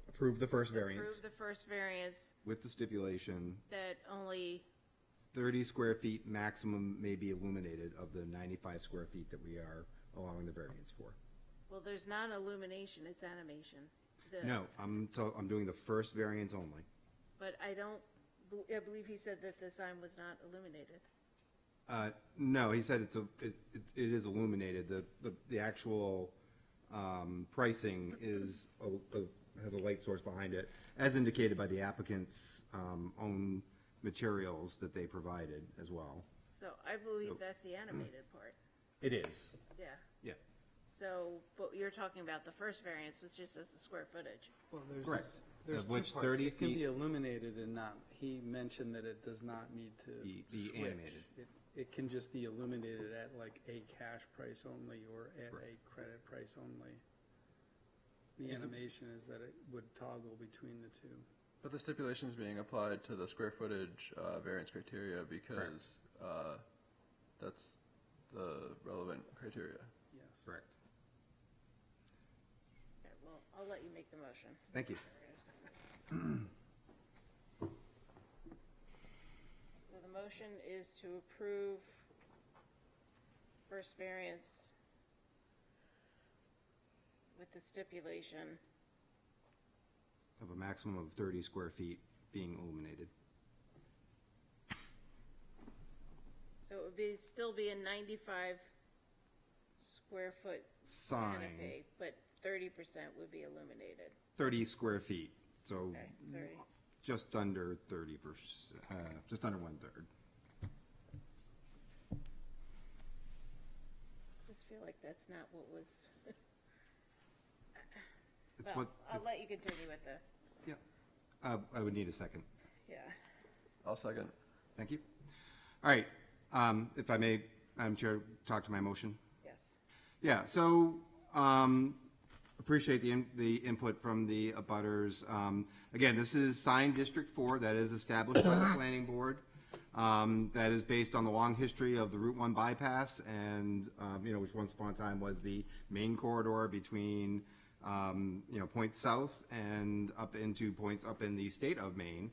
Approve the first variance approve the first variance with the stipulation that only, 30 square feet maximum may be illuminated of the 95 square feet that we are allowing the variance for. well, there's not illumination, it's animation. The- No, I'm doing the first variance only. But I believe he said that the sign was not illuminated. No, he said it is illuminated. The actual pricing is has a light source behind it, as indicated by the applicant's own materials that they provided as well. So I believe that's the animated part. It is. Yeah. Yeah. So, but you're talking about the first variance was just as the square footage. Well, there's, Correct. There's Of two which parts. 30 It can feet- be illuminated and not, he mentioned that it does not need to Be switch. animated. It can just be illuminated at like a cash price only or at a credit price only. The animation is that it would toggle between the two. But the stipulation is being applied to the square footage variance criteria because that's the relevant criteria. Yes. Correct. Okay, well, I'll let you make the motion. Thank you. So the motion is to approve first variance with the stipulation. Of a maximum of 30 square feet being illuminated. So it would still be a 95 square foot Sign. canopy, but 30% would be illuminated. 30 square feet, so Okay, 30. just under 30%, just under 1/3. I just feel like that's not what was. It's Well, what, I'll let you continue with the, I would need a second. yeah. I'll second. Thank you. All right, if I may, Madam Chair, talk to my motion. Yes. Yeah, so, appreciate the input from the abutters. Again, this is signed District 4 that is established by the planning board. That is based on the long history of the Route 1 bypass and, which once upon a time was the main corridor between, points south and up into points up in the state of Maine.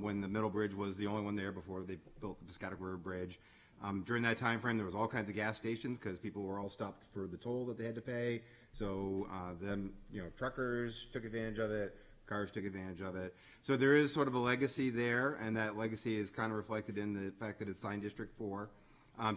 When the middle bridge was the only one there before they built the Piscataqua River Bridge. During that time frame, there was all kinds of gas stations because people were all stopped for the toll that they had to pay. So truckers took advantage of it, cars took advantage of it. So there is sort of a legacy there, and that legacy is kind of reflected in the fact that it's signed District 4.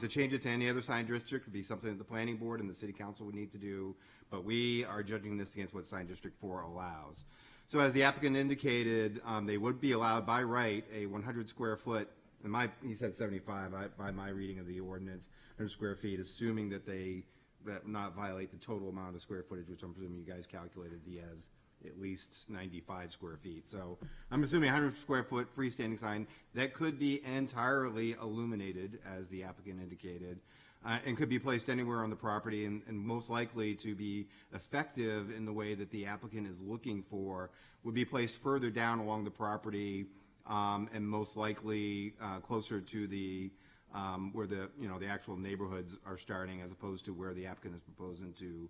To change it to any other signed district would be something that the planning board and the city council would need to do, but we are judging this against what signed District 4 allows. So as the applicant indicated, they would be allowed by right a 100 square foot, and he said 75 by my reading of the ordinance, 100 square feet, assuming that that not violate the total amount of square footage, which I'm presuming you guys calculated he has at least 95 square feet. So I'm assuming 100 square foot freestanding sign that could be entirely illuminated, as the applicant indicated, and could be placed anywhere on the property, and most likely to be effective in the way that the applicant is looking for, would be placed further down along the property, and most likely closer to the where the actual neighborhoods are starting, as opposed to where the applicant is proposing to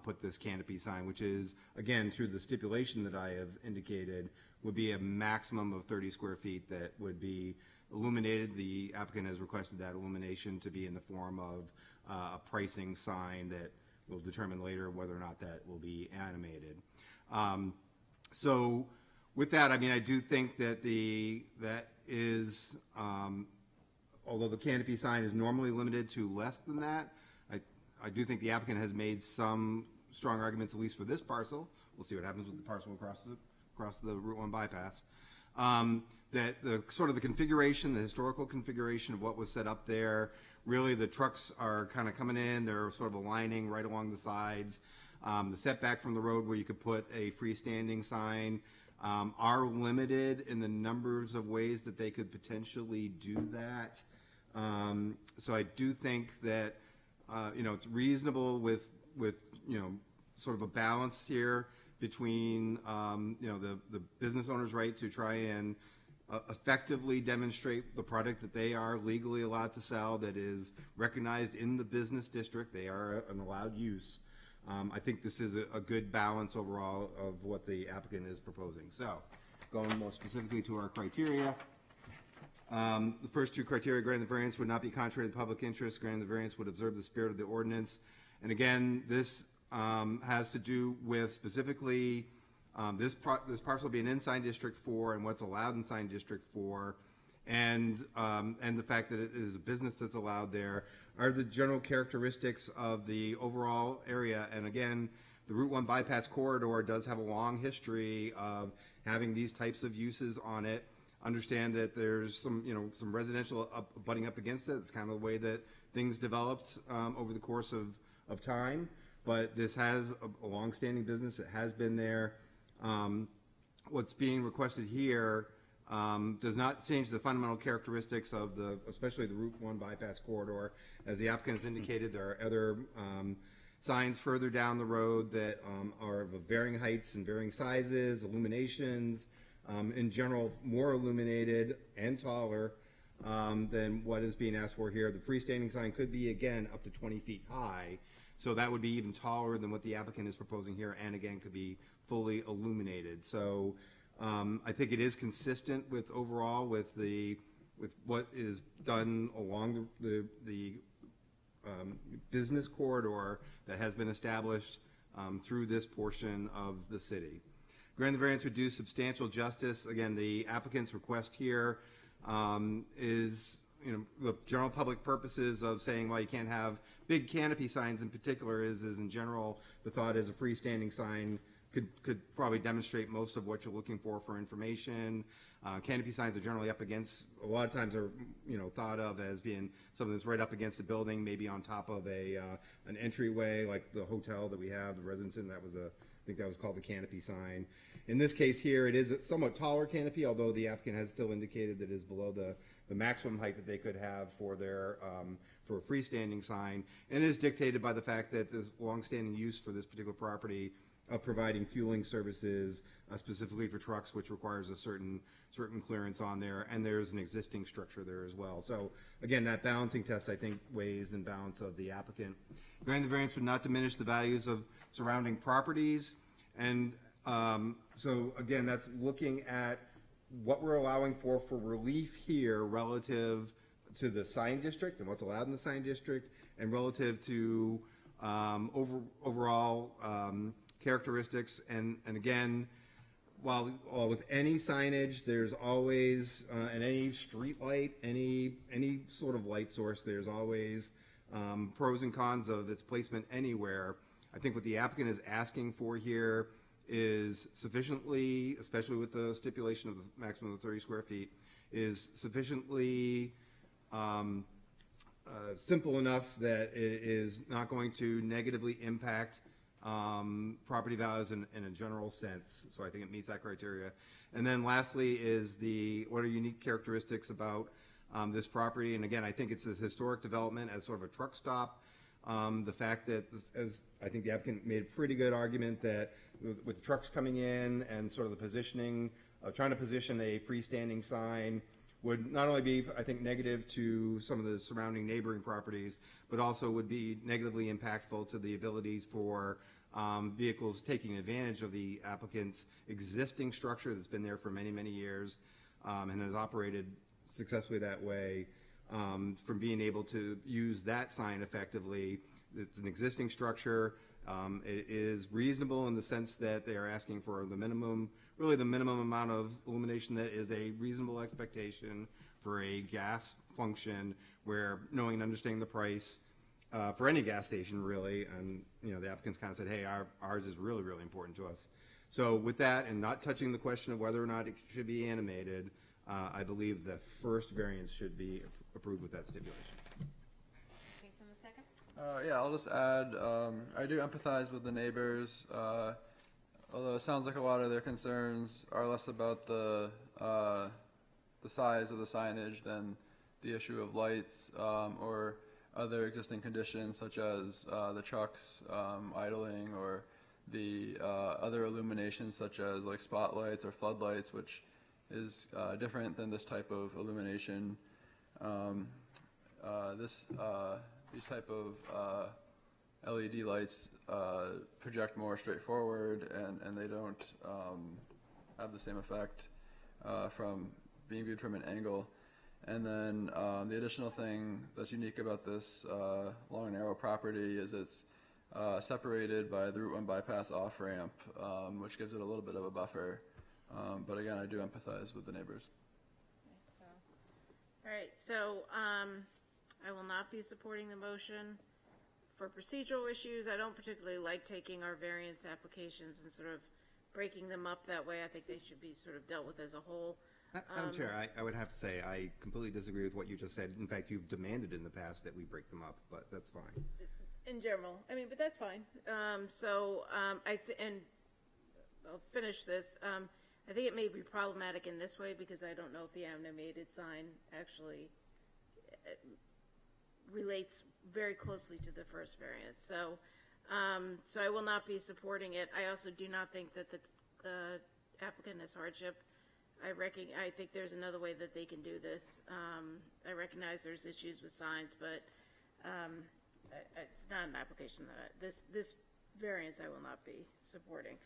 put this canopy sign, which is, again, through the stipulation that I have indicated, would be a maximum of 30 square feet that would be illuminated. The applicant has requested that illumination to be in the form of a pricing sign that we'll determine later whether or not that will be animated. So with that, I mean, I do think that although the canopy sign is normally limited to less than that, I do think the applicant has made some strong arguments, at least for this parcel. We'll see what happens with the parcel across the Route 1 bypass. That the sort of the configuration, the historical configuration of what was set up there, really the trucks are kind of coming in, they're sort of aligning right along the sides. The setback from the road where you could put a freestanding sign are limited in the numbers of ways that they could potentially do that. So I do think that it's reasonable with sort of a balance here between the business owner's right to try and effectively demonstrate the product that they are legally allowed to sell that is recognized in the business district. They are an allowed use. I think this is a good balance overall of what the applicant is proposing. So going more specifically to our criteria, the first two criteria, granting the variance would not be contrary to the public interest. Granting the variance would observe the spirit of the ordinance. And again, this has to do with specifically this parcel being in sign district 4 and what's allowed in sign district 4, and the fact that it is a business that's allowed there are the general characteristics of the overall area. And again, the Route 1 bypass corridor does have a long history of having these types of uses on it. Understand that there's some residential butting up against it. It's kind of the way that things developed over the course of time. But this has a long-standing business. It has been there. What's being requested here does not change the fundamental characteristics of especially the Route 1 bypass corridor. As the applicant has indicated, there are other signs further down the road that are of varying heights and varying sizes, illuminations, in general more illuminated and taller than what is being asked for here. The freestanding sign could be, again, up to 20 feet high. So that would be even taller than what the applicant is proposing here, and again, could be fully illuminated. So I think it is consistent with overall with what is done along the business corridor that has been established through this portion of the city. Grant the variance would do substantial justice. Again, the applicant's request here is the general public purposes of saying, well, you can't have big canopy signs in particular is in general, the thought is a freestanding sign could probably demonstrate most of what you're looking for information. Canopy signs are generally up against, a lot of times are, thought of as being something that's right up against a building, maybe on top of an entryway, like the hotel that we have, the Residence Inn, I think that was called the canopy sign. In this case here, it is a somewhat taller canopy, although the applicant has still indicated that it is below the maximum height that they could have for their for a freestanding sign, and is dictated by the fact that the longstanding use for this particular property of providing fueling services, specifically for trucks, which requires a certain clearance on there, and there's an existing structure there as well. So again, that balancing test, I think, weighs in balance of the applicant. Granting the variance would not diminish the values of surrounding properties, and so again, that's looking at what we're allowing for relief here relative to the sign district and what's allowed in the sign district, and relative to overall characteristics. And again, while with any signage, there's always, and any street light, any sort of light source, there's always pros and cons of its placement anywhere. I think what the applicant is asking for here is sufficiently, especially with the stipulation of the maximum of 30 square feet, is sufficiently simple enough that it is not going to negatively impact property values in a general sense. So I think it meets that criteria. And then lastly is what are unique characteristics about this property. And again, I think it's a historic development as sort of a truck stop. The fact that, as I think the applicant made a pretty good argument that with the trucks coming in and sort of the positioning, trying to position a freestanding sign would not only be, I think, negative to some of the surrounding neighboring properties, but also would be negatively impactful to the abilities for vehicles taking advantage of the applicant's existing structure that's been there for many, many years and has operated successfully that way from being able to use that sign effectively. It's an existing structure. It is reasonable in the sense that they are asking for the minimum amount of illumination that is a reasonable expectation for a gas function, where knowing and understanding the price for any gas station, really, and the applicants kind of said, hey, ours is really, really important to us. So with that, and not touching the question of whether or not it should be animated, I believe the first variance should be approved with that stipulation. Anything from the second? Yeah, I'll just add, I do empathize with the neighbors, although it sounds like a lot of their concerns are less about the size of the signage than the issue of lights, or other existing conditions such as the trucks idling, or the other illumination such as like spotlights or floodlights, which is different than this type of illumination. These type of LED lights project more straightforward, and they don't have the same effect from being viewed from an angle. And then the additional thing that's unique about this long and narrow property is it's separated by the Route 1 bypass off-ramp, which gives it a little bit of a buffer. But again, I do empathize with the neighbors. All right, so I will not be supporting the motion. For procedural issues, I don't particularly like taking our variance applications and sort of breaking them up that way. I think they should be sort of dealt with as a whole. Madam Chair, I would have to say I completely disagree with what you just said. In fact, you've demanded in the past that we break them up, but that's fine. In general, I mean, but that's fine. And I'll finish this. I think it may be problematic in this way because I don't know if the animated sign actually relates very closely to the first variance. So I will not be supporting it. I also do not think that the applicant has hardship. I think there's another way that they can do this. I recognize there's issues with signs, but it's not an application that this variance I will not be supporting.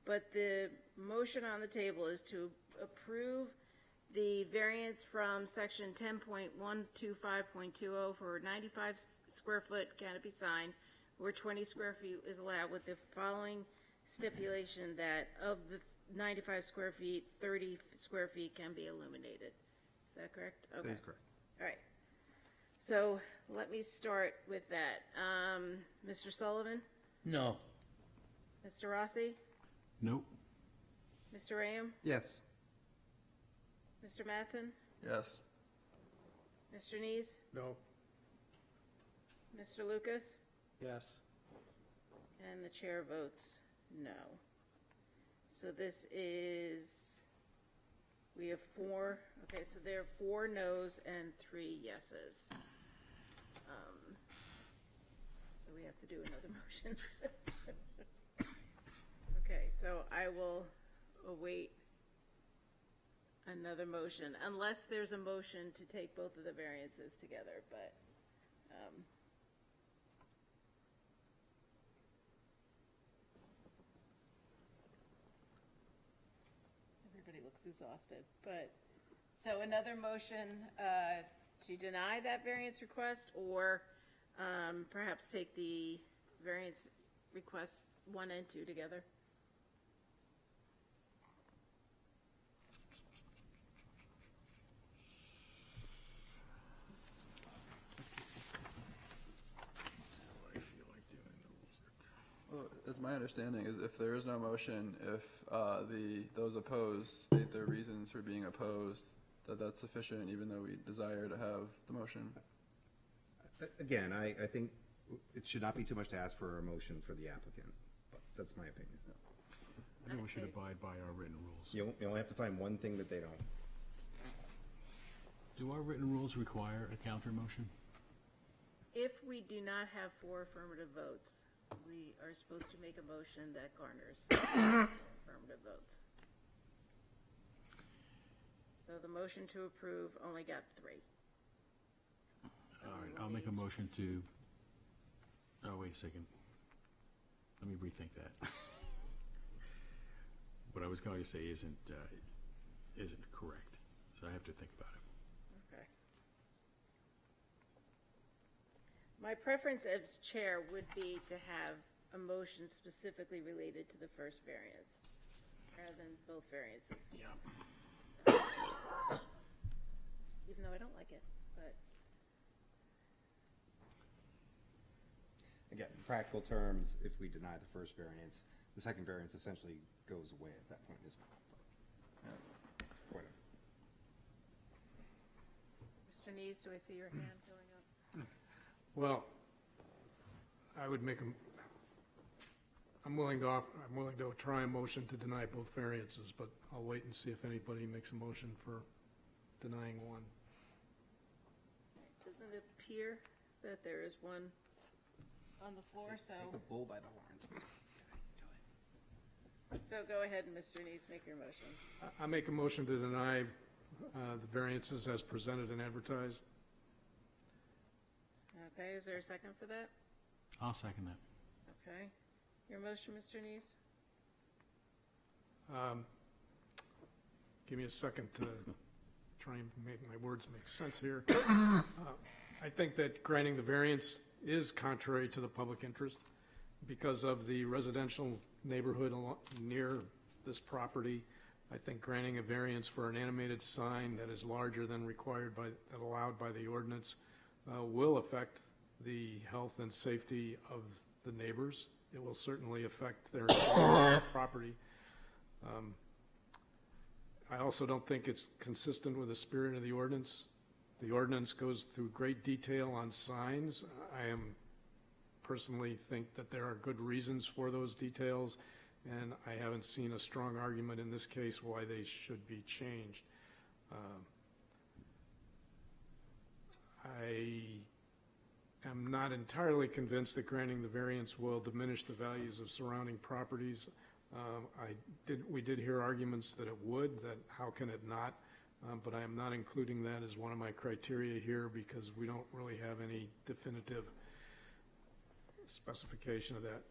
But the motion on the table is to approve the variance from section 10.125.20 for 95 square foot canopy sign where 20 square feet is allowed, with the following stipulation that of the 95 square feet, 30 square feet can be illuminated. Is that correct? Okay. That is correct. All right. So let me start with that. Mr. Sullivan? No. Mr. Rossi? Nope. Mr. Rayam? Yes. Mr. Matson? Yes. Mr. Nees? No. Mr. Lucas? Yes. And the chair votes no. So this is, we have four, okay, so there are 4 no's and 3 yeses. So we have to do another motion. Okay, so I will await another motion, unless there's a motion to take both of the variances together, but, everybody looks exhausted, but, so another motion to deny that variance request, or perhaps take the variance requests 1 and 2 together? As my understanding is, if there is no motion, if those opposed state their reasons for being opposed, that's sufficient, even though we desire to have the motion. Again, I think it should not be too much to ask for a motion for the applicant, but that's my opinion. I think we should abide by our written rules. You only have to find one thing that they don't. Do our written rules require a counter motion? If we do not have 4 affirmative votes, we are supposed to make a motion that garners affirmative votes. So the motion to approve only got 3. All right, I'll make a motion to, oh, wait a second. Let me rethink that. What I was going to say isn't correct, so I have to think about it. Okay. My preference as chair would be to have a motion specifically related to the first variance, rather than both variances. Yeah. Even though I don't like it, but. Again, in practical terms, if we deny the first variance, the second variance essentially goes away at that point as well. But, whatever. Mr. Nees, do I see your hand going up? Well, I would make I'm willing to try a motion to deny both variances, but I'll wait and see if anybody makes a motion for denying one. Doesn't it appear that there is one on the floor, so. Take the bull by the horns. So go ahead, Mr. Nees, make your motion. I make a motion to deny the variances as presented and advertised. Okay, is there a second for that? I'll second that. Okay. Your motion, Mr. Nees? Give me a second to try and make my words make sense here. I think that granting the variance is contrary to the public interest because of the residential neighborhood near this property. I think granting a variance for an animated sign that is larger than required that allowed by the ordinance will affect the health and safety of the neighbors. It will certainly affect their property. I also don't think it's consistent with the spirit of the ordinance. The ordinance goes through great detail on signs. I personally think that there are good reasons for those details, and I haven't seen a strong argument in this case why they should be changed. I am not entirely convinced that granting the variance will diminish the values of surrounding properties. We did hear arguments that it would, that how can it not, but I am not including that as one of my criteria here because we don't really have any definitive specification of that.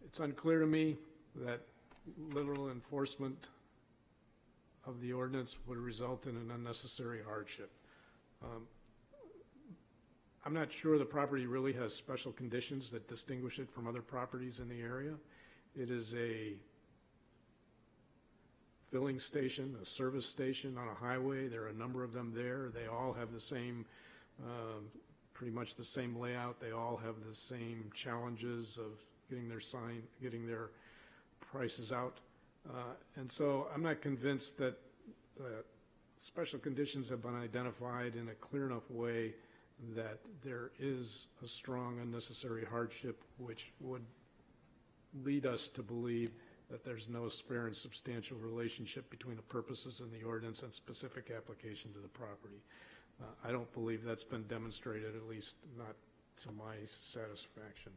It's unclear to me that literal enforcement of the ordinance would result in an unnecessary hardship. I'm not sure the property really has special conditions that distinguish it from other properties in the area. It is a filling station, a service station on a highway. There are a number of them there. They all have the same, pretty much the same layout. They all have the same challenges of getting their prices out. And so I'm not convinced that special conditions have been identified in a clear enough way that there is a strong unnecessary hardship which would lead us to believe that there's no fair and substantial relationship between the purposes in the ordinance and specific application to the property. I don't believe that's been demonstrated, at least not to my satisfaction.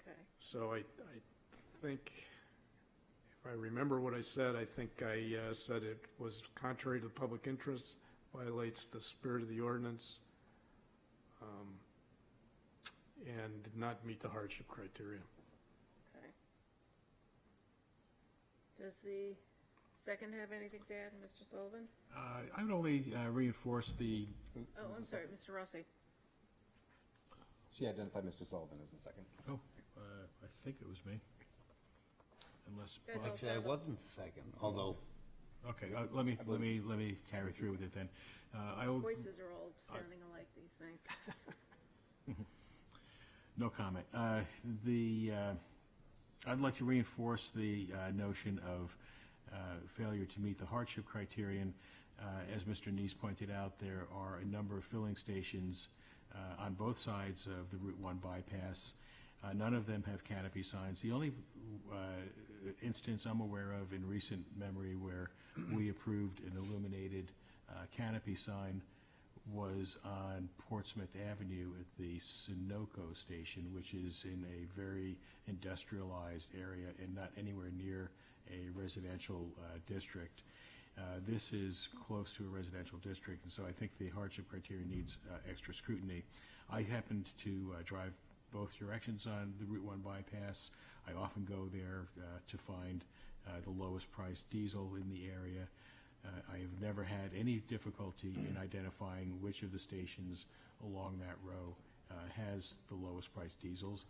Okay. So I think, if I remember what I said, I think I said it was contrary to the public interest, violates the spirit of the ordinance, and did not meet the hardship criteria. Okay. Does the second have anything to add, Mr. Sullivan? I would only reinforce the. Oh, I'm sorry, Mr. Rossi. She identified Mr. Sullivan as the second. Oh, I think it was me. Unless. Guys all Actually, I sound- wasn't second, although. Okay, let me carry through with it then. I will. Voices are all sounding alike these things. No comment. I'd like to reinforce the notion of failure to meet the hardship criterion. As Mr. Neese pointed out, there are a number of filling stations on both sides of the Route 1 bypass. None of them have canopy signs. The only instance I'm aware of in recent memory where we approved an illuminated canopy sign was on Portsmouth Avenue at the Sunoco station, which is in a very industrialized area and not anywhere near a residential district. This is close to a residential district, and so I think the hardship criteria needs extra scrutiny. I happened to drive both directions on the Route 1 bypass. I often go there to find the lowest priced diesel in the area. I have never had any difficulty in identifying which of the stations along that row has the lowest priced diesels.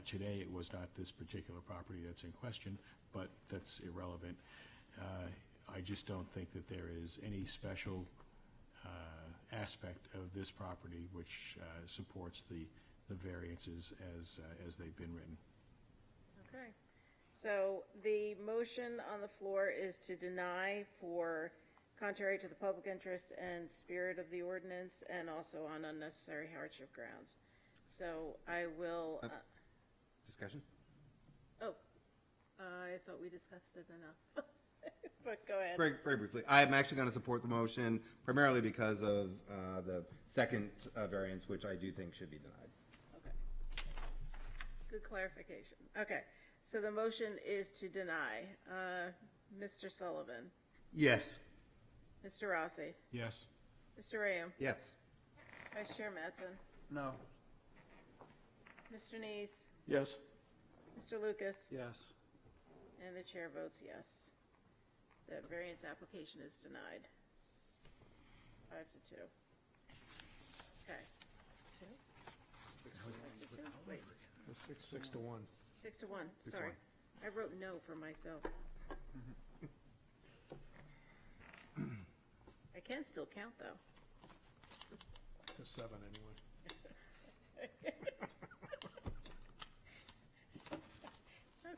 Today, it was not this particular property that's in question, but that's irrelevant. I just don't think that there is any special aspect of this property which supports the variances as they've been written. Okay. So the motion on the floor is to deny for contrary to the public interest and spirit of the ordinance, and also on unnecessary hardship grounds. So I will. Discussion? Oh, I thought we discussed it enough. But go ahead. Very briefly, I'm actually going to support the motion primarily because of the second variance, which I do think should be denied. Okay. Good clarification. Okay. So the motion is to deny. Mr. Sullivan? Yes. Mr. Rossi? Yes. Mr. Rayam? Yes. Vice Chair Mattson? No. Mr. Neese? Yes. Mr. Lucas? Yes. And the chair votes yes. The variance application is denied. 5-2. Okay. 2? 5-2? Wait. 6-1. 6-1, sorry. I wrote no for myself. I can still count, though. To 7, anyway.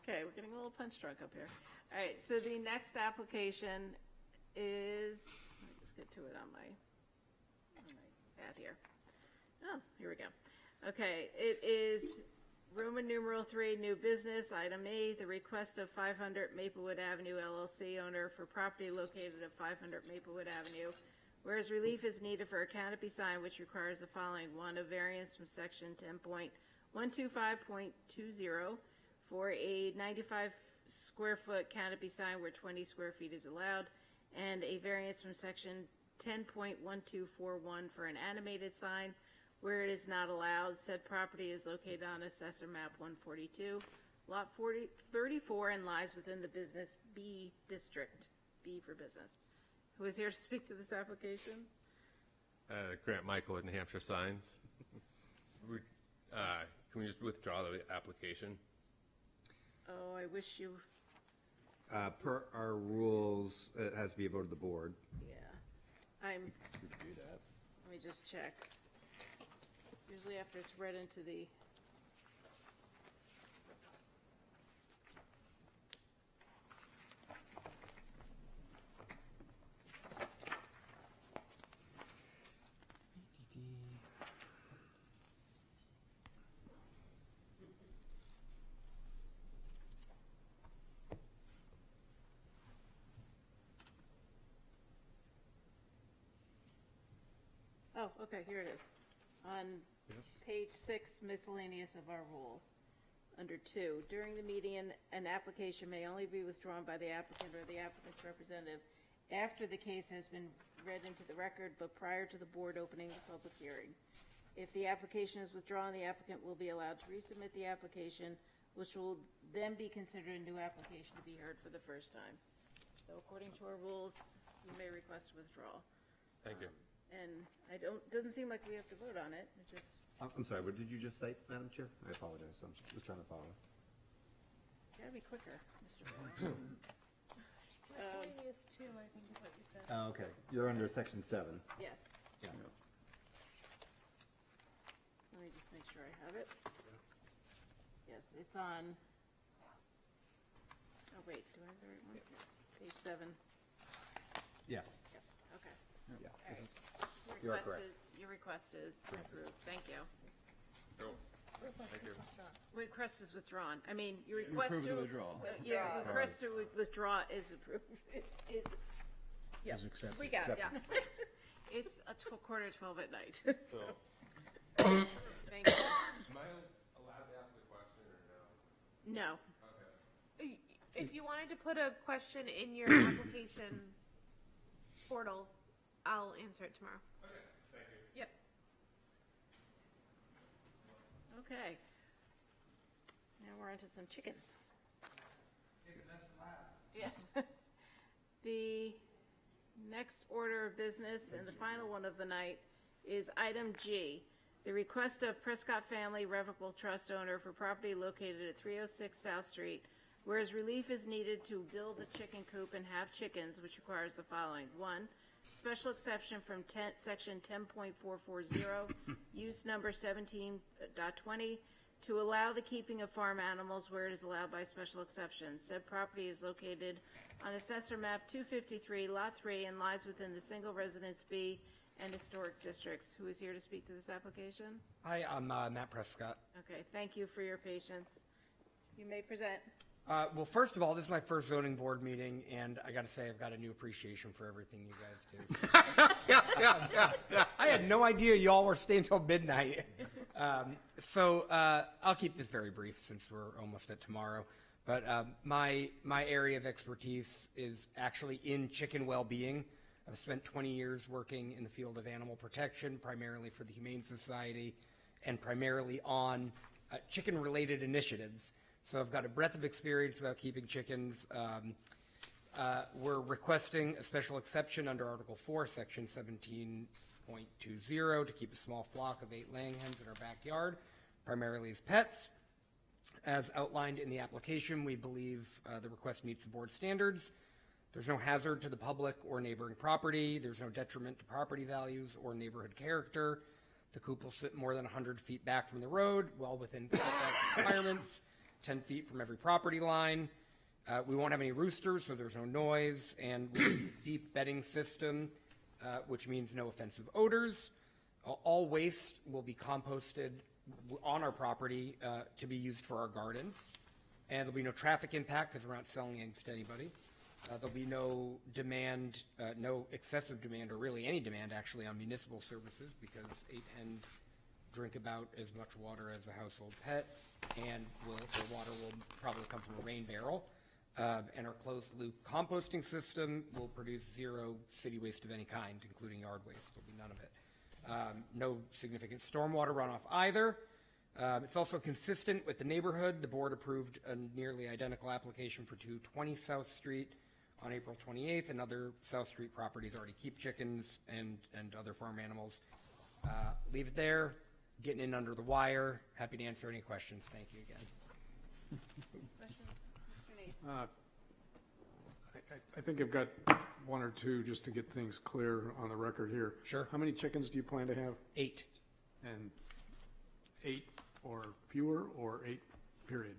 Okay, we're getting a little punch drunk up here. All right, so the next application is, let me just get to it on my pad here. Oh, here we go. Okay, it is Roman numeral 3, new business, item A, the request of 500 Maplewood Avenue LLC owner for property located at 500 Maplewood Avenue, whereas relief is needed for a canopy sign which requires the following: 1, a variance from section 10.125.20 for a 95 square foot canopy sign where 20 square feet is allowed, and a variance from section 10.1241 for an animated sign where it is not allowed. Said property is located on Assessor Map 142, Lot 34, and lies within the Business B District, B for business. Who is here to speak to this application? Grant Michael with New Hampshire Signs. Can we just withdraw the application? Oh, I wish you, Per our rules, it has to be a vote of the board. yeah. Let me just check. Usually after it's read into the, oh, okay, here it is. On page 6, miscellaneous of our rules, under 2, during the meeting, an application may only be withdrawn by the applicant or the applicant's representative after the case has been read into the record, but prior to the board opening the public hearing. If the application is withdrawn, the applicant will be allowed to resubmit the application, which will then be considered a new application to be heard for the first time. So according to our rules, you may request withdrawal. Thank you. And doesn't seem like we have to vote on it, it just, I'm sorry, what did you just say, Madam Chair? I apologize, I'm just trying to follow. gotta be quicker, Mr. Bailey. Miscellaneous 2, I think is what you said. Oh, okay, you're under section 7. Yes, Yeah. let me just make sure I have it. Yes, it's on, oh wait, do I have the right one? Yes, page 7. Yeah. Yep, okay. Yeah. All right. You are correct. Your request is approved, thank you. Oh, thank you. Request is withdrawn. I mean, your request approve to. the withdrawal. Your request to withdraw is approved, is, yeah. Is accepted. We got it, yeah. Accepted. It's a 12:45 at night, so. So, Thank you. am I allowed to ask a question or no? No. Okay. If you wanted to put a question in your application portal, I'll answer it tomorrow. Okay, thank you. Yep. Okay. Now we're onto some chickens. Yes. The Next order of business, and the final one of the night, is item G, the request of Prescott Family Revocable Trust owner for property located at 306 South Street, whereas relief is needed to build a chicken coop and have chickens, which requires the following. 1, special exception from section 10.440, use number 17.20, to allow the keeping of farm animals where it is allowed by special exception. Said property is located on Assessor Map 253, Lot 3, and lies within the Single Residence B and Historic Districts. Who is here to speak to this application? Hi, I'm Matt Prescott. Okay, thank you for your patience. You may present. Well, first of all, this is my first zoning board meeting, and I got to say I've got a new appreciation for everything you guys do. I had no idea y'all were staying till midnight. So I'll keep this very brief since we're almost at tomorrow. But my area of expertise is actually in chicken well-being. I've spent 20 years working in the field of animal protection, primarily for the Humane Society, and primarily on chicken-related initiatives. So I've got a breadth of experience about keeping chickens. We're requesting a special exception under Article 4, Section 17.20 to keep a small flock of 8 laying hens in our backyard, primarily as pets. As outlined in the application, we believe the request meets the board standards. There's no hazard to the public or neighboring property. There's no detriment to property values or neighborhood character. The coop will sit more than 100 feet back from the road, well within setback requirements, 10 feet from every property line. We won't have any roosters, so there's no noise, and we have a deep bedding system, which means no offensive odors. All waste will be composted on our property to be used for our garden. And there'll be no traffic impact because we're not selling eggs to anybody. There'll be no demand, no excessive demand, or really any demand actually on municipal services because 8 hens drink about as much water as a household pet, and the water will probably come from a rain barrel. And our closed-loop composting system will produce 0 city waste of any kind, including yard waste. There'll be none of it. No significant stormwater runoff either. It's also consistent with the neighborhood. The board approved a nearly identical application for 220 South Street on April 28th, and other South Street properties already keep chickens and other farm animals. Leave it there. Getting in under the wire. Happy to answer any questions. Thank you again. Questions? Mr. Nace? I think I've got 1 or 2 just to get things clear on the record here. Sure. How many chickens do you plan to have? 8. And 8 or fewer, or 8, period?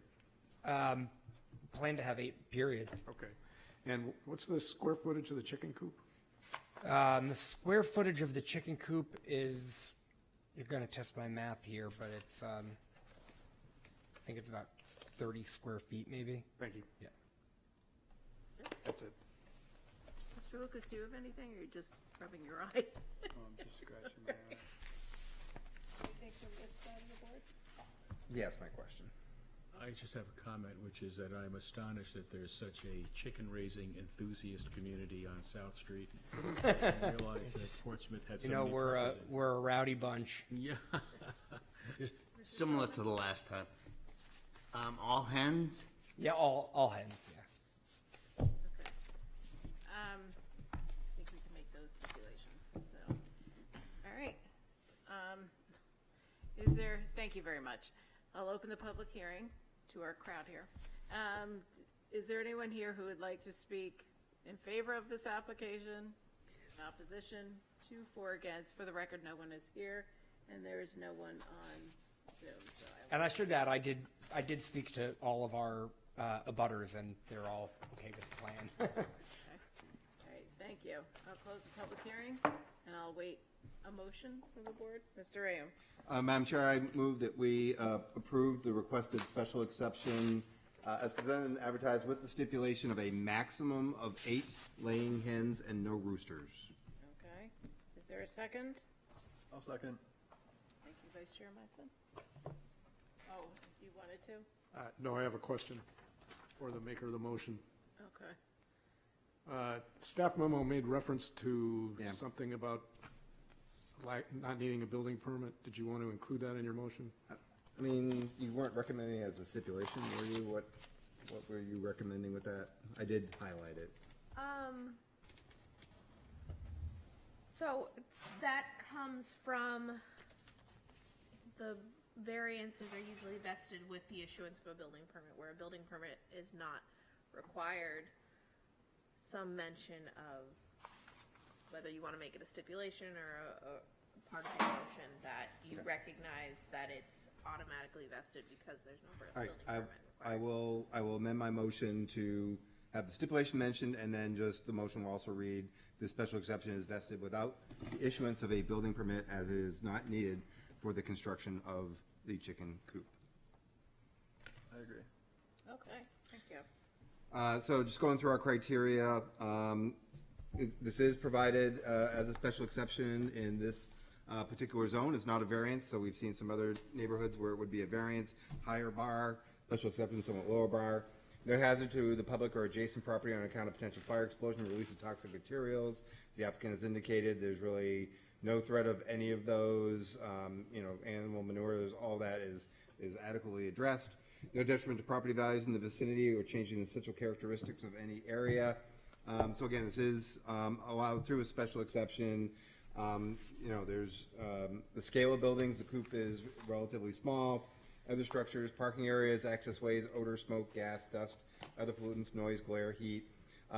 Plan to have 8, period. Okay. And what's the square footage of the chicken coop? The square footage of the chicken coop is, you're going to test my math here, but it's, I think it's about 30 square feet maybe. Thank you. Yeah. That's it. Mr. Lucas, do you have anything, or you're just rubbing your eye? I'm just scratching my eye. Anything from this side of the board? Yes, my question. I just have a comment, which is that I'm astonished that there's such a chicken-raising enthusiast community on South Street. I didn't realize that Portsmouth had so many properties in it. We're a rowdy bunch. Yeah. Just similar to the last time. All hens? Yeah, all hens, yeah. Okay. I think we can make those stipulations, so. All right. Thank you very much. I'll open the public hearing to our crowd here. Is there anyone here who would like to speak in favor of this application? In opposition? 2, 4 against. For the record, no one is here, and there is no one on Zoom. So And I should add, I did speak to all of our abutters, and they're all okay with the plan. Okay. All right, thank you. I'll close the public hearing, and I'll wait a motion from the board. Mr. Rayum. Madam Chair, I move that we approve the requested special exception as presented and advertised with the stipulation of a maximum of 8 laying hens and no roosters. Okay. Is there a second? I'll second. Thank you, Vice Chair Mattson. Oh, you wanted to? No, I have a question for the maker of the motion. Okay. Staff memo made reference to Yeah. something about not needing a building permit. Did you want to include that in your motion? I mean, you weren't recommending it as a stipulation, were you? What were you recommending with that? I did highlight it. So that comes from the variances are usually vested with the issuance of a building permit, where a building permit is not required. Some mention of whether you want to make it a stipulation or a part of the motion that you recognize that it's automatically vested because there's no All building right, permit. I will amend my motion to have the stipulation mentioned, and then just the motion will also read, the special exception is vested without the issuance of a building permit as is not needed for the construction of the chicken coop. I agree. Okay, thank you. So just going through our criteria, this is provided as a special exception in this particular zone. It's not a variance, so we've seen some other neighborhoods where it would be a variance, higher bar, special exception, somewhat lower bar. No hazard to the public or adjacent property on account of potential fire explosion or release of toxic materials. As the applicant has indicated, there's really no threat of any of those, animal manures, all that is adequately addressed. No detriment to property values in the vicinity or changing the essential characteristics of any area. So again, this is allowed through a special exception. There's the scale of buildings, the coop is relatively small. Other structures, parking areas, access ways, odor, smoke, gas, dust, other pollutants, noise, glare, heat.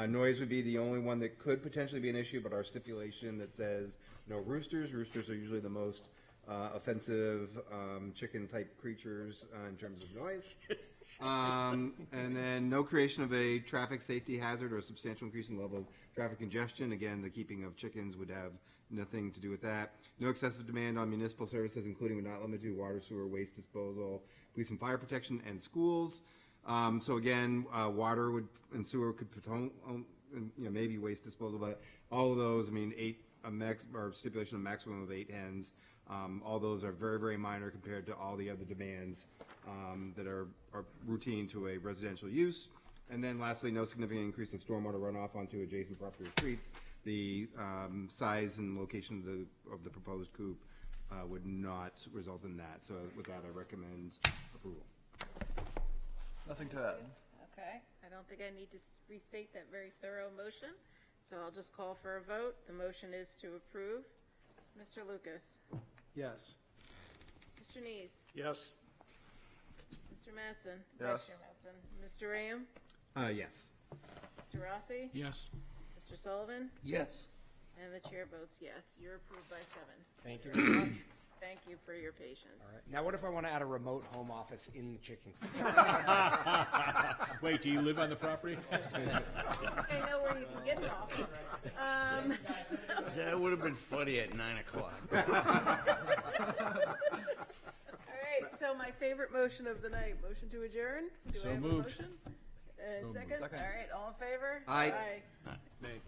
Noise would be the only one that could potentially be an issue, but our stipulation that says no roosters. Roosters are usually the most offensive chicken-type creatures in terms of noise. And then no creation of a traffic safety hazard or a substantial increase in the level of traffic congestion. Again, the keeping of chickens would have nothing to do with that. No excessive demand on municipal services, including but not limited to water, sewer, waste disposal, police and fire protection, and schools. So again, water and sewer could maybe waste disposal, but all of those, stipulation of maximum of 8 hens. All those are very, very minor compared to all the other demands that are routine to a residential use. And then lastly, no significant increase in stormwater runoff onto adjacent property or streets. The size and location of the proposed coop would not result in that. So with that, I recommend approval. Nothing to add. Okay, I don't think I need to restate that very thorough motion, so I'll just call for a vote. The motion is to approve. Mr. Lucas? Yes. Mr. Nees? Yes. Mr. Mattson? Yes. Vice Chair Mattson? Mr. Rayam? Yes. Mr. Rossi? Yes. Mr. Sullivan? Yes. And the chair votes yes. You're approved by 7. Thank you very much. Thank you for your patience. All right. Now, what if I want to add a remote home office in the chicken coop? Wait, do you live on the property? I know where you can get an office. That would have been funny at 9 o'clock. All right, so my favorite motion of the night, motion to adjourn. Do So I have moved. a motion? And So second? moved. All right, all in favor? Aye. Aye. Nay.